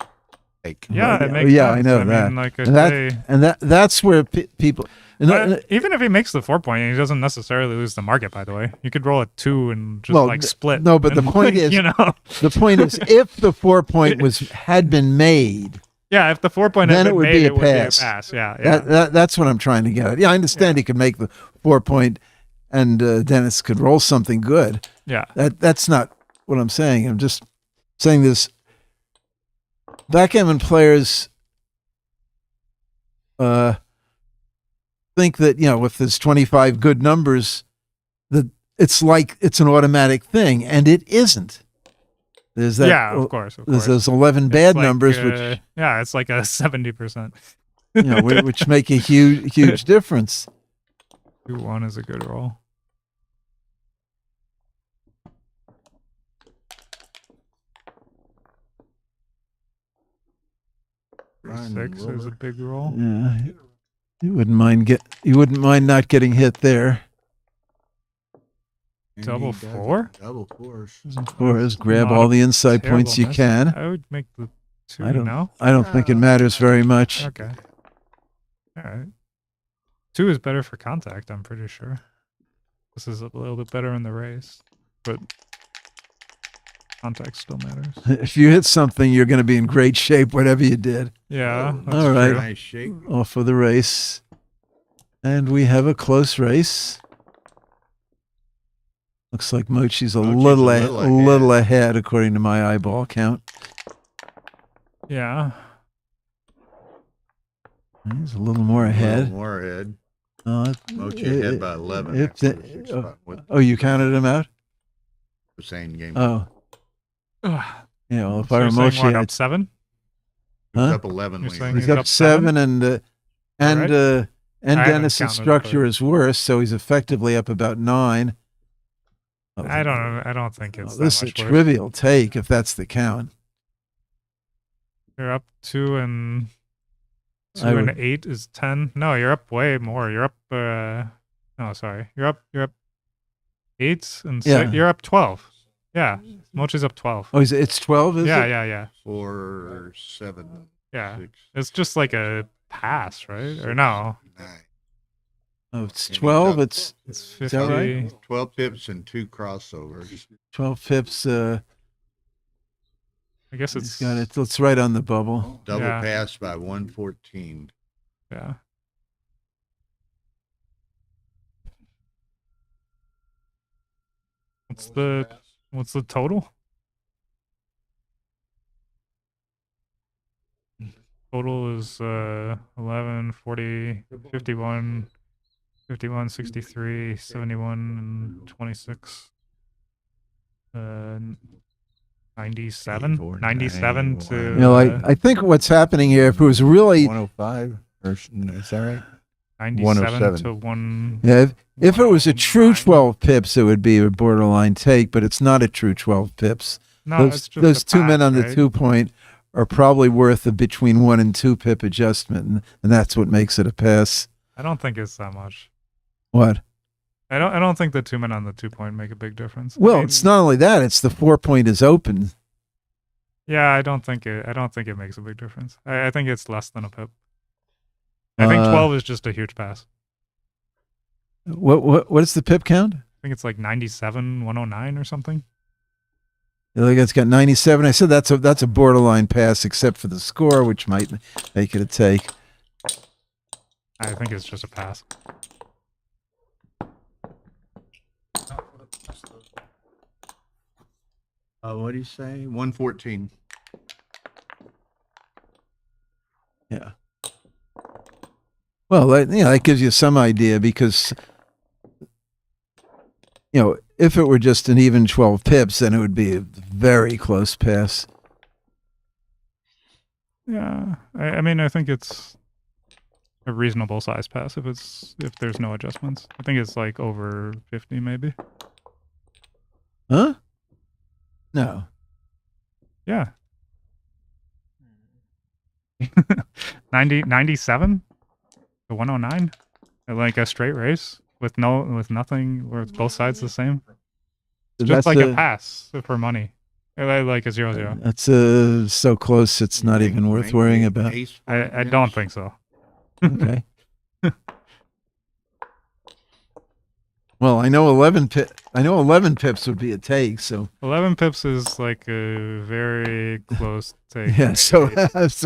take. Yeah, Yeah, it makes yeah, I sense. know mean, that. like I And that- say, And that's where people. even if he makes the 4 point, he doesn't necessarily lose the market. By the way, you could roll a 2 and just Well, like split. no, but the and, point like, is- you know, The point is, if the 4 point had been made, yeah, if the 4 point Then had it been would made, be a it would be a pass. pass. Yeah, yeah. that's what I'm trying to get at. Yeah, I understand he could make the 4 point, and Dennis could roll something good. Yeah. That's not what I'm saying. I'm just saying this. Backgammon players think that, if there's 25 good numbers, that it's like it's an automatic thing, and it isn't. There's that. Yeah, of course. Of There's course. those 11 It's bad like, numbers, which yeah, it's like a 70%. which make a huge difference. 2-1 is a good roll. Ryan 6 is a Wilbur. big roll. Yeah, you wouldn't mind not getting hit there. And Double he does 4? Double 4s. Or is grab Not all a the inside points you terrible miss. can. I would make the 2 I don't- now. I don't think it matters very much. Okay. All right. 2 is better for contact, I'm pretty sure. This is a little bit better in the race. But contact still matters. If you hit something, you're going to be in great shape, whatever you did. Yeah. Oh, that's all right. true. Nice shake. Off for the race. And we have a close race. Looks like Mochi's a little ahead, according to my eyeball count. Yeah. He's a little more ahead. More ahead. Uh, Mochi ahead by 11. if after the- the 6 spot with oh, you counted him out? the same game. Oh, Ugh. yeah. Well, if So I were you're saying Mochi, what, I'd up 7? He was huh? up 11. You're when he saying was- He's up up seven? 7, and Alright. haven't Dennis's counted, structure but- is worse, so he's effectively up about 9. I don't think it's that This is a much worse. trivial take if that's the count. You're up 2 and 2 I and would- 8 is 10. No, you're up way more. You're up no, sorry. You're up 8 and Yeah. 6. You're up 12. Yeah. Mochi's up 12. Oh, it's 12, is yeah, it? yeah, yeah. 4, 7, Yeah. 6, It's just like a pass, right? Or no. 9. Oh, it's And he's 12. up- It's It's Is 50. that right? 12 pips and 2 crossovers. 12 pips. I guess He's it's got it. It's right on the bubble. Double Yeah. pass by 114. Yeah. What's the total? Total is 11, 40, 51, 51, 63, 71, and 26. 97? 84, 97 to... 91. You know, I think what's happening here, if it was really, 105, or is that right? 97 107. to 1... yeah, if it was a true 109. 12 pips, it would be a borderline take, but it's not a true 12 pips. No, it's Those, just those a two men pass, on the right? 2 point are probably worth a between 1 and 2 pip adjustment, and that's what makes it a pass. I don't think it's that much. What? I don't think the 2 men on the 2 point make a big difference. I Well, mean, it's not only that; it's the 4 point is open. Yeah, I don't think it makes a big difference. I think it's less than a pip. I think 12 is just a huge pass. What is the pip count? I think it's like 97, 109 or something. Like it's got 97. I said that's a borderline pass, except for the score, which might make it a take. I think it's just a pass. What do you say? 114. Yeah. Well, that gives you some idea because, if it were just an even 12 pips, then it would be a very close pass. Yeah, I mean, I think it's a reasonable size pass if there's no adjustments. I think it's like over 50 maybe. Huh? No. Yeah. 97 to 109, like a straight race with nothing, where it's both sides the same. It's just like a pass for money, like a 0-0. That's so close. It's not even worth worrying about. I don't think so. Okay. Well, I know 11 pips would be a take. So 11 pips is like a very close take. yeah. So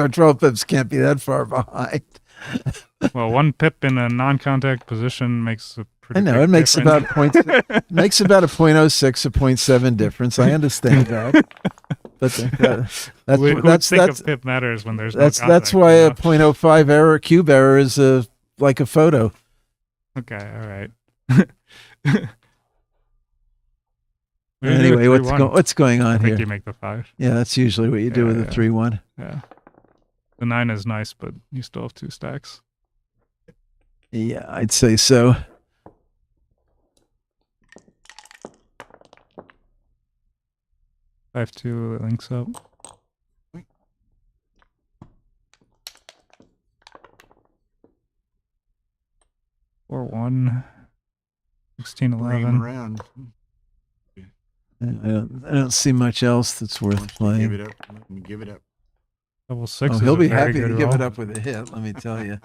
12 pips can't be that far behind. Well, 1 pip in a non-contact position makes a pretty. I know big it makes difference. makes about a 0.06, a 0.7 difference. I understand that, but Who'd think a pip matters when there's no that's contact, why you a know? 0.05 error, cube error is like a photo. Okay, all right. Anyway, what's going I on think here? you make the 5. Yeah, that's usually what you do with a Yeah. 3-1. Yeah. The 9 is nice, but you still have 2 stacks. Yeah, I'd say so. I have 2 links up. Or 1, 16, Bring 11. him around. I don't see much else that's worth Give playing. it up. Let me give it up. Double 6 Oh, is he'll a be very happy to good give it roll. up with a hit. Let me tell you.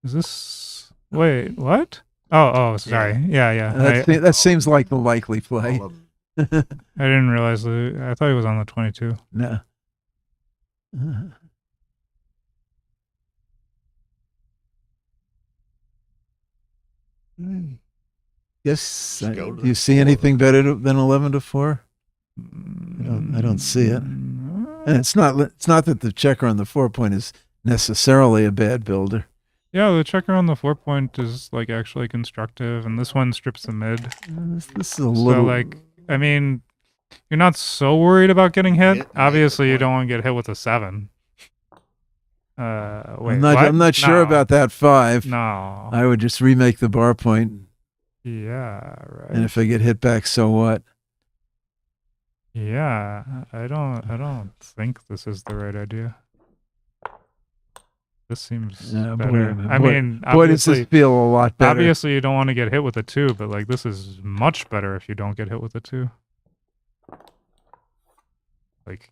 Is this... Wait, what? Oh, sorry. Yeah. That seems like the likely play. All of I didn't realize I thought he was on the 22. No. Guess Just go to do you the see floor. anything better than 11 to 4? I don't see it. And it's not that the checker on the 4 point is necessarily a bad builder. Yeah, the checker on the 4 point is like actually constructive, and this one strips the mid. This is a little So like, I mean, you're not so worried about getting hit. Hit and make the Obviously, you point. don't want to get hit with a 7. Wait, I'm what? not sure No. about that 5. No. I would just remake the bar point, Yeah, right. and if I get hit back, so what? Yeah, I don't think this is the right idea. This seems Yeah, better. I mean, boy, does this obviously, feel a lot better. obviously you don't want to get hit with a 2, but like this is much better if you don't get hit with a 2. Like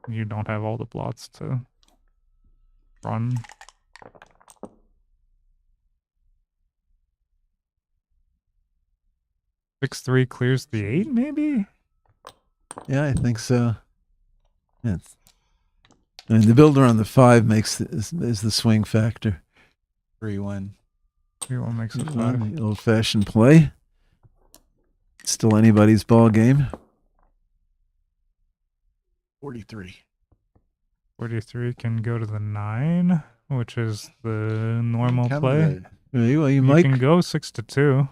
you don't have all the blots to run. Six 3 clears the 8, maybe? Yeah, I think so. Yes. I mean, the builder on the 5 is the swing factor. 3-1. 3-1 makes it 5. The old-fashioned play. Still anybody's ball game. 43. 43 can go to the 9, which is the normal Come play. to- Well, you You might. can go 6 to 2.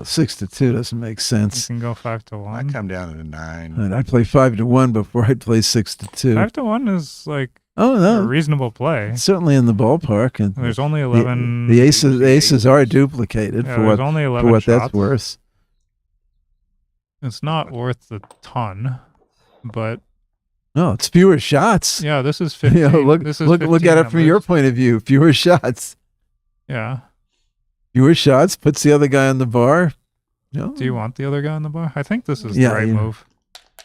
6 to 2 doesn't make You sense. can go 5 to I 1. come down to the 9. And I'd play 5 to 1 before I'd play 6 to 2. 5 to 1 is like Oh a no, reasonable play. it's certainly in the ballpark. And There's only the 11. the aces are duplicated yeah, for there's what only 11 that's shots. worth. It's not worth a ton, but No, it's fewer shots. yeah, this is 15. You know, look this is at 15 it from your numbers. point of view. Fewer shots. Yeah. Fewer shots puts the other guy on the bar. No, Do you want the other guy on the bar? I think this is Yeah, the right yeah. move.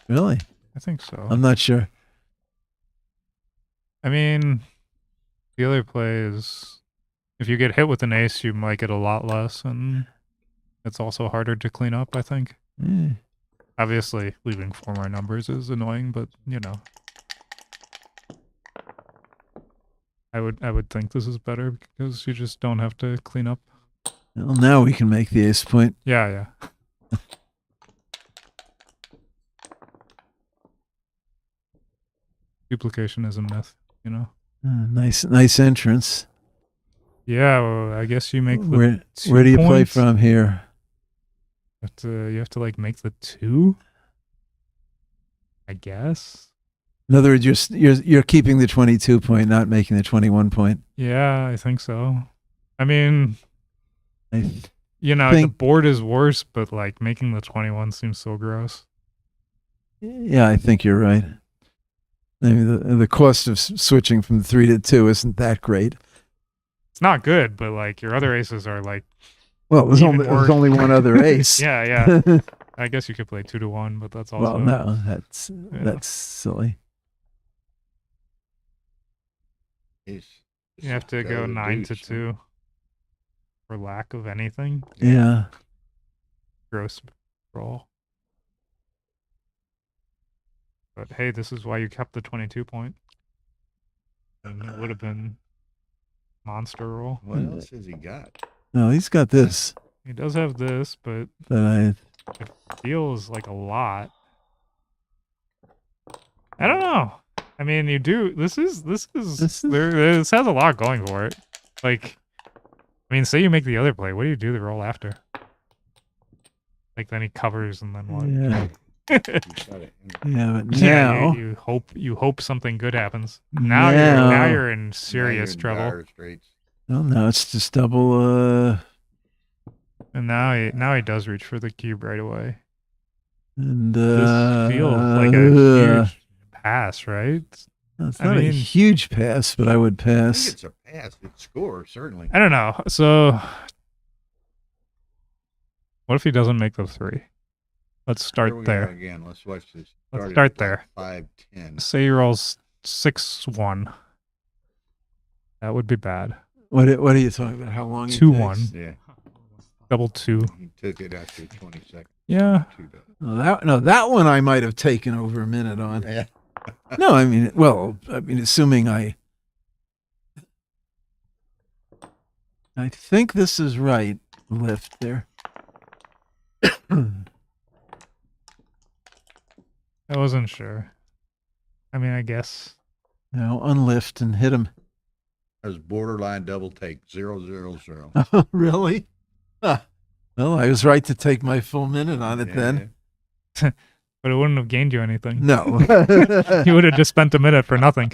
really? I think so. I'm not sure. I mean, the other play is if you get hit with an ace, you might get a lot less, and it's also harder to clean up, I think. Eh. Obviously, leaving 4 more numbers is annoying, but you know. I would think this is better because you just don't have to clean up. Well, now we can make the ace point. Yeah. Duplication is a myth, you know. Nice entrance. Yeah, well, I guess you make the Where 2 where do you play points. from here? You have to like make the 2. I guess. In other words, you're keeping the 22 point, not making the 21 point. Yeah, I think so. I mean, I you know, the think- board is worse, but like making the 21 seems so gross. Yeah, I think you're right. I mean, the cost of switching from 3 to 2 isn't that great. It's not good, but like your other aces are like, Well, there's Even worse. only one other ace. yeah. I guess you could play 2 to 1, but that's also Well, no, that's silly. Ace. you have to go 9 to 2 for lack of anything. Yeah. Gross roll. But hey, this is why you kept the 22 point. And it would have been monster roll. What else has he got? No, he's got this He does have this, but that feels like a lot. I don't know. I mean, you do. This is This is- this has a lot going for it. Like, I mean, say you make the other play. What do you do the roll after? Like then he covers and then what? Yeah. He's got it. Yeah, but Yeah, now you hope something good happens. Now you're in serious Now you're in trouble. dire straits. well, now it's just double And now he does reach for the cube right away. and This feels like a huge pass, right? it's I not a mean- huge pass, but I would I think pass. it's a pass. It's score, certainly. I don't know. So what if he doesn't make the 3? Let's Here we start go there. again. Let's watch this. Let's Started start at there. 5-10. Say he rolls 6-1. That would be bad. What are you talking about? How long? it 2-1. takes? Yeah, Double 2. he took it after 20 seconds. Yeah. That one I might have taken over a minute on. Yeah. No, I mean, assuming I think this is right. Lift there. I wasn't sure. I mean, I guess. No, unlift and hit him. That was borderline double take, 0-0-0. Oh, really? Huh. Well, I was right to take my full minute on it then. But it wouldn't have gained you anything. No. You would have just spent a minute for nothing.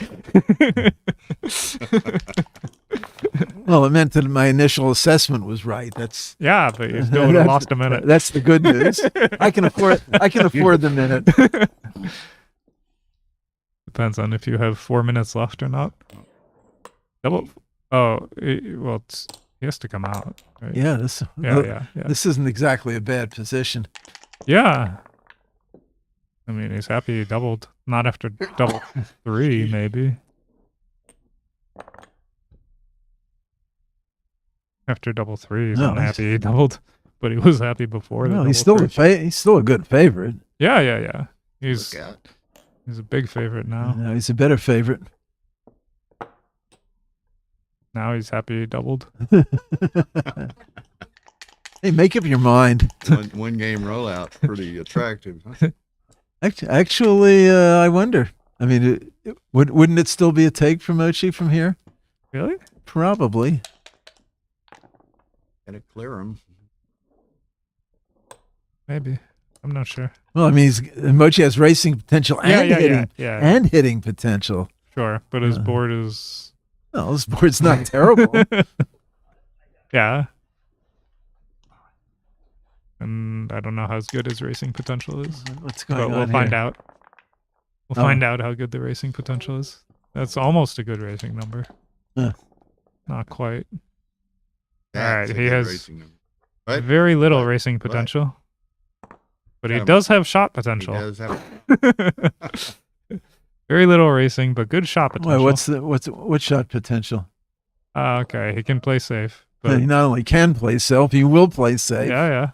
Well, it meant that my initial assessment was right. That's Yeah, but you still would have lost a minute. That's the good news. I can afford the minute. Depends on if you have 4 minutes left or not. Double. Oh, well, he has to come out. Right? Yeah, Yeah. this isn't exactly a bad position. Yeah. I mean, he's happy he doubled. Not after double 3, maybe. After double 3, he's No, unhappy he doubled. But he was happy before. Well, the he's double still three. he's still a good favorite. Yeah. He's Look out. a big favorite now. No, he's a better favorite. Now he's happy he doubled. Hey, make up your mind. One game rollout, pretty attractive. Huh? Actually, I wonder. I mean, wouldn't it still be a take for Mochi from here? Really? Probably. Gotta clear him. Maybe. I'm not sure. Well, I mean, Mochi has racing potential and hitting Yeah. and hitting potential. Sure, but his board is. No, this board's not terrible. Yeah. And I don't know how good his racing potential is. What's going But on we'll find here? out. We'll find out how good the racing potential is. That's almost a good racing number. Huh. Not quite. That's Alright, a he good has racing number. Right? very little Right. racing Right. potential. But he Um, does have shot He potential. does have Very little racing, but good shot Why, potential. what shot potential? Okay, he can play safe. He But not only can play safe, he will play safe. yeah.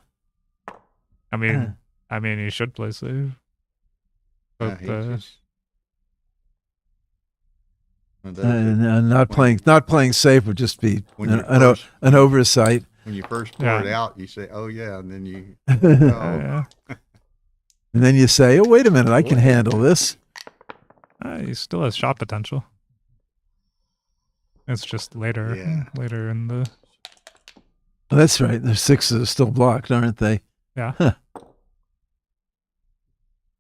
I mean, he should play safe. But he's just- Well, that- And not playing safe would just be when you an first- oversight. when you first pour Yeah. it out, you say, "Oh yeah," and then you, yeah. And then you say, "Oh, wait a minute, I can handle this." He still has shot potential. It's just later in the Oh, that's right. The sixes are still blocked, aren't they? Yeah. Huh.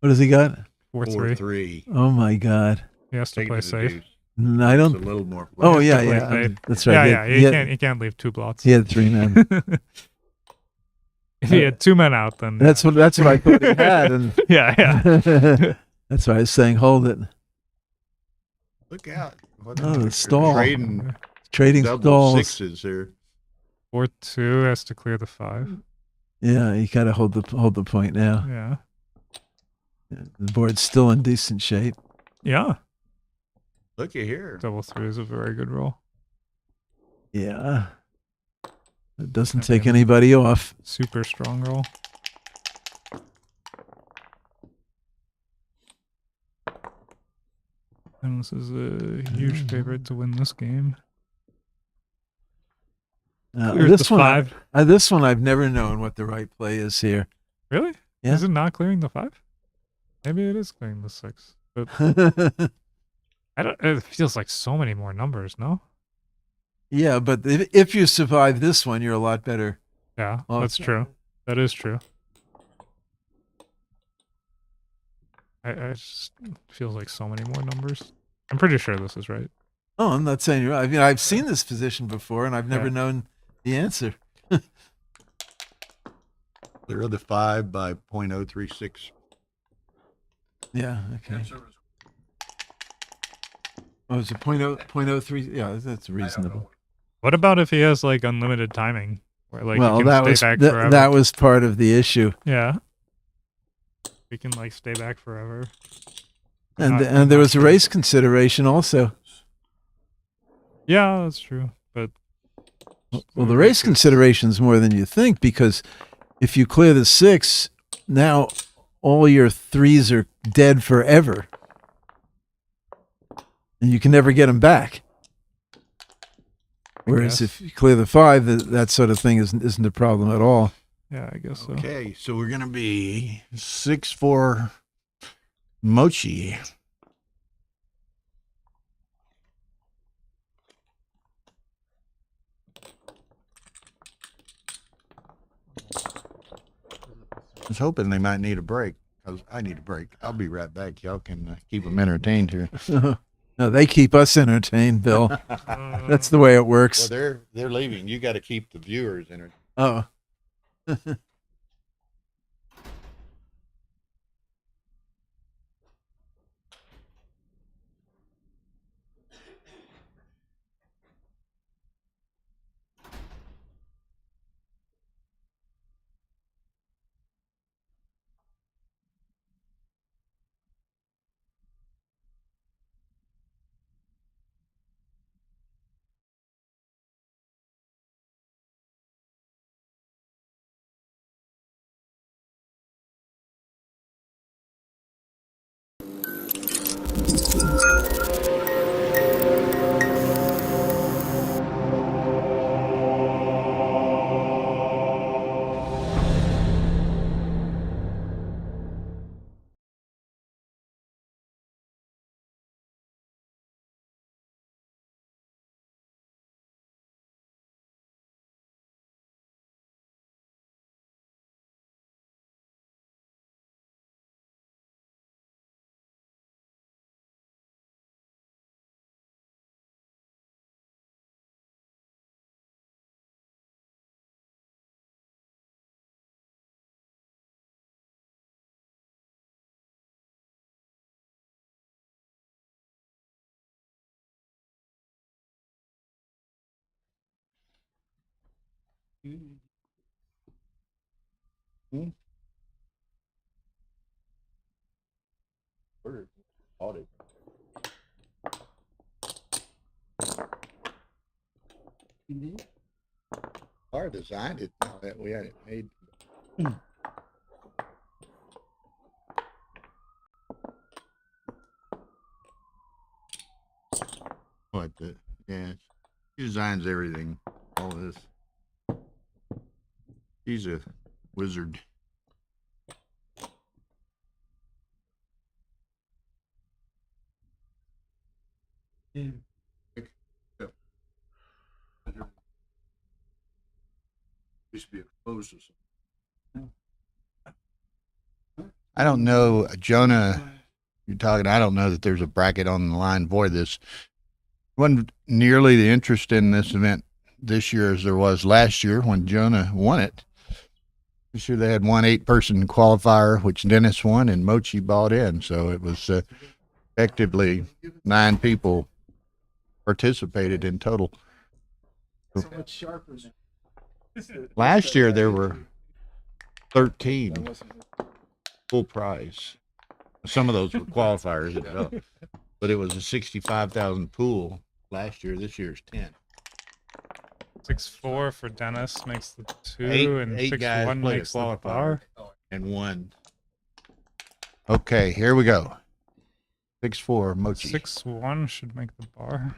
What has he got? 4-3. 4-3. Oh my God! He has to Take it play to the safe. deuce. I It's a don't. little more. Oh has to yeah, play yeah. safe. That's right. Yeah. He can't leave 2 blots. He had 3 men. If he had 2 men out, then That's what I thought he had, and yeah. that's why I was saying hold it. Look out! What Oh, the they're stall. Trading Trading double stalls. sixes here. 4-2 has to clear the 5. Yeah, you gotta hold the point now. Yeah. The board's still in decent shape. Yeah. Looky here. Double 3 is a very good roll. Yeah, it doesn't Okay. take anybody off. Super strong roll. And this is a huge favorite to win this game. Clears This the one, 5. this one, I've never known what the right play is here. Really? Yeah. Is it not clearing the 5? Maybe it is clearing the 6. But I don't. It feels like so many more numbers. No. Yeah, but if you survive this one, you're a lot better. Yeah, Well, that's true. That is true. I just feels like so many more numbers. I'm pretty sure this is right. Oh, I'm not saying you're right. I mean, I've seen this position before, and I've never Yeah. known the answer. Clear the 5 by .036. Yeah. Okay. Oh, it's a .03. Yeah, that's reasonable. What about if he has like unlimited timing, where like Well, he can that stay was back forever? that was part of the issue, Yeah. We can like stay back forever. and Not- and there was a race consideration also. Yeah, that's true. But Well, the race consideration is more than you think, because if you clear the 6, now all your threes are dead forever, and you can never get them back. Whereas guess. if you clear the 5, that sort of thing isn't a problem at all. Yeah, I guess so. Okay, so we're gonna be 6-4 Mochi. I was hoping they might need a break, because I need a break. I'll be right back. Y'all can keep them entertained here. No, they keep us entertained, Bill. That's the way it works. Well, they're leaving. You got to keep the viewers entertained. Oh. Our designed it now that we had it made. What the? Yeah, she designs everything. All this. She's a wizard. Used to be exposed to something. I don't know, Jonah. You're talking. I don't know that there's a bracket on the line for this. Wasn't nearly the interest in this event this year as there was last year when Jonah won it. This year they had one 8-person qualifier, which Dennis won, and Mochi bought in. So it was effectively 9 people participated in total. So much sharper now. Last year there were 13 full prize. Some of those were qualifiers as well, but it was a 65,000 pool last year. This year's 10. 6-4 for Dennis makes the 2, and Eight guys 6-1 played a makes the qualifier bar. and won. Okay, here we go. 6-4 Mochi. 6-1 should make the bar.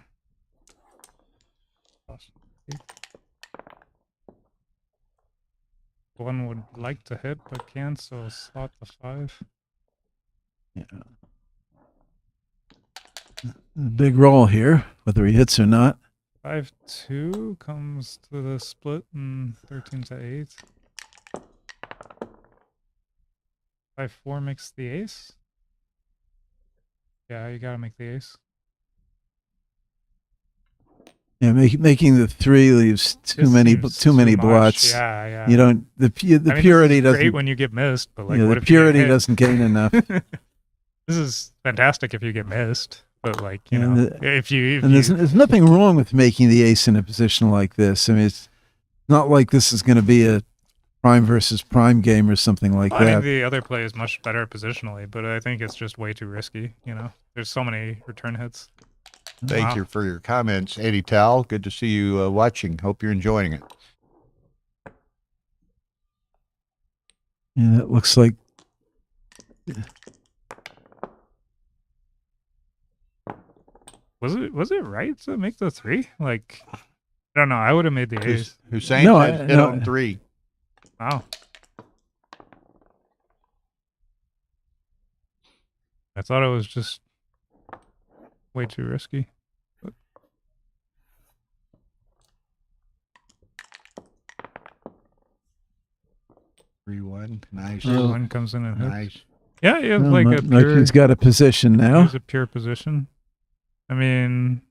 One would like to hit but can't, so slot the 5. Yeah. Big roll here, whether he hits or not. 5-2 comes to the split, and 13-8. 5-4 makes the ace. Yeah, you gotta make the ace. Yeah, making the 3 leaves too This many seems too many much. blots. Yeah, yeah. You don't the I mean, purity this is doesn't. great when you get missed, but like, Yeah, what the if you get purity hit? doesn't gain enough. This is fantastic if you get missed, but like, you And know, the- if you And there's nothing wrong with making the ace in a position like this. I mean, it's not like this is going to be a prime versus prime game or something like I think that. the other play is much better positionally, but I think it's just way too risky. You know, there's so many return hits. Thank Wow. you for your comments, Eddie Towel. Good to see you watching. Hope you're enjoying it. And it looks like Was it right to make the 3? Like, I don't know. I would have made the ace. Hussein No, says hit no. on 3. Wow. I thought it was just way too risky. 3-1. Nice. Oh. One comes in and hits. Nice. Yeah, he has Well, like a pure. he's got a position now. He's a pure position. I mean,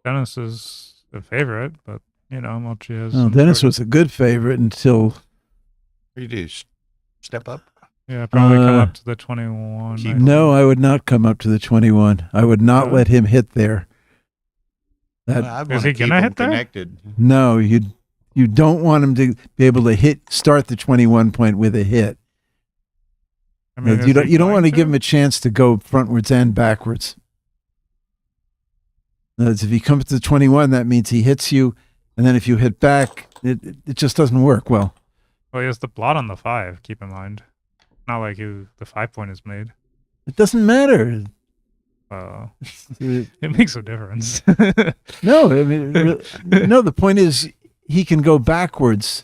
Dennis is the favorite, but you know, Mochi has. Well, some Dennis sort was a good favorite until What do you do? Step up? yeah, probably come uh, up to the 21. Keep- no, I would not come up to the 21. I would not let him hit there. That I Is want he to keep gonna them hit there? connected. no, you don't want him to be able to start the 21 point with a hit. I mean, you don't want to give him him. a chance to go frontwards and backwards. If he comes to the 21, that means he hits you, and then if you hit back, it just doesn't work well. Well, he has the blot on the 5. Keep in mind, not like the 5 point is made. It doesn't matter. It makes a difference. No, I mean, no. The point is, he can go backwards.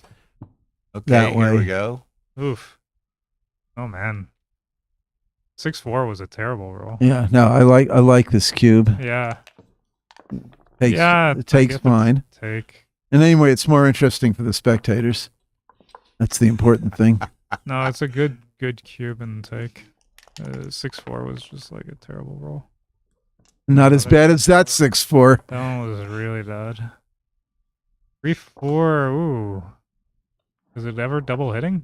Okay, That here way. we go. Oof. Oh man. 6-4 was a terrible roll. Yeah, no, I like this cube. Yeah. Takes, Yeah, it takes I get fine. Take. And anyway, it's more interesting for the spectators. That's the important thing. No, it's a good cube and take. 6-4 was just like a terrible roll. Not as bad as that 6-4. That one was really bad. 3-4. Ooh. Is it ever double hitting?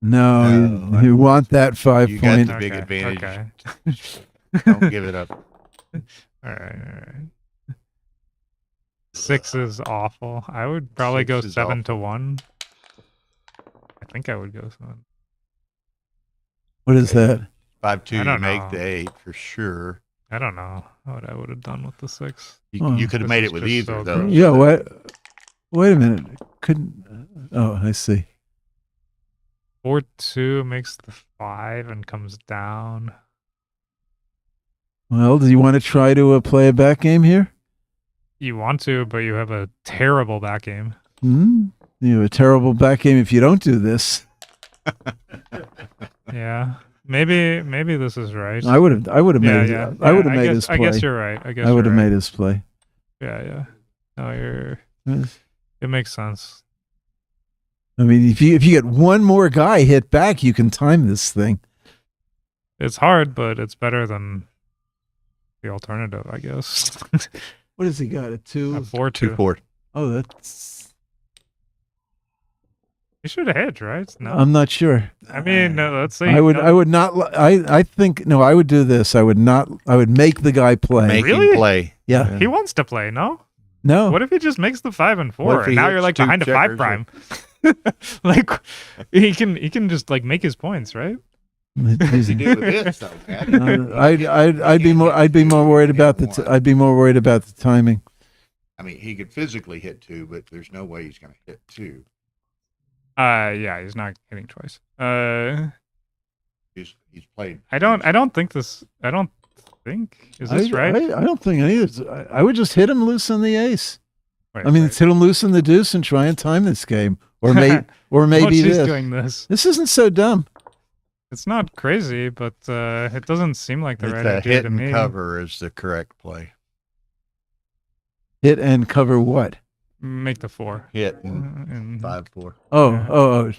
No, No, you want that 5 You got point. the big Okay, advantage. Okay. Don't give it up. All right. 6 is awful. I would probably go 6 is 7-1. I think I would go 7. What is that? 5-2, I you don't make know. the 8 for sure. I don't know what I would have done with the 6. You, Oh. you could have This made is it with just either, so though. gross. Yeah, what? Wait a minute. Couldn't. Oh, I see. 4-2 makes the 5 and comes down. Well, do you want to try to play a back game here? You want to, but you have a terrible back game. You have a terrible back game if you don't do this. Yeah. Maybe this is right. I would have made. Yeah. I would have I made guess, his play. I guess you're right. I would have made his play. Yeah. No, you're. Yes. It makes sense. I mean, if you get one more guy hit back, you can time this thing. It's hard, but it's better than the alternative, I guess. What has he got? A 2? 4-2. 2-4. Oh, that's. You should have hedged, right? No. I'm not sure. I mean, let's say I would not. I think no. I would do this. I would not. I would make the guy play. Make Really? him play. Yeah. He wants to play, no? No. What if he just makes the 5 and What 4, if and he now hits you're like 2 behind a 5 checkers prime? Like he can just like make his points, right? What's he do with this, though, Pat? I'd be more worried about I'd be more worried about the timing. I mean, he could physically hit 2, but there's no way he's going to hit 2. Yeah, he's not hitting twice. He's played. I don't think is this right? I don't think any of this. I would just hit him loose on the ace. Wait, I mean, wait. hit him loose on the deuce and try and time this game, or maybe Mochi's this. doing this. This isn't so dumb. It's not crazy, but it doesn't seem like the It's right a idea hit to and me. cover is the correct play. Hit and cover what? Make the 4. Hit and And 5-4. Oh.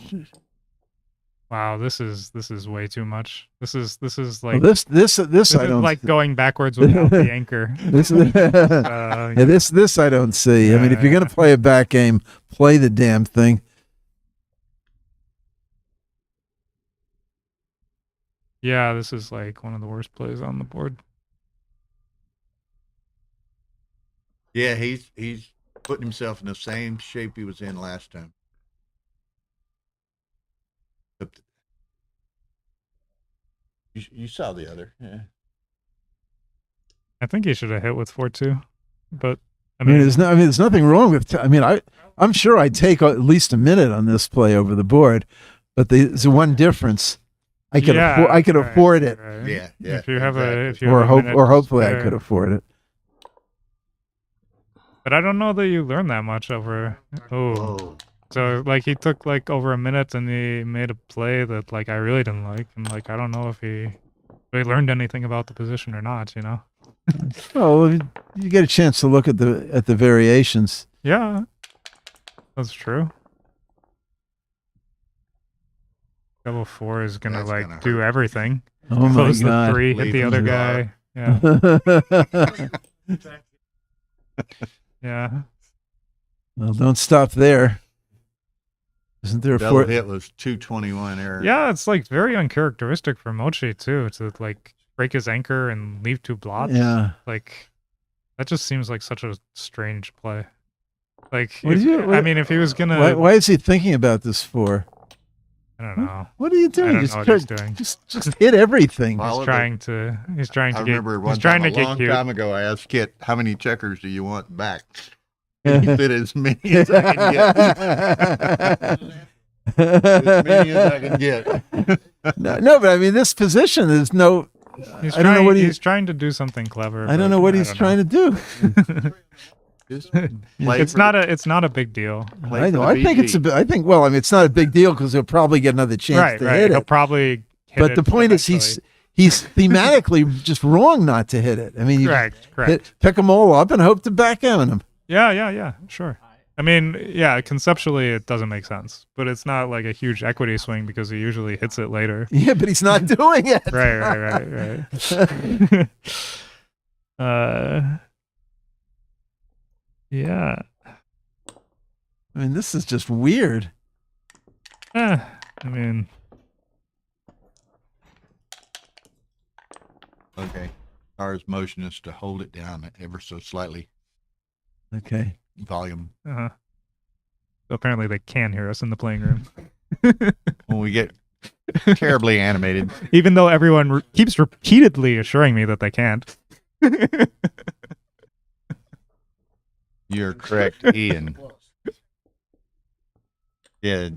wow, this is way too much. This is like This this I is don't like going backwards without the anchor. This Uh, yeah, this I don't see. I mean, if you're gonna play a back game, play the damn thing. yeah, this is like one of the worst plays on the board. Yeah, he's putting himself in the same shape he was in last time. You saw the other. Yeah. I think he should have hit with 4-2, but I mean, there's nothing wrong with. I'm sure I'd take at least a minute on this play over the board, but there's one difference. I could afford it, right. Yeah, yeah. If you have exactly. if you have a minute hopefully I spare. could afford it. But I don't know that you learn that much over. Oh, Whoa. so like he took like over a minute and he made a play that like I really didn't like, and like I don't know if he really learned anything about the position or not. You know? Well, you get a chance to look at the variations. Yeah, that's true. Double 4 is gonna That's like gonna do hurt. everything. Oh my Close the God! 3, hit Leave the him other to guy. Yeah, yeah. Well, don't stop there. Isn't there a Double hit was 221 error. Yeah, it's like very uncharacteristic for Mochi too to like break his anchor and leave 2 blots. Yeah. Like that just seems like such a strange play. Like What if, do you- I mean if he was gonna Why is he thinking about this for? I don't know. What are you doing? I don't Just know what try- he's doing. Just hit everything. Follow He's the- trying to I get remember one he's trying time, to a get long cute. time ago, I asked Kit, how many checkers do you want back? And he said, as many as I can get. As many as I can get. No, but I mean, this position is no. He's I don't know trying, what he's trying to do something clever. I don't know what he's trying to do. Just It's not a big deal. I know. I think it's I think. Well, I mean, it's not a big deal because he'll probably get another chance Right, to right. hit He'll it. probably hit But it the point is, eventually. he's thematically just wrong not to hit it. I mean, you correct. pick them all up and hope to backgammon them. Yeah, sure. I mean, yeah, conceptually it doesn't make sense, but it's not like a huge equity swing because he usually hits it later. Yeah, but he's not doing it. Right. Yeah. I mean, this is just weird. I mean, Okay. Car's motion is to hold it down ever so slightly. Okay. Volume. so apparently they can hear us in the playing room, When we get terribly animated. even though everyone keeps repeatedly assuring me that they can't. You're correct, Ian. Yeah.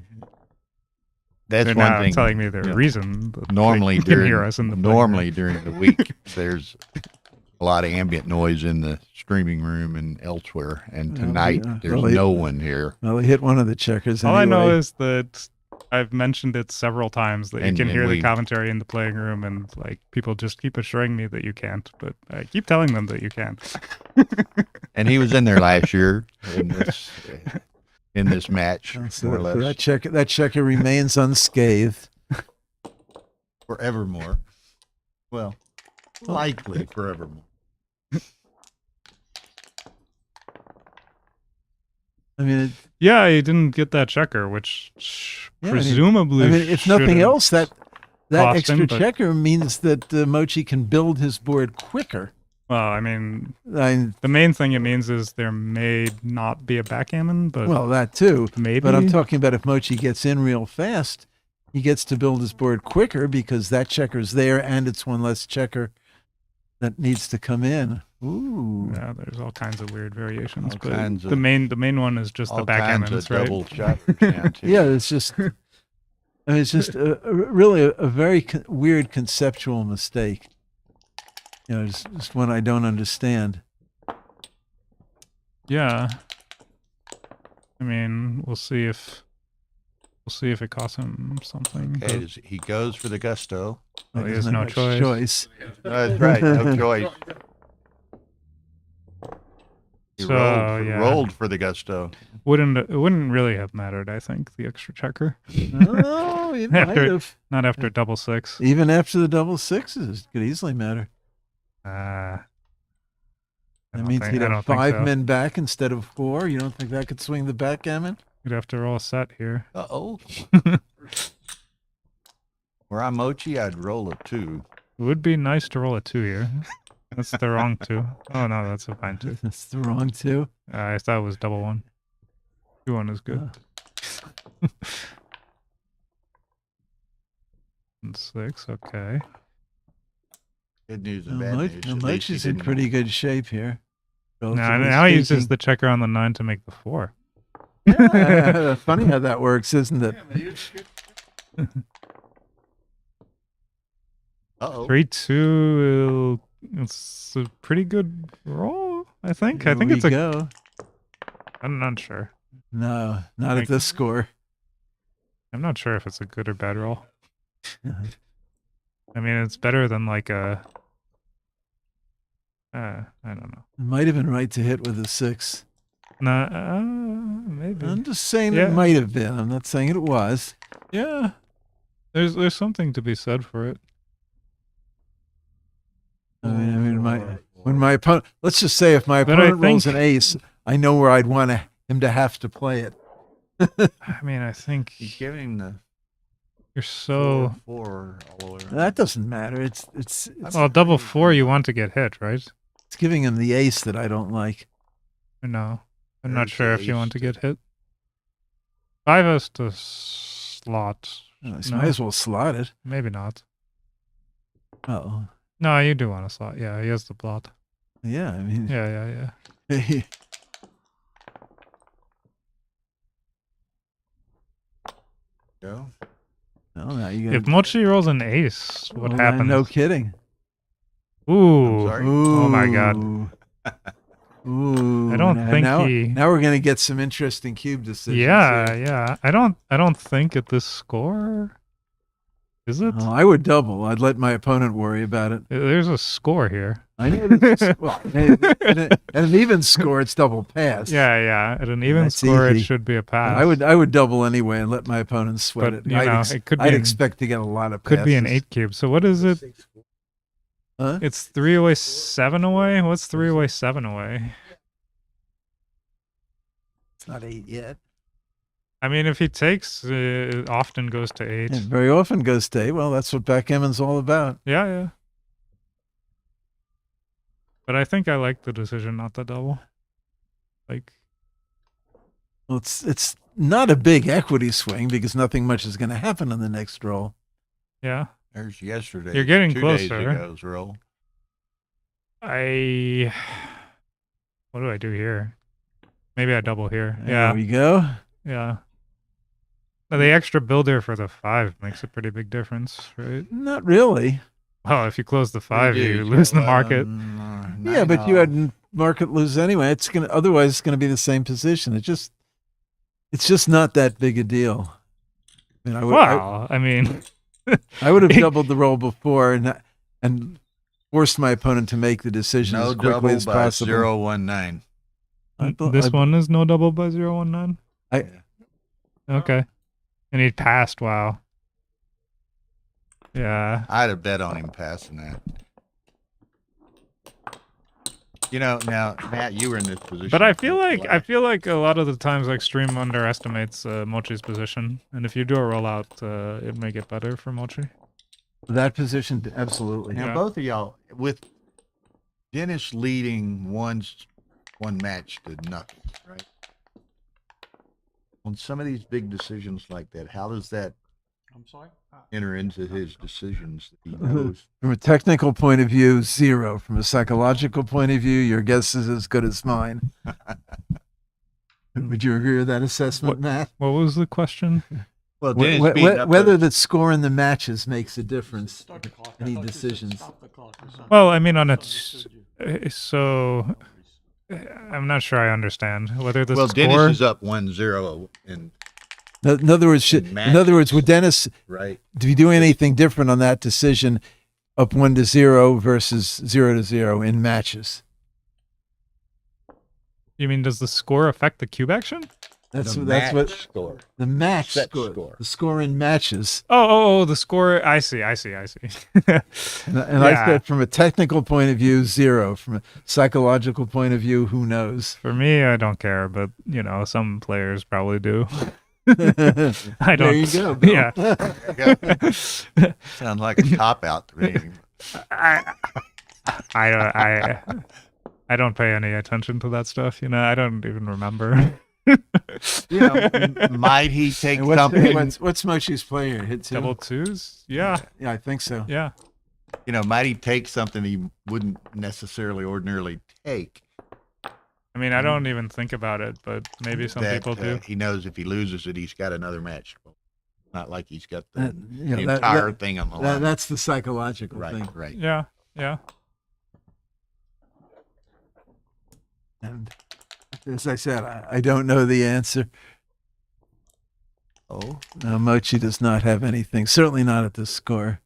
That's They're one now thing. telling me the Yeah. reason that Normally they can during hear us in the playing room. during the week, there's a lot of ambient noise in the streaming room and elsewhere. And tonight, there's no one here. Well, he hit one of the checkers. All I know anyway. is that I've mentioned it several times that And- you can and hear we- the commentary in the playing room, and like people just keep assuring me that you can't, but I keep telling them that you can. And he was in there last year in this match, So more or that less, that checker remains unscathed. forevermore. Well, likely forevermore. I mean, Yeah, he didn't get that checker, which Yeah, I mean- presumably. if nothing shouldn't else, that cost extra him, but- checker means that Mochi can build his board quicker. Well, I mean, I, the main thing it means is there may not be a backgammon, but well, that too. maybe. But I'm talking about if Mochi gets in real fast, he gets to build his board quicker because that checker's there and it's one less checker that needs to come in. Ooh. Yeah, there's all kinds of weird variations, All but kinds the of- main one is just the All kinds backgammons, of right? double shots down too. Yeah, it's just, I mean, it's just really a very weird conceptual mistake. You know, it's just one I don't understand. Yeah. I mean, we'll see if it costs him something. Okay, but- he goes for the gusto. Well, he Like, has there's no not much choice. That's right, no choice. He So, yeah. rolled for the gusto. It wouldn't really have mattered, I think, the extra checker. Oh, it might After- have. Not after double 6. Even after the double sixes, it could easily matter. I That don't means think- he'd I have don't think 5 so. men back instead of 4. You don't think that could swing the backgammon? You'd have to roll a set here. Uh-oh. Where I'm Mochi, I'd roll a 2. It would be nice to roll a 2 here. That's the wrong 2. Oh, no, that's a fine 2. That's the wrong 2. I thought it was double 1. 2-1 is good. And 6, okay. Good news and bad news. At least he Mochi's in didn't- pretty good shape here. Now he uses the checker on the 9 to make the 4. Yeah, funny how that works, isn't it? Uh-oh. 3-2. It's a pretty good roll, I think. I think Here it's we a. go. I'm not sure. No, not at Like- this score. I'm not sure if it's a good or bad roll. I mean, it's better than like a. I don't know. It might have been right to hit with a 6. Nah, maybe. I'm just saying Yeah. it might have been. I'm not saying it was. Yeah. There's something to be said for it. I mean, when my opponent, let's just say if my But I opponent rolls think- an ace, I know where I'd want him to have to play it. I mean, I think He's giving the you're so. 4 all the way around. That doesn't matter. It's Well, double 4, you want to get hit, right? it's giving him the ace that I don't like. No. I'm not There's sure the if you ace want to to- get hit. 5 has to slot. So No. might as well slot it. Maybe not. Oh, No, you do want to slot. Yeah, he has the blot. yeah. I mean, Yeah, yeah. Go. no, now you got. If Mochi rolls an ace, what happens? No kidding. Ooh. sorry? Oh my god. Ooh. I don't think now, he- Now we're gonna get some interesting cube decisions. Yeah, here. yeah. I don't think at this score. Is it? Oh, I would double. I'd let my opponent worry about it. There's a score here. I know. This, well, at an even score, it's double pass. Yeah, yeah. At an even That's score, easy. it should be a But pass. I would double anyway and let my opponent sweat But, it. you know, it could be I'd an- expect to get a lot of Could be an passes. 8 cube. So what is it? Huh? It's 3 away, 7 away? What's 3 away, 7 away? It's not 8 yet. I mean, if he takes, it often goes to 8. It very often goes to 8. Well, that's what backgammon's all about. Yeah, yeah. But I think I like the decision not to double. Like, Well, it's not a big equity swing because nothing much is going to happen on the next roll. yeah. There's yesterday. You're getting 2 closer. days ago's roll. What do I do here? Maybe I double here. There Yeah, we go. yeah. Now, the extra builder for the 5 makes a pretty big difference, right? Not really. Well, if you close the 5, Dude, you lose the got market. 11, Yeah, but you 9 had market lose anyway. It's gonna otherwise it's gonna be the same position. It's just not that big a deal. I mean, Wow, I mean, I would have doubled the roll before and forced my opponent to make the decision No as quickly double as by possible. 019. this one is no double by 019? I- Okay. And he passed, wow. Yeah. I'd have bet on him passing that. You know, now Matt, you were in this position. But I feel like a lot of the times Extreme underestimates Mochi's position, and if you do a rollout, it may get better for Mochi. That position, absolutely. Now Yeah. both of y'all, with Dennis leading one match to nothing, right? On some of these big decisions like that, how does that I'm sorry? enter into his decisions that he knows? From a technical point of view, 0. From a psychological point of view, your guess is as good as mine. Would you agree with that assessment, Matt? What was the question? Well, Wh- Dennis wh- beating up whether a- the score in the matches makes a difference. Start the clock. Any I thought you said decisions? stop the clock or something. Well, I mean, on a Understood you. so I'm not sure I understand whether the well, score. Dennis is up 1-0, and In other words, would Dennis right. be doing anything different on that decision up 1-0 versus 0-0 in matches? You mean does the score affect the cube action? That's The that's match what score. the match Set score, score. the score in matches. Oh, the score. I see. And Yeah. I said from a technical point of view, 0. From a psychological point of view, who knows? For me, I don't care, but you know, some players probably do. I don't. There you go, Bill. Yeah. Sounds like a cop out to me. I don't pay any attention to that stuff. You know, I don't even remember. You know, might he take And something? what's Mochi's player? Hit 2? Double twos? Yeah. Yeah, I think so. Yeah. You know, might he take something he wouldn't necessarily ordinarily take? I mean, I don't even think about it, but maybe some that, people do. He knows if he loses it, he's got another match. Not like he's got the, You know, the entire thing on the line. that's the psychological right, thing. right. Yeah, yeah. And as I said, I don't know the answer. Oh, Mochi does not have anything. Certainly not at this score.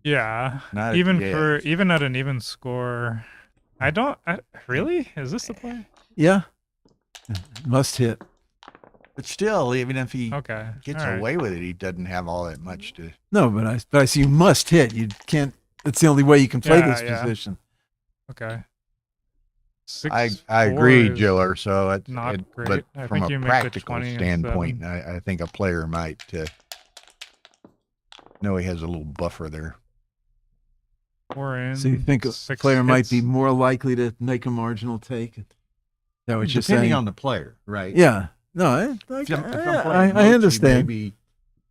Yeah. not Even yeah. even at an even score, really? Is this the play? Yeah. Must hit. But still, even if he Okay. gets all right. away with it, he doesn't have all that much to. No, but I see you must hit. You can't. It's the only way you can play Yeah, this yeah. position. Okay. I agree, 6-4 is Jiller. So it's not great. but I from think a you make the practical 20 and standpoint, 7. I think a player might know he has a little buffer there. 4 in. So you think a 6 player might be hits. more likely to make a marginal take? Is that what you're Depending saying? on the player, right? Yeah. No, If I'm playing I Mochi, understand. Maybe,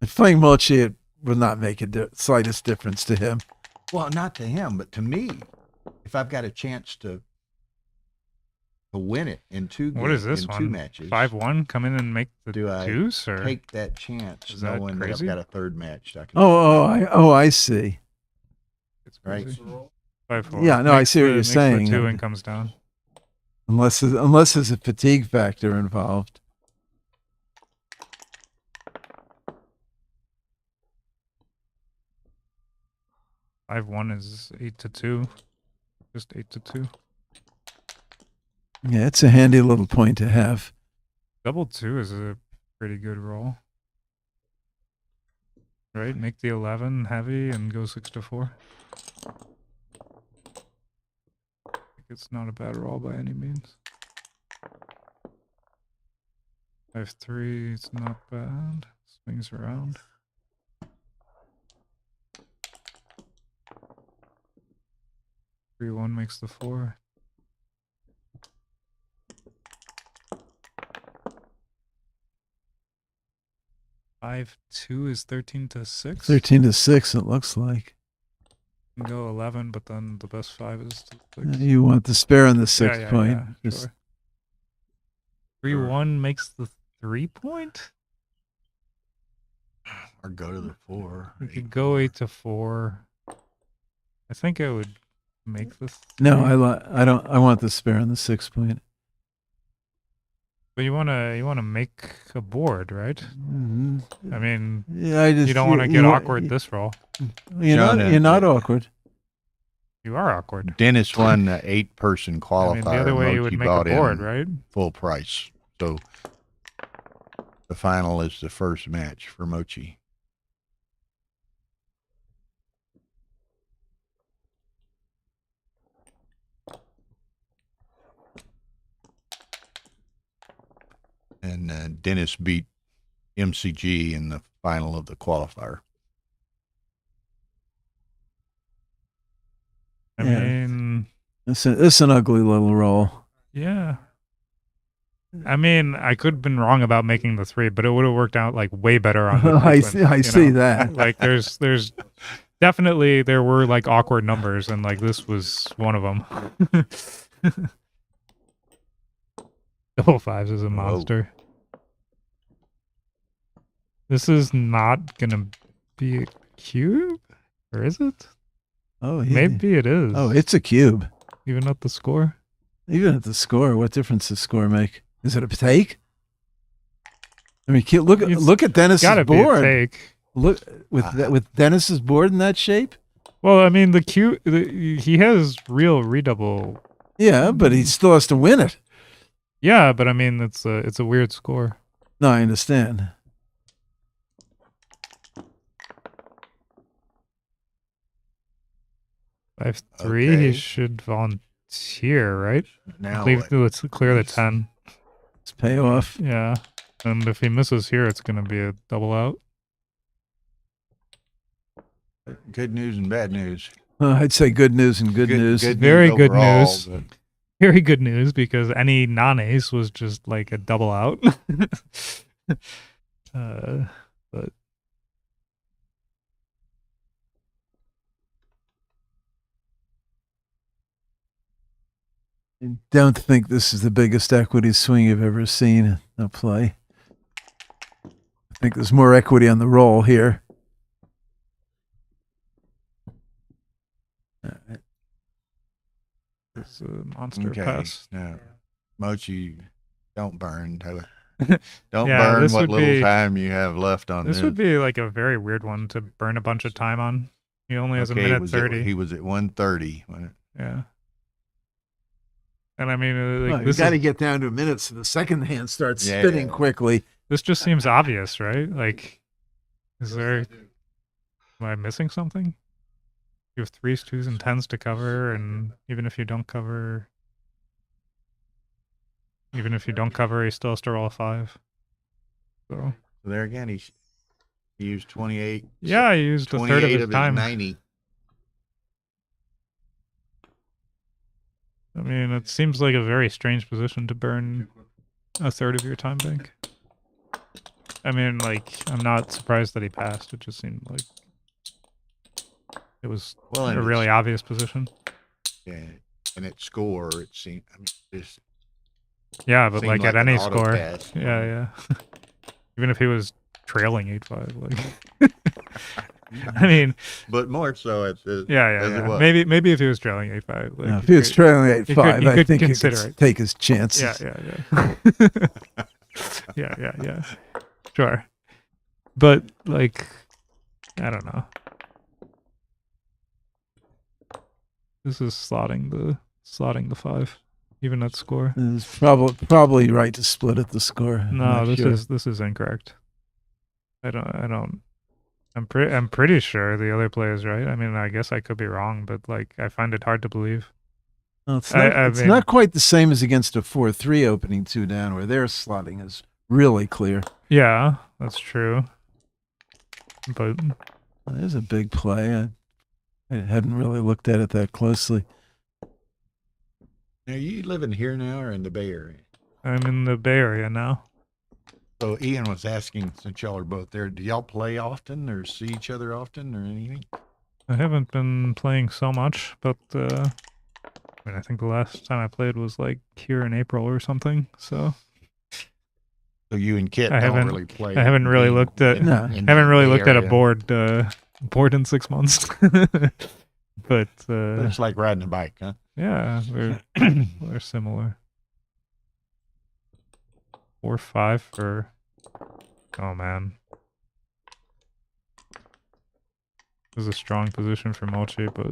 If playing Mochi, it will not make a slightest difference to him. well, not to him, but to me. If I've got a chance to win it in two What is this in one? two matches, 5-1. Come in and make the do I deuce, or take that chance Is that knowing that I've crazy? got a third match? I can I see. it's right. crazy. 5-4. Yeah, no, I Makes see what you're makes saying. The 2 and comes down. Unless there's a fatigue factor involved. Five one is 8-2. Just 8-2. Yeah, it's a handy little point to have. Double 2 is a pretty good roll. Right? Make the 11 heavy and go 6-4. It's not a bad roll by any means. 5-3, it's not bad. Swings around. Three one makes the 4. Five two is 13-6. 13-6, it looks like. You can go 11, but then the best 5 is to 6. You want the spare on the 6 point. Yeah, Just- sure. 3-1 makes the 3 point. Or go to the 4. You could go 8-4. I think I would make this. No, I don't. I want the spare on the 6 point. But you wanna make a board, right? Mhm. I mean, Yeah, I just you don't want to you get wa- awkward this roll. You're John, not. You're not awkward. You are awkward. Dennis won the 8-person qualifier. I mean, the other way you would Mochi make a bought board, in right? full price. So the final is the first match for Mochi. And Dennis beat MCG in the final of the qualifier. I Yeah. mean, It's an ugly little roll. yeah. I mean, I could have been wrong about making the 3, but it would have worked out like way better on the I sequence, see. I you see know? that. Like there's definitely there were like awkward numbers, and like this was one of them. Double 5s is a monster. This is not gonna be a cube, or is it? Oh, Maybe it is. Oh, it's a cube. Even at the score. Even at the score, what difference does score make? Is it a take? I mean, look at Dennis's Gotta board. be a take. Look with Dennis's board in that shape. Well, I mean, he has real redouble. Yeah, but he still has to win it. Yeah, but I mean, it's a weird score. No, I understand. Five three, Okay. he should volunteer, right? Now Leave, what? let's clear the 10. It's payoff. Yeah, and if he misses here, it's gonna be a double out. Good news and bad news. I'd say good news and good news. Very good overall, news. but Very good news, because any non-ace was just like a double out. But I don't think this is the biggest equity swing you've ever seen in a play. think there's more equity on the roll here. It's a monster Okay. pass. No. Mochi, don't burn. Don't Yeah, burn this what would little be- time you have left on this. This would be like a very weird one to burn a bunch of time on. He only has a minute was 30. He was at 1:30. Yeah. And I mean, Well, you this got to is, get down to minutes so the second hand starts Yeah. spinning quickly. this just seems obvious, right? Like, is there? Am I missing something? You have 3s, 2s, and 10s to cover, and even if you don't cover, he still has to roll a 5. So So there again, he used 28. yeah, he used a third of 28 his time. 90. I mean, it seems like a very strange position to burn a third of your time bank. I mean, like, I'm not surprised that he passed. It just seemed like it was Well, and a really obvious position. Yeah, and at score, it seemed. I mean, this Yeah, but seemed like at an any auto score. pass. Yeah. Even if he was trailing 8-5, like. I mean, But more so at the. yeah. as it was. Maybe if he was trailing 8-5, like, Now, if he was trailing 8-5, you could I think he consider could it. take his chances. Yeah. yeah. Sure. But like, I don't know. This is slotting the 5, even at score. It's probably right to split at the score. I'm No, not sure. this is incorrect. I'm pretty sure the other play is right. I mean, I guess I could be wrong, but like, I find it hard to believe. No, it's not, I it's mean- not quite the same as against a 4-3 opening 2 down, where their slotting is really clear. Yeah, that's true. But Well, there's a big play. I hadn't really looked at it that closely. Now, you living here now or in the Bay Area? I'm in the Bay Area now. So Ian was asking, since y'all are both there, do y'all play often or see each other often or anything? I haven't been playing so much, but I mean, I think the last time I played was like here in April or something. So So you and Kit I don't haven't- really play. I haven't really in- looked at- No. in haven't really the looked at a area. board in 6 months. But But it's like riding a bike, huh? yeah, we're similar. 4-5 for. Oh man, this is a strong position for Mochi, but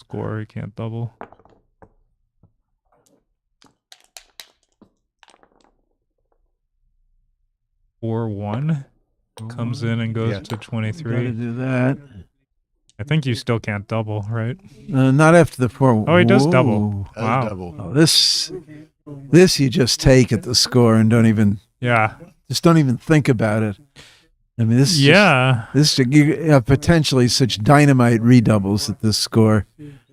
score he can't double. Four one comes in and goes Yeah. to Got to 23. do that. I think you still can't double, right? Not after the 4. Oh, he does Whoa. double. That's Wow. double. Oh, this you just take at the score and don't even Yeah. think about it. I mean, this is Yeah. you have potentially such dynamite redoubles at this score,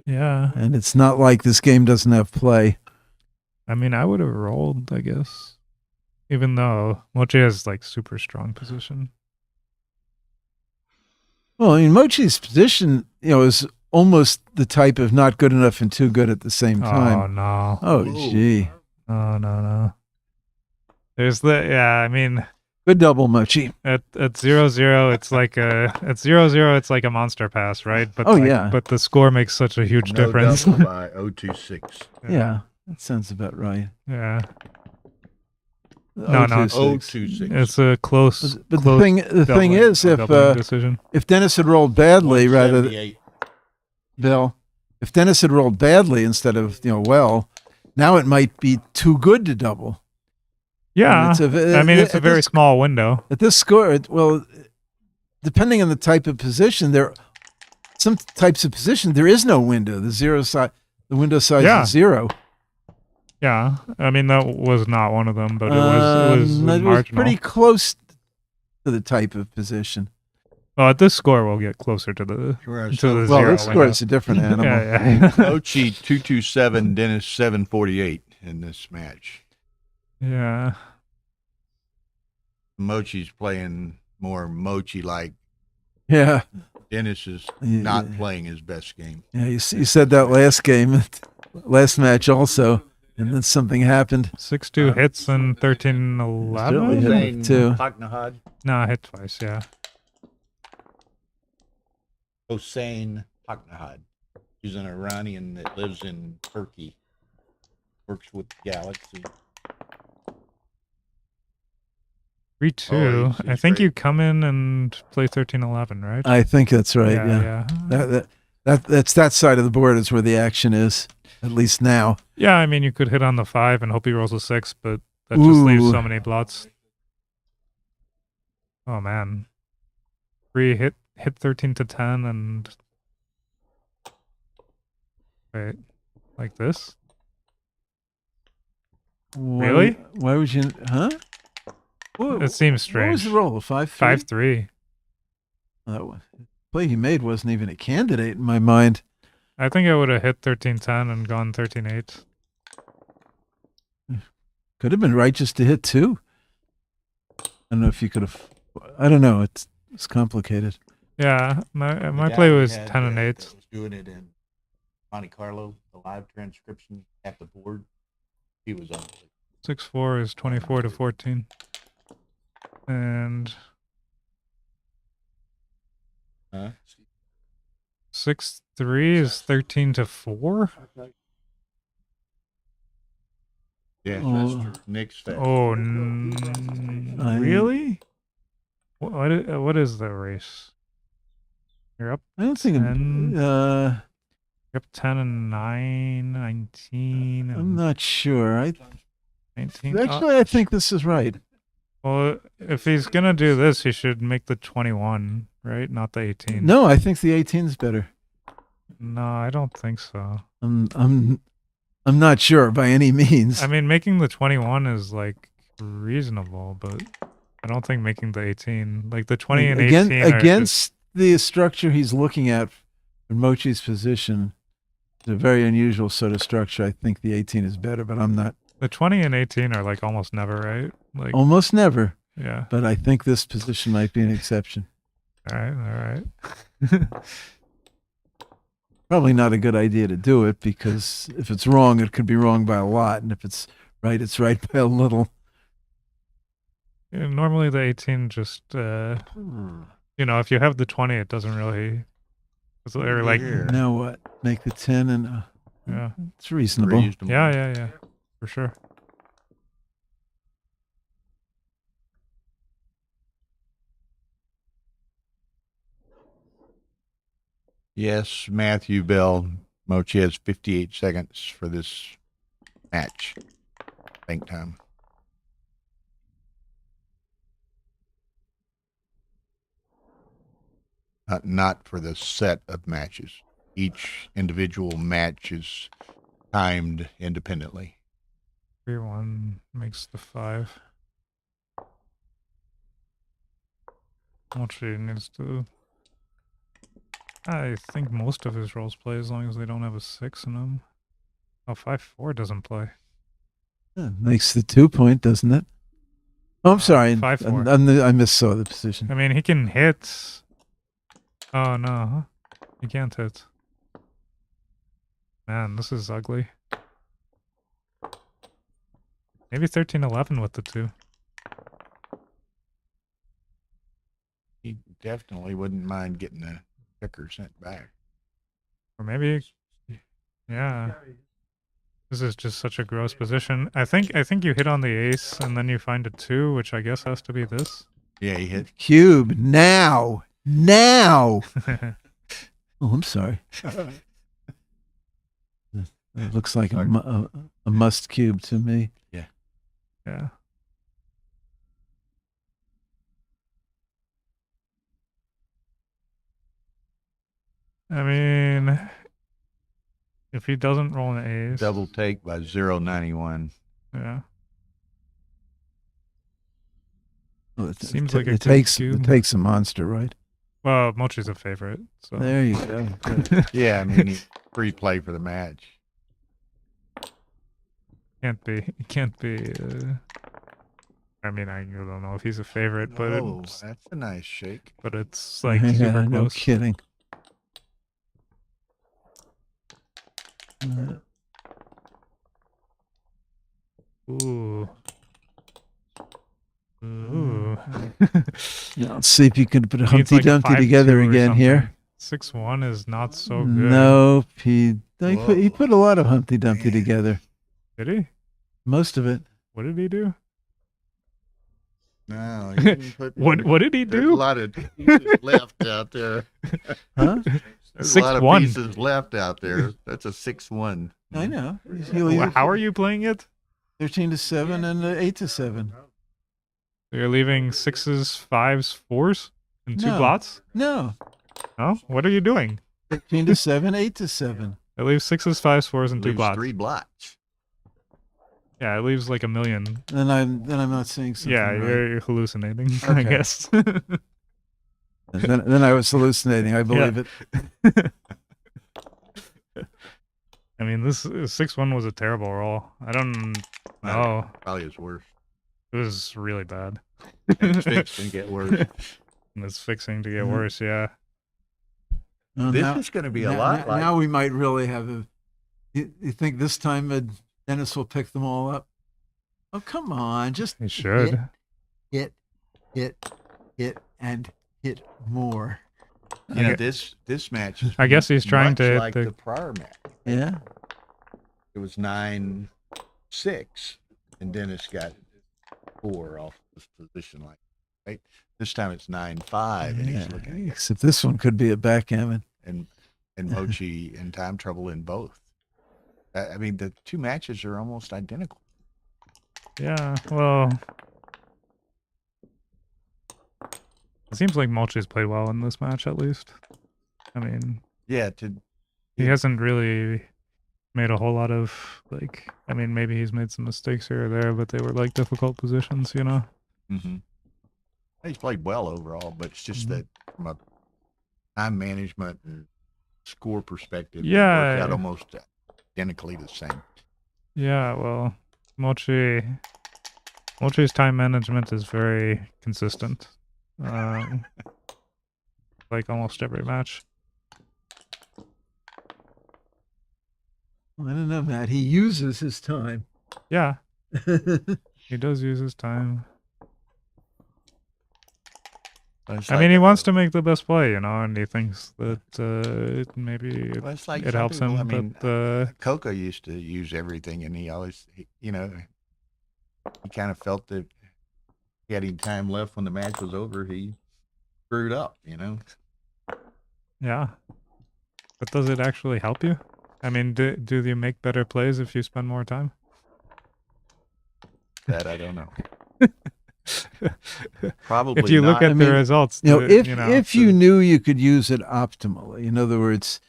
Yeah. and it's not like this game doesn't have play. I mean, I would have rolled, I guess. Even though Mochi has like super strong position. Well, I mean, Mochi's position, is almost the type of not good enough and too good at the same Oh time. no. Oh, Whoa. gee, No. There's I mean, good double, Mochi. at 0-0 it's like a monster pass, right? But Oh, yeah. But the score makes such a huge No difference. double by 026. Yeah, that sounds about right. Yeah. No. 026. 026. It's a close But close the thing is, doubling decision. if Dennis had rolled badly, rather than 178. Bill, if Dennis had rolled badly instead of well, now it might be too good to double. Yeah. And It's a at very this- small window. At this score, depending on the type of position, some types of position there is no window. The window size Yeah. is 0. Yeah. I mean, that was not one of them, but it was It marginal. was pretty close to the type of position. Well, at this score, we'll get closer to the Whereas to the Well, zero this score window. is a different animal. Yeah. Mochi 227, Dennis 748 in this match. Yeah. Mochi's playing more Mochi like. Yeah. Dennis is Yeah. not playing his best game. Yeah, you said that last game, last match also. And then something happened. 6-2 hits and Certainly 13-11. hit Hussein with two. Paknahad. No, hit twice. Yeah. Hossein Paknahad. He's an Iranian that lives in Turkey. Works with Galaxy. 3-2. Oh, I he's think great. you come in and play 13-11, right? I think that's right. Yeah. That's that side of the board is where the action is, at least now. Yeah, I mean, you could hit on the 5 and hope he rolls a 6, but that just leaves Ooh. so many blots. Oh man, 3 hit 13 to 10 and wait, like this? Really? Why would you? Huh? What, It seems what was strange. the roll? 5-3. 5-3. The play he made wasn't even a candidate in my mind. I think I would have hit 13-10 and gone 13-8. Could have been right just to hit two. I don't know if you could have. I don't know. It's complicated. Yeah, my The play guy was had 10 and that 8. was doing it in Monte Carlo, the live transcription at the board. He was on. 6-4 is 24 to 14. And Huh? 6-3 is 13 to 4. Yeah, Oh. Nick's fast. Oh, I- really? What is the race? You're up. I don't think. 10. You're You're up 10 and 9, 19. I'm And not sure. 19. Actually, I think this is right. Well, if he's gonna do this, he should make the 21, right? Not the 18. No, I think the 18 is better. No, I don't think so. I'm not sure by any means. I mean, making the 21 is like reasonable, but I don't think making the 18, like the 20 and 18 are just- against the structure he's looking at in Mochi's position. It's a very unusual sort of structure. I think the 18 is better, but I'm not the 20 and 18 are like almost never, right? Like, almost never. yeah. But I think this position might be an exception. All right. Probably not a good idea to do it because if it's wrong, it could be wrong by a lot, and if it's right by a little. Yeah, normally the 18 just, you know, if you have the 20, it doesn't really. It's like, Here. Now what? Make the 10 and yeah, it's reasonable. Reasonable. yeah, for sure. Yes, Matthew Bell. Mochi has 58 seconds for this match. Think time. Not for the set of matches. Each individual match is timed independently. 3-1 makes the 5. Mochi needs to. I think most of his roles play as long as they don't have a 6 in them. Oh, 5-4 doesn't play. Yeah, makes the 2 point, doesn't it? Oh, I'm sorry. 5-4. I missaw the position. I mean, he can hit. Oh, no. He can't hit. Man, this is ugly. Maybe 13-11 with the 2. He definitely wouldn't mind getting the kicker sent back. Or maybe. Yeah. This is just such a gross position. I think you hit on the ace and then you find a 2, which I guess has to be this. Yeah, he hit. Cube now. Oh, I'm sorry. It looks like a must cube to me. Yeah. I mean, if he doesn't roll an ace. Double take by 0.91. Yeah. Well, it Seems like a it good takes cube. it takes a monster, right? Well, Mochi's a favorite. So. There you go. Good. Yeah, I mean, he free play for the match. Can't be. It can't be. I mean, I don't know if he's a favorite, but Oh, it's, that's a nice shake. but it's like Yeah, super no close. kidding. Ooh. Ooh. Yeah, let's see if you can put Needs Humpty like Dumpty 5-2 together or again here. something. 6-1 is not so good. Nope. He Whoa. put a lot of Humpty Dumpty together. Did he? Most of it. What did he do? No, he didn't put. What did he There's a do? lot of pieces left out there. Huh? There's a lot of 6-1. pieces left out there. That's a 6-1. I know. How are you playing it? 13-7 and 8-7. You're leaving 6s, 5s, 4s, and 2 No. blots? No. No? What are you doing? 13-7, 8-7. It leaves 6s, 5s, 4s, and 2 Leaves blots. 3 blots. Yeah, it leaves like a million. Then I'm not seeing something. Yeah, right. you're hallucinating, I Okay. guess. Then I was hallucinating. I believe it. I mean, this 6-1 was a terrible roll. I don't know. Probably is worse. It was really bad. It's fixed and get worse. And it's fixing to get Mhm. worse, yeah. Well, This now- is going to be a now- lot now, like. now we might really have a. You think this time Dennis will pick them all up? Oh, come on. Just He should. hit, and hit more. You know, this match is I guess he's trying much to hit like the prior match. Yeah. It was 9-6, and Dennis got 4 off this position. Right. This time it's 9-5, and he's looking at Except this one could be a backgammon. and Mochi in time trouble in both. I mean, the 2 matches are almost identical. Yeah, well. It seems like Mulchi's played well in this match, at least. I mean, Yeah. he hasn't really made a whole lot of, like, I mean, maybe he's made some mistakes here or there, but they were, like, difficult positions, you know? Mm-hmm. He's played well overall, but it's just Mhm. that from a time management and score perspective, it Yeah. worked out almost identically the same. Yeah, well, Mulchi's time management is very consistent. Like almost every match. I don't know, Matt. He uses his time. Yeah, he does use his time. It's I like, mean, he wants to make the best play, you know, and he thinks that maybe well, it's like it some helps people, him. I mean, but Coco used to use everything, and he always, you know, he kind of felt that he had any time left when the match was over, he screwed up, you know. yeah. But does it actually help you? I mean, do you make better plays if you spend more time? That I don't know. Probably. If you look not. at the results, You know, the- if you knew you could use it optimally, in other words,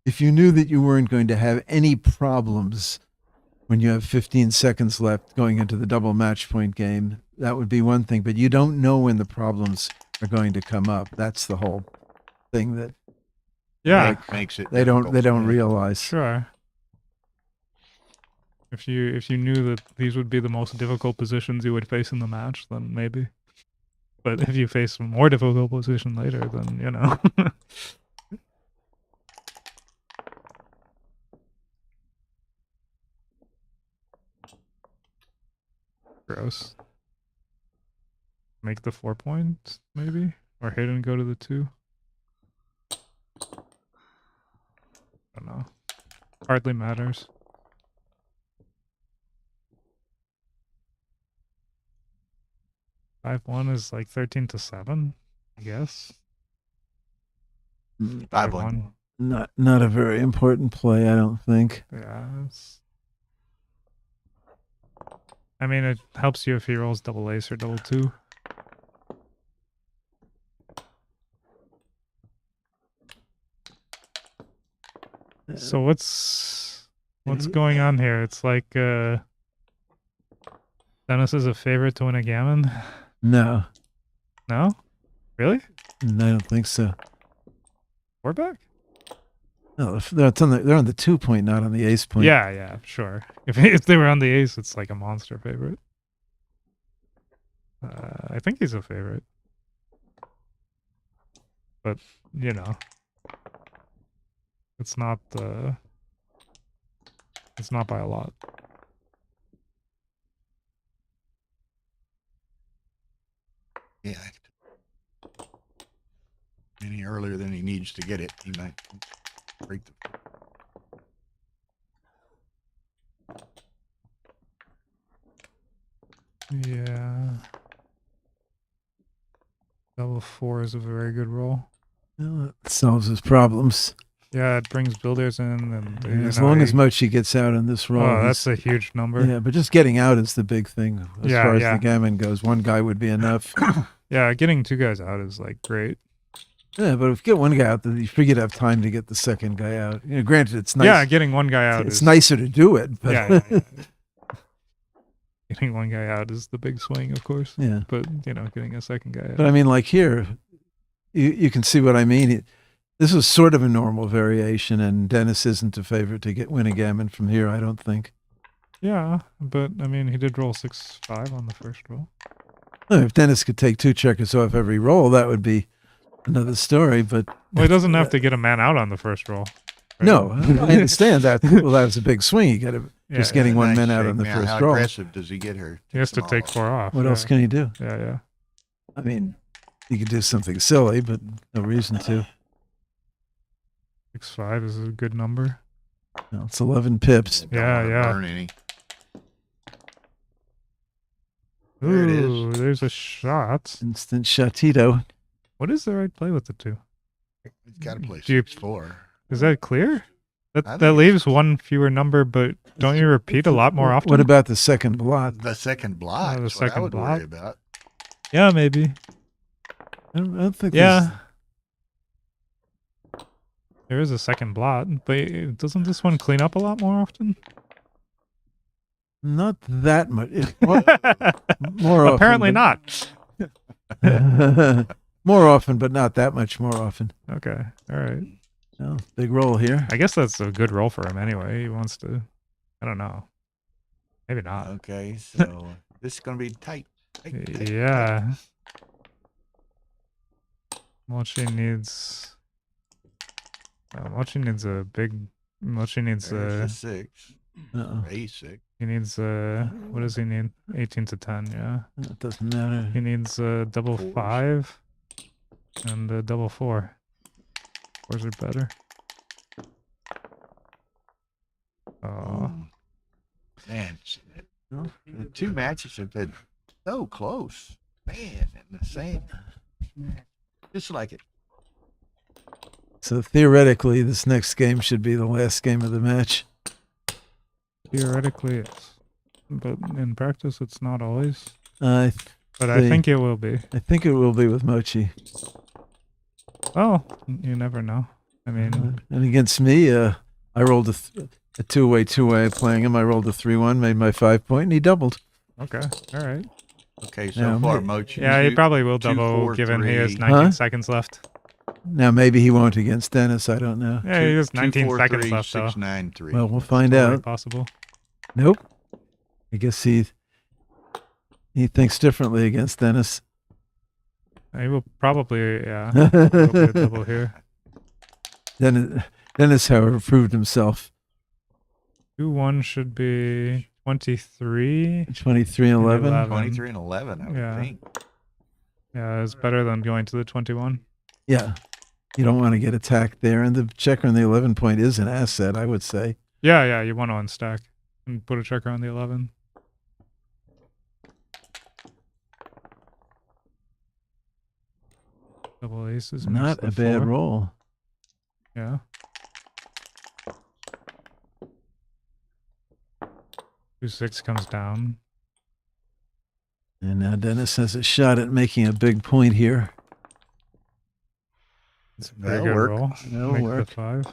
if you knew that you weren't going to have any problems when you have 15 seconds left going into the double match point game, that would be one thing. But you don't know when the problems are going to come up. That's the whole thing that yeah, makes it. they don't difficult. realize. sure. If you knew that these would be the most difficult positions you would face in the match, then maybe. But if you face a more difficult position later, then you know. Gross. Make the 4 point, maybe? Or hit and go to the 2? I don't know. Hardly matters. Five one is like 13-7, I guess. 5-1. Not a very important play, I don't think. Yeah. I mean, it helps you if he rolls double ace or double 2. So what's going on here? It's like Dennis is a favorite to win a gammon. No, No, really? I don't think so. We're back. No, they're on the 2 point, not on the ace point. Yeah, sure. If they were on the ace, it's like a monster favorite. I think he's a favorite, but you know, it's not by a lot. Yeah. Any earlier than he needs to get it, he might break the. Yeah. Double 4 is a very good roll. Well, it solves his problems. Yeah, it brings builders in, and you As know, long as he- Mochi gets out in this roll, oh, that's he's- a huge number. yeah. But just getting out is the big thing as Yeah, far as yeah. the gammon goes. One guy would be enough. Yeah, getting 2 guys out is like great. Yeah, but if you get one guy out, then you figure you'd have time to get the second guy out. You know, granted, it's nice. Yeah, getting one guy out it's is nicer to do it. But yeah, yeah. Getting one guy out is the big swing, of course. yeah. But you know, getting a second guy out. But I mean, like here, you can see what I mean. This was sort of a normal variation, and Dennis isn't a favorite to win a gammon from here, I don't think. Yeah, but I mean, he did roll 6-5 on the first roll. Well, if Dennis could take 2 checkers off every roll, that would be another story. But Well, he doesn't have to get a man out on the first roll. right? no, I understand that. Well, that was a big swing. You got to Yeah, just yeah. getting one Nice man out shake. on the Now, first how roll. aggressive does he get her? He has to them take all 4 off. What yeah. else can he do? Yeah, yeah. I mean, you could do something silly, but no reason to. 6-5 is a good number. No, it's 11 pips. Don't Yeah, wanna yeah. Burn any. There it is. Ooh, there's a shot. Instant shatito. What is the right play with the 2? He's got to play Do you- 6-4. Is that clear? I That think leaves one fewer number, but don't you repeat a lot more often? What about the second blot? The second block. the That's what I second would block? worry about. Yeah, maybe. I don't think Yeah. There is a second blot, but doesn't this one clean up a lot more often? not that much. More often. Apparently but- not. More often, but not that much more often. Okay. All right. Oh, big roll here. I guess that's a good roll for him anyway. He wants to. I don't know. Maybe not. Okay, so this is going to be tight. tight, tight, tight. Yeah. Mochi needs. Mochi needs a big. Mochi needs There's the 6. Uh-oh. A6. He needs what does he need? 18 to 10. Yeah. It doesn't matter. He needs double Fours. 5 and double 4. 4s are better. Oh. Man, the 2 matches have been so close. Man, and the same. Just like it. So theoretically, this next game should be the last game of the match. Theoretically, yes. But in practice, it's not always. I But I See. think it will be. think it will be with Mochi. Well, you never know. I mean, And against me, I rolled a two-way playing him. I rolled a 3-1, made my 5 point, and he doubled. okay. All right. Okay, so Yeah, far, mate. Mochi. Yeah, he two- probably will 2, double 4, given he has 3. 19 Huh? seconds left. Now, maybe he won't against Dennis. I don't know. Yeah, he has 2, 19 4, seconds 3, left, 6, though. 9, 3. Well, we'll find Totally out. possible. Nope. I guess he thinks differently against Dennis. He will probably, yeah. Will be a double here. Dennis, however, proved himself. 2-1 should be 23. 23 and 11. 11. 23 and 11, I would Yeah. think. Yeah, it's better than going to the 21. Yeah. You don't want to get attacked there. And the checker on the 11 point is an asset, I would say. Yeah, yeah, you want to unstack and put a checker on the 11. Double aces. makes Not the a bad 4. roll. Yeah. 2-6 comes down. And now Dennis has a shot at making a big point here. It's a pretty That'll good work. roll. That'll Make work. the 5.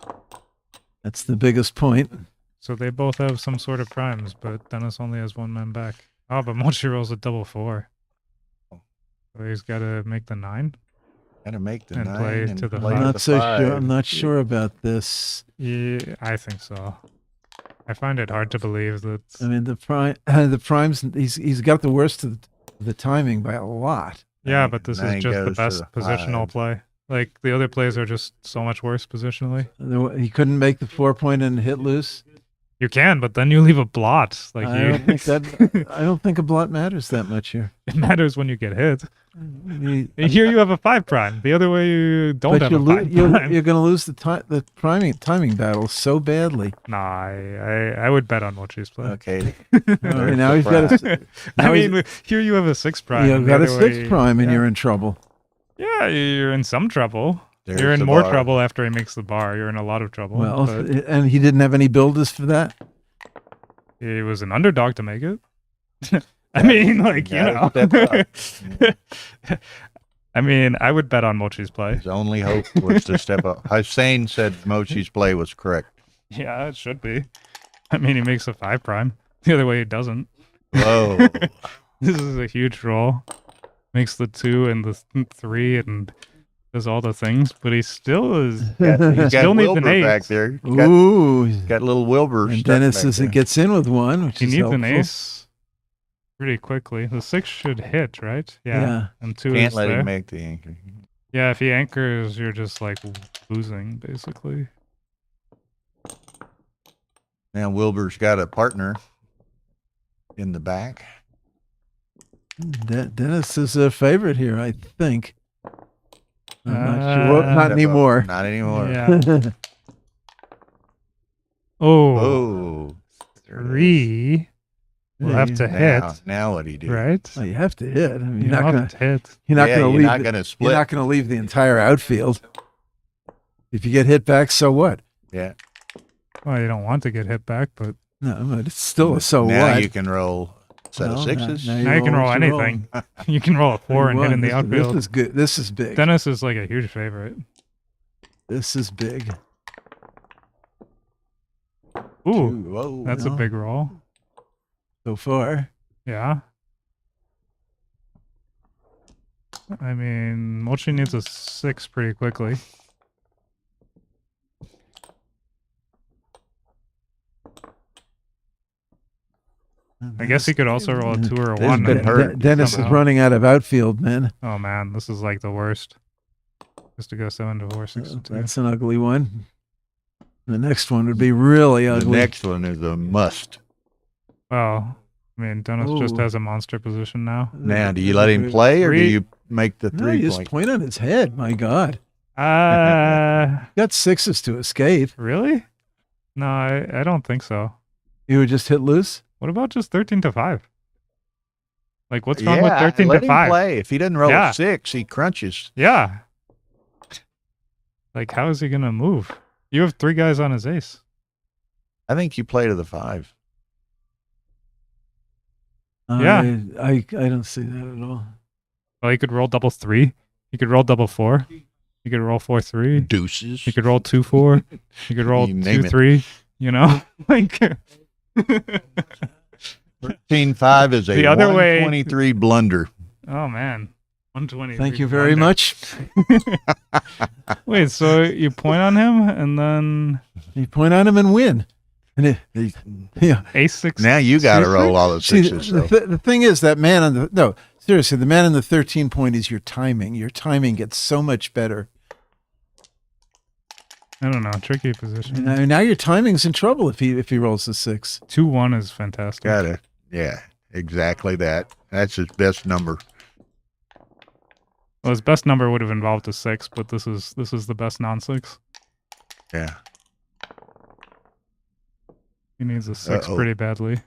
That's the biggest point. So they both have some sort of primes, but Dennis only has one man back. Oh, but Mochi rolls a double 4. So he's got to make the 9. Got to make the And 9 play and to the play I'm five. not the so 5. sure. I'm not sure about this. Yeah, I think so. I find it hard to believe that. I mean, the primes. He's got the worst of the timing by a lot. Yeah, Nine- but this is 9 just the goes to best the positional 5. play. Like the other plays are just so much worse positionally. He couldn't make the 4 point and hit loose. You can, but then you leave a blot. Like I you, don't think that. I don't think a blot matters that much here. it matters when you get hit. You- And here you have a 5 prime. The other way you don't but have you're, a lo- 5 you're, prime. you're going to lose the timing battle so badly. Nah, I would bet on Mochi's play. Okay. Okay, now he's got a, I now mean, here you have a 6 prime. you've and the got a other 6 way- prime and yeah. you're in trouble. Yeah, you're in some trouble. There's You're in the more bar. trouble after he makes the bar. You're in a lot of trouble. Well, but and he didn't have any builders for that. he was an underdog to make it. I mean, like, you know. Gotta step I mean, I would bet on Mochi's play. His only hope was to step up. Hussein said Mochi's play was correct. Yeah, it should be. I mean, he makes a 5 prime. The other way, he doesn't. Whoa. This is a huge roll. Makes the 2 and the 3 and does all the things, but he still is. He's got Still needs an Wilbur 8. back there. He's got, Ooh. got little Wilbur. And stuck Dennis back says there. it gets in with one, which He is needs an helpful. ace pretty quickly. The 6 should hit, right? Yeah. And 2 Can't is let there. him make the anchor. Yeah, if he anchors, you're just like losing, basically. Now Wilbur's got a partner in the back. Dennis is a favorite here, I think. I'm not sure. Well, not Step up. anymore. Not anymore. Yeah. Oh, Oh. 3. We'll have to hit, Now what do you do? right? Well, you have to hit. I mean, You you're not have gonna. to hit. You're not Yeah, gonna you're leave. not the- gonna You're split. not gonna leave the entire outfield. If you get hit back, so what? Yeah. Well, you don't want to get hit back, but No, but it's still a so now what. you can roll a set Well, of sixes. now now you can roll what you anything. You can roll a 4 and hit in the This outfield. is good. This is big. Dennis is like a huge favorite. This is big. Ooh, Whoa. that's a no. big roll. So far. Yeah. I mean, Mochi needs a 6 pretty quickly. I guess he could also roll a 2 or a This has 1. been and hurt Dennis is somehow. running out of outfield, man. Oh man, this is like the worst. Just to go 7 to 4, 6 to 2. That's an ugly one. The next one would be really The ugly. next one is a must. Well, I mean, Dennis just Ooh. has a monster position now. Now, do you let him play or do 3. you make the No, 3 you just point? point on his head. My God. Uh, Got 6s to escape. really? No, I don't think so. You would just hit loose? What about just 13 to 5? Like, what's wrong with Yeah, 13 let to him 5? play. If he doesn't roll Yeah. a 6, he crunches. Yeah. Like, how is he going to move? You have 3 guys on his ace. I think you play to the 5. Yeah. I don't see that at all. Well, he could roll double 3. He could roll double 4. He could roll 4 3. Deuces. He could roll 2 4. He could roll You 2 name it. 3. You know, like 13-5 is a The other way- 123 blunder. oh man, 120. Thank you very much. Wait, so you point on him and then You point on him and win. And yeah. ace 6. Now you got to Seriously? roll all the See, sixes. the thing is that man on the no, seriously, the man in the 13 point is your timing. Your timing gets so much better. I don't know, tricky position. Now your timing's in trouble if he rolls the 6. 2-1 is fantastic. Got it. Yeah, exactly that. That's his best number. Well, his best number would have involved a 6, but this is the best non-6. Yeah. He needs a 6 Uh-oh. pretty badly.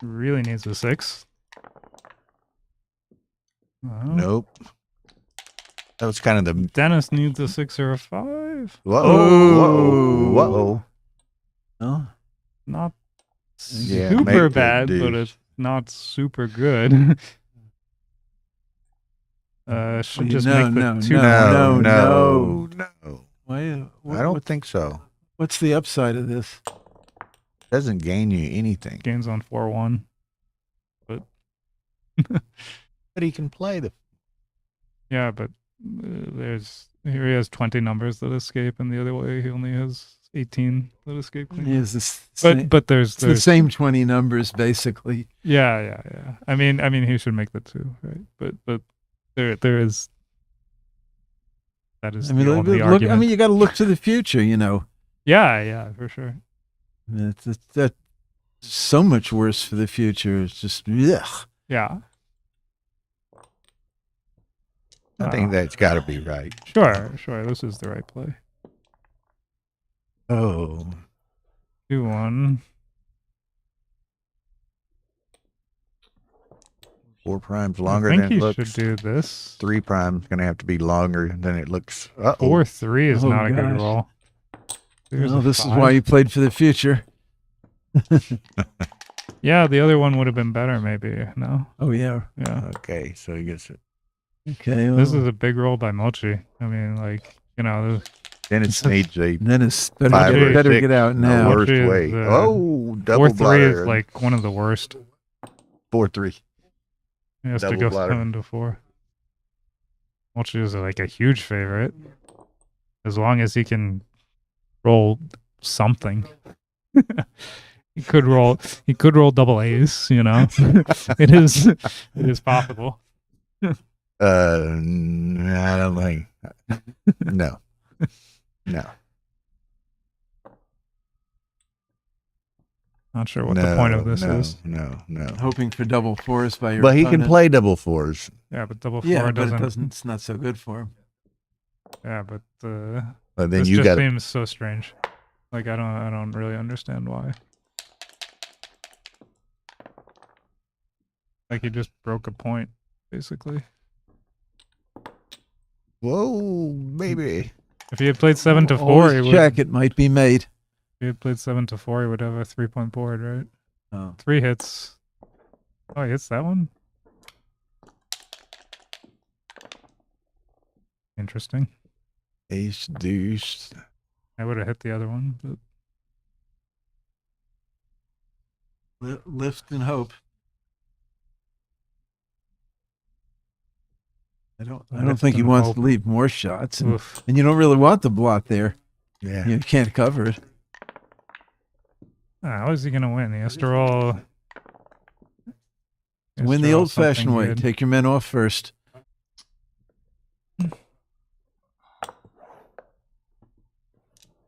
Really needs a 6. Oh. Nope. That was kind of the Dennis needs a 6 or a 5. whoa, whoa. No? Not Yeah, make super the bad, but deuce. it's not super good. Should just make the 2. No, no. no. Why, I don't think so. What's the upside of this? Doesn't gain you anything. Gains on 4-1. But he can play the. Yeah, but here he has 20 numbers that escape, and the other way he only has 18 that escape clean. Yes, But there's it's the same 20 numbers basically. yeah. I mean he should make the 2, right? But there is that is I mean, the only look, argument. I mean, you got to look to the future, you know. Yeah, for sure. That's so much worse for the future. It's just, ugh. Yeah. I think that's got to be right. Sure. This is the right play. Oh. 2-1. 4 primes longer I think than he it looks. should do this. 3 primes going to have to be longer than it looks. Uh-oh. 4-3 is Oh, not a good gosh. roll. Here's Well, a this is 5. why you played for the future. Yeah, the other one would have been better, maybe. No. Oh, yeah. Yeah. Okay, so he gets it. Okay. Well, This is a big roll by Mochi. I mean, like, you know, Dennis needs a then it's 5 better, or better 6 get out in the now. worst Mochi is, way. Oh, double 4-3 bladder. is like one of the worst. 4-3. He has Double to go bladder. 7-4. Mochi is like a huge favorite. As long as he can roll something. He could roll double A's, you know. it is possible. I don't think. No. Not sure what the point of this is. No. Hoping for double 4s by your But he can opponent. play double 4s. Yeah, but double 4 Yeah, but doesn't. it doesn't. It's not so good for him. Yeah, but But then this you just got seems so strange. Like I don't really understand why. Like he just broke a point, basically. Whoa, baby. If he had played 7-4, he Always would. check. It might be made. If he had played 7-4, he would have a 3-point board, right? Oh. 3 hits. Oh, he hits that one. Interesting. Ace, deuce. I would have hit the other one, but Lift and hope. I don't Lift think he and wants hope. to leave more shots, and oof. you don't really want the block there. Yeah. You can't cover it. How is he gonna win? He has to roll. he has Win to the roll old-fashioned something way. good. Take your men off first.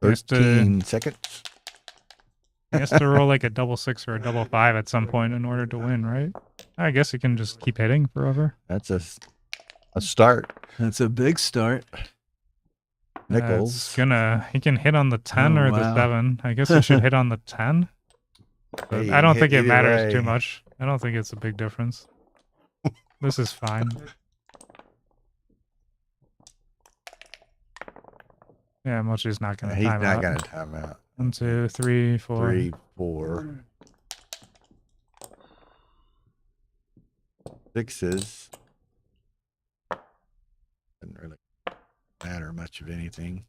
He has to- 13 seconds. He has to roll like a double 6 or a double 5 at some point in order to win, right? I guess he can just keep hitting forever. That's a start. That's a big start. Nickels. He can hit on the 10 Oh, or the wow. 7. I guess he should hit on the 10. But Hey, I don't hit think it either matters way. too much. I don't think it's a big difference. This is fine. Yeah, Mochi's not going to He's time not out. going to time out. 1, 2, 3, 4. 3, 4. 6s. Doesn't really matter much of anything.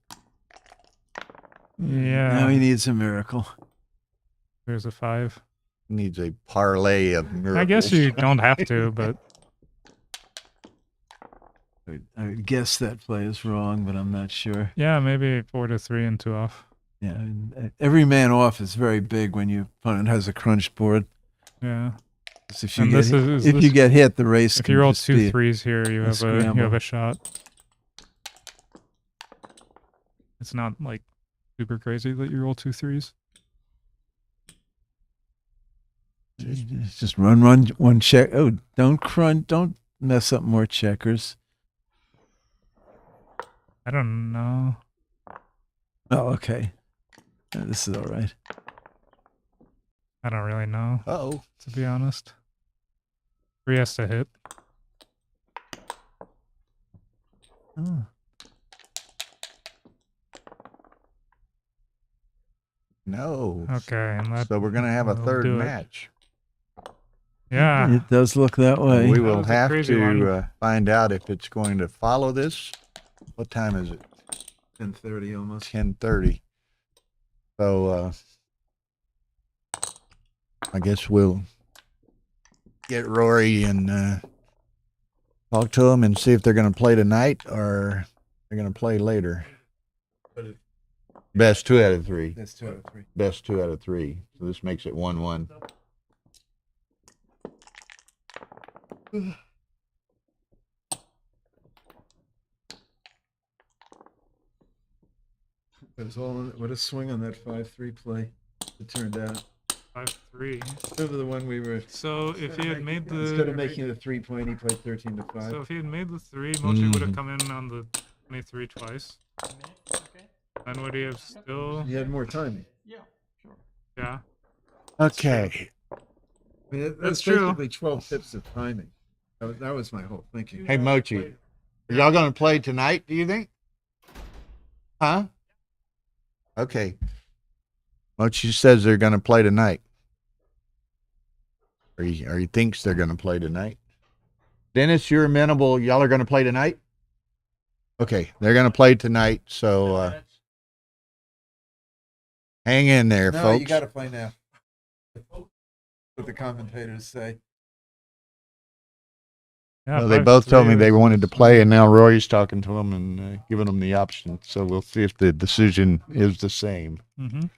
Yeah. Now he needs a miracle. There's a 5. Needs a parlay of miracles. I guess you don't have to, but I would guess that play is wrong, but I'm not sure. yeah, maybe 4 to 3 and 2 off. Yeah, and every man off is very big when your opponent has a crunched board. Yeah. 'Cause if you And get this hit, is- if this- you get hit, the race. If can you roll just 2 be- 3s here, you have scramble. a shot. It's not like super crazy that you roll 2 3s. Just run one check. Oh, don't crunch. Don't mess up more checkers. I don't know. Oh, okay. This is all right. I don't really know, Uh-oh. to be honest. 3 has to hit. Oh. No. Okay, and that So we're going to have a will third do it. match. Yeah. It does look that way. We That will was a have crazy one. to find out if it's going to follow this. What time is it? 10:30 almost. 10:30. So I guess we'll get Rory and talk to them and see if they're going to play tonight or they're going to play later. Best 2 out of 3. That's 2 out of 3. Best 2 out of 3. So this makes it 1-1. It was all. What a swing on that 5-3 play. It turned out. 5-3. Remember the one we were. So if he had made the Instead of making it a 3-point, he played 13 to 5. So if he had made the 3, Mochi would have come in on the 23 twice. Okay. And would he have still? He had more timing. Yeah, sure. Yeah. Okay. I mean, That's that's true. basically 12 tips of timing. That was my whole thinking. Hey, Mochi, are y'all going to play tonight, do you think? Huh? Okay. Mochi says they're going to play tonight. Or he thinks they're going to play tonight. Dennis, you're amenable. Y'all are going to play tonight? Okay, they're going to play tonight, so hang in there, No, folks. you got to play now. What the commentators say. Yeah. Well, they both told me 5-3 they was- wanted to play, and now Rory's talking to them and giving them the option. So we'll see if the decision is the same. Mhm.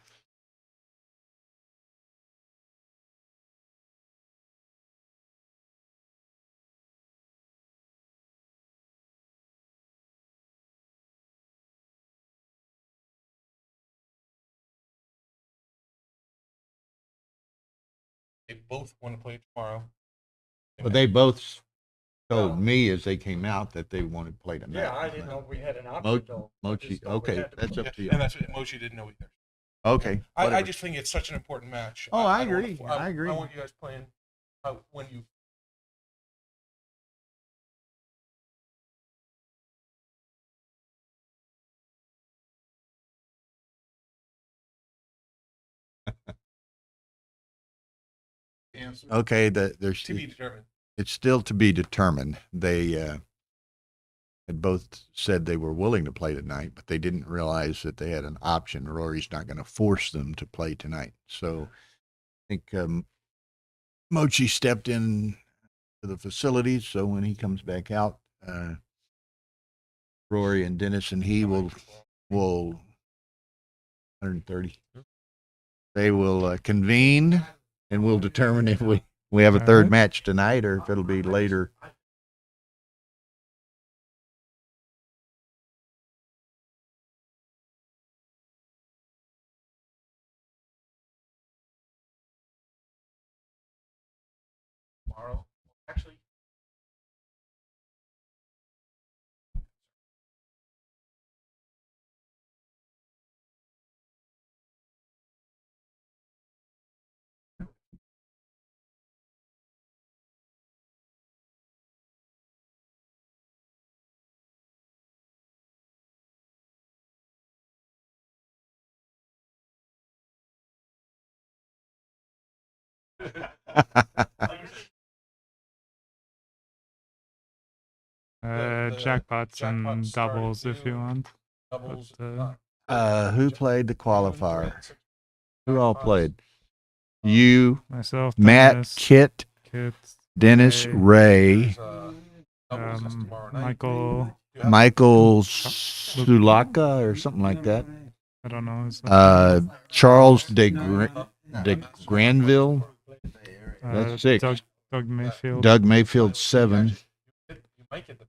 They both want to play tomorrow. But they both told me as they came out that they wanted to play tonight. Yeah, I didn't know we had an Mo- option though. Mochi, Just thought we okay, had to that's play. up to you. And that's what Mochi didn't know either. Okay. I whatever. just think it's such an important match. Oh, I don't wanna- agree. I agree. I want you guys playing when you. Okay, there's To be determined. it's still to be determined. They had both said they were willing to play tonight, but they didn't realize that they had an option. Rory's not going to force them to play tonight. So I think Mochi stepped in to the facilities, so when he comes back out, Rory and Dennis and he will 130. They will convene, and we'll determine if we have a All third right. match tonight or if it'll be later. Tomorrow, actually. Jackpots and jackpots start at doubles if you noon. want. Doubles. But, Who played the qualifier? Who all played? You, myself, Matt, Dennis, Kit, Kit, Dennis, Ray, Ray, Michael. Michael Sulaka or something like that. I don't know. His last name. Charles de Granville, that's 6. Doug Mayfield. Doug Mayfield 7. You might get the.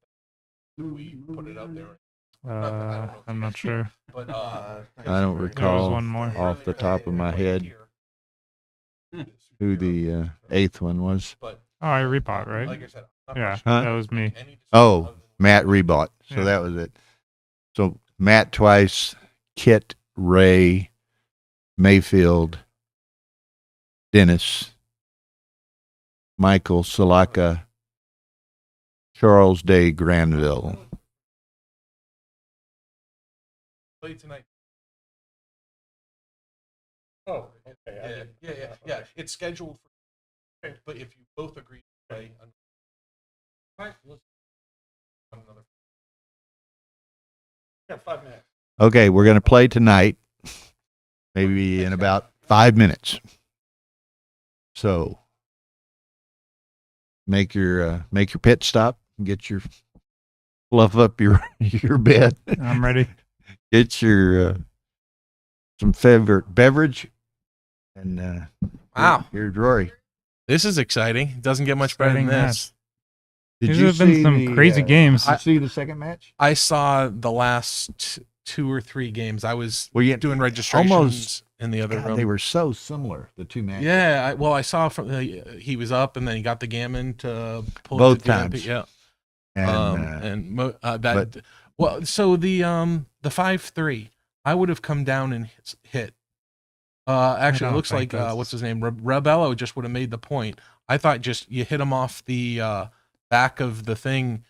We put it out there. I'm not sure. But I don't There was recall one more. off the top of my head who the 8th one was. But Oh, I rebought, right? like I said, I'm Yeah, not sure Huh? that was me. any decision Oh, other than- Matt Rebought. So Yeah. that was it. So Matt twice, Kit, Ray, Mayfield, Dennis, Michael Salaka, Charles de Granville. Play tonight. Oh, okay. Yeah. It's scheduled for. But if you both agree to play, another. Yeah, 5 minutes. Okay, we're going to play tonight, maybe in about 5 minutes. So make your pit stop, get your fluff up your bed, I'm ready. get your some favorite beverage. And Wow. here's Rory. This is exciting. It doesn't get much better than Exciting this. Did These you have been see some crazy games. Did you see the second match? I saw the last 2 or 3 games. I was Well, yeah, doing registrations almost- in the other God, room. they were so similar, the two matches. Yeah, I saw from he was up and then he got the gammon to pull Both it to DMP. times. Yeah, And that. Well, so the 5-3, I would have come down and hit. Actually, it don't looks think like that's- what's his name? Rebello just would have made the point. I thought just you hit him off the back of the thing.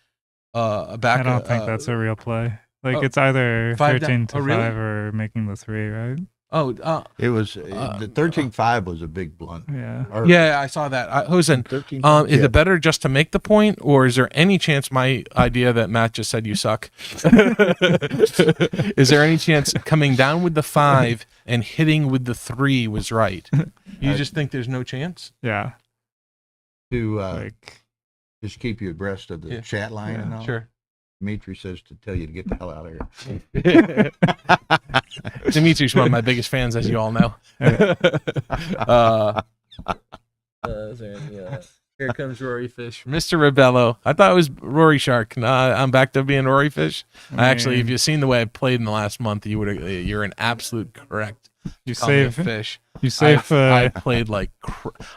Back. I don't think that's a real play. Like oh, it's either 5 down. 13 to Oh, really? 5 or making the 3, right? it was the 13-5 was a big blunt. Yeah. Or yeah, I saw that. Hosen, 13, is yeah. it better just to make the point, or is there any chance my idea that Matt just said you suck? Is there any chance coming down with the 5 and hitting with the 3 was right? You just think there's no chance? Yeah. to Like just keep you abreast of the chat line and all? Sure. Dimitri says to tell you to get the hell out of here. Dimitri's one of my biggest fans, as you all know. Here comes Rory Fish, Mr. Rebello. I thought it was Rory Shark. Nah, I'm back to being Rory Fish. Actually, if you've seen the way I played in the last month, you're an absolute correct. you Call me a save fish. you save I played like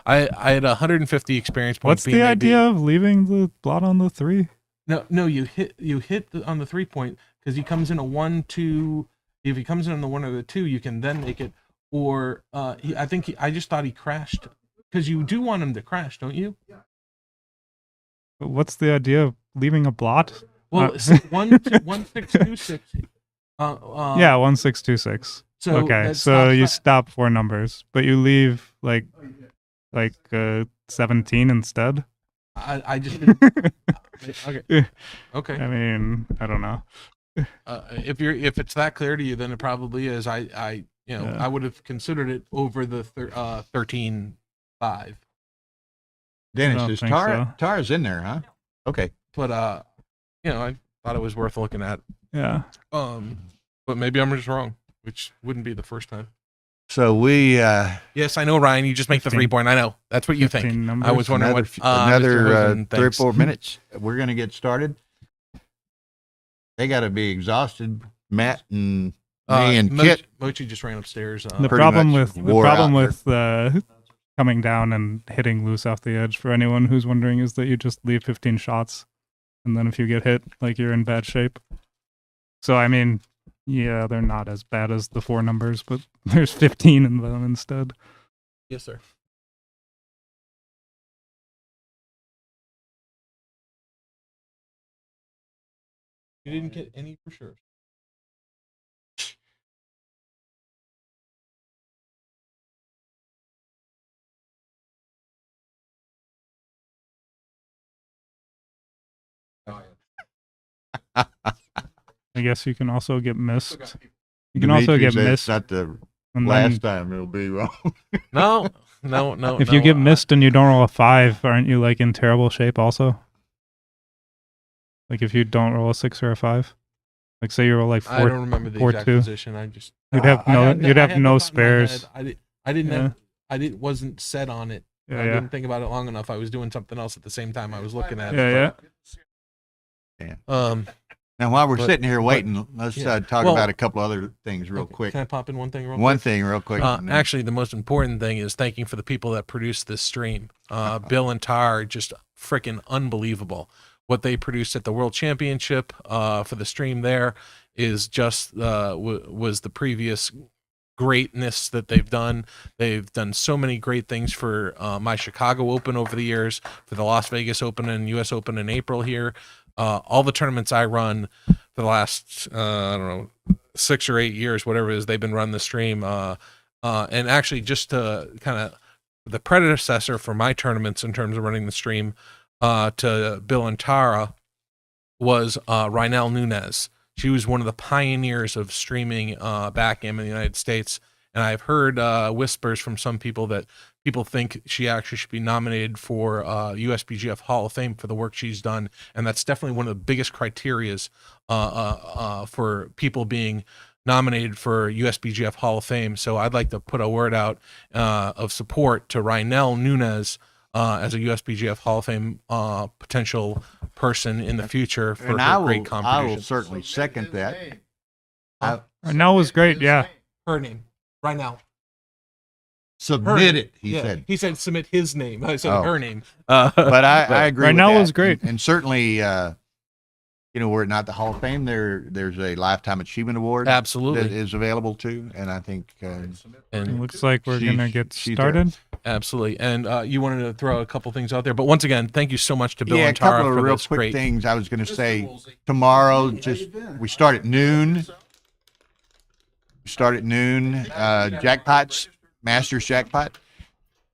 I had 150 experience points. what's the idea of leaving the blot on the 3? No, you hit on the 3 point because he comes in a 1-2. If he comes in on the 1 or the 2, you can then make it. Or I just thought he crashed because you do want him to crash, don't you? What's the idea of leaving a blot? Well, 1626. Yeah, 1626. So Okay, that so stops you that- stop 4 numbers, but you leave like 17 instead. I just didn't, okay. Okay. I mean, I don't know. If it's that clear to you, then it probably is. I Yeah. I would have considered it over the 13-5. Dennis, don't is think so. Tara's in there, huh? Okay. But I thought it was worth looking at. Yeah. But maybe I'm just wrong, which wouldn't be the first time. So we Yes, I know, Ryan. You just make the 15. 3-point. I know. That's what you 15 think. numbers. I was wondering another, what Mr. another Hosen 3 or thinks. 4 minutes. We're gonna get started. They got to be exhausted. Matt and me and Kit. Mochi just ran upstairs. The pretty problem much with wore out coming down and hitting loose off the edge, for anyone who's wondering, is that you just leave 15 shots, and then if you get hit, like, you're in bad shape. So I mean, yeah, they're not as bad as the 4 numbers, but there's 15 in them instead. Yes, sir. You didn't get any for sure. I guess you can also get missed. You can also Dimitri get says missed. Not the And last then time it'll be wrong. No. if you get missed and you don't roll a 5, aren't you like in terrible shape also? Like if you don't roll a 6 or a 5? Like say you roll like I don't 4, remember the 4 exact 2. position. I just You'd have I no had the- you'd I have had the no thought in my head. spares. I didn't Yeah. have, wasn't set on it. I Yeah, yeah. didn't think about it long enough. I was doing something else at the same time I was looking at Yeah, it. yeah. Now, while we're But- sitting here waiting, let's yeah. talk Well- about a couple other things real Okay, quick. Can I pop in one thing real One quick? thing real quick. and then- Actually, the most important thing is thanking for the people that produced this stream. Bill and Tar, just freaking unbelievable. What they produced at the World Championship for the stream there is just was the previous greatness that they've done. They've done so many great things for my Chicago Open over the years, for the Las Vegas Open and US Open in April here. All the tournaments I run for the last, I don't know, 6 or 8 years, whatever it is, they've been running the stream. And actually just to kind of the predecessor for my tournaments in terms of running the stream to Bill and Tara was Rynel Nunez. She was one of the pioneers of streaming backgammon in the United States. And I've heard whispers from some people that people think she actually should be nominated for USBGF Hall of Fame for the work she's done. And that's definitely one of the biggest criterias for people being nominated for USBGF Hall of Fame. So I'd like to put a word out of support to Rhinell Nunez as a USBGF Hall of Fame potential person in the future for And her great I contribution. will certainly second that. Rhinell was great. Yeah. Her name, Rhinell. Submit it, he Yeah, said. He said submit his name. I said Oh. her name. But I agree with Rhinell that. was great. And certainly, were it not the Hall of Fame, there's a Lifetime Achievement Award that Absolutely. is available too. And I think It And looks like we're She's- gonna get she's started. absolutely. And you wanted to throw a couple things out there, but once again, thank you so much to Bill yeah, a and Tara couple of for real this quick great. things I was going to say. Tomorrow, we start at noon. Jackpots, Masters Jackpot.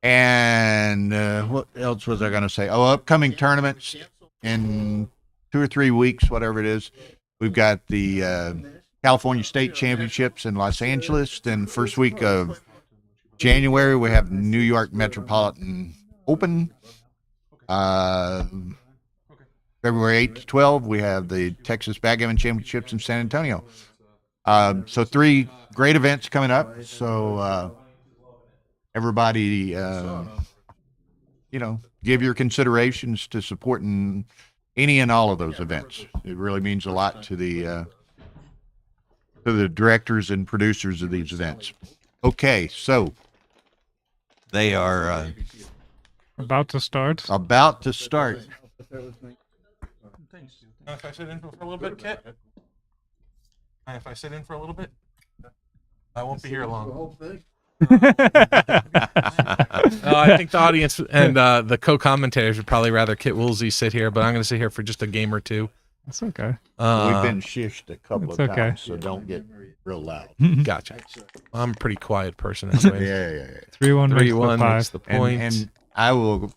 And what else was I going to say? Oh, upcoming tournaments in 2 or 3 weeks, whatever it is. We've got the California State Championships in Los Angeles. Then first week of January, we have New York Metropolitan Open. February 8 to 12, we have the Texas Backgammon Championships in San Antonio. So 3 great events coming up. So everybody, give your considerations to supporting any and all of those events. It really means a lot to the directors and producers of these events. Okay, so they are About to start. about to start. If I sit in for a little bit, Kit? If I sit in for a little bit? I won't be here long. I think the audience and the co-commentators would probably rather Kit Woolsey sit here, but I'm going to sit here for just a game or two. It's okay. We've been shished a couple it's of okay. times, so don't get real loud. Gotcha. I'm a pretty quiet person anyway. Yeah. 3-1 makes the 3-1 5. makes the point. And I will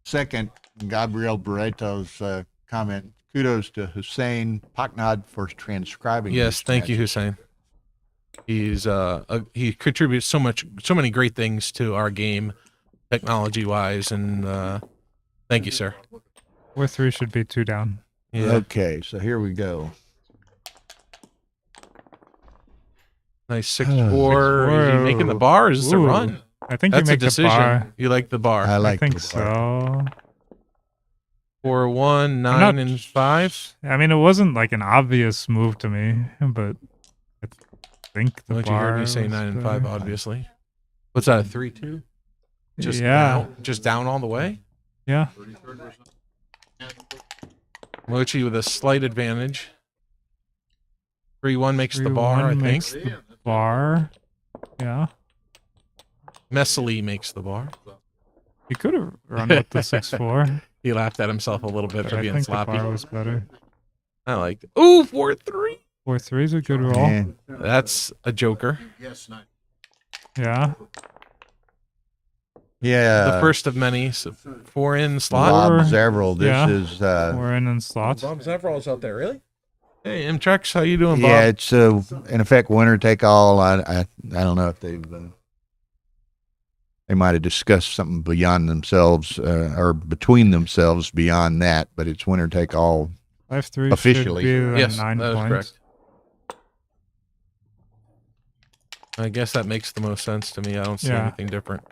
second Gabriel Barreto's comment. Kudos to Hussein Paknad for transcribing. Yes, these thank you, matches. Hussein. He's he contributes so many great things to our game, technology wise, and thank you, sir. 4-3 should be 2 down. Yeah, Okay, so here we go. nice 6-4. Is he making the Whoa. bar? Or is this a Ooh. run? I think That's you a make the decision. bar. You like the bar? I I like think the bar. so. 4-1, 9 not- and 5. I mean, it wasn't like an obvious move to me, but I think the Don't you bar hear me say was 9 and 5? better. Obviously. What's that? 3-2? Just Yeah. down all the way. Yeah. Mochi with a slight advantage. 3-1 makes the bar, I 3-1 think. makes the bar. Yeah. Messily makes the bar. He could have run with the 6-4. He laughed at himself a little bit but for I being think sloppy. the bar was better. I liked it. Ooh, 4-3. 4-3 is a good roll. And That's a joker. Yeah. yeah, The first of many. So 4 in slot. Bob Or- Zevral. This yeah. is 4 in slots. Bob Zevral's out there, really? Hey, M-Trex, how you doing, yeah, Bob? it's in effect winner take all. I don't know if they've they might have discussed something beyond themselves or between themselves beyond that, but it's winner take all. 5-3 Officially. should be the Yes, 9 that is points. correct. I guess that makes the most sense to me. I don't see Yeah. anything different.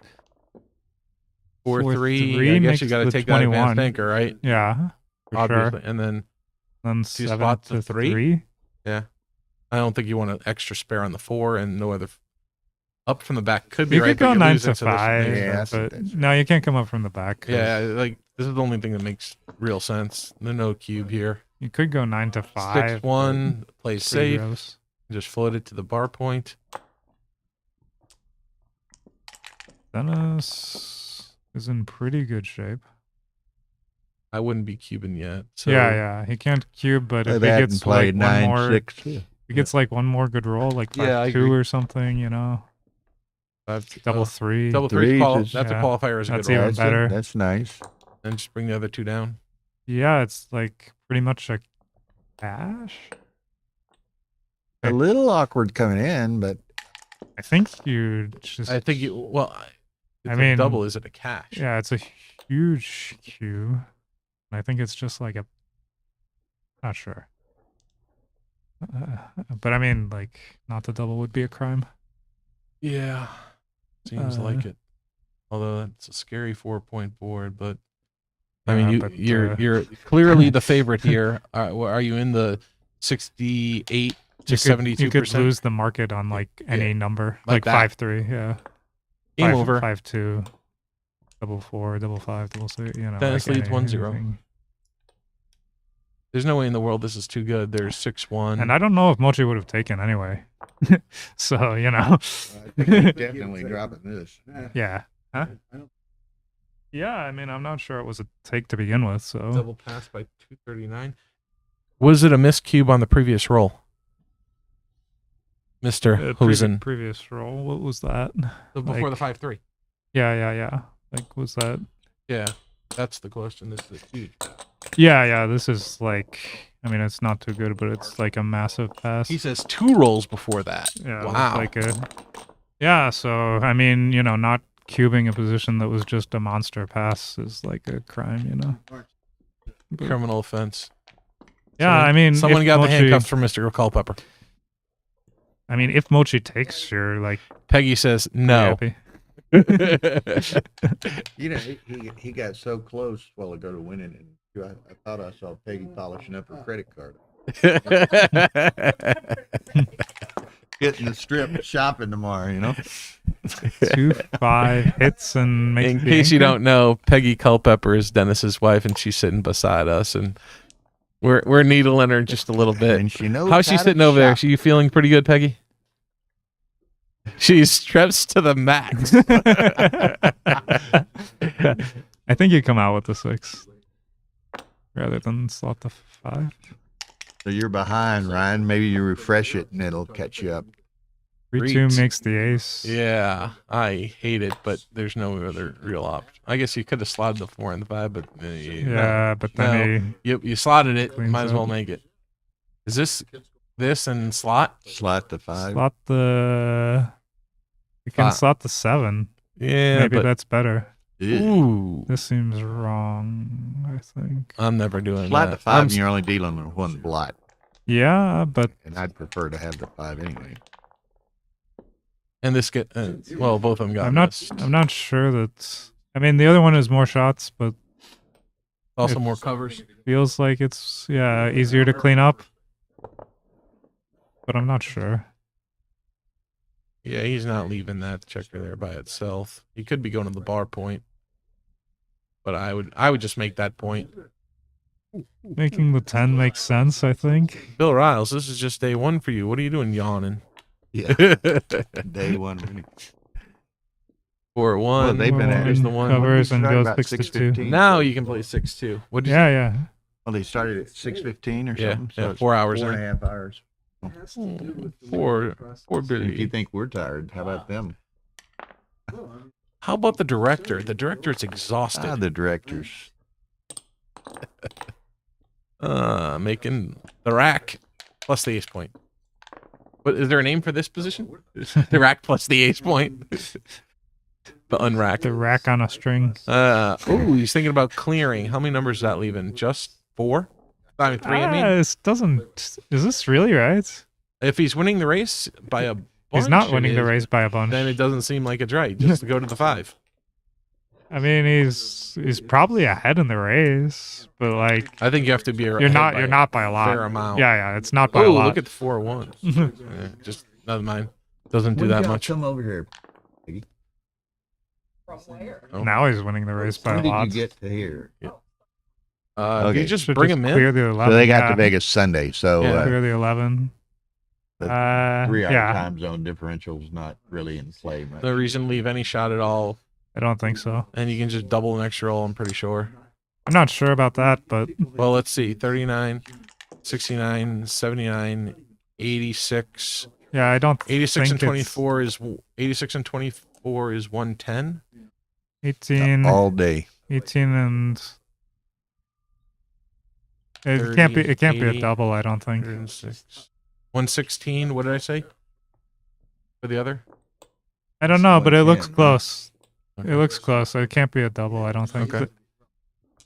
4-3. 4-3 I guess makes you got to the take that 21. advanced thinker, right? Yeah. For Obviously. sure. And then Then Do you 7 spot to the 3? 3. I don't think you want an extra spare on the 4 and no other. Up from the back could be You right. could but go you're 9 losing, to so this 5. makes- Yeah, that's- but that's- no, you can't come up from the back. 'cause Yeah, like this is the only thing that makes real sense. There's no cube here. You could go 9 to 5. 6-1 plays Pretty safe. gross. Just float it to the bar point. Dennis is in pretty good shape. I wouldn't be cubing yet. So Yeah. He can't cube, but if he That gets and played like one 9, more, 6. he gets like one more good roll, like 5-2 Yeah, I agree. or something, double 3. Double 3 Threes is- that's a yeah. qualifier as a That's good roll. even better. That's nice. And just bring the other 2 down. Yeah, it's like pretty much a cash. A little awkward coming in, but I think you just. I think you. Well, I it's a mean, double. Is it a cash? Yeah, it's a huge queue. And I think it's just like a. Not sure. But I mean, like, not to double would be a crime. Yeah, seems like Uh, it. Although it's a scary 4-point board, but I Yeah, mean, but, you're clearly the favorite here. Are you in the 68 to you 72%? could lose the market on like any number, Like like that. 5-3, yeah. Game over. 5-2, 4-4, 5-5, 6. You know, Dennis like leads 1-0. anything. There's no way in the world this is too good. There's 6-1. And I don't know if Mochi would have taken anyway. So, you know. I think he's definitely dropping this. Yeah. Huh? Yeah, I mean, I'm not sure it was a take to begin with, so. Double pass by 239. Was it a missed cube on the previous roll, Mr. Hosen? Previous roll, what was that? Before Like- the 5-3. Yeah. Like, was that? Yeah, that's the question. This is huge. Yeah, this is like, I mean, it's not too good, but it's like a massive pass. He says 2 rolls before that. Yeah, it was Wow. like yeah, so, I mean, you know, not cubing a position that was just a monster pass is like a crime, you know? But- Criminal offense. yeah, Someone- I mean, someone if got the Mochi- handcuffs from Mr. Culpepper. I mean, if Mochi takes, you're like Peggy says pretty no. happy. You know, he got so close a while ago to winning, and I thought I saw Peggy polishing up her credit card. Getting the strip shopping tomorrow, you know. 2-5 hits and makes In the case you anchor. don't know, Peggy Culpepper is Dennis's wife, and she's sitting beside us, and we're needling her just a little bit. And she knows How's she how to sitting over there? shop. She feeling pretty good, Peggy? She's stressed to the max. I think you come out with the 6 rather than slot the 5. So you're behind, Ryan. Maybe you refresh it and it'll catch you up. 3-2 Great. makes the ace. Yeah, I hate it, but there's no other real option. I guess you could have slotted the 4 and the 5, but Yeah, but then you slotted it. Cleans Might as well up. make it. Is this and slot? Slot the he 5. slot the. You can 5. slot the 7. Yeah, Maybe but that's better. ooh, This seems wrong, I think. I'm never doing Slot that. the 5, I'm and you're only dealing with one blot. Yeah, but And I'd prefer to have the 5 anyway. And this get well, both of them got I'm not. missed. I'm not sure that. I mean, the other one is more shots, but Also if- more covers. feels like it's easier to clean up. But I'm not sure. Yeah, he's not leaving that checker there by itself. He could be going to the bar point, but I would just make that point. Making the 10 makes sense, I think. Bill Riles, this is just day 1 for you. What are you doing yawning? Yeah. Day 1. 4-1. Well, they've been at Here's it. the one. Covers and Started goes about 6-2. 6:15. Now you can play 6-2. What did Yeah. Well, they started at 6:15 or Yeah, something. yeah, it's 4 hours Four in. and a half hours. you? Four If you Billy. think we're tired, how about them? How about the director? The director is exhausted. The directors. Making the rack plus the ace point. But is there a name for this position? The rack plus the ace point. The unrack. The rack on a string. He's thinking about clearing. How many numbers is that leaving? Just 4? I mean 3, I mean. This doesn't. Is this really right? If he's winning the race by a bunch, He's not it winning the is, race by a bunch. then it doesn't seem like it's right. Just to go to the 5. I mean, he's probably ahead in the race, but like I think you have to be. you're not by a lot. fair amount. Yeah, it's not by a Oh, lot. look at the 4-1. Yeah, just never mind. Doesn't do When that y'all much. Come over here. Oh. Now he's winning the race by When a did lot. you get to here? You just Should bring him in. Clear the 11. So they got yeah. to Vegas Sunday. So Yeah. Clear the 11. the 3-hour yeah. time zone differential is not really in play much. No reason to leave any shot at all, I don't think so. and you can just double an extra roll. I'm pretty sure. I'm not sure about that, but Well, let's see. 39, 69, 79, 86. yeah, I don't 86 and think 24 is 86 and 24 is 110. 18, All day. 18 and it 30, can't be 80, a double, I don't think. 106. 116. What did I say? For the other? I don't know, but it looks 110, close. Okay. It looks close. It can't be a double, I don't think. Okay.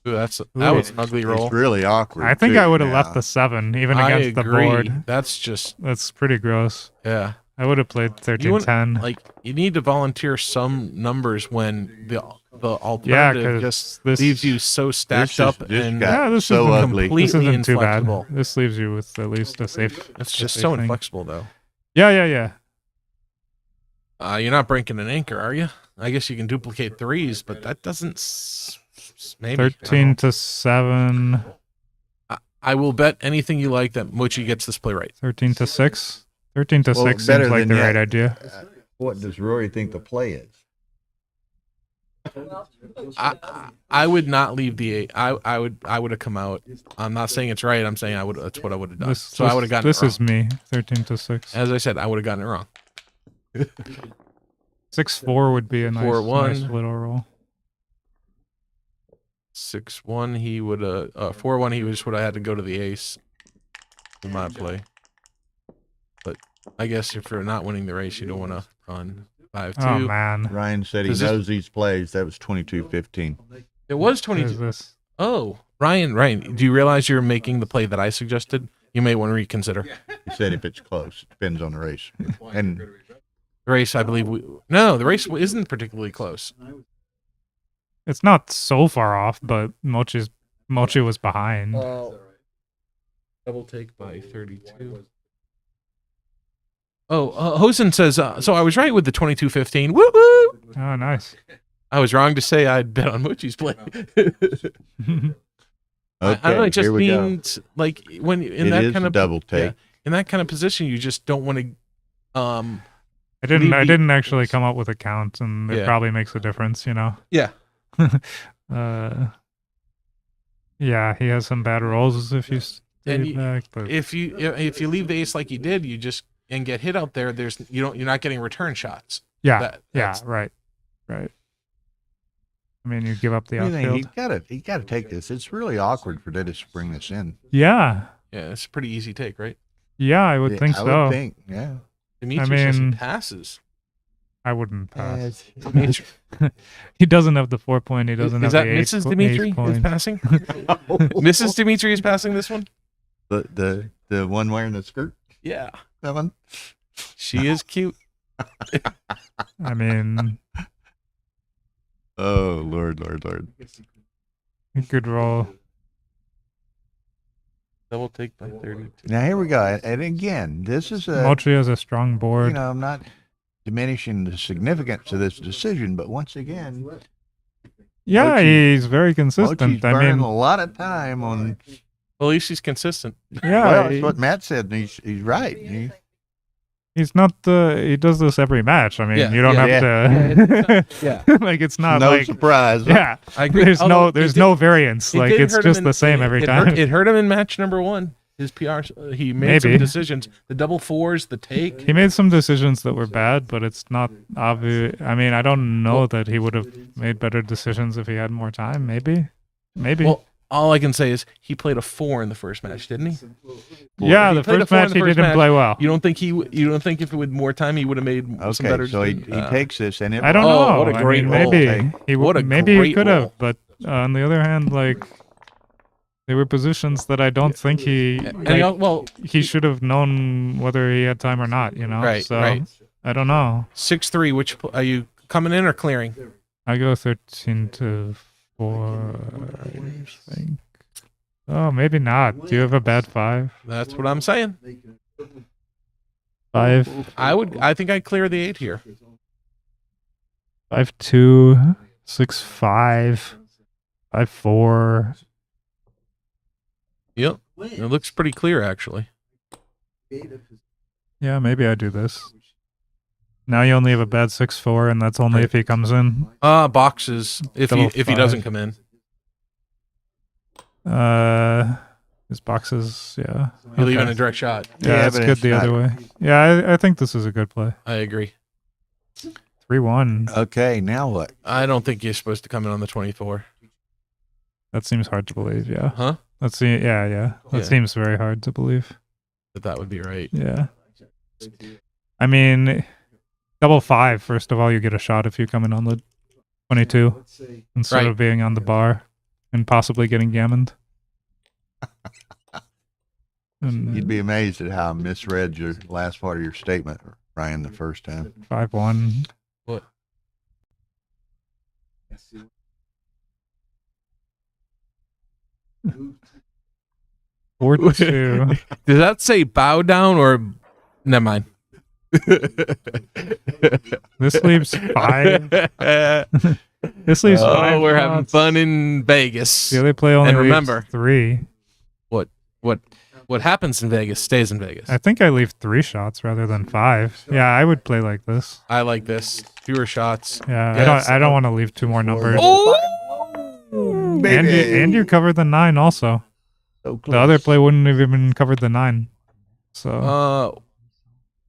Ooh, that was an ugly roll. It's really awkward. I think too. I would have Yeah. left the 7 even I against the agree. board. That's just That's pretty gross. yeah. I would have played You 13-10. like you need to volunteer some numbers when the Yeah, alternative because just this leaves you so stacked This up just and got Yeah, this so isn't ugly. complete- this completely isn't too bad. inflexible. This leaves you with at least a safe. it's a just safe so thing. inflexible though. Yeah. You're not breaking an anchor, are you? I guess you can duplicate threes, but that doesn't. Maybe I don't 13 know. to 7. I will bet anything you like that Mochi gets this play right. 13 to 6. 13 to Well, 6 better seems like than the that. right idea. What does Rory think the play is? I would not leave the 8. I would have come out. I'm not saying it's right. I'm saying I would. That's what I would have done. So I would have gotten This it wrong. is me. 13 to 6. As I said, I would have gotten it wrong. 6-4 would be a nice, 4-1. nice little roll. 6-1. He would have 4-1. He just would have had to go to the ace. In my play. But I guess if you're not winning the race, you don't want to run 5-2. Oh man. Ryan said he Does this- knows these plays. That was 22-15. It was What is 22. this? Oh, Ryan, do you realize you're making the play that I suggested? You may want to reconsider. He said if it's close, it depends on the race. And The race, I believe. The race isn't particularly close. It's not so far off, but Mochi was behind. Double take by 32. Oh, Hosen says, so I was right with the 22-15. Woo woo! Oh, nice. I was wrong to say I'd bet on Mochi's play. okay, I don't know, it just here we go. means, like, when in It that is kind a of double take. in that kind of position, you just don't want to. I Leave the- didn't actually come up with a count, and it Yeah. probably makes a difference, you know. Yeah. Yeah, he has some bad rolls if you And stay back, but If you leave the ace like you did, you just and get hit out there. You're not getting return shots. yeah, that's- right. I mean, you give up the What do you think? outfield. He gotta take this. It's really awkward for Dennis to bring this in. Yeah, Yeah, it's a pretty easy take, right? I would think I so. would think, yeah. Dimitri says he mean- passes. I wouldn't pass. Dimitri, He doesn't have the 4 point. He doesn't is have that the Mrs. ace Dimitri is point. passing? Mrs. Dimitri is passing this one. The one wearing the skirt, Yeah, that one. she is cute. I mean, Oh Lord. good roll. Double take by 32. Now here we go. And again, this is a Mochi has a strong board. I'm not diminishing the significance of this decision, but once again, Yeah, Mochi- he's very Mochi's consistent. I burning mean, a lot of time on. Well, at least he's consistent. yeah, Well, that's what Matt said, and he's right. he's not he does this every match. I mean, Yeah, you don't yeah, have to. Yeah, Like it's not No like surprise. yeah. I agree. There's Although no there's it did- no variance. it Like did it's hurt him just in- the same every it time. It hurt him in match number 1. His PR, he made some Maybe. decisions. The double fours, the take. He made some decisions that were bad, but it's not obvious. I mean, I don't know that he would have made better decisions if he had more time. Maybe. Well, all I can say is he played a 4 in the first match, didn't he? Yeah, He the played a first 4 in match the he first didn't match. play well. You don't think if with more time he would have made some Okay, better? so he decisions? takes this, and it I don't Oh, know. what a I great mean, roll. maybe he What a would. Maybe he great could roll. have. But on the other hand, like there were positions that I don't think he. And like, well, he should have known whether he had time or not. You know. Right, So right. I don't know. 6-3. Which are you coming in or clearing? I go 13 to 4. I think. Oh, maybe not. Do you have a bad 5? That's what I'm saying. 5, I think I'd clear the 8 here. 5-2, 6-5, 5-4. Yep, it looks pretty clear actually. Yeah, maybe I do this. Now you only have a bad 6-4, and that's only if he comes in. Boxes if Double he 5. doesn't come in. His boxes, yeah. You leave in Okay. a direct shot. Yeah, Yeah, that's but good it's the not- other way. Yeah, I think this is a good play. I agree. 3-1. Okay, now what? I don't think you're supposed to come in on the 24. That seems hard to believe, yeah. Huh? Let's see. Yeah. That Yeah. seems very hard to believe. That would be right. Yeah. I mean, double 5. First of all, you get a shot if you come in on the 22 instead Right. of being on the bar. and possibly getting gammoned. You'd be amazed at how I misread your last part of your statement, Ryan, the first time. 5-1. What? Four two. Does that say bow down or never mind? This leaves 5. This leaves 5. We're having shots. fun in Vegas. The other play only And leaves remember- 3. What happens in Vegas stays in Vegas. I think I leave 3 shots rather than 5. Yeah, I would play like this. I like this. Fewer shots. Yeah, Yes. I don't want to leave 2 more numbers. Oh, And you covered the 9 also. So close. The other play wouldn't have even covered the 9. So,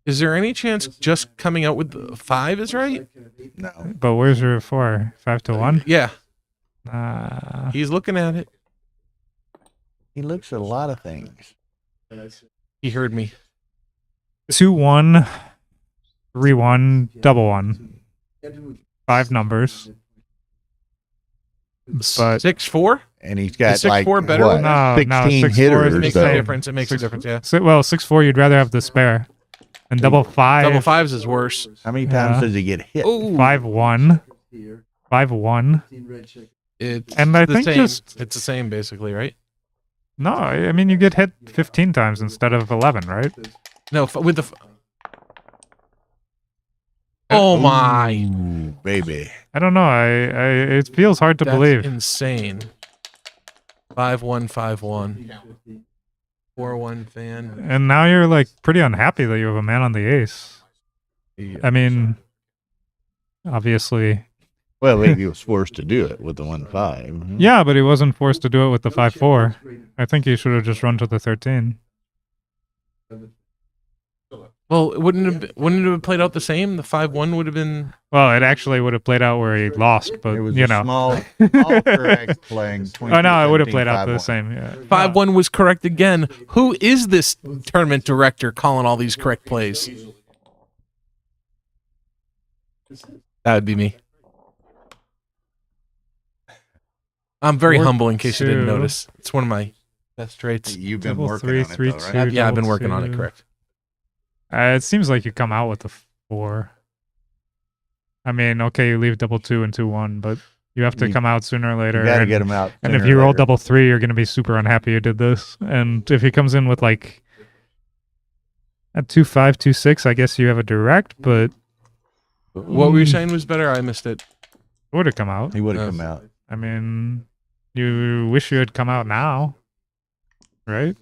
is there any chance just coming out with the 5 is right? No. but where's your 4? 5 to 1? Yeah, Uh, he's looking at it. He looks at a lot of things. He heard me. 2-1, 3-1, double 1. 5 numbers. But 6-4. And he's got Is like 6-4 better what, than No, 16 6-4 It hitters. makes though. a difference. It makes a difference. Yeah. 6-4, you'd rather have the spare. And double 5. Double 5s is worse. How many times Yeah. does he get hit? Oh, 5-1. 5-1. it's And I the think same. just- It's the same basically, right? No, I mean, you get hit 15 times instead of 11, right? No, with the. Oh my! Ooh, baby. I don't know. It feels hard to That's believe. insane. 5-1, 5-1. 4-1 fan. And now you're like pretty unhappy that you have a man on the ace. I mean, obviously. Well, he was forced to do it with the 1-5. Yeah, but he wasn't forced to do it with the 5-4. I think he should have just run to the 13. Well, wouldn't it have played out the same? The 5-1 would have been. Well, it actually would have played out where he lost, but It was you a know. small correct playing. Oh no, it would have 22-17, played out the 5-1. same. Yeah. 5-1 was correct again. Who is this tournament director calling all these correct plays? That would be me. I'm very 4-2. humble in case you didn't notice. It's one of my best traits. You've been Double working 3, on it, 3, though, right? 2. Yeah, I've been double working on it, 2. correct. It seems like you come out with the 4. I mean, okay, you leave double 2 and 2-1, but you have to You- come out sooner or later. You got to and- get him out. And if sooner you or roll later. double 3, you're going to be super unhappy you did this. And if he comes in with like a 2-5, 2-6, I guess you have a direct, but What were you saying was better? I missed it. it would have come out. he would have come out. I mean, you wish you had come out now, right?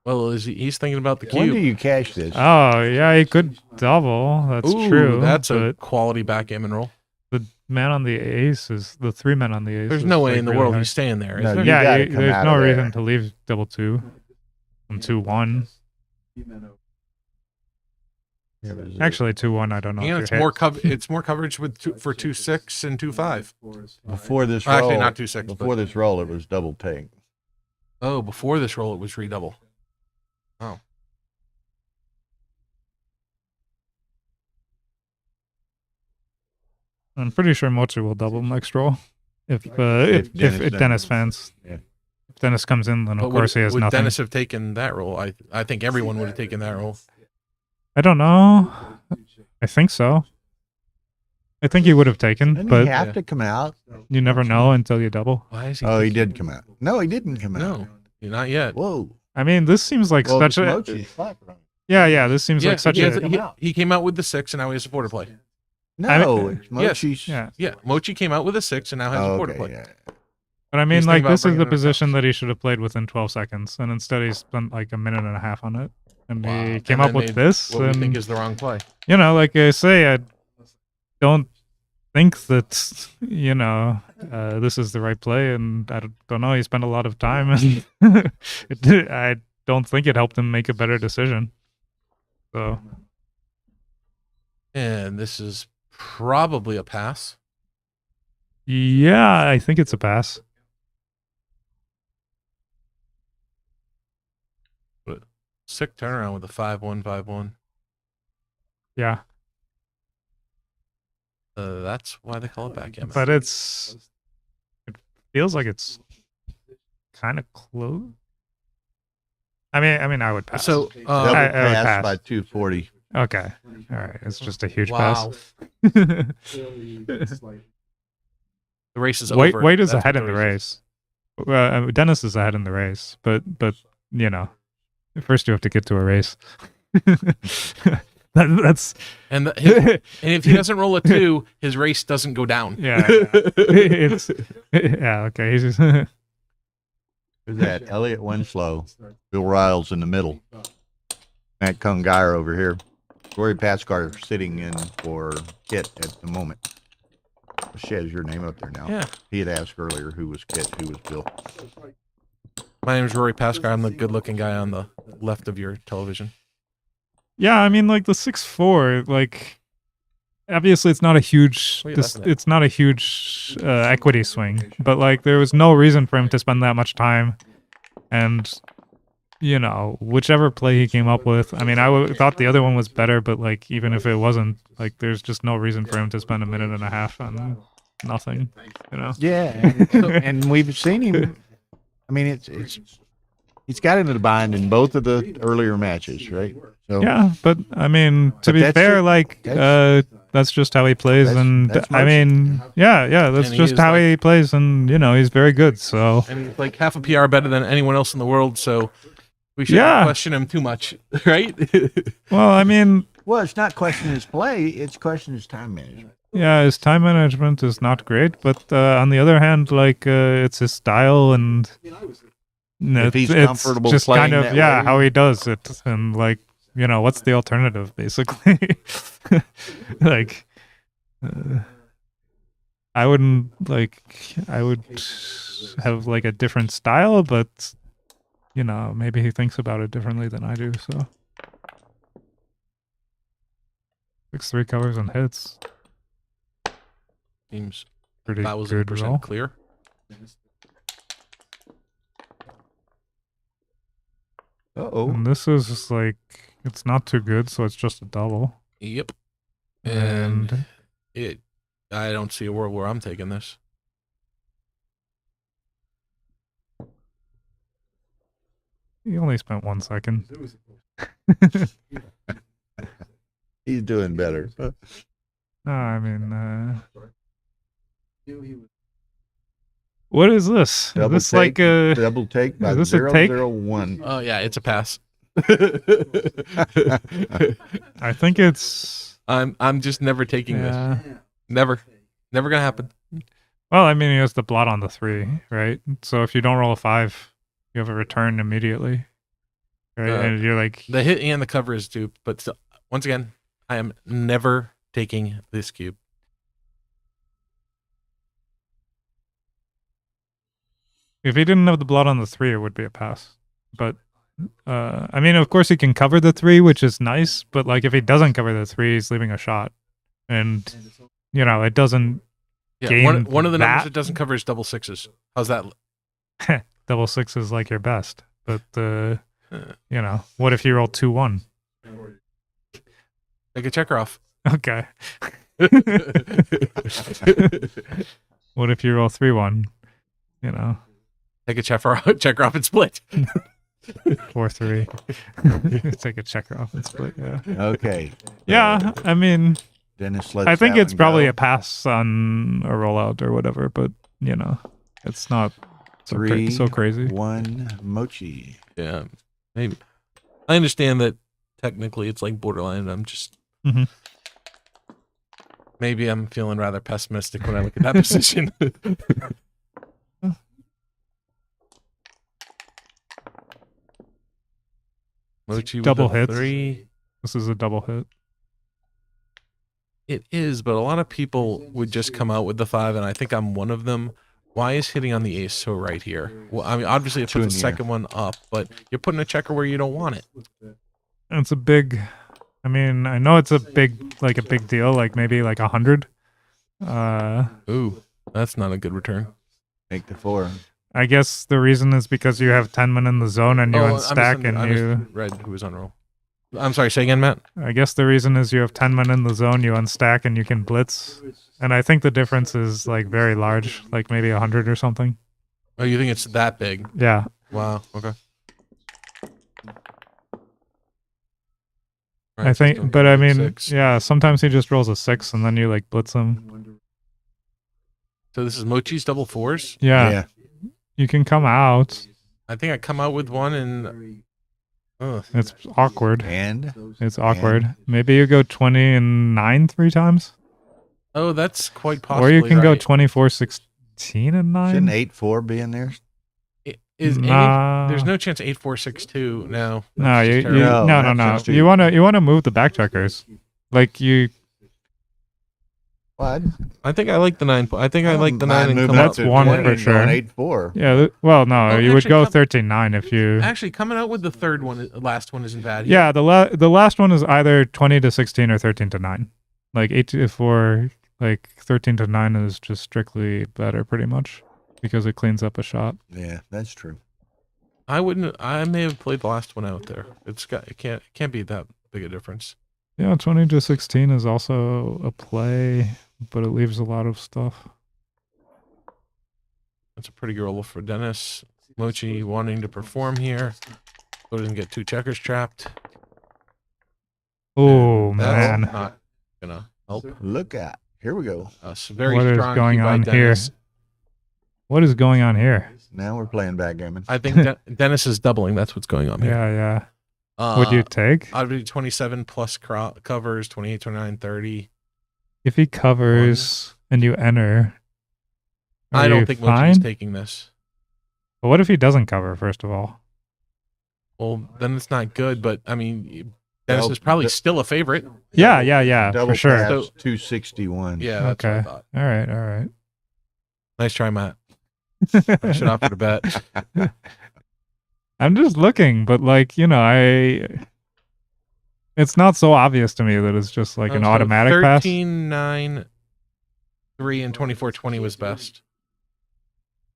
Well, he's thinking about the When do cube. you cash this? Oh, yeah, he could double. That's Ooh, true. That's a but quality backgammon roll. the man on the ace is the 3 men on the ace. There's is, no way like, in the really world high. he's staying there, is No, there? you gotta Yeah, come there's out no of reason there. to leave double 2 and 2-1. Actually, 2-1, I don't know. And if it's you're more hit. it's more coverage with for 2-6 and 2-5. Before this roll, Actually, not 2-6. before this roll, it was double take. Oh, before this roll, it was redouble. Oh. I'm pretty sure Mochi will double next roll. If Dennis Dennis fans. Yeah. If Dennis comes in, then of But course he has would nothing. Dennis have taken that roll? I think everyone would have taken that roll. I don't know. I think so. I think he would have taken, Didn't but he have to come out? you never know until you double. Why is he? Oh, he did come out. No, he didn't come out. No, not yet. Whoa. I mean, this seems like Well, such it's a Mochi's flat, right? yeah. This seems like such he, a he came out with the 6 and now he has a 4 to play. No, mean- it's Mochi's. yeah. Yeah, Mochi came out with a 6 and now has a 4 to Okay, play. yeah. But I mean, He's like thinking about this is bringing the it across. position that he should have played within 12 seconds, and instead he spent like a minute and a half on it, and Wow. he came And up then with made this. What we think And is the wrong play. you know, like I say, I don't think that this is the right play, and I don't know. He spent a lot of time, and I don't think it helped him make a better decision. So And this is probably a pass. yeah, I think it's a pass. Sick turnaround with a 5-1, 5-1. Yeah, That's why they call it backgammon. but it feels like it's kind of close. I mean, I would pass. So Double I would pass pass. by 240. Okay, all right. It's just a huge wow, pass. the race is over. White is That's ahead what in the is. race. Well, Dennis is ahead in the race, but you know, first you have to get to a race. That's And and if he doesn't roll a 2, his race doesn't go down. yeah. It's yeah. Okay. He's just, Who's that? Elliot Winslow. Bill Riles in the middle. Matt Kungar over here. Rory Pascar sitting in for Kit at the moment. She has your name up there now. Yeah. He had asked earlier who was Kit, who was Bill. My name is Rory Pascar. I'm the good-looking guy on the left of your television. yeah. I mean, like the 6-4, like obviously it's not a huge What are you laughing at? it's not a huge equity swing, but like there was no reason for him to spend that much time, and you know, whichever play he came up with, I mean, thought the other one was better, but like even if it wasn't, like there's just no reason for him to spend a minute and a half on nothing, you know. Yeah, and we've seen him. I mean, it's he's got into the bind in both of the earlier matches, right? So Yeah, but I mean, to But be that's fair, it. like that's just how he plays, and that's I mean, yeah, that's And he just is, how like- he plays, and you know, he's very good. So And he's like half a PR better than anyone else in the world, so we shouldn't Yeah. question him too much, right? well, I mean, well, it's not questioning his play; it's questioning his time management. yeah, his time management is not great, but on the other hand, like it's his style, and If he's it's comfortable just playing kind of that yeah way. how he does it, and like you know, what's the alternative, basically? Like, I wouldn't like. I would have like a different style, but you know, maybe he thinks about it differently than I do. So 6-3 covers and hits. Seems Pretty good 1,000% roll. clear. Uh-oh. And this is just like it's not too good, so it's just a double. Yep. And And I don't see a world where I'm taking this. he only spent 1 second. He's doing better. No, I mean, what is this? Is Double this take, like a? double take by is this a take? 001. Oh yeah, it's a pass. I think it's. I'm just never taking this. Yeah. Never gonna happen. Well, I mean, he has the blot on the 3, right? So if you don't roll a 5, you have a return immediately, right? And you're like, The hit and the cover is duped, but still, once again, I am never taking this cube. if he didn't have the blot on the 3, it would be a pass. But I mean, of course, he can cover the 3, which is nice. But like, if he doesn't cover the 3, he's leaving a shot, and you know, it doesn't. Yeah, one Gain of the numbers that? that doesn't cover is double sixes. How's that? Double 6 is like your best, but you know, what if you roll 2-1? Take a checker off. Okay. What if you roll 3-1? You know, Take a checker off and split. 4-3. Take a checker off and split. Yeah. Okay. Yeah. I mean, Dennis lets I think that it's one probably go. a pass on a rollout or whatever, but you know, it's not so, so crazy. 3-1 Mochi. Yeah, maybe. I understand that technically it's like borderline. I'm just Mhm. maybe I'm feeling rather pessimistic when I look at that position. Mochi with Double a hits. 3. This is a double hit. It is, but a lot of people would just come out with the 5, and I think I'm one of them. Why is hitting on the ace so right here? Well, I mean, obviously it Two puts in the the air. second one up, but you're putting a checker where you don't want it. And it's a big. I mean, I know it's a big deal, like maybe like 100. Ooh, that's not a good return. Make the 4. I guess the reason is because you have 10 men in the zone and you unstack and you. Read who was on roll. I'm sorry, say again, Matt. I guess the reason is you have 10 men in the zone, you unstack and you can blitz. And I think the difference is like very large, like maybe 100 or something. Oh, you think it's that big? Yeah. Wow. Okay. I think, but I mean, yeah, sometimes he just rolls a 6 and then you like blitz him. So this is Mochi's double fours. Yeah. You can come out. I think I come out with one and. It's awkward. And It's awkward. Maybe you go 20 and 9 3 times. Oh, that's quite possible. Or you can go 24, 16 and 9. shouldn't 8-4 be in there? There's no chance 8-4-6-2. No. No, That's you terrible. no. You wanna move the back checkers. Like you. What? I think I like the 9. I think I like the 9 and come That's out. one for sure. 8-4. Yeah. Well, no, Oh, you would actually, go 13-9 if you. Actually, coming out with the third one, last one isn't bad. Yeah, the last one is either 20 to 16 or 13 to 9. Like 8 to 4, like 13 to 9 is just strictly better, pretty much, because it cleans up a shot. Yeah, that's true. I wouldn't. I may have played the last one out there. It can't be that big a difference. Yeah, 20 to 16 is also a play, but it leaves a lot of stuff. That's a pretty good roll for Dennis. Mochi wanting to perform here, so doesn't get 2 checkers trapped. Oh That's man, not gonna help Look at. Here we go. us. Very what is strong going key by on here? Dennis. What is going on here? Now we're playing backgammon. I think Dennis is doubling. That's what's going on here. Yeah. Would you take? I'd be 27 plus covers, 28, 29, 30. If he covers and you enter, I don't think Mochi's fine. taking this. But what if he doesn't cover? First of all, Well, then it's not good. But I mean, Dennis Well, is probably still a favorite. yeah, Double for sure. pass, So- 261. Yeah, that's what I Okay. thought. All right. Nice try, Matt. I should offer to bet. I'm just looking, but like it's not so obvious to me that it's just like an So automatic 13, 9, 3, and 24, 20 was best.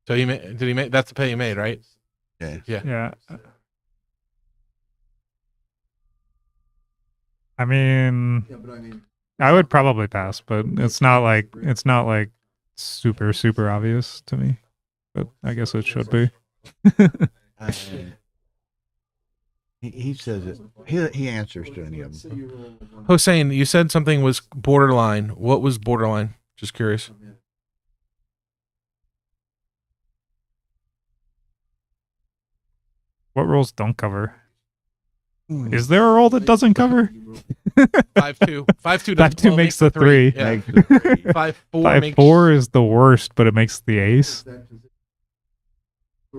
So did he make? That's the pay he made, right? Yeah. Yeah. pass. Yeah. I mean, I would probably pass, but it's not like super obvious to me. But I guess it should be. He says it. He answers to any of them. Hossein, you said something was borderline. What was borderline? Just curious. What rolls don't cover? Is there a roll that doesn't cover? 5-2. 5-2 does 5-2 makes the 3. Yeah. Makes it 3. 5-4 makes 5-4 is the worst, but it makes the ace.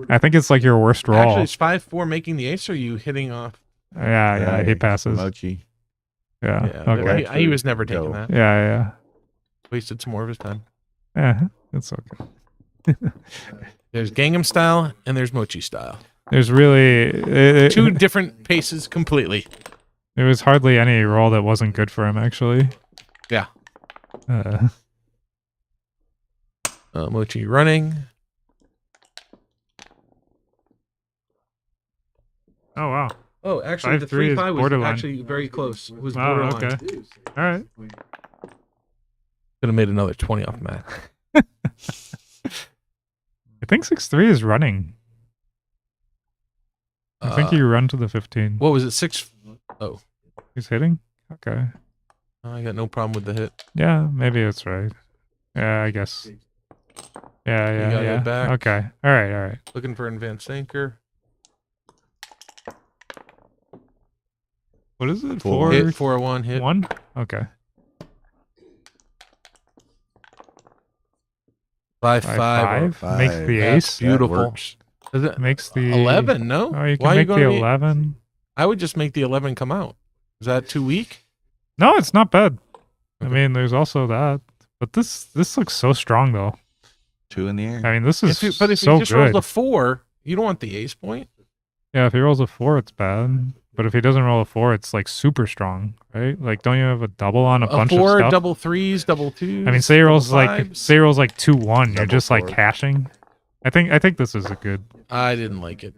I think it's like your worst roll. Actually, is 5-4 making the ace, or are you hitting off? Yeah, he passes. Mochi. Yeah. Yeah, Okay. he was never taking Go. that. Yeah. Wasted some more of his time. Yeah, it's okay. There's Gangnam style and there's Mochi style. There's really Two different paces completely. there was hardly any roll that wasn't good for him, actually. Yeah. Uh, Mochi running. oh wow. Oh, actually, the 5-3 is 3-5 was borderline. actually very close. It was Wow. borderline. Okay. All right. Could have made another 20 off Matt. I think 6-3 is running. I think you run to the 15. What was it? 6? Oh, He's hitting. Okay. I got no problem with the hit. Yeah, maybe it's right. Yeah, I guess. Yeah. got it back. Okay. All right. Looking for an advanced anchor. What is it? 4. Hit 401 hit. 1? Okay. 5-5. 5. Makes the That's ace. beautiful. That works. Is it Makes the 11? No. Oh, you can Why are make the going to 11. I would just make the 11 come out. Is that too weak? No, it's not bad. I Okay. mean, there's also that. But this looks so strong, though. 2 in the air. I mean, this is But if so he just good. rolls a 4, you don't want the ace point. Yeah, if he rolls a 4, it's bad. But if he doesn't roll a 4, it's like super strong, right? Like, don't you have a double on a bunch 4, of stuff? double 3s, double 2s. I mean, say he rolls double like 5s. 2-1. You're Double just like 4. cashing. I think this is a good. I didn't like it.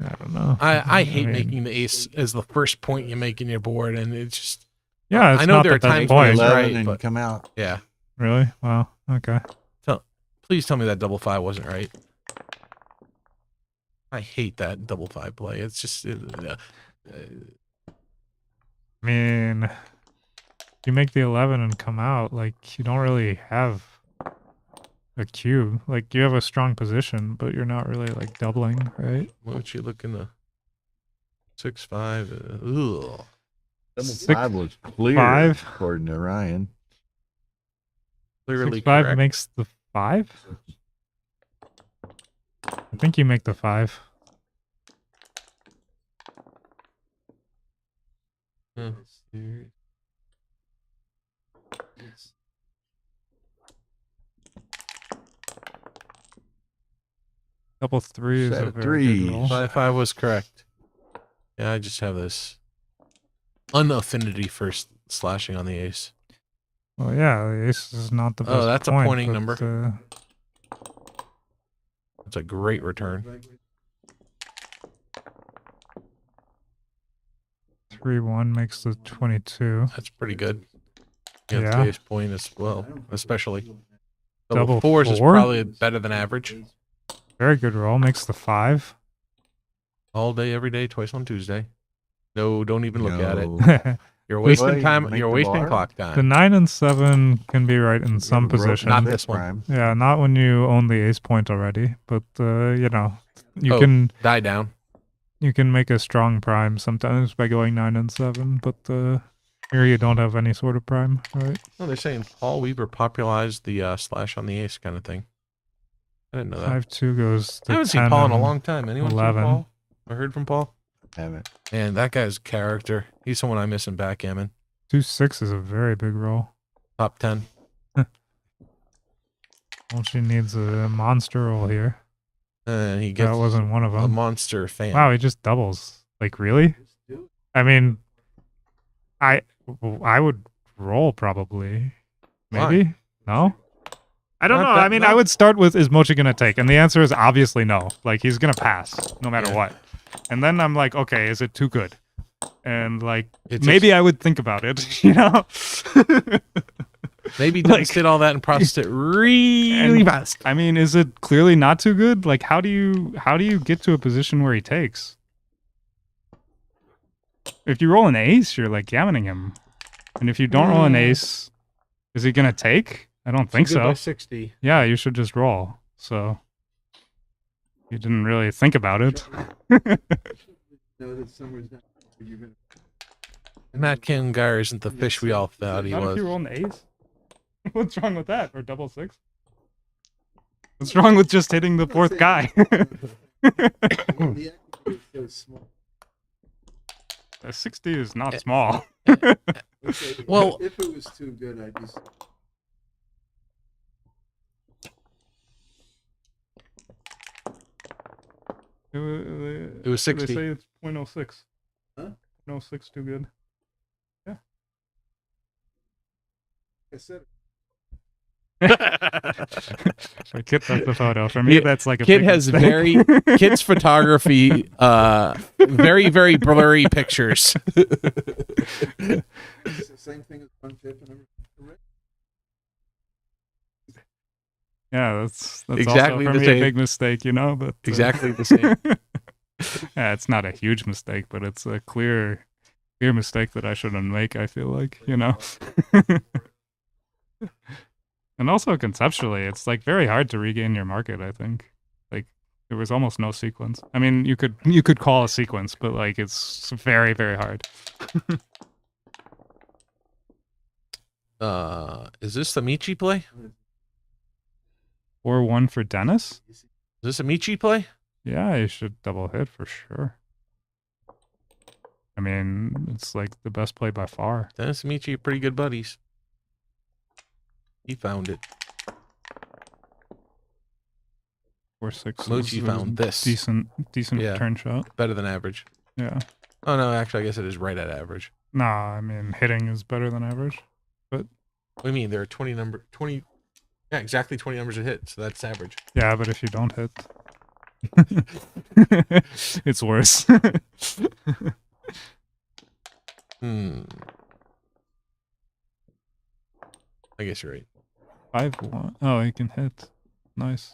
I don't know. I hate mean, making the ace as the first point you make in your board, and it's just Yeah, it's I know not there the are best times point. when 11 right, and but- come out. yeah. Really? Wow. Okay. Please tell me that double 5 wasn't right. I hate that double 5 play. It's just I mean, you make the 11 and come out, like, you don't really have a cube. Like, you have a strong position, but you're not really, like, doubling, right? what would you look in the 6-5? Ugh. Double Six- 5 was clear, 5? according to Ryan. Clearly 6-5 correct. makes the 5? I think you make the 5. Yeah. Double 3 is Set a of very good threes. roll. 5-5 was correct. Yeah, I just have this unaffinity for slashing on the ace. Well, yeah, the ace is not the best. Oh, that's a point, pointing but, number. That's a great return. 3-1 makes the 22. That's pretty good. Yeah, Yeah. today's point as well, especially. Double 4s is 4? probably better than average. Very good roll. Makes the 5. All day, every day, twice on Tuesday. No, don't even look at it. No. You're wasting Well, you time. make You're the wasting bar. clock The time. 9 and 7 can be right in some You have a rope position. Not in this one. prime. Yeah, not when you own the ace point already, but you know, you Oh. can Die down. make a strong prime sometimes by going 9 and 7, but here you don't have any sort of prime, right? No, they're saying Paul Weaver popularized the slash on the ace kind of thing. I didn't know that. 5-2 goes to I haven't 10 seen Paul in a and long time. Anyone 11. seen Paul? I heard from Paul. Haven't. Man, that guy's character. He's someone I miss in backgammon. 2-6 is a very big roll. Top 10. Well, she needs a monster roll here. And he gets That wasn't one of a them. monster fan. Wow, he just doubles. Like, really? I mean, I would roll probably. Why? Maybe? No? I don't Not know. that- I mean, no. I would start with, is Mochi going to take? And the answer is obviously no. Like, he's going to pass no matter Yeah. what. And then I'm like, okay, is it too good? And, like, It's maybe I would think about it, you know? Maybe like- Dennis did all that and processed it really And- fast. I mean, is it clearly not too good? Like, how do you get to a position where he takes? If you roll an ace, you're like gammoning him. And if you don't roll an ace, is he gonna take? I don't think Good by so. 60. Yeah, you should just roll. So you didn't really think about it. Matt Kingar isn't the fish we all thought he Not if was. you roll an ace. What's wrong with that? Or double 6? What's wrong with just hitting the fourth guy? A 60 is not small. Well, if it was too good, I'd just. It was 60. They say it's 0.06. Huh? 0.06 too good. I said For Kit, that's the photo. For me, Yeah, that's like a Kit big has mistake. very Kit's photography, very very blurry pictures. it's the same thing as one tip and everything. Yeah, that's Exactly also the for me same. a big mistake, you know. But Exactly the same. Yeah, it's not a huge mistake, but it's a clear mistake that I shouldn't make. I feel like, you know. And also conceptually, it's like very hard to regain your market. I think like there was almost no sequence. I mean, you could call a sequence, but like it's very very hard. Is this the Michi play? Or 1 for Dennis. Is this a Michi play? Yeah, you should double hit for sure. I mean, it's like the best play by far. Dennis and Michi are pretty good buddies. He found it. 4-6. Mochi is found this. decent Yeah. turn shot. Better than average. Yeah. Oh no, actually I guess it is right at average. Nah, I mean hitting is better than average. What do you mean? There are 20. Yeah, exactly 20 numbers to hit, so that's average. Yeah, but if you don't hit, it's worse. I guess you're right. 5-1. Oh, you can hit. Nice.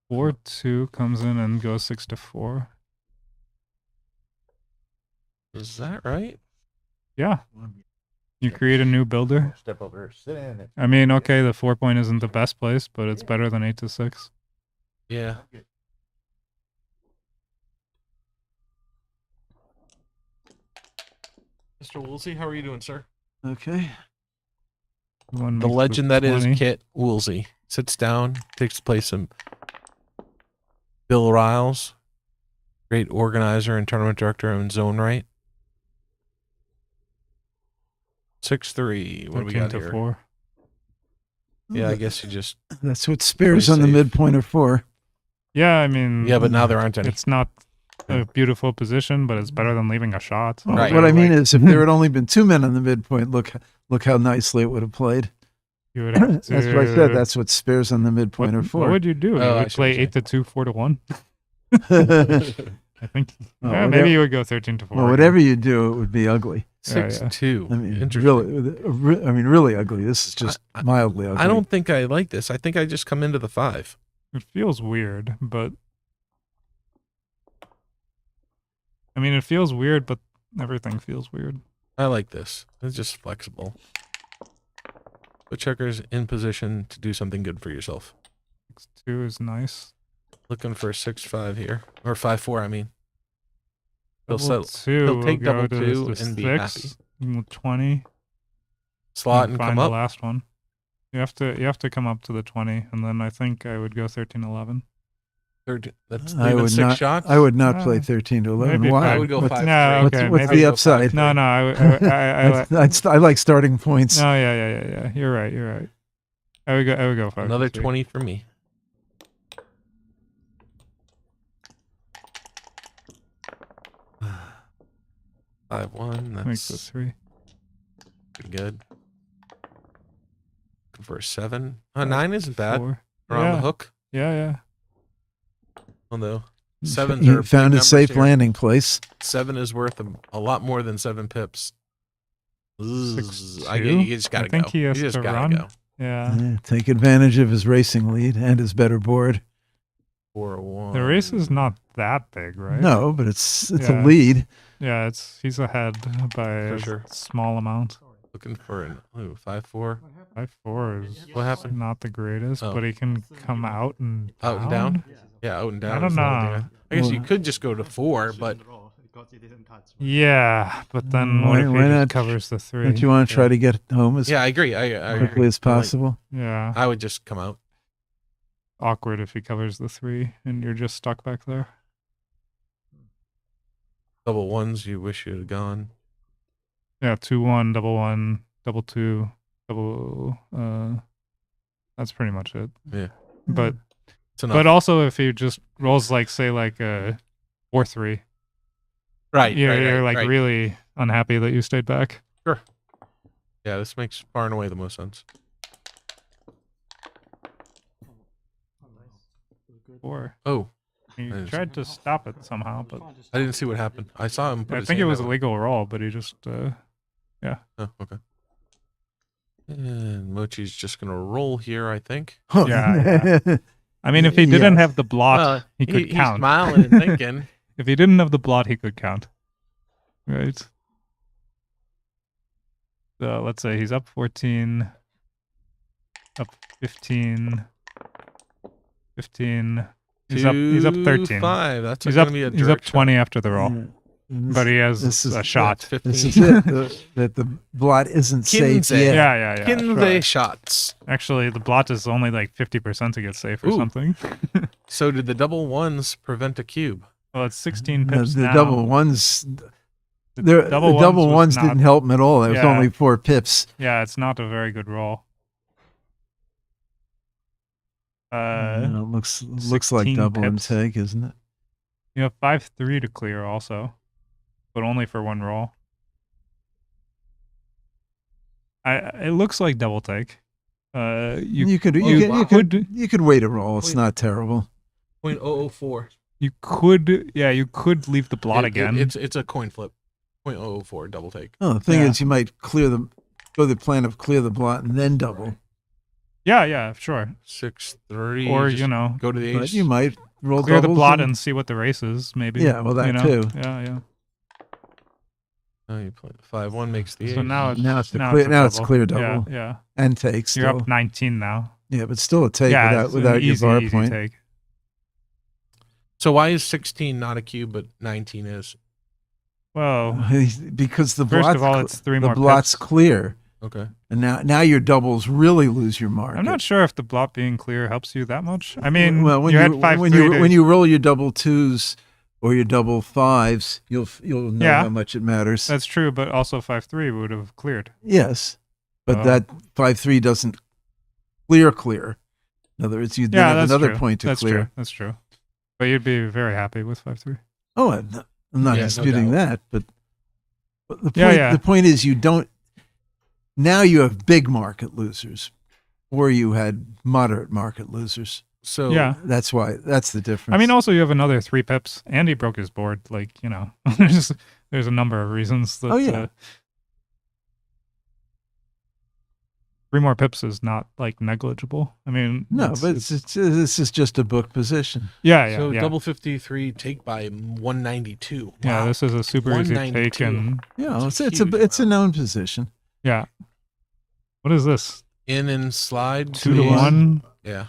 Four two comes in and goes 6-4. Is that right? Yeah. You create a new builder. Step over, sit in. I mean, okay, the 4 point isn't the best place, but it's better than 8-6. Yeah. Mr. Woolsey, how are you doing, sir? Okay. One The makes legend that is 20. Kit Woolsey sits down, takes the place of Bill Riles, great organizer and tournament director in his own right. 6-3. What do we got here? 13-4. Yeah, I guess you just. That's what spares Pretty on the safe. midpoint are for. Yeah, I mean, Yeah, but now there aren't any. it's not a beautiful position, but it's better than leaving a shot. Well, Right. What I mean is, if there had only been 2 men on the midpoint, look how nicely it would have played. You would have to, That's what I said. That's what spares on the midpoint are what for. would you do? You Oh, I would see play what you're 8-2, 4-1. I think. Well, Yeah, whatever- maybe you would go 13-4. Well, whatever you do, it would be ugly. Yeah, yeah. 6-2. I mean, Interesting. really ugly. This is just I- mildly ugly. I don't think I like this. I think I just come into the 5. It feels weird, but I mean, it feels weird, but everything feels weird. I like this. It's just flexible. Put checkers in position to do something good for yourself. 6-2 is nice. Looking for a 6-5 here. Or 5-4, I mean. He'll Double settle. 2 he'll will take go double to 2 and be 6, 20. Slot and find come the up. last one. You have to come up to the 20, and then I think I would go 13-11. That's I leaving would 6 not. shots. I would not play Uh, 13 to 11. maybe Why? I would go What's- 5-3. No, What's, okay, what's maybe- the upside? No, no, I like starting points. no, yeah. You're right. I would go 5. Another 20 for me. Five one. Makes That's the 3. pretty good. Looking for a 7. 9 isn't bad. 4. Or on the Yeah. hook. Yeah. Although 7s He are found big a safe numbers here. landing place. 7 is worth a lot more than 7 pips. You 6-2? just gotta I think go. he has you just to gotta run. go. Yeah. Yeah, take advantage of his racing lead and his better board. 4-1. The race is not that big, right? No, but it's Yeah. a lead. Yeah, he's ahead by For a sure. small amount. Looking for an 5-4. 5-4 is What happened? not the greatest, Oh. but he can come out and Out and down? Yeah, out and down. I don't is the whole know. idea. I guess you Well- could just go to 4, but Yeah, but then what Why- if he why just not- covers the 3? Don't you want to try to get home as yeah, I agree. I agree. quickly as possible? Yeah, I would just come out. awkward if he covers the 3 and you're just stuck back there. Double ones, you wish you had gone. Yeah, 2-1, double 1, double 2, double. That's pretty much it. Yeah. But It's enough. but also if he just rolls like say like a 4-3, right. you're like right. really unhappy that you stayed back. Yeah, this makes far and away the most sense. 4. Oh, He Nice. tried to stop it somehow, but I didn't see what happened. I saw him put I his think it hand was a out. legal roll, but he just Oh, okay. And Mochi's just going to roll here, I think. Yeah, I mean, if he didn't Yes. have the blot, Well, he could he's count. smiling and thinking. If he didn't have the blot, he could count. Right. So let's say he's up 14, up 15, 15. He's up 13. 5. That's He's going up to be a he's up direct 20 after the roll, This- but he has this is- a shot. shot. This 15. is it. That the blot isn't safe Kinsey. yet. Yeah. Kinsey Sure. shots. Actually, the blot is only like 50% to get safe or Ooh. something. So did the double ones prevent a cube? Well, it's 16 The, pips the now. double ones. The The double was ones not- didn't help him at all. There was Yeah. only 4 pips. Yeah, it's not a very good roll. Looks like 16 double pips. intake, isn't it? You have 5-3 to clear also, but only for one roll. It looks like double take. You could wait a roll. It's Wait. not terrible. 0.004. You could leave the blot again. It's a coin flip. 0.004 double take. Oh, the thing Yeah. is, you might clear the go the plan of clear the blot and then double. Yeah, sure. 6-3. Or just you know, go to the But ace. you might roll clear the doubles blot and see what the race is. Maybe. Yeah, well, that you know? too. Yeah. Oh, you play 5-1 makes the ace. So now it's Now it's the now clear. a Now it's double. clear double Yeah. and take still. You're up 19 now. Yeah, but still a take Yeah, without it's an without your easy, bar easy point. take. So why is 16 not a cube, but 19 is? Well, Because the first blot's of all, it's 3 the more blot's pips. clear, Okay. and now your doubles really lose your mark. I'm not sure if the blot being clear helps you that much. I mean, well, when you you had 5 when you roll your double twos or your double fives, you'll know Yeah. how much it matters. That's true, but also 5-3 would have cleared. Yes, but Oh. that 5-3 doesn't clear. In other words, you then Yeah, have that's another true. point to That's clear. true. That's true. But you'd be very happy with 5-3. Oh, I'm not Yeah, no disputing doubt. that, but the point Yeah. the point is you don't. Now you have big market losers, or you had moderate market losers. So Yeah. That's why. That's the difference. I mean, also you have another 3 pips. Andy broke his board. Like, you know, there's a number of reasons that. Oh, yeah. 3 more pips is not like negligible. I mean, no, but this is just a book position. yeah. so double 53 take by 192. Yeah, Wow. this is a super easy take, 192. and Yeah, That's it's a a huge it's a amount. known position. yeah. What is this? In and slide. 2 to ace. 1, Yeah.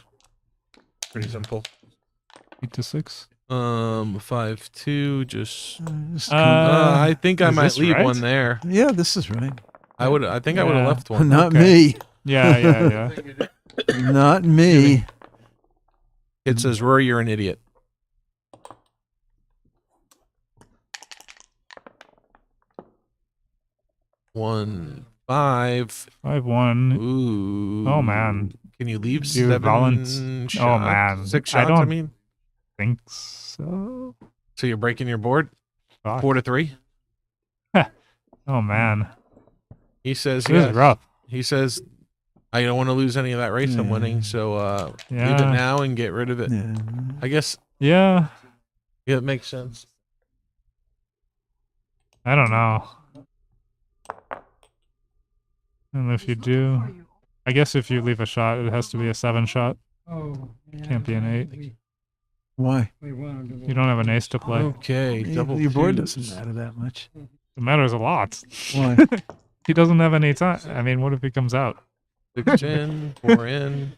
Pretty simple. 8 to 6. 5-2. Just. Just I think I is might this leave right? one there. yeah, this is right. I would have left one. Not Okay. me. Yeah. Not me. It says Rory, you're an idiot. One 5. 5-1. Ooh. Oh, man. Can you leave Do 7 volunts- shots? Oh, man. 6 I shots, I don't- mean. Think so. So you're breaking your board? Fuck. 4-3? Oh man, He says this is yes. rough. He says, I don't want to lose any of that race I'm Yeah. winning, so leave it Yeah, now and get rid of it. Yeah. I guess yeah. it makes sense. I don't know. And if you do, I guess if you leave a shot, it has to be a 7 shot. Oh, yeah. Can't be an 8. Why? You don't have an ace to play. Okay, double Your board twos. doesn't matter that much. It matters a lot. Why? He doesn't have any time. I mean, what if he comes out? 6 in, 4 in.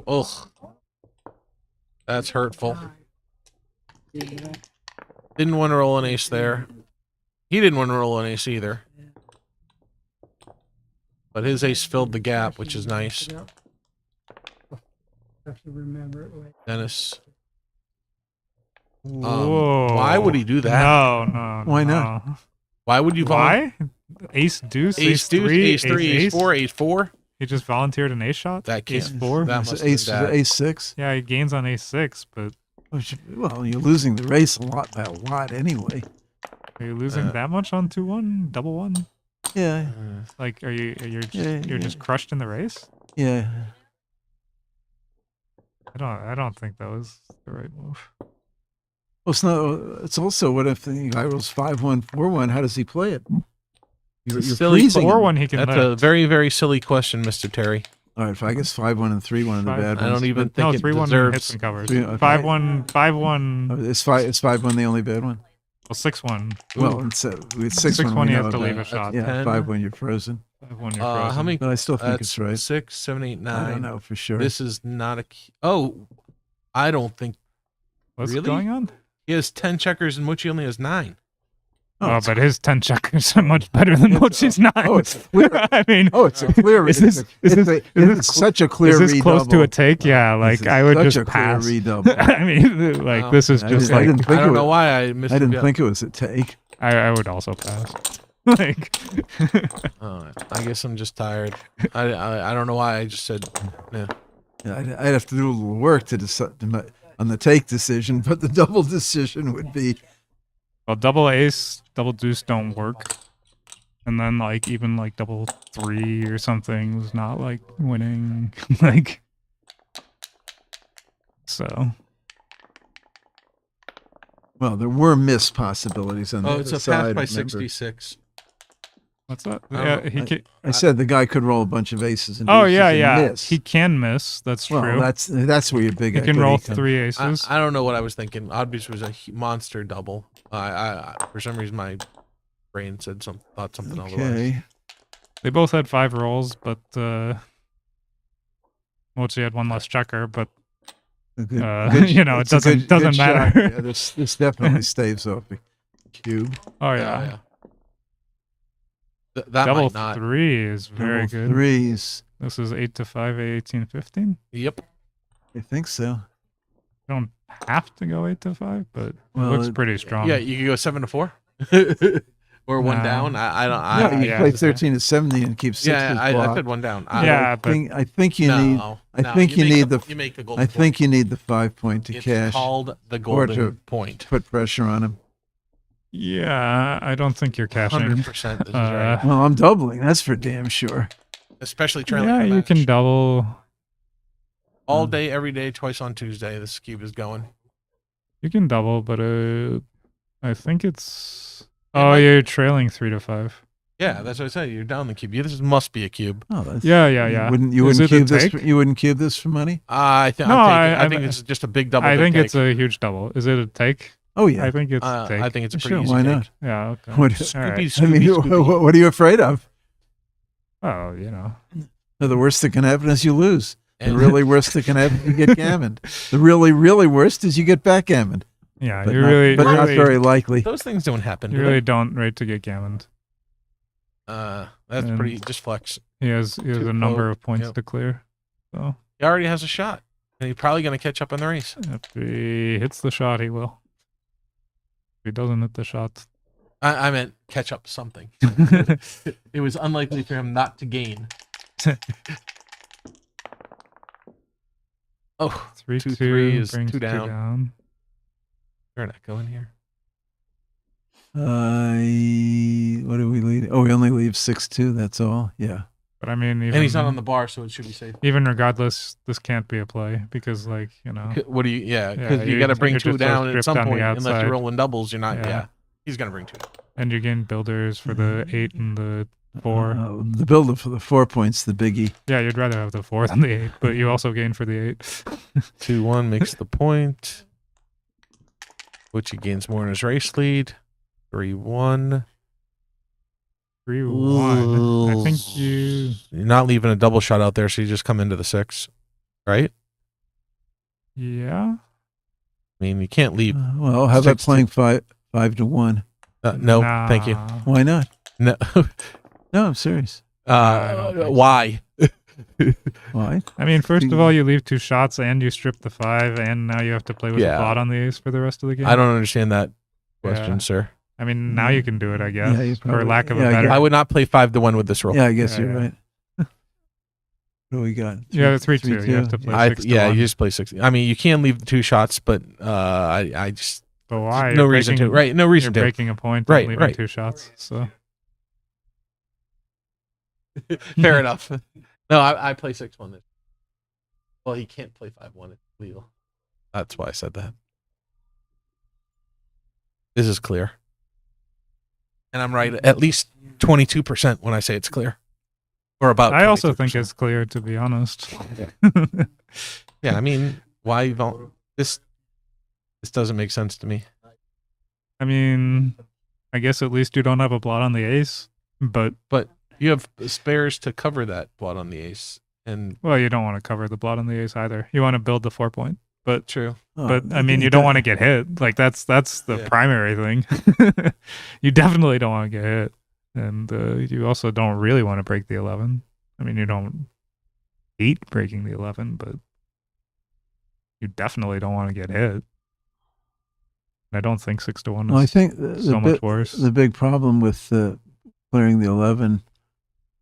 Ugh. That's hurtful. Didn't want to roll an ace there. He didn't want to roll an ace either. But his ace filled the gap, which is nice. Have to remember it later. Dennis. Whoa. Why would he do that? No. Why not? no. Why would you Why? Ace deuce, Ace deuce, ace 3, ace 4, ace 4? He just volunteered an ace shot. That Ace can't. 4. That It's must ace, have been bad. ace 6. Yeah, he gains on ace 6, but Well, you're losing the race a lot by a lot anyway. are you losing that much on 2-1, double 1? Yeah, Like, you're just, Yeah, you're yeah. just crushed in the race? yeah. I don't think that was the right move. Well, it's not. It's also what if the guy rolls 5-1, 4-1? How does he play it? You're silly freezing Or him. one he can That's lift. a very, very silly question, Mr. Terry. All right, if I guess 5-1 and 3-1 are the Five- bad I ones. don't even but- think No, it 3-1 deserves. hits and covers. Three- okay. 5-1, 5-1, Oh, is 5-1 the only bad one? well, 6-1. Well, it's with 6-1 6-1 we you know have to about. leave a shot. Yeah, 10. 5-1 you're frozen. 5-1 you're How frozen. many? But I still think That's it's right. 6, 7, 8, 9. I don't know for sure. This is not a. Oh, I don't think What's really? going on? he has 10 checkers and Mucci only has 9. Oh, it's- but his 10 checkers are much better than Mochi's 9. oh, it's clear. I mean, Oh, it's a clear. Is this- is this- it's such a clear is this close to a redouble. take? Yeah, This like is I would such just a clear pass. redouble. I mean, like Wow. this is I just didn't- I like didn't think I don't it know was- why I missed. I didn't yeah. think it was a take. I would also pass. Like, I guess I'm just tired. I don't know why I just said. Yeah. Yeah, I'd have to do a little work to decide on the take decision, but the double decision would be well, double ace, double deuce don't work, and then like even like double 3 or something was not like winning. Like, so Well, there were missed possibilities on the Oh, other it's a pass side. by remember. 66. What's that? I Yeah, don't he know. can. I said the guy could roll a bunch of aces and Oh deuces yeah, and yeah. miss. He can miss. That's well, true. that's where your big He can equity roll comes. 3 aces. I don't know what I was thinking. Oddbeast was a monster double. For some reason my brain thought something otherwise. Okay. They both had 5 rolls, but Mochi had one less checker. But A good, it it's a good doesn't shot. matter. Yeah, this definitely staves off the cube. Oh Yeah, yeah. yeah. That Double might not. 3 is very Double good. threes. This is 8 to 5, 18, 15. Yep. I think so. You don't have to go 8 to 5, but Well, it looks it- pretty strong. Yeah, you could go 7 to 4, or one No. down. I don't. No, you yeah, play 13 to 70 and keep 6 Yeah, as I blocked. said one down. Yeah, but I think you no, need. no, I think you make need you make the golden I think you need the 5 point to point. It's cash. called the Or golden to point. Put pressure on him. yeah, I don't think you're cashing. 100%. This is right. Well, I'm doubling. That's for damn sure. Especially trailing. Yeah, a you match. can double. all day, every day, twice on Tuesday. This cube is going. You can double, but I think it's. It Oh, might- you're trailing 3 to 5. Yeah, that's what I said. You're down the cube. This must be a cube. Oh, that's, Yeah. You Is wouldn't it a cube this? take? You wouldn't cube this for money? I think. No, I I- think it's just a big double. I big think it's cake. a huge double. Is it a take? Oh yeah. I think it's a take. I think it's a pretty Sure, easy why take. not? Yeah. Okay. What, All right. Scoopy, I mean, Scoopy. what are you afraid of? Oh, you know. The worst that can happen is you lose. The And- really worst that can happen is you get gammoned. The really, really worst is you get backgammoned. Yeah, But, you not, really, but not really, very likely. Those things don't happen. you do really they? don't rate to get gammoned. That's and- pretty. Just flex. He has Too a number close, of points yep. to clear. So He already has a shot, and he's probably going to catch up in the race. if he hits the shot, he will. If he doesn't hit the shot, I meant catch up something. It was unlikely for him not to gain. Oh, 3 2, 2 3 is brings 2 2 down. down. They're not going here. What do we leave? Oh, we only leave 6-2. That's all. Yeah. But I mean, even, And he's not on the bar, so it should be safe. even regardless, this can't be a play because, like, you know, What do you? Yeah, Yeah, because you you- got to bring you're 2 just so down at stripped some on the point. Unless outside. you're rolling doubles, you're not. Yeah. Yeah, he's gonna bring 2 down. and you gain builders for the 8 and the 4. The builder for the 4 points, the biggie. Yeah, you'd rather have the 4 than the 8, but you also gain for the 8. 2-1 makes the point, which he gains more in his race lead. 3-1. 3-1. I think You're not leaving a double shot out there, so you just come into the 6, right? Yeah. I mean, you can't leave. Well, how about 6-2. playing 5-1? No, thank you. Nah. Why not? No. No, I'm serious. I don't think so. Why? Why? I mean, first of all, you leave 2 shots and you strip the 5, and now you have to play with Yeah. a bot on the ace for the rest of the game. I don't understand that question, Yeah. sir. I mean, now you can do it, I guess, Yeah, you for probably- lack of yeah, a better. I would not play 5-1 with this roll. Yeah, I guess Yeah, you're yeah. right. What do we got? You have a 3-2. You have to play 6 to Yeah, 1. you just play 6. I mean, you can leave the 2 shots, but I just But why? no You're reason to. breaking- Right, no You're reason to. breaking a point Right, and leaving right. 2 shots. So Fair enough. No, I play 6-1. Well, he can't play 5-1. It's legal. That's why I said that. This is clear. And I'm right at least 22% when I say it's clear. Or about I also think 22%. it's clear, to be honest. Yeah, I mean, why don't this doesn't make sense to me. I mean, I guess at least you don't have a blot on the ace, but You have spares to cover that blot on the ace. And well, you don't want to cover the blot on the ace either. You want to build the 4 point. But true. Oh, But I mean, you don't want to get hit. Like that's the Yeah. primary thing. You definitely don't want to get hit, and you also don't really want to break the 11. I mean, you don't hate breaking the 11, but you definitely don't want to get hit. And I don't think 6-1 Well, I is think the so much worse. The big problem with clearing the 11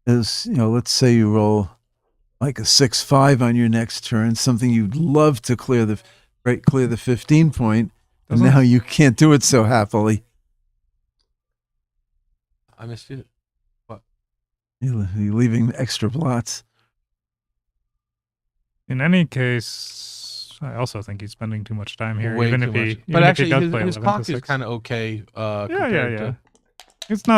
is, let's say you roll like a 6-5 on your next turn, something you'd love to clear the 15 point, and Doesn't- now you can't do it so happily. I missed it. You're leaving extra blots. In any case, I also think he's spending too much time here, Way even too if he. much. Even But if he actually, does play his 11 to clock is 6. kind of okay. Yeah. Compared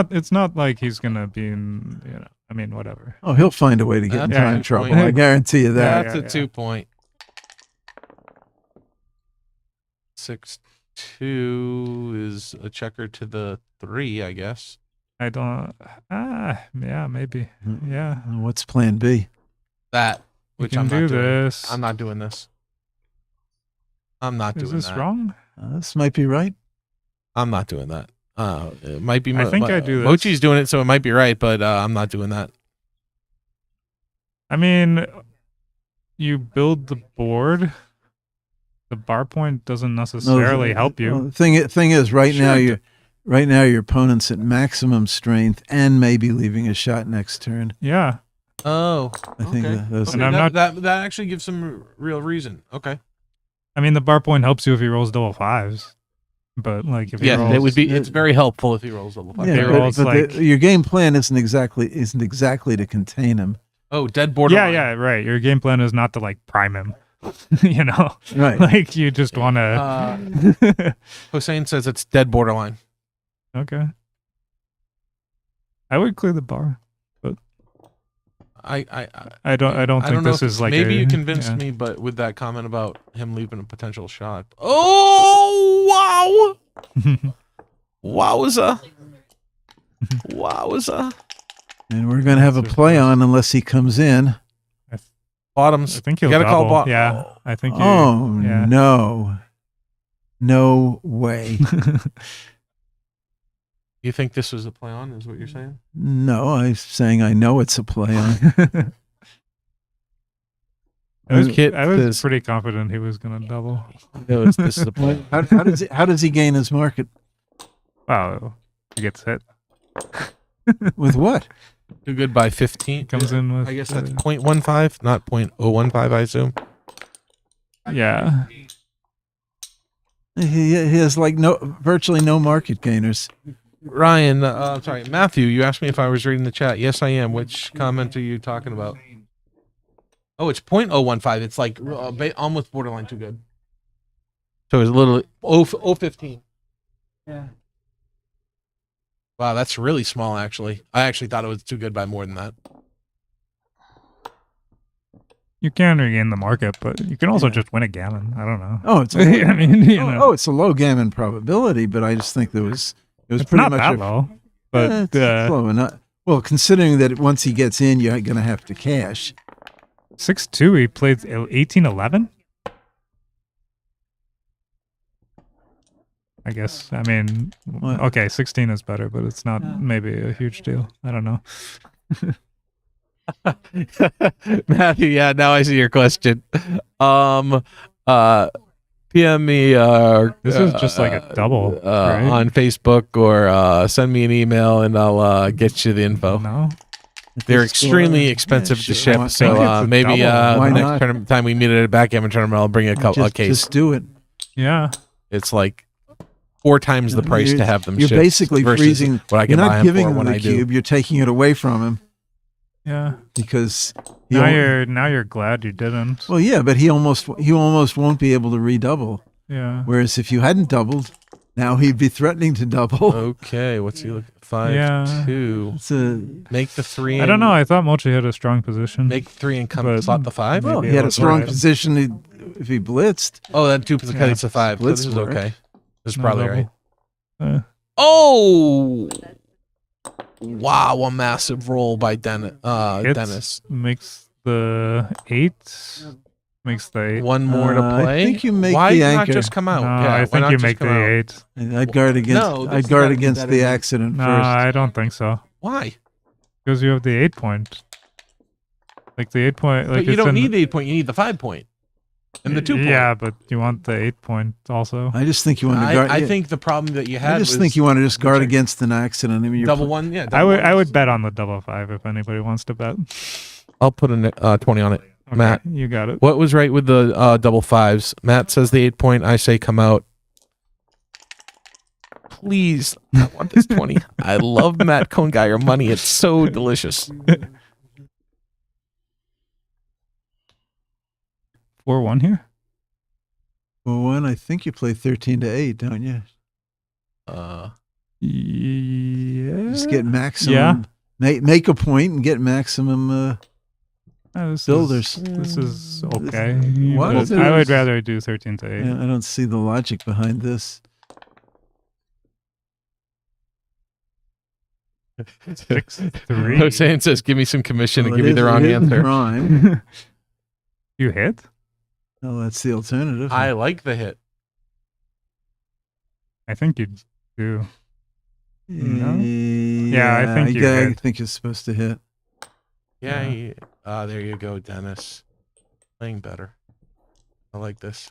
to, It's not like he's gonna be in. I mean, whatever. Oh, he'll find a way to get in That's time a good trouble. point. I guarantee you that. That's Yeah, a 2-point. 6-2 is a checker to the 3, I guess. I don't. Yeah, maybe. Yeah. What's plan B? That, We which can I'm do not doing. this. I'm not doing this. I'm not Is doing this that. wrong? This might be right. I'm not doing that. It might be. I think I do this. Mochi's doing it, so it might be right, but I'm not doing that. I mean, you build the board. The bar point doesn't necessarily help you. Well, the thing is, right Sure now it your opponent's at maximum strength and maybe leaving a shot next turn. Yeah. Oh, I think okay. those. Okay, And I'm not- that actually gives some real reason. Okay. I mean, the bar point helps you if he rolls double 5s. But, like, if he rolls... it would be. It's very helpful if he rolls double 5. Yeah, They but, rolls but like- your game plan isn't exactly to contain him. Oh, dead borderline. Yeah, right. Your game plan is not to, like, prime him. Right. Like, you just want to... Hossein says it's dead borderline. Okay. I would clear the bar. I don't think know this if is like maybe a, you convinced yeah. me, but with that comment about him leaving a potential shot. Oh wow! Wowza! Wowza! And we're going to have a play on unless he comes in. Bottoms. I think he'll You gotta call double. bot- Yeah, I think you... Oh, yeah. no way. You think this was a play on? Is what you're saying? No, I'm saying I know it's a play on. I was Kit says- pretty confident he was going to double. No, this is a play. How does he gain his market? Wow, he gets hit. With what? Too good by 15. Comes in with... I guess that's 0.15, not 0.015, I assume. Yeah. He has like virtually no market gainers. Ryan, sorry, Matthew, you asked me if I was reading the chat. Yes, I am. Which comment are you talking about? Oh, it's 0.015. It's like almost borderline too good. So it's a little 0.015. Yeah. Wow, that's really small, actually. I actually thought it was too good by more than that. You can regain the market, but you can also just win a gammon. I don't know. Oh, it's I mean, you know. it's a low gammon probability, but I just think it was It's pretty not much that low. But it's low enough. Well, considering that once he gets in, you're going to have to cash. 6-2, he played 18-11? I guess. I mean, What? okay, 16 is better, but it's not maybe a huge deal. I don't know. Matthew, yeah, now I see your question. PM me This is just like a double, right? on Facebook or send me an email and I'll get you the info. No? They're extremely expensive to sure. ship, Why- so I think it's a maybe double. Why the next not? time we meet at a backgammon tournament, I'll bring a case. Just do it. Yeah. It's like 4 times the price to have them You're shipped basically versus freezing. what I You're can buy not them giving for him when the I do. cube. You're taking it away from him Yeah. because he Now al- you're glad you didn't. well, yeah, but he almost won't be able to redouble. Yeah. Whereas if you hadn't doubled, now he'd be threatening to double. Okay, what's he look? 5-2. Yeah. It's a, Make the 3. I don't know. I thought Mochi had a strong position. Make 3 and come But- slot the 5. well, Maybe he it had a was strong right. position if he blitzed. Oh, that duplicates the 5. So Splits this is work. okay. This is No probably double. right. Oh! Wow, a massive roll by Hits Dennis. makes the 8. Makes the 8. One more to I play. think you make Why the not anchor. just come out? No, Yeah, I why think not you just make come the out? 8. I'd guard against. No, this I'd is guard better against than the that. accident No, first. I don't think so. Why? Because you have the 8 point. Like the 8 point. Like But you it's don't in- need the 8 point. You need the 5 point. And the 2 point. Yeah, but you want the 8 point also. I just think you want to guard. I think the problem that you had I just was think you want to just guard check. against an accident. I mean, you're double one. Yeah, I double would I one. would bet on the double 5 if anybody wants to bet. I'll put a 20 on it. Okay, Matt. you got it. What was right with the double 5s? Matt says the 8 point. I say come out. Please, I want this 20. I love Matt Kongeier money. It's so delicious. 4-1 here. 4-1. I think you play 13-8, don't you? Yeah. Just get maximum. Yeah. Make a point and get maximum builders. This is okay. What but is it? I would rather do 13-8. I don't see the logic behind this. 6-3. Hossein says, "Give me some commission and Well, give me the wrong answer." Prime. You hit? Oh, that's the alternative. I like the hit. I think you do. No? Yeah, I think you I hit. think you're supposed to hit. Yeah. There you go, Dennis. Playing better. I like this.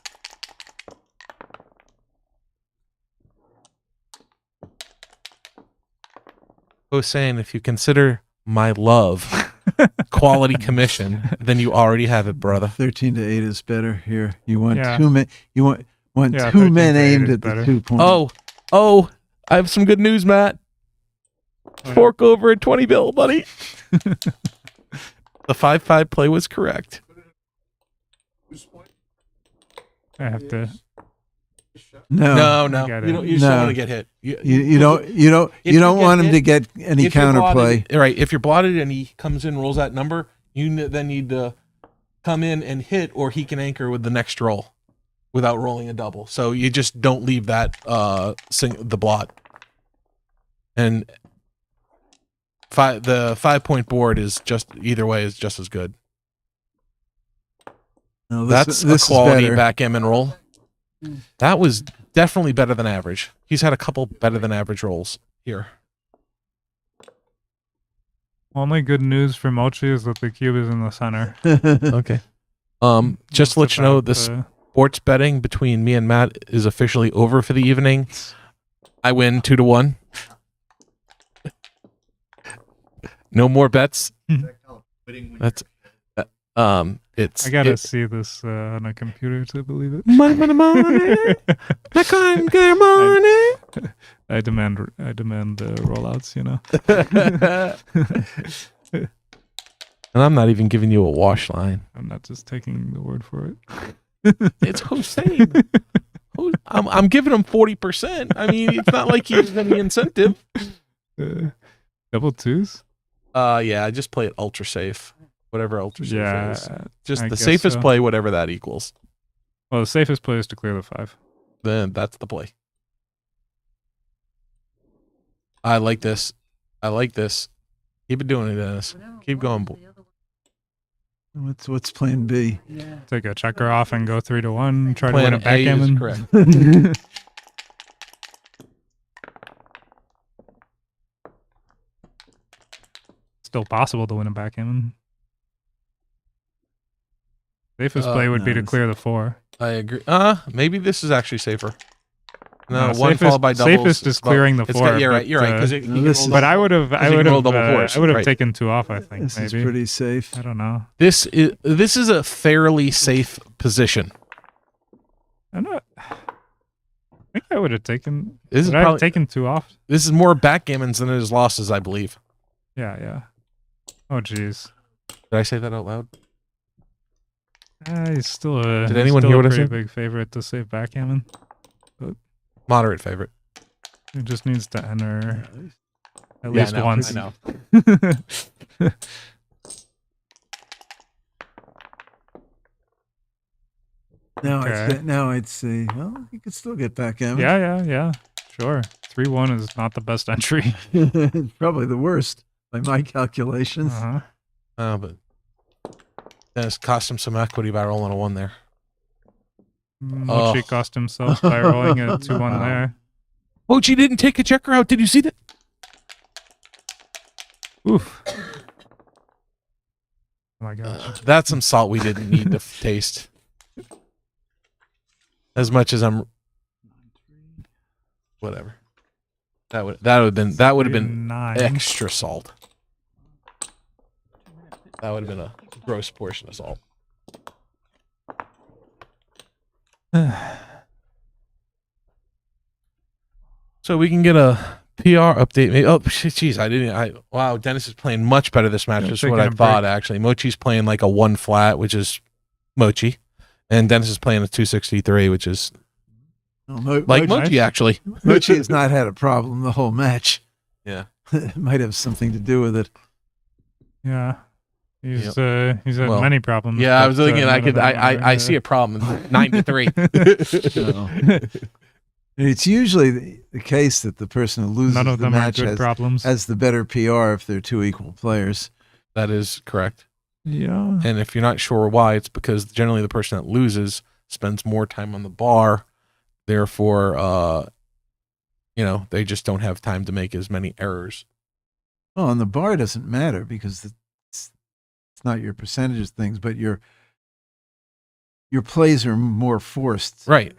Hossein, if you consider my love quality commission, then you already have it, brother. 13-8 is better here. You want Yeah. two men. You want Yeah, two men 13-8 aimed is at the better. 2 point. Oh, I have some good news, Matt. Fork over at 20 bill, buddy. The 5-5 play was correct. I have to. No, No. got You it. don't. You still No. want to get hit. You don't If you want get him to hit- get any If you're counterplay. blotted- right? If you're blotted and he comes in, rolls that number, you then need to come in and hit, or he can anchor with the next roll without rolling a double. So you just don't leave that the blot. And the 5-point board is just either way is just as good. No, That's this a quality is better. backgammon roll. That was definitely better than average. He's had a couple better than average rolls here. Only good news for Mochi is that the cube is in the center. Okay. Just to let you know, About, this sports betting between me and Matt is officially over for the evening. I win 2-1. No more bets. That's it's I gotta see this on a computer to believe it. money. That kind of money. I demand rollouts. You know. And I'm not even giving you a wash line. I'm not just taking the word for it. It's Hossein. I'm giving him 40%. I mean, it's not like he has any incentive. Double twos. Yeah, I just play it ultra safe. Whatever ultra safe Yeah, is. Just I the guess safest so. play, whatever that equals. Well, the safest play is to clear the 5. Then that's the play. I like this. Keep it doing it, Dennis. Keep going. What's plan B? Take a checker off and go 3-1. Try Plan to win a A is backgammon. correct. Still possible to win a backgammon. Safest play would be to no, clear the 4. I agree. Maybe this is actually safer. No, No, one safest- followed by doubles. safest is clearing the It's 4, you're right. but, You're right. Because no, this is- But I would have, Because you can roll double fours, I would have right. taken 2 off. I think This is maybe. pretty safe. I don't know. this is a fairly safe position. I'm not. I think I would have taken. This is Would I have probably taken 2 off? this is more backgammons than it is losses, I believe. Yeah. Oh, jeez. Did I say that out loud? He's still a. Did he's anyone still hear a what I pretty said? big favorite to save backgammon. Moderate favorite. He just needs to enter at Yeah, least I know, once. I know. Okay. Now I'd say, well, you could still get backgammon. Yeah. Sure. 3-1 is not the best entry. Probably the worst by my calculations. Uh-huh. But Dennis cost him some equity by rolling a 1 there. Mochi cost himself by rolling a 2-1 there. Mochi didn't take a checker out. Did you see that? Oof. Oh my gosh. That's some salt we didn't need to taste. As much as I'm, whatever. That would have been 9. extra salt. That would have been a gross portion of salt. So we can get a PR update. Oh, jeez, wow, Dennis is playing much better this match. Yeah, Is what taking I a thought, break. actually. Mochi's playing like a 1 flat, which is Mochi. And Dennis is playing a 263, which is Well, like Mochi, actually. Mochi has not had a problem the whole match. Yeah. It might have something to do with it. Yeah. He's Yep. he's had Well, many problems. Yeah, I but, was looking. none I of could. them I are, see a problem. 9-3. No. It's usually the case that the person who loses none of the them are match good problems. has the better PR if they're two equal players. That is correct. Yeah. And if you're not sure why, it's because generally the person that loses spends more time on the bar. Therefore, they just don't have time to make as many errors. Well, and the bar doesn't matter because it's not your percentages things, but your plays are more forced. Right.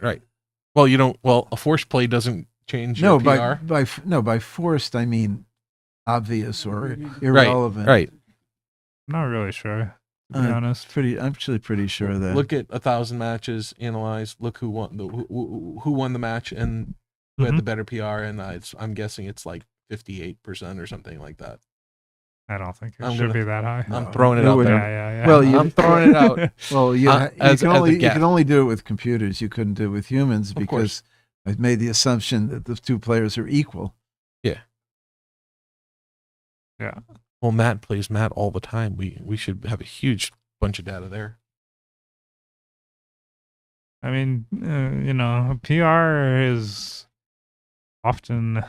Well, you don't. Well, a forced play doesn't change No, your PR. by forced I mean obvious or Right. irrelevant. Right. I'm not really sure, to be honest. I'm actually pretty sure of that. Look at 1,000 matches, analyze. Look who won who won the match and who had the better PR, and I'm guessing it's like 58% or something like that. I don't think it I'm should gonna- be that high. I'm throwing it out would- there. Yeah. Well, I'm throwing it out. Well, you as can a only guess. do it with computers. You couldn't do it with humans Of because course. I've made the assumption that the two players are equal. Well, Matt plays Matt all the time. We should have a huge bunch of data there. I mean, PR is often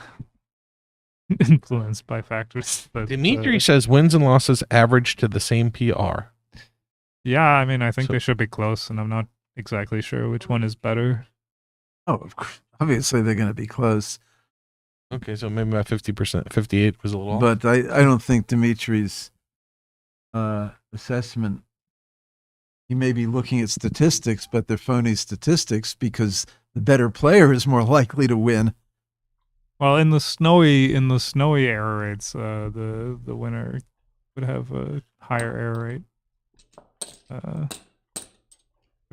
influenced by factors that. Dimitri says wins and losses average to the same PR. Yeah, I mean, I think So- they should be close, and I'm not exactly sure which one is better. Oh, of course. Obviously they're going to be close, Okay, so maybe by 50%, 58 was a little off. but I don't think Dimitri's assessment. He may be looking at statistics, but they're phony statistics because the better player is more likely to win. Well, in the snowy error rates, the winner would have a higher error rate.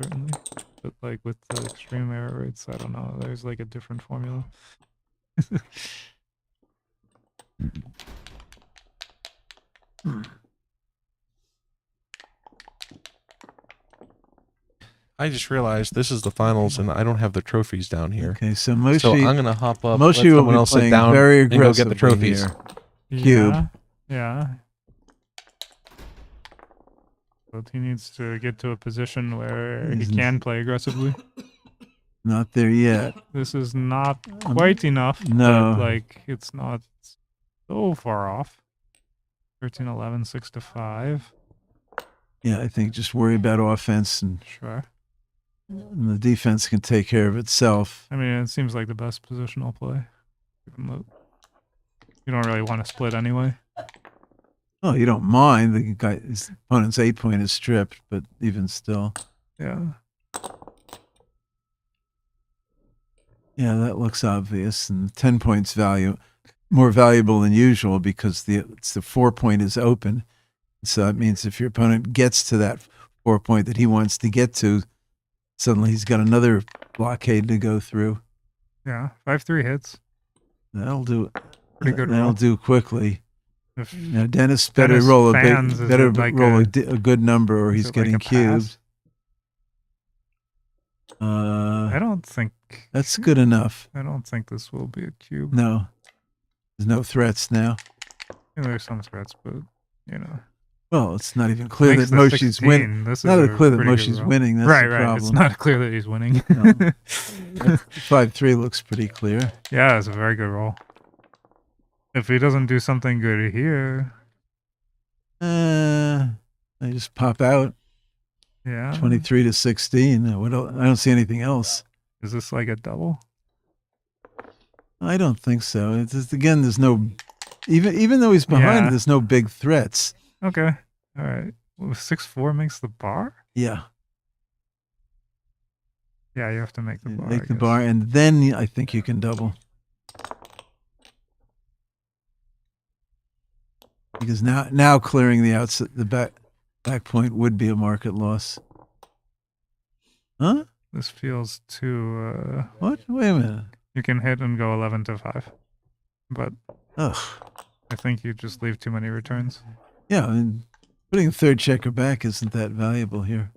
Certainly, but like with the extreme error rates, I don't know. There's like a different formula. I just realized this is the finals, and I don't have the trophies down here. Okay, so Moshi, So I'm gonna hop up. Moshi let will someone be else sit playing down very and go get aggressively the trophies. here. Cube. Yeah. But he needs to get to a position where he He's- can play aggressively. Not there yet. This is not quite enough. no. But, like, it's not so far off. 13-11, 6-5. Yeah, I think just worry about offense and Sure. the defense can take care of itself. I mean, it seems like the best positional play. Even though you don't really want to split anyway. Oh, you don't mind. His opponent's 8-point is stripped, but even still. Yeah. Yeah, that looks obvious. And 10 points more valuable than usual because the 4-point is open. So that means if your opponent gets to that 4-point that he wants to get to, suddenly he's got another blockade to go through. Yeah. 5-3 hits. That'll do. Pretty good That'll roll. do quickly. If Now Dennis better Dennis roll fans, is better it like roll a- a good number, or is he's it like getting a cubed. pass? I don't think. That's good enough. I don't think this will be a cube. No, there's no threats now. Yeah, there's some threats, but you know. Well, it's not even clear Makes that the Moshi's 16. winning. This Not is even a clear that pretty good Moshi's roll. winning. That's right, the right. problem. It's not clear that he's winning. No. 5-3 looks pretty clear. Yeah, it's a very good roll. If he doesn't do something good here, They just pop out yeah. 23-16. What else? I don't see anything else. Is this like a double? I don't think so. It's just, again, there's no even though he's behind, Yeah. there's no big threats. Okay. All right. Well, 6-4 makes the bar? Yeah, Yeah, you have to make the bar. I make the guess. bar, and then I think you can double. Because now clearing the outside, the back point would be a market loss. Huh? This feels too. What? Wait a minute. You can hit and go 11-5, but Ugh. I think you just leave too many returns. Yeah, I mean, putting a third checker back isn't that valuable here.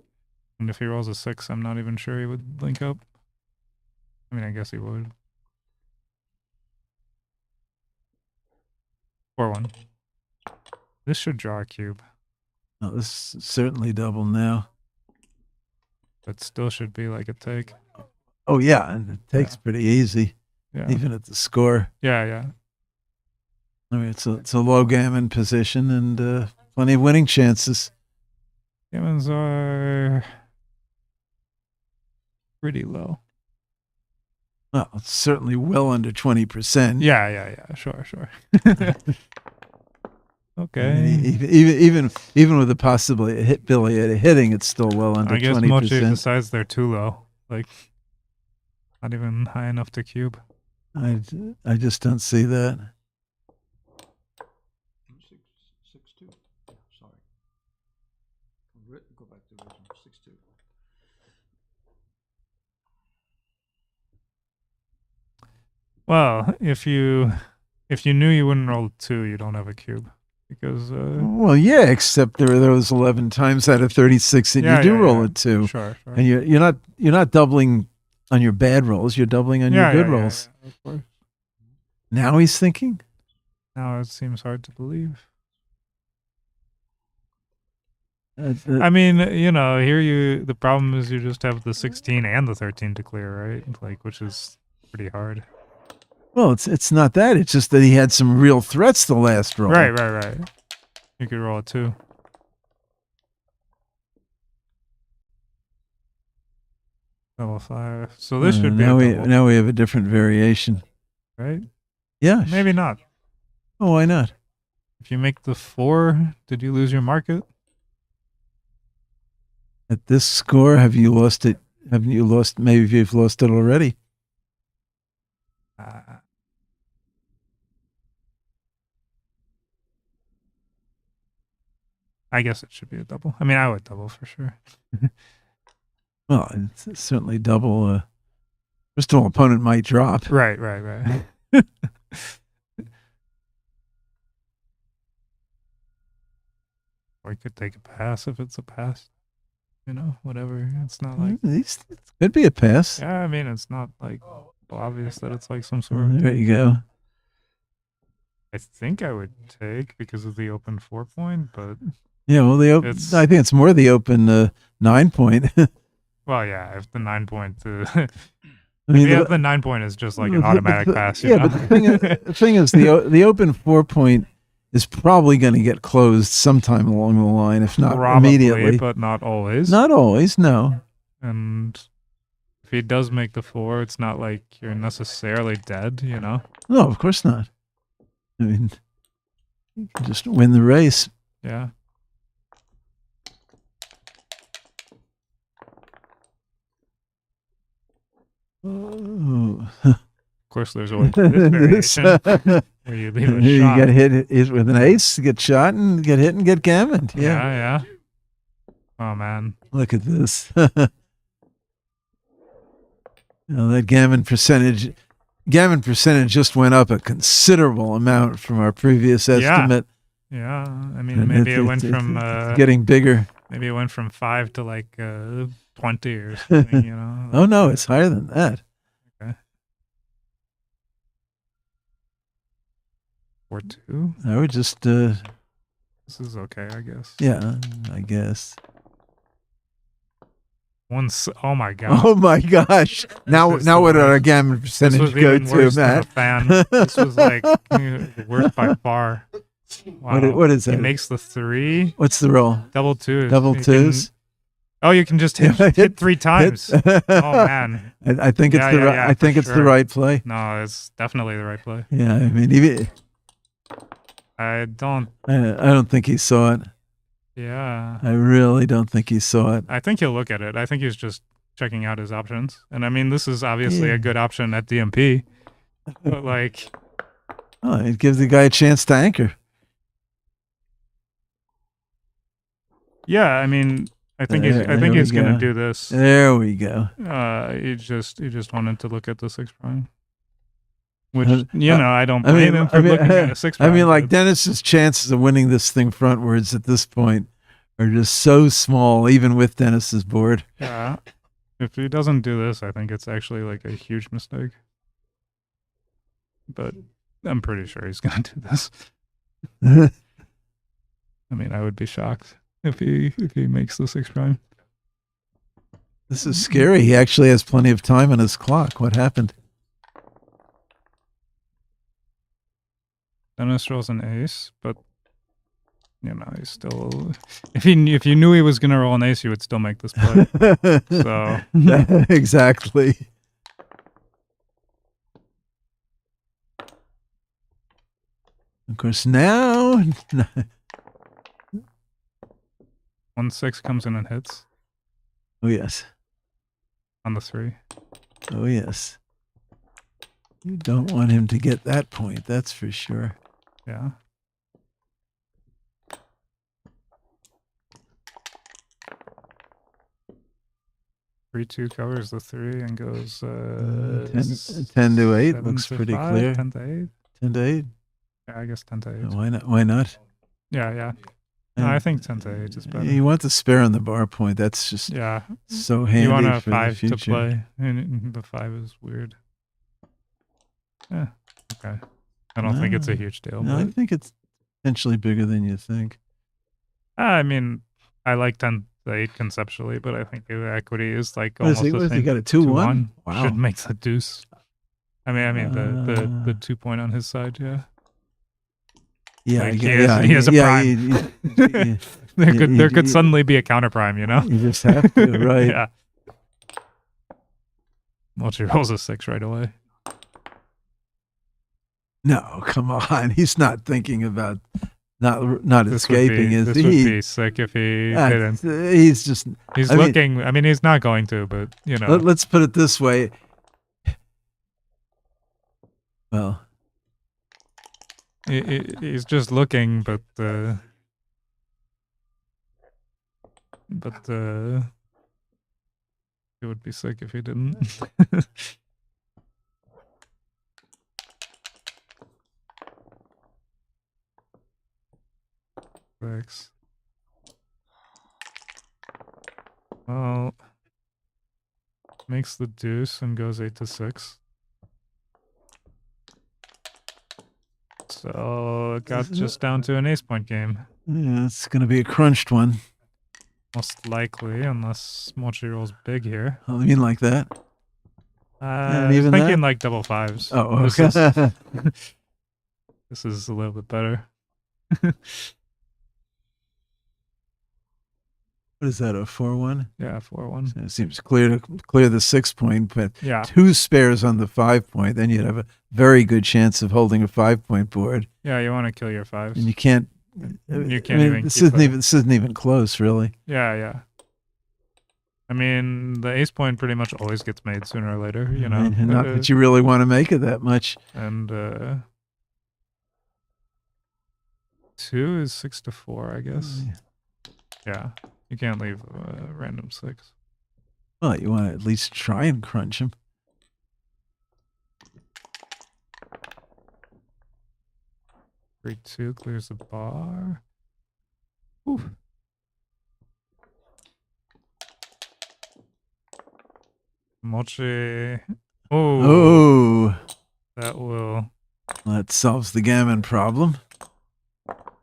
And if he rolls a 6, I'm not even sure he would link up. I mean, I guess he would. 4-1. This should draw a cube. Oh, this is certainly double now. But still should be like a take. Oh yeah, and it takes pretty easy, Yeah. even at the score. Yeah. I mean, it's a low gammon position and plenty of winning chances. Gammons are pretty low. Well, it's certainly well under 20%. Yeah. Sure. Okay. I mean, even with the possibility of hitting, it's still well under 20%. I guess Mochi decides they're too low. Like, not even high enough to cube. I just don't see that. 6-2. Sorry. Go back to the original. 6-2. Well, if you knew you wouldn't roll a 2, you don't have a cube. Because Well, yeah, except there are those 11 times out of 36 that you do roll a 2. Sure. And you're not doubling on your bad rolls, you're doubling on your good rolls. Yeah, of course. Now he's thinking? Now it seems hard to believe. I I mean, here the problem is you just have the 16 and the 13 to clear, right? Like, which is pretty hard. Well, it's not that. It's just that he had some real threats the last roll. Right. You could roll a 2. Level 5. So this should be a double, now we have a different variation. right? Yeah. Maybe not. Oh, why not? If you make the 4, did you lose your market? At this score, have you lost it? Haven't you lost? Maybe you've lost it already. I guess it should be a double. I mean, I would double for sure. Well, it's certainly double. First of all, opponent might drop. Right. Or you could take a pass if it's a pass. Whatever. It's not like... It could be a pass. Yeah, I mean, it's not like obvious that it's like some sort of... There you go. I think I would take because of the open 4 point, but... Yeah, well, I think it's more the open 9 point. Well, yeah, if the 9 point... I mean, if the 9 point is just like an automatic pass. But the thing is, the open 4 point is probably going to get closed sometime along the line, if not immediately. But not always. Not always, no. And if he does make the 4, it's not like you're necessarily dead, No, of course not. I mean, you can just win the race. Yeah. Oh. Of course, there's always this variation where you leave a You shot. get hit with an ace, get shot, and get hit and get gammoned. Yeah. Oh, man. Look at this. That gammon percentage just went up a considerable amount from our previous estimate. Yeah. I mean, And maybe it went from... it's getting bigger. Maybe it went from 5 to like 20 or something, Oh, no, it's higher than that. Okay. 4-2? I would just... This is okay, I guess. Yeah, I guess. Oh my god. Oh my gosh! Now what did our gammon percentage go to, Matt? This was like the worst by far. Wow. What is that? He makes the 3. What's the roll? Double 2s. Double 2s. You can just hit 3 times. Oh man. I think it's I think it's the right play. No, it's definitely the right play. Yeah, I mean, I don't think he saw it. Yeah. I really don't think he saw it. I think he'll look at it. I think he's just checking out his options. And I mean, this is obviously a good option at DMP. But like... Oh, it gives the guy a chance to anchor. Yeah, I mean, I think he's going to do this. There we go. He just wanted to look at the 6 prime. Which, I don't blame him for looking at a 6 prime. I mean, like, Dennis's chances of winning this thing frontwards at this point are just so small, even with Dennis's board. Yeah. If he doesn't do this, I think it's actually like a huge mistake. But I'm pretty sure he's gonna do this. I mean, I would be shocked if he makes the 6 prime. This is scary. He actually has plenty of time on his clock. What happened? Dennis rolls an ace, but you know, he's still. If you knew he was gonna roll an ace, you would still make this play. So exactly. Of course, now 1-6 comes in and hits oh yes, on the 3. oh yes. You don't want him to get that point. That's for sure. Yeah. Three two covers the 3 and goes 10 to 8 7 looks to pretty 5, clear. 10 to 8. 10 to 8. Yeah, I guess 10 to 8. Why not? Why not? Yeah. No, I think 10 to 8 is better. You want the spare on the bar point. That's just Yeah. so handy. You want a for 5 the to future. play, and the 5 is weird. Yeah. Okay. I don't think it's a huge deal. No, I But, think it's potentially bigger than you think. I mean, I like 10 to 8 conceptually, but I think the equity is like What is almost he? the What is same. he got a 2-1? Wow. Should make the deuce. I mean, the 2 point on his side, yeah. Yeah, Like, he he has a prime. There could suddenly be a counter prime, you know? You just have to, right? Yeah. Well, she rolls a 6 right away. No, come on. He's not thinking about not escaping. This would be sick if he didn't. He's just. He's I mean, looking. I mean, he's not going to, but you know. Let's put it this way. Well, he's just looking, but it would be sick if he didn't. Six. Well, makes the deuce and goes 8 to 6. So it got just down to an ace point game. yeah, it's going to be a crunched one. Most likely, unless Mochi rolls big here. I mean, like that. I was even thinking that? like double 5s. Oh, This okay. This is a little bit better. What is that? A 4-1? Yeah, 4-1. It seems clear to clear the 6 point, but Yeah. 2 spares on the 5 point, then you'd have a very good chance of holding a 5 point board. Yeah, you want to kill your 5s. And you can't. You can't even This keep isn't even close, really. Yeah. I mean, the ace point pretty much always gets made sooner or later, you know. And not that you really want to make it that much. And 2 is 6 to 4, I guess. Yeah, you can't leave a random 6. Well, you want to at least try and crunch him. Three 2 clears the bar. Ooh. Mochi. Oh, That will. that solves the gammon problem.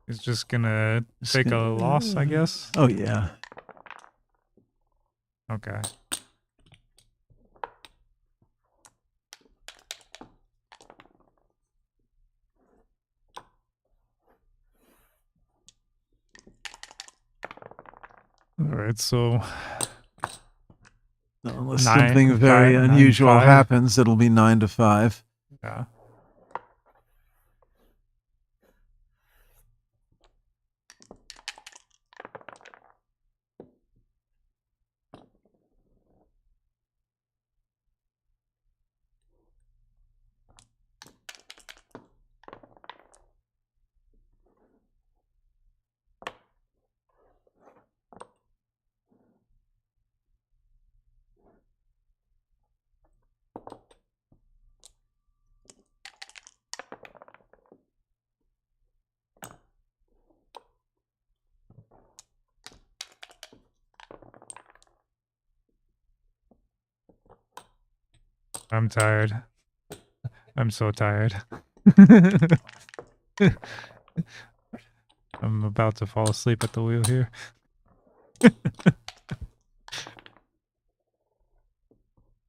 He's just gonna Just take a gonna- loss, I guess. Oh, yeah. Okay. All right, so Unless 9, something very 5, 9, unusual 5. happens, it'll be 9 to 5. yeah. I'm tired. I'm so tired. I'm about to fall asleep at the wheel here.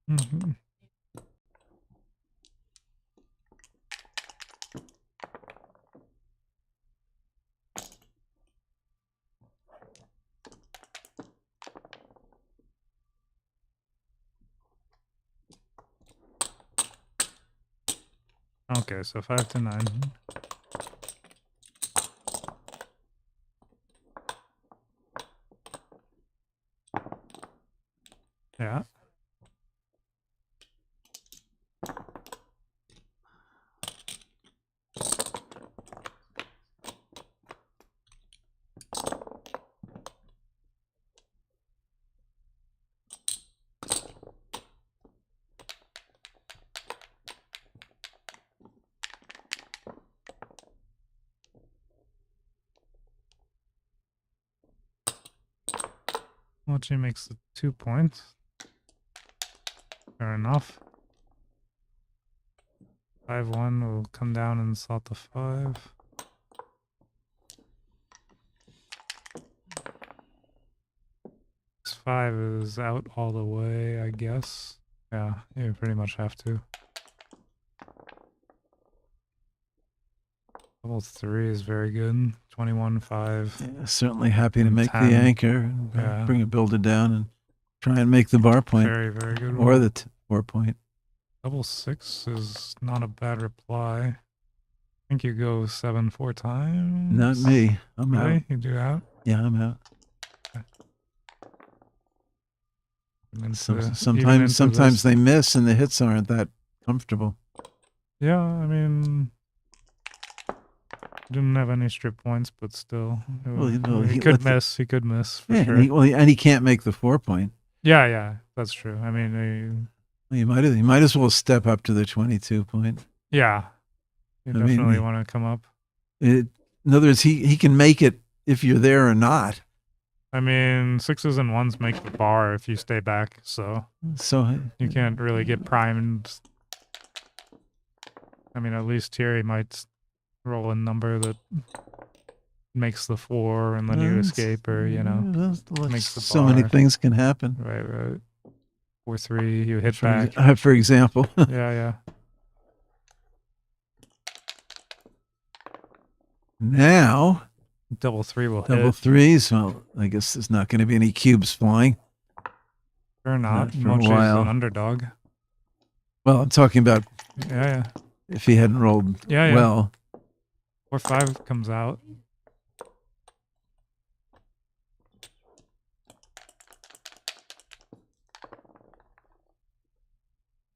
Mhm. Okay, so 5 to 9. Yeah. Mochi makes the 2 points. Fair enough. 5-1 will come down and salt the 5. This 5 is out all the way, I guess. Yeah, you pretty much have to. Level 3 is very good. 21-5. Yeah, certainly happy to make 10. the anchor, and Yeah. bring a builder down, and try and make the bar point Very, very good. or roll. the 4 point. Double 6 is not a bad reply. I think you go 7 4 times. Not me. I'm out. Really? You do out? Yeah, I'm out. And So, into- even sometimes into this- they miss, and the hits aren't that comfortable. Yeah, I mean, didn't have any strip points, but still, Well, you know, he he could let the- miss. He could miss for Yeah, sure. and he can't make the 4 point. Yeah, that's true. I mean, Well, you might as well step up to the 22 point. yeah, you I mean, definitely want to come up. In other words, he can make it if you're there or not. I mean, 6s and 1s make the bar if you stay back, so So you can't really get primed. I mean, at least here he might roll a number that makes the 4 and then you escape, or, you know, makes the so many bar. things can happen. Right. 4-3, you hit back. For example. Yeah. Now, Double 3 will double hit. threes. Well, I guess there's not going to be any cubes flying. Or not. for a Mochi's while. an underdog. Well, I'm talking about Yeah. if he hadn't rolled Yeah. well. 4-5 comes out.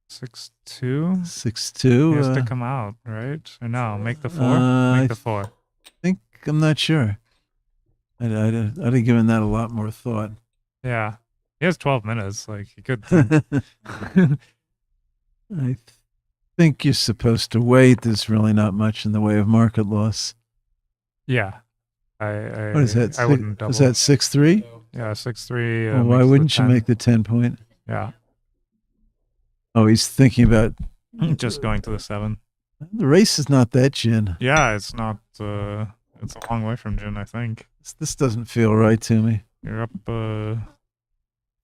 Six two. 6-2. He has to come out, right? Or no, make the 4. I Make the 4. I'm not sure. I'd have given that a lot more thought. Yeah. He has 12 minutes. Like, he could. I think you're supposed to wait. There's really not much in the way of market loss. Yeah. What is that? I wouldn't double. Is that 6-3? Yeah, 6-3. Well, why wouldn't you make the 10 point? Yeah. Oh, he's thinking about Just going to the 7. the race is not that gin. Yeah, it's not. It's a long way from Jin, I think. This doesn't feel right to me. You're up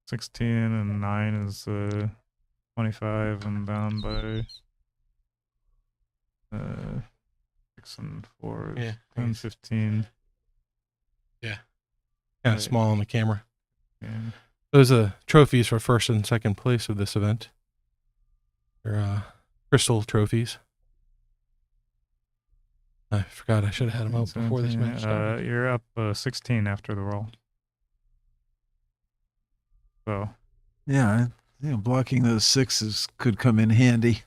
16 and 9 is 25 and down by 6 and 4 is Yeah, 10, 15. Kind of small on the camera. Yeah. Those are trophies for first and second place of this event. They're crystal trophies. I forgot I should have had them out before this match started. You're up 16 after the roll. So, Yeah, blocking those 6s could come in handy.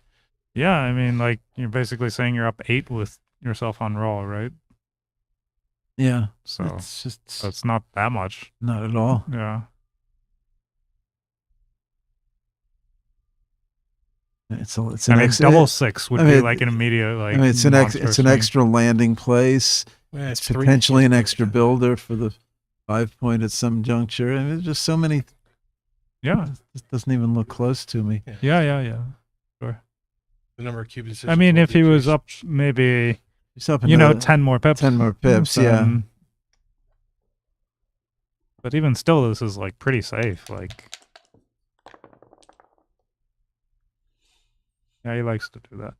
yeah, I mean, like, you're basically saying you're up 8 with yourself on roll, right? Yeah, So, it's just that's not that much. not at all. Yeah. It's I an mean, ex- double 6 would I be mean, like an immediate, like, I mean, it's an monster swing. extra landing place. Yeah, It's three- potentially an extra builder for the 5 point at some juncture. I mean, there's just so many. Yeah. This doesn't even look close to me. Yeah. Sure. The number of cube decisions. I mean, will if he was decrease. up maybe, He's up 10 more pips. 10 more pips, yeah. then- But even still, this is like pretty safe. Like, yeah, he likes to do that.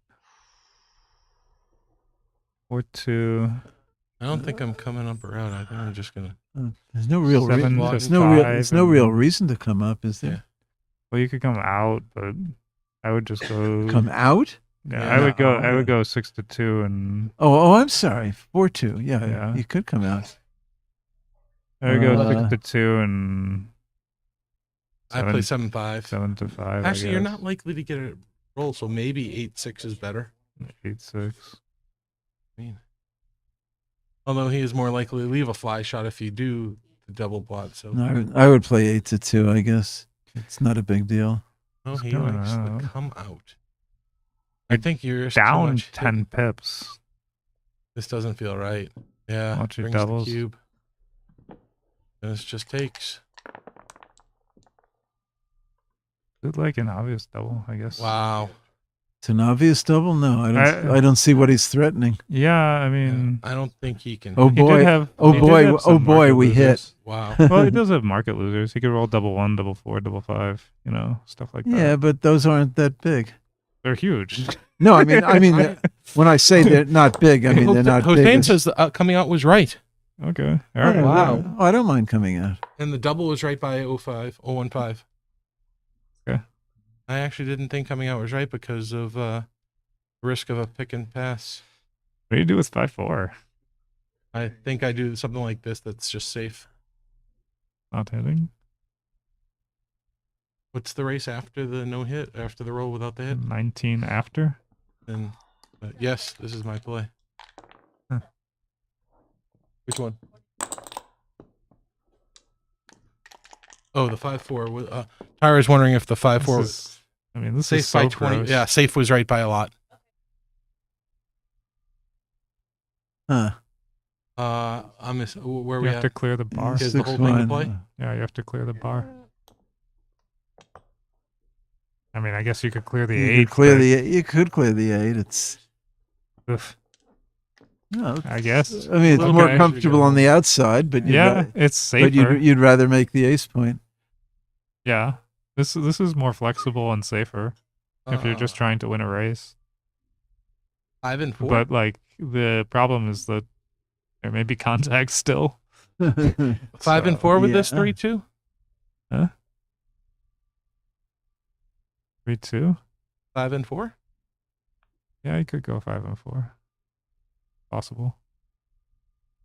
4-2. I don't think I'm coming up or out. I think I'm just gonna. There's no real Seven reason. to There's no real. There's five no real and- reason to come up, is there? Yeah. Well, you could come out, but I would just go. Come out? Yeah, Yeah, I would go. no. I would go 6-2 and Oh, I'm sorry. 4-2. Yeah, Yeah. you could come out. I would go Uh, 6-2 and I play 7-5. 7-5. Actually, I you're guess. not likely to get a roll, so maybe 8-6 is better. 8-6. Although he is more likely to leave a fly shot if you do the double blot. So No, I would play 8-2. I guess it's not a big deal. no, he coming likes out. to come out. I think you're too Down much hit. 10 pips. This doesn't feel right. Yeah, Watch your brings the doubles. cube. And this just takes. Is it like an obvious double? I guess. Wow. It's an obvious double. No, I don't see what he's threatening. Yeah, I Yeah, mean, I don't think he can. Oh he did boy! have- Oh he did boy! have Oh some boy! market We hit. losers. Wow. Well, he does have market losers. He could roll double 1, double 4, double 5. Stuff like that. Yeah, but those aren't that big. They're huge. No, I mean, when I say they're not big, I mean they're not big. Hossein as- says the coming out was right. Okay. All Oh, right. Wow. Oh, I don't mind coming out. And the double was right by 0.15. Okay. I actually didn't think coming out was right because of risk of a pick and pass. What do you do with 5-4? I think I do something like this that's just safe. Not hitting. What's the race after the no hit? After the roll without the hit? 19 after. Then yes, this is my play. Huh. Which one? Oh, the 5-4. Tyra's wondering if the 5-4 This is safe so by 20. gross. Yeah, safe was right by a lot. Huh. I'm where You we have at? to clear the bar. Is the whole thing in 6-1. play? Yeah, you have to clear the bar. I mean, I guess you could clear the You 8. could clear but- the. You could clear the 8. It's. Oof, No, I guess. I mean, it's Little more bit. comfortable on the outside, but Yeah, it's safer. but you'd rather make the ace point. Yeah. This is more flexible and safer if you're just trying to win a race. 5 and 4. But like the problem is that there may be contact still. 5 and 4 with this yeah. 3-2. 3-2. 5 and 4. Yeah, you could go 5-4. Possible.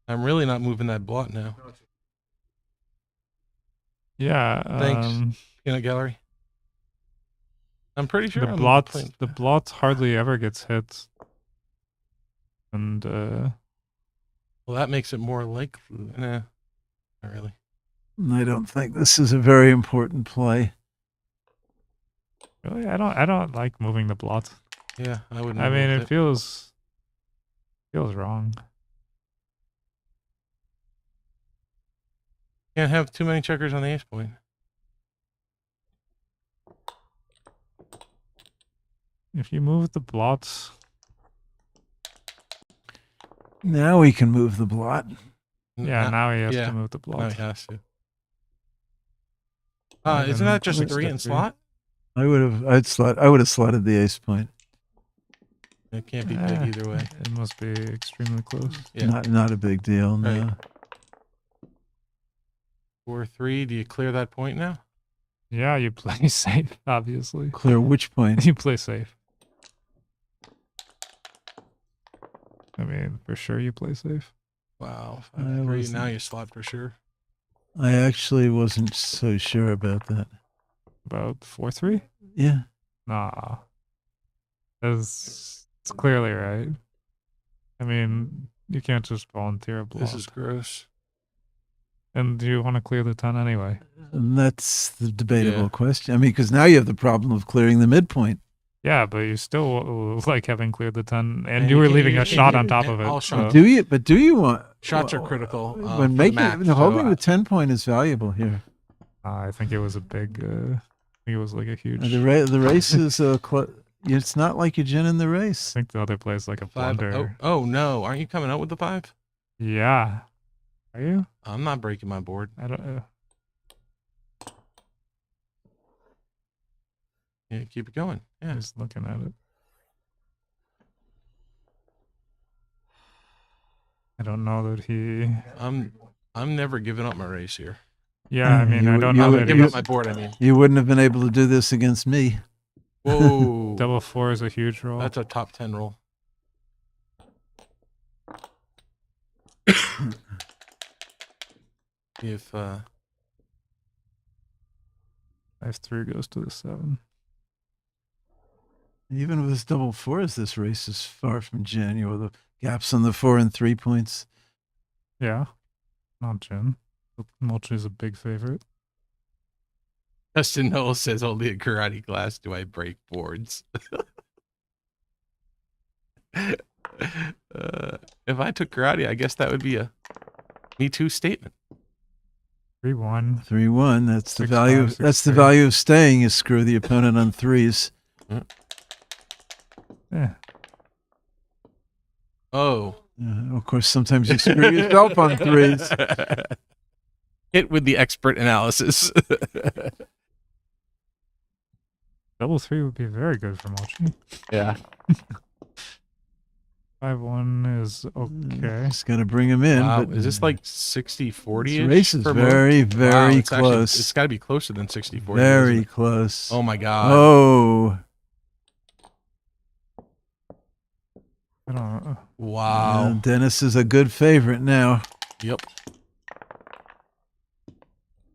I'm really not moving that blot now. Yeah. Thanks. Peanut gallery. I'm pretty sure The I'm blot playing- the blot hardly ever gets hit. And Well, that makes it more likely. Nah, not really. I don't think this is a very important play. really I don't like moving the blot. Yeah, I wouldn't. I have mean moved it feels wrong. Can't have too many checkers on the ace point. If you move the blots, Now we can move the blot. yeah, now he has yeah, to move the now blot. he has to. And Isn't then that just a twist 3 it in three. slot? I would have slotted the ace point. It can't be big Ah, either way. It must be extremely close. Yeah. Not a big deal. No. Right. 4-3. Do you clear that point now? Yeah, you play safe, obviously. Clear which point? You play safe. I mean, for sure you play safe. Wow. I 5-3. wasn't- Now you slot for sure. I actually wasn't so sure about that. About 4-3? Yeah. Nah. It's clearly right. I mean, you can't just volunteer a block. This is gross. And you want to clear the 10 anyway. And that's the debatable Yeah. question. I mean, because now you have the problem of clearing the midpoint. Yeah, but you still like having cleared the 10, and And you you were can't- leaving you a can't shot do on it. top And of it. all so- shots. Do you want Shots are critical. when for the making match, holding so, the 10 point is valuable here. I think it was a big, I think it was like a huge. The race is it's not like you're ginning the I race. think the other plays like a 5. blunder. Oh no, aren't you coming out with the 5? Yeah. Are you? I'm not breaking my board. I don't. Yeah, keep it going. Yeah. Just looking at it. I don't know that he. I'm never giving up my race here. Yeah, I mean, I don't you know would that Giving up he's. my board, I mean. You wouldn't have been able to do this against me. Whoa. Double 4 is a huge roll. That's a top 10 roll. If 5-3 goes to the 7. Even with his double 4s, this race is far from genuine. The gaps on the 4 and 3 points. Yeah. Not Jin. Mochi's a big favorite. Justin Noel says only in karate class do I break boards. If I took karate, I guess that would be a Me Too statement. 3-1. 3-1. That's the 6-5, value. That's the 6-3. value of staying. You screw the opponent on 3s. Yeah. Oh. Of course, sometimes you screw yourself on 3s. Hit with the expert analysis. Double 3 would be very good for Mochi. Yeah. 5-1 is okay. Just got to bring him in. Wow. But Is this like 60-40? this race is very, very close. It's got to be closer than 60-40. Very isn't it? close. Oh my God. Oh. I don't know. Wow. Dennis is a good favorite now. Yep.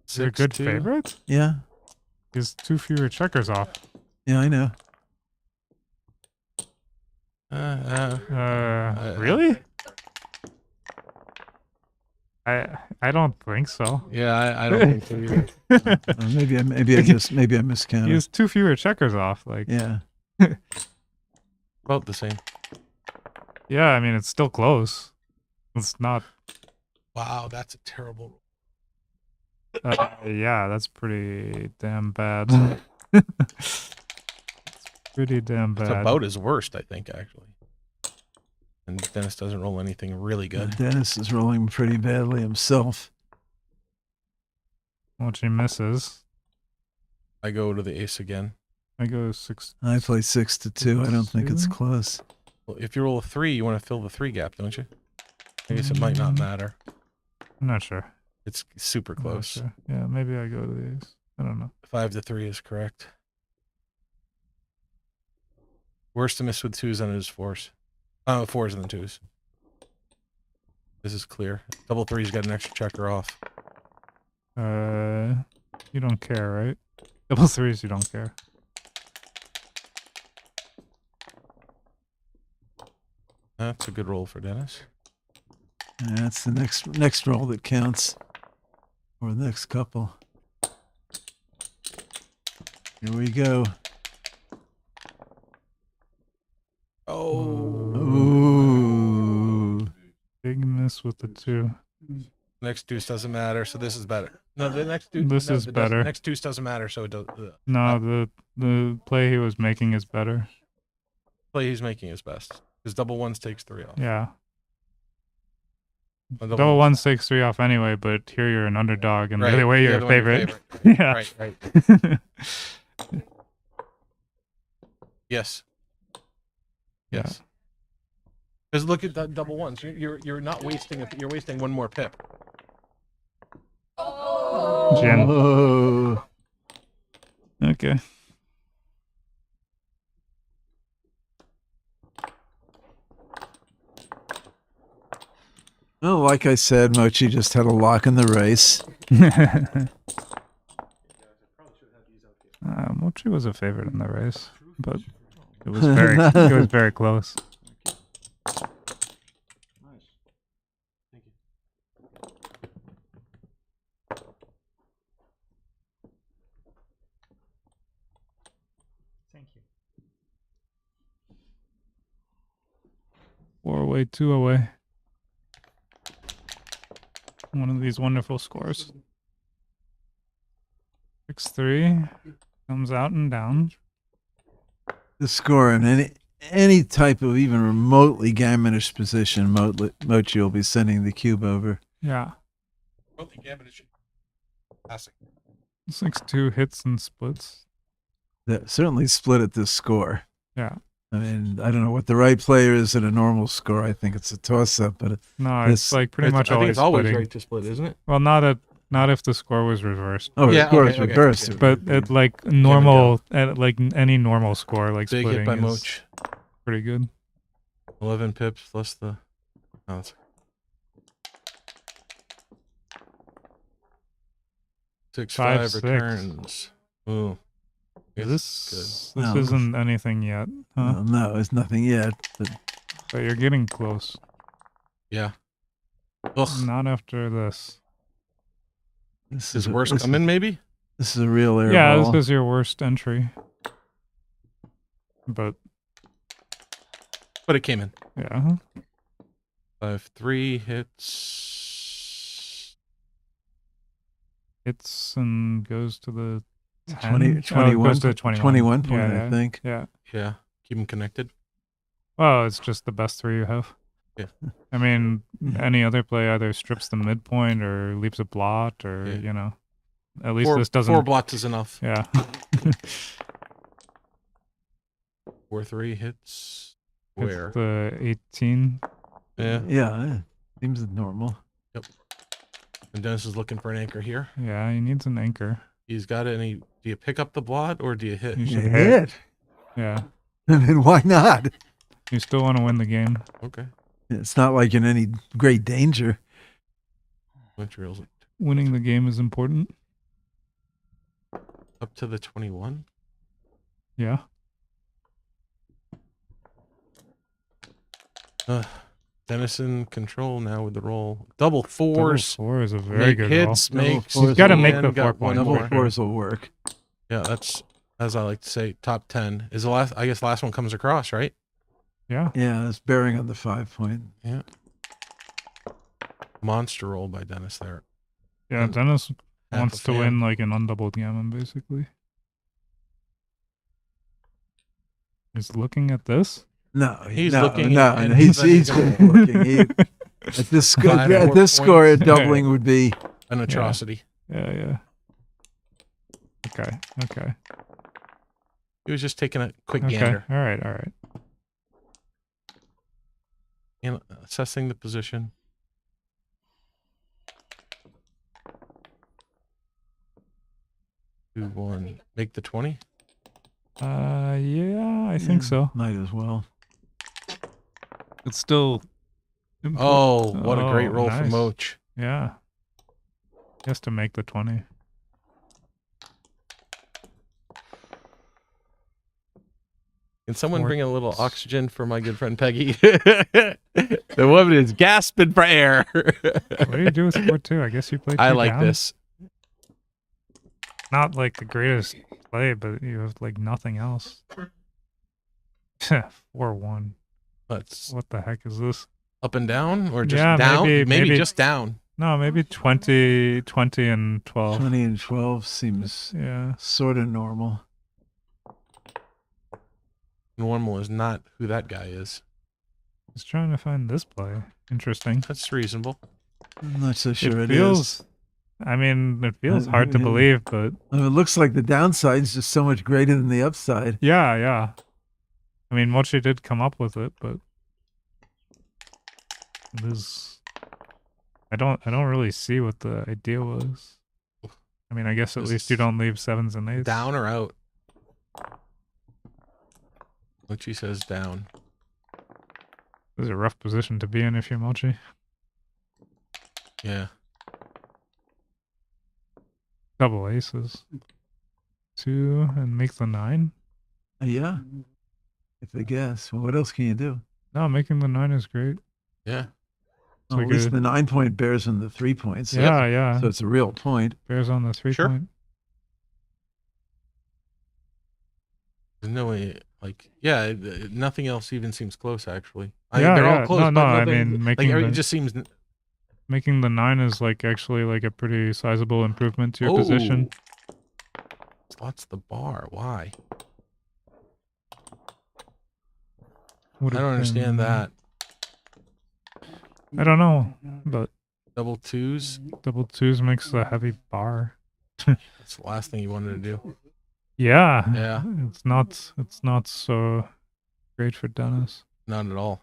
Is he a good 6-2. favorite? Yeah. He's 2 fewer checkers off. Yeah, I know. Really? I don't think so. Yeah, I don't think so either. Maybe I miscounted. He has 2 fewer checkers off. Like, Yeah. About the same. yeah, I mean, it's still close. It's not. Wow, that's a terrible. Yeah, that's pretty damn bad. It's pretty damn bad. It's about his worst, I think, actually. And Dennis doesn't roll anything really good. Dennis is rolling pretty badly himself. Mochi misses. I go to the ace again. I go 6. I play 6-2. I don't think it's 2. close. Well, if you roll a 3, you want to fill the 3 gap, don't you? I guess it might not matter. I'm not sure. It's super I'm not close. sure. Yeah, maybe I go to the ace. I don't know. 5-3 is correct. Worse to miss with 2s than it is 4s. 4s than 2s. This is clear. Double 3's got an extra checker off. You don't care, right? Double 3s, you don't care. That's a good roll for Dennis. And that's the next roll that counts. Or the next couple. Here we go. Oh. Ooh. Big miss with the 2. Next deuce doesn't matter, so this is better. No, the next deuce. This is better. Next deuce doesn't matter, so it does. No, the play he was making is better. Play he's making is best. His double 1s takes 3 off. Yeah. Well, Double 1 takes 3 off anyway, but here you're an underdog, and Right, the other way the you're other a way you're favorite. favorite. Yeah. Right. Yes. Yes. Because look at the double 1s. You're not wasting it. You're wasting 1 more pip. Jen. Oh. Okay. Well, like I said, Mochi just had a lock in the race. Mochi was a favorite in the race, but it was very close. Thank you. 4 away, 2 away. One of these wonderful scores. 6-3 comes out and down. the score in any type of even remotely gammonish position, Mochi will be sending the cube over. Yeah. Remotely gammonish. Passing. 6-2 hits and splits. That certainly split at this score. Yeah. I mean, I don't know what the right player is at a normal score. I think it's a toss-up, but No, This- it's like pretty much I think always it's always splitting. right to split, isn't it? Well, not if the score was reversed. oh, Yeah, of course, okay, reversed. okay. it But would be. at like normal, at like any normal score, like Big splitting hit by is Moch. pretty good. 11 pips plus the. Oh, it's 6-5 5-6. returns. Ooh. Yes, This No. isn't anything yet, huh? No, it's nothing yet. But But you're getting close. Yeah. Ugh. Not after this. this Is a- worse this coming, maybe? This is a real air Yeah, ball. this is your worst entry. But But it came in. yeah, 5-3 hits. hits and goes to the 10. 20, Oh, it 21, goes to 21. 21 point, Yeah, I yeah. think. Yeah. Yeah. Keep them connected. Well, it's just the best three you have. Yeah. I mean, any other play either strips the midpoint or leaves a blot or, Yeah. you know. At least Four, this doesn't. 4 blots is enough. Yeah. 4-3 hits. It's Where? the 18. Yeah. Yeah, seems normal. And Dennis is looking for an anchor here. Yeah, he needs an anchor. He's got any. Do you pick up the blot or do you hit? You You should hit. Yeah. I mean, why not? You still want to win the game. Okay. It's not like in any great danger. Materials Winning the game is important. up to the 21. Yeah. Dennis in control now with the roll. Double fours. Double 4 is a very Make good hits. Double Makes. fours You've got to will- make and the got 4 one point. Double more. fours will work. Yeah, that's as I like to say. Top 10 is the last. I guess the last one comes across, right? Yeah. Yeah, it's bearing on the 5 point. Yeah. Monster roll by Dennis there. Yeah, And Dennis half wants a to fan. win like an undoubled gammon, basically. He's looking at this. No, He's no, looking No, and he's he's looking. At this score, Five at more this score, points. doubling would be. An atrocity. Yeah, yeah. Okay, okay. He was just taking a quick Okay. gander All right, all right. and assessing the position. Two, one. Make the 20. Yeah, I think so. Might as well. It's still. Oh, what a great Oh, roll for nice. Moch. Yeah. He has to make the 20. Can someone Four- bring a little oxygen for my good friend Peggy? The woman is gasping for air. What do you do with 4-2? I guess you play. I two like down. this. Not like the greatest play, but you have like nothing else. 4-1. Let's What the heck is this? up and down or just Yeah, down? maybe- just down. No, maybe 20 and 12. 20 and 12 seems Yeah. sort of normal. Normal is not who that guy is. Just trying to find this play. Interesting. That's reasonable. I'm not so sure it it is. feels. I mean, it feels hard to yeah. believe, but I mean, it looks like the downside is just so much greater than the upside. yeah, yeah. I mean, Mochi did come up with it, but it is. I don't really see what the idea was. I mean, I guess at This least you is don't leave 7s and 8s. Down or out? What she says down. This is a rough position to be in if you're Mochi. Yeah. Double aces. 2 and make the 9. Yeah. If they guess. Well, what else can you do? No, making the 9 is great. Yeah. It's Well, like at least a- the 9 point bears on the 3 points. So, Yeah, yeah. so it's a real point. Bears on the 3 Sure. point. There's no way. Like, yeah, nothing else even seems close, actually. Yeah, they're yeah. all close. No, but no, I nothing- mean, like, making it the- just seems. Making the 9 is like actually like a pretty sizable improvement to your position. Slots the bar. Why? I don't understand that. I don't know, but Double twos. double twos makes a heavy bar. That's the last thing you wanted to do. Yeah. Yeah. It's not so great for Dennis. Not at all.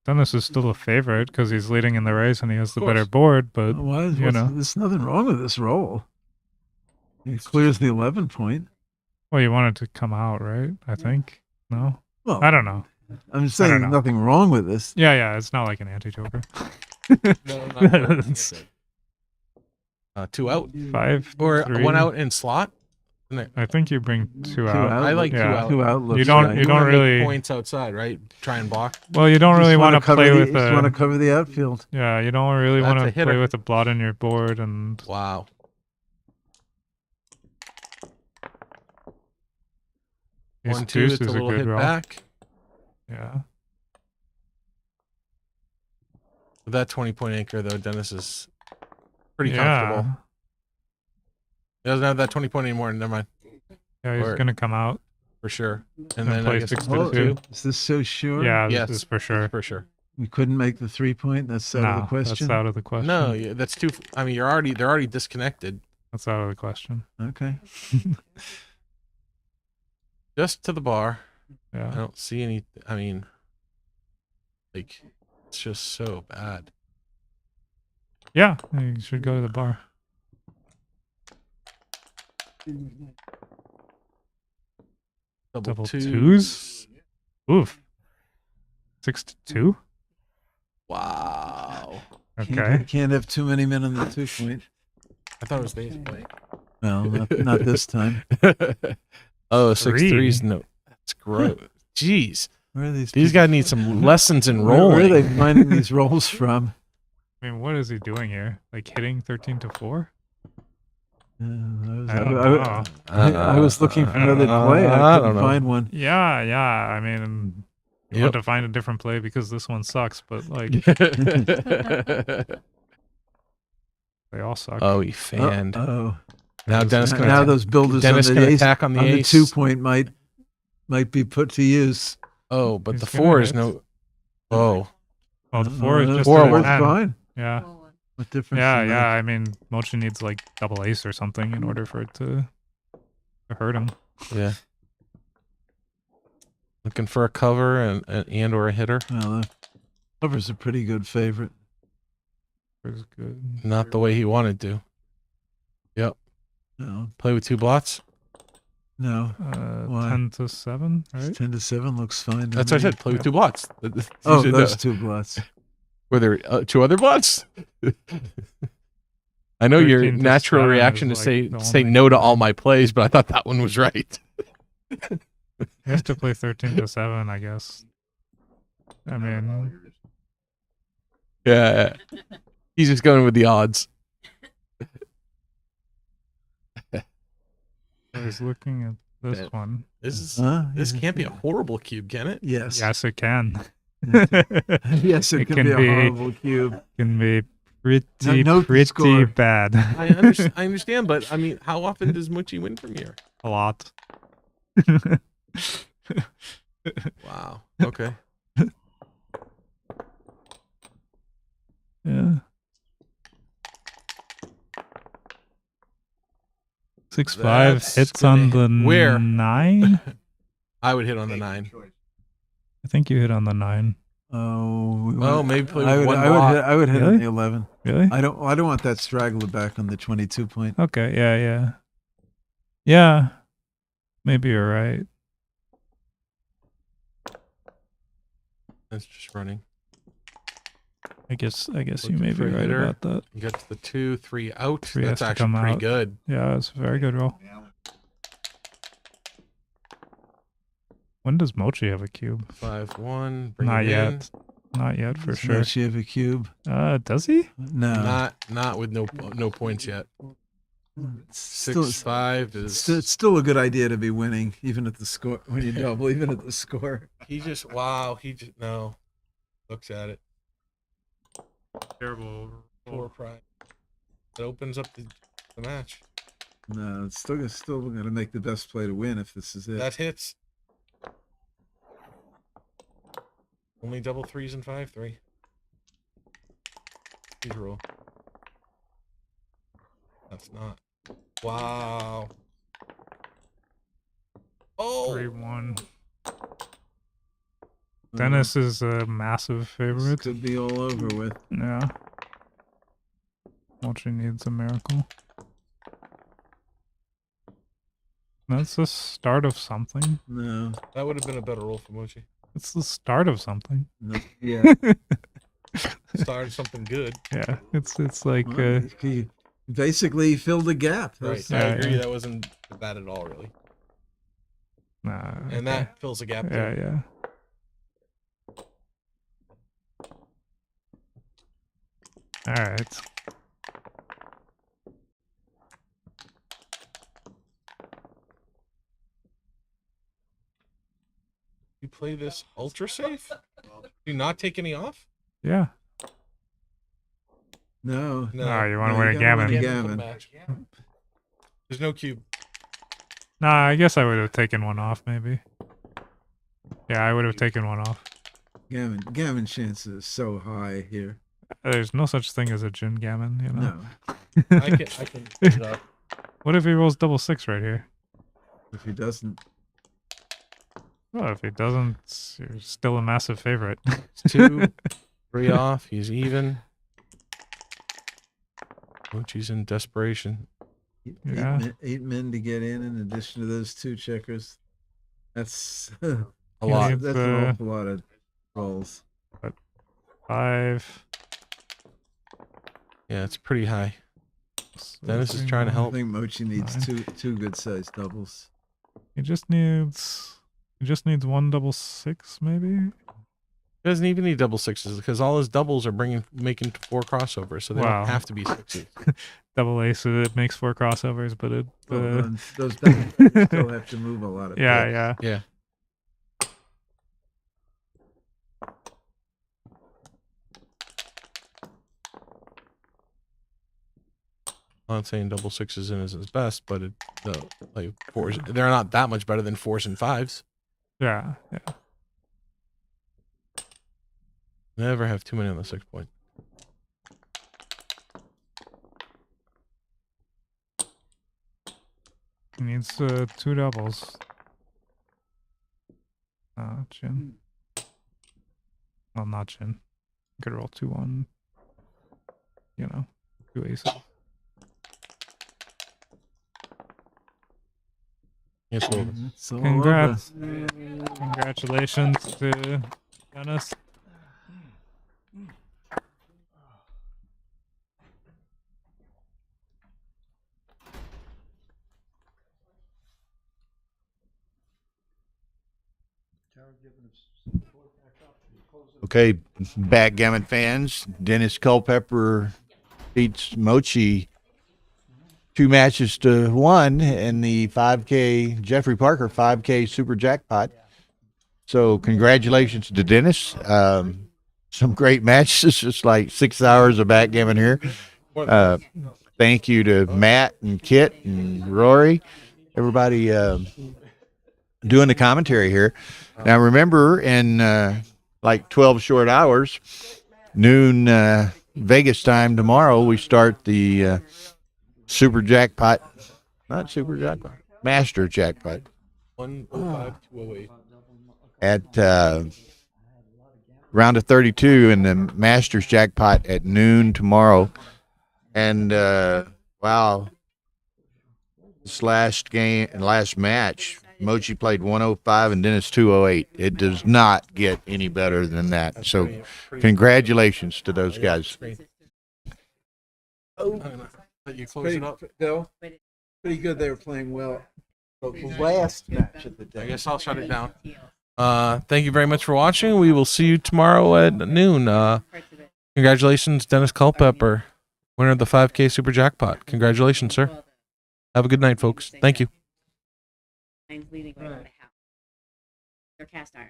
Dennis is still a favorite because he's leading in the race and he has the better course. board, but Why? There's nothing wrong with this roll. It clears the 11 point. well, you want it to come out, right? I think. No? Well, I don't know. I'm saying know. there's nothing wrong with this. Yeah, it's not like an anti-joker. No, not two out. 5 Or 3. one out in slot. I think you bring two Two out. out. I like Yeah. two out. Two out. Looks You don't- right. you don't wanna make really- points outside, right? Try and block. Well, you don't Just really wanna want to cover play the- with just want to a cover the outfield. yeah. You don't really That's want a to hitter. play with a blot on your board and Wow. these 1-2. deuces It's a are little good hit roll. back. Yeah. With that 20-point anchor, though, Dennis is pretty Yeah. comfortable. He doesn't have that 20-point anymore. Never mind. Yeah, he's Or- gonna come out. For sure. And And then play I guess 6 it's to Oh, 2. is this so sure? Yeah, Yes. this is for sure. For sure. We couldn't make the 3 point. That's out of the No, question. that's out of the question. No, yeah, that's too. I mean, they're already disconnected. That's out of the question. Okay. Just to the bar. I Yeah. don't see any. I mean, like, it's just so bad. Yeah, you should go to the bar. Double twos? Oof. 6 to 2? Wow. Okay. Can't have too many men on the 2 point. I thought it was the ace play. Well, not this time. Oh, 6-3's Three. no. That's gross. Jeez. Where are these? These people- guys need some lessons in Where rolling. are they finding these rolls from? I mean, what is he doing here? Like hitting 13 to 4? I was, I don't I- know. I was looking for another play. I I couldn't don't know. find one. Yeah. I mean, you Yep. want to find a different play because this one sucks, but like they all suck. Oh, he fanned. Oh, Now Dennis can now attack. those builders Dennis on can the ace, attack on the ace. 2 point might be put to use. Oh, but He's the gonna 4 is hit. no. Oh, Oh, the 4 is just Four a works 10. fine. Yeah. What difference? Yeah, does it yeah. make? I mean, Mochi needs like double ace or something in order for it to hurt him. yeah. Looking for a cover and or a hitter. Well, the cover's a pretty good favorite. It's good. Not the way he wanted to. No, Play with 2 blots. no. Why? 10 to 7, right? 10 to 7 looks fine. to That's what I me. said. Play with 2 blots. Oh, Usually those the- 2 blots. Were there 2 other blots? I know your 13 to natural 7 reaction to is, like, say the say only- no to all my plays, but I thought that one was right. He has to play 13 to 7, I guess. I mean, Yeah. He's just going with the odds. I was looking at this Yeah. one. This is Huh? this can't be a horrible cube, can it? Yes. Yes, it can. Yes, it, can be a horrible cube. Can be pretty, note the pretty score. bad. I understand, but I mean, how often does Muchi win from here? A lot. Wow. Okay. Yeah. 6-5 That's hits gonna on the where? 9. I would hit on the 9. I think you hit on the 9. Oh, maybe play I with would, one I would, block. hit, I would hit on Really? the 11. Really? I don't want that straggler back on the 22 point. Okay. Yeah. Yeah. Maybe you're right. That's just running. I guess you Looking may for be a right hitter. about that. You got to the 2, 3 out. 3 That's has to actually come pretty out. good. Yeah, it's a very good roll. When does Mochi have a cube? 5-1. Bring Not it yet. in. Not yet, for Does sure. Mochi have a cube? Does he? No. Not with no points yet. It's still, 6-5 is. it's still a good idea to be winning, even at the score. When you double, even at the score. He just no. Looks at it. Terrible. Poor pride. It opens up the match. No, it's still going to make the best play to win if this is it. That hits. Only double threes and 5-3. Please roll. That's not. Wow. Oh. 3-1. Dennis is a massive This favorite. could be all over with. Yeah. Mochi needs a miracle. That's the start of something. No. That would have been a better roll for Mochi. It's the start of something. No. Yeah. Started something good. Yeah, it's like Well, he basically filled the gap. Right. That's- I Yeah, agree. yeah. That wasn't bad at all, really. nah. And okay. that fills a gap. Yeah, too. yeah. All right. You play this ultra safe? Do you not take any off? Yeah. No. No. Oh, you want to No, win you a gotta win gammon? a Gammon for the gammon. match. There's no cube. Nah, I guess I would have taken one off, maybe. Yeah, I would have taken one off. Gammon chances are so high here. There's no such thing as a gin gammon, you know. No. I can put it up. What if he rolls double six right here? If he doesn't, Well, if he doesn't, you're still a massive favorite. It's 2, 3 off. He's even. Mochi's in desperation. Yeah. eight men to get in addition to those 2 checkers. That's A lot. It's, That's an awful lot of rolls. 5. Yeah, it's pretty high. So Dennis is 3, trying to I help. think Mochi needs 9. two good sized doubles. He just needs one double six, maybe. He doesn't even need double sixes because all his doubles are making 4 crossovers, so they Wow. don't have to be sixes. Double ace, so it makes 4 crossovers, but it. Those back still have to move a lot of Yeah, pips. yeah. Yeah. I'm not saying double sixes in is his best, but like 4s, they're not that much better than 4s and 5s. Yeah, yeah. Never have too many on the 6 point. He needs 2 doubles. Chin. Well, not chin. Could roll 2-1. You know, 2 aces. Yes, well, It's all Congrats. Congratulations to Dennis. Okay, Backgammon fans, Dennis Culpepper beats Mochi 2 matches to 1 in the 5K Jeffrey Parker 5K Super Jackpot. So congratulations to Dennis. Some great matches, just like 6 hours of backgammon here. Thank you to Matt and Kit and Rory, everybody doing the commentary here. Now remember, in like 12 short hours, noon Vegas time tomorrow, we start the Super Jackpot, not Super Jackpot, Master Jackpot 105, 208. at round of 32 in the Masters Jackpot at noon tomorrow. And wow, this last game and last match, Mochi played 105 and Dennis 208. It does not get any better than that. So congratulations to those guys. Let you close it up. Bill, pretty good. They were playing well. The last match of the day. I guess I'll shut it down. Thank you very much for watching. We will see you tomorrow at noon. Congratulations, Dennis Culpepper, winner of the 5K Super Jackpot. Congratulations, sir. Have a good night, folks. Thank you. Leading right on the house. They're cast iron.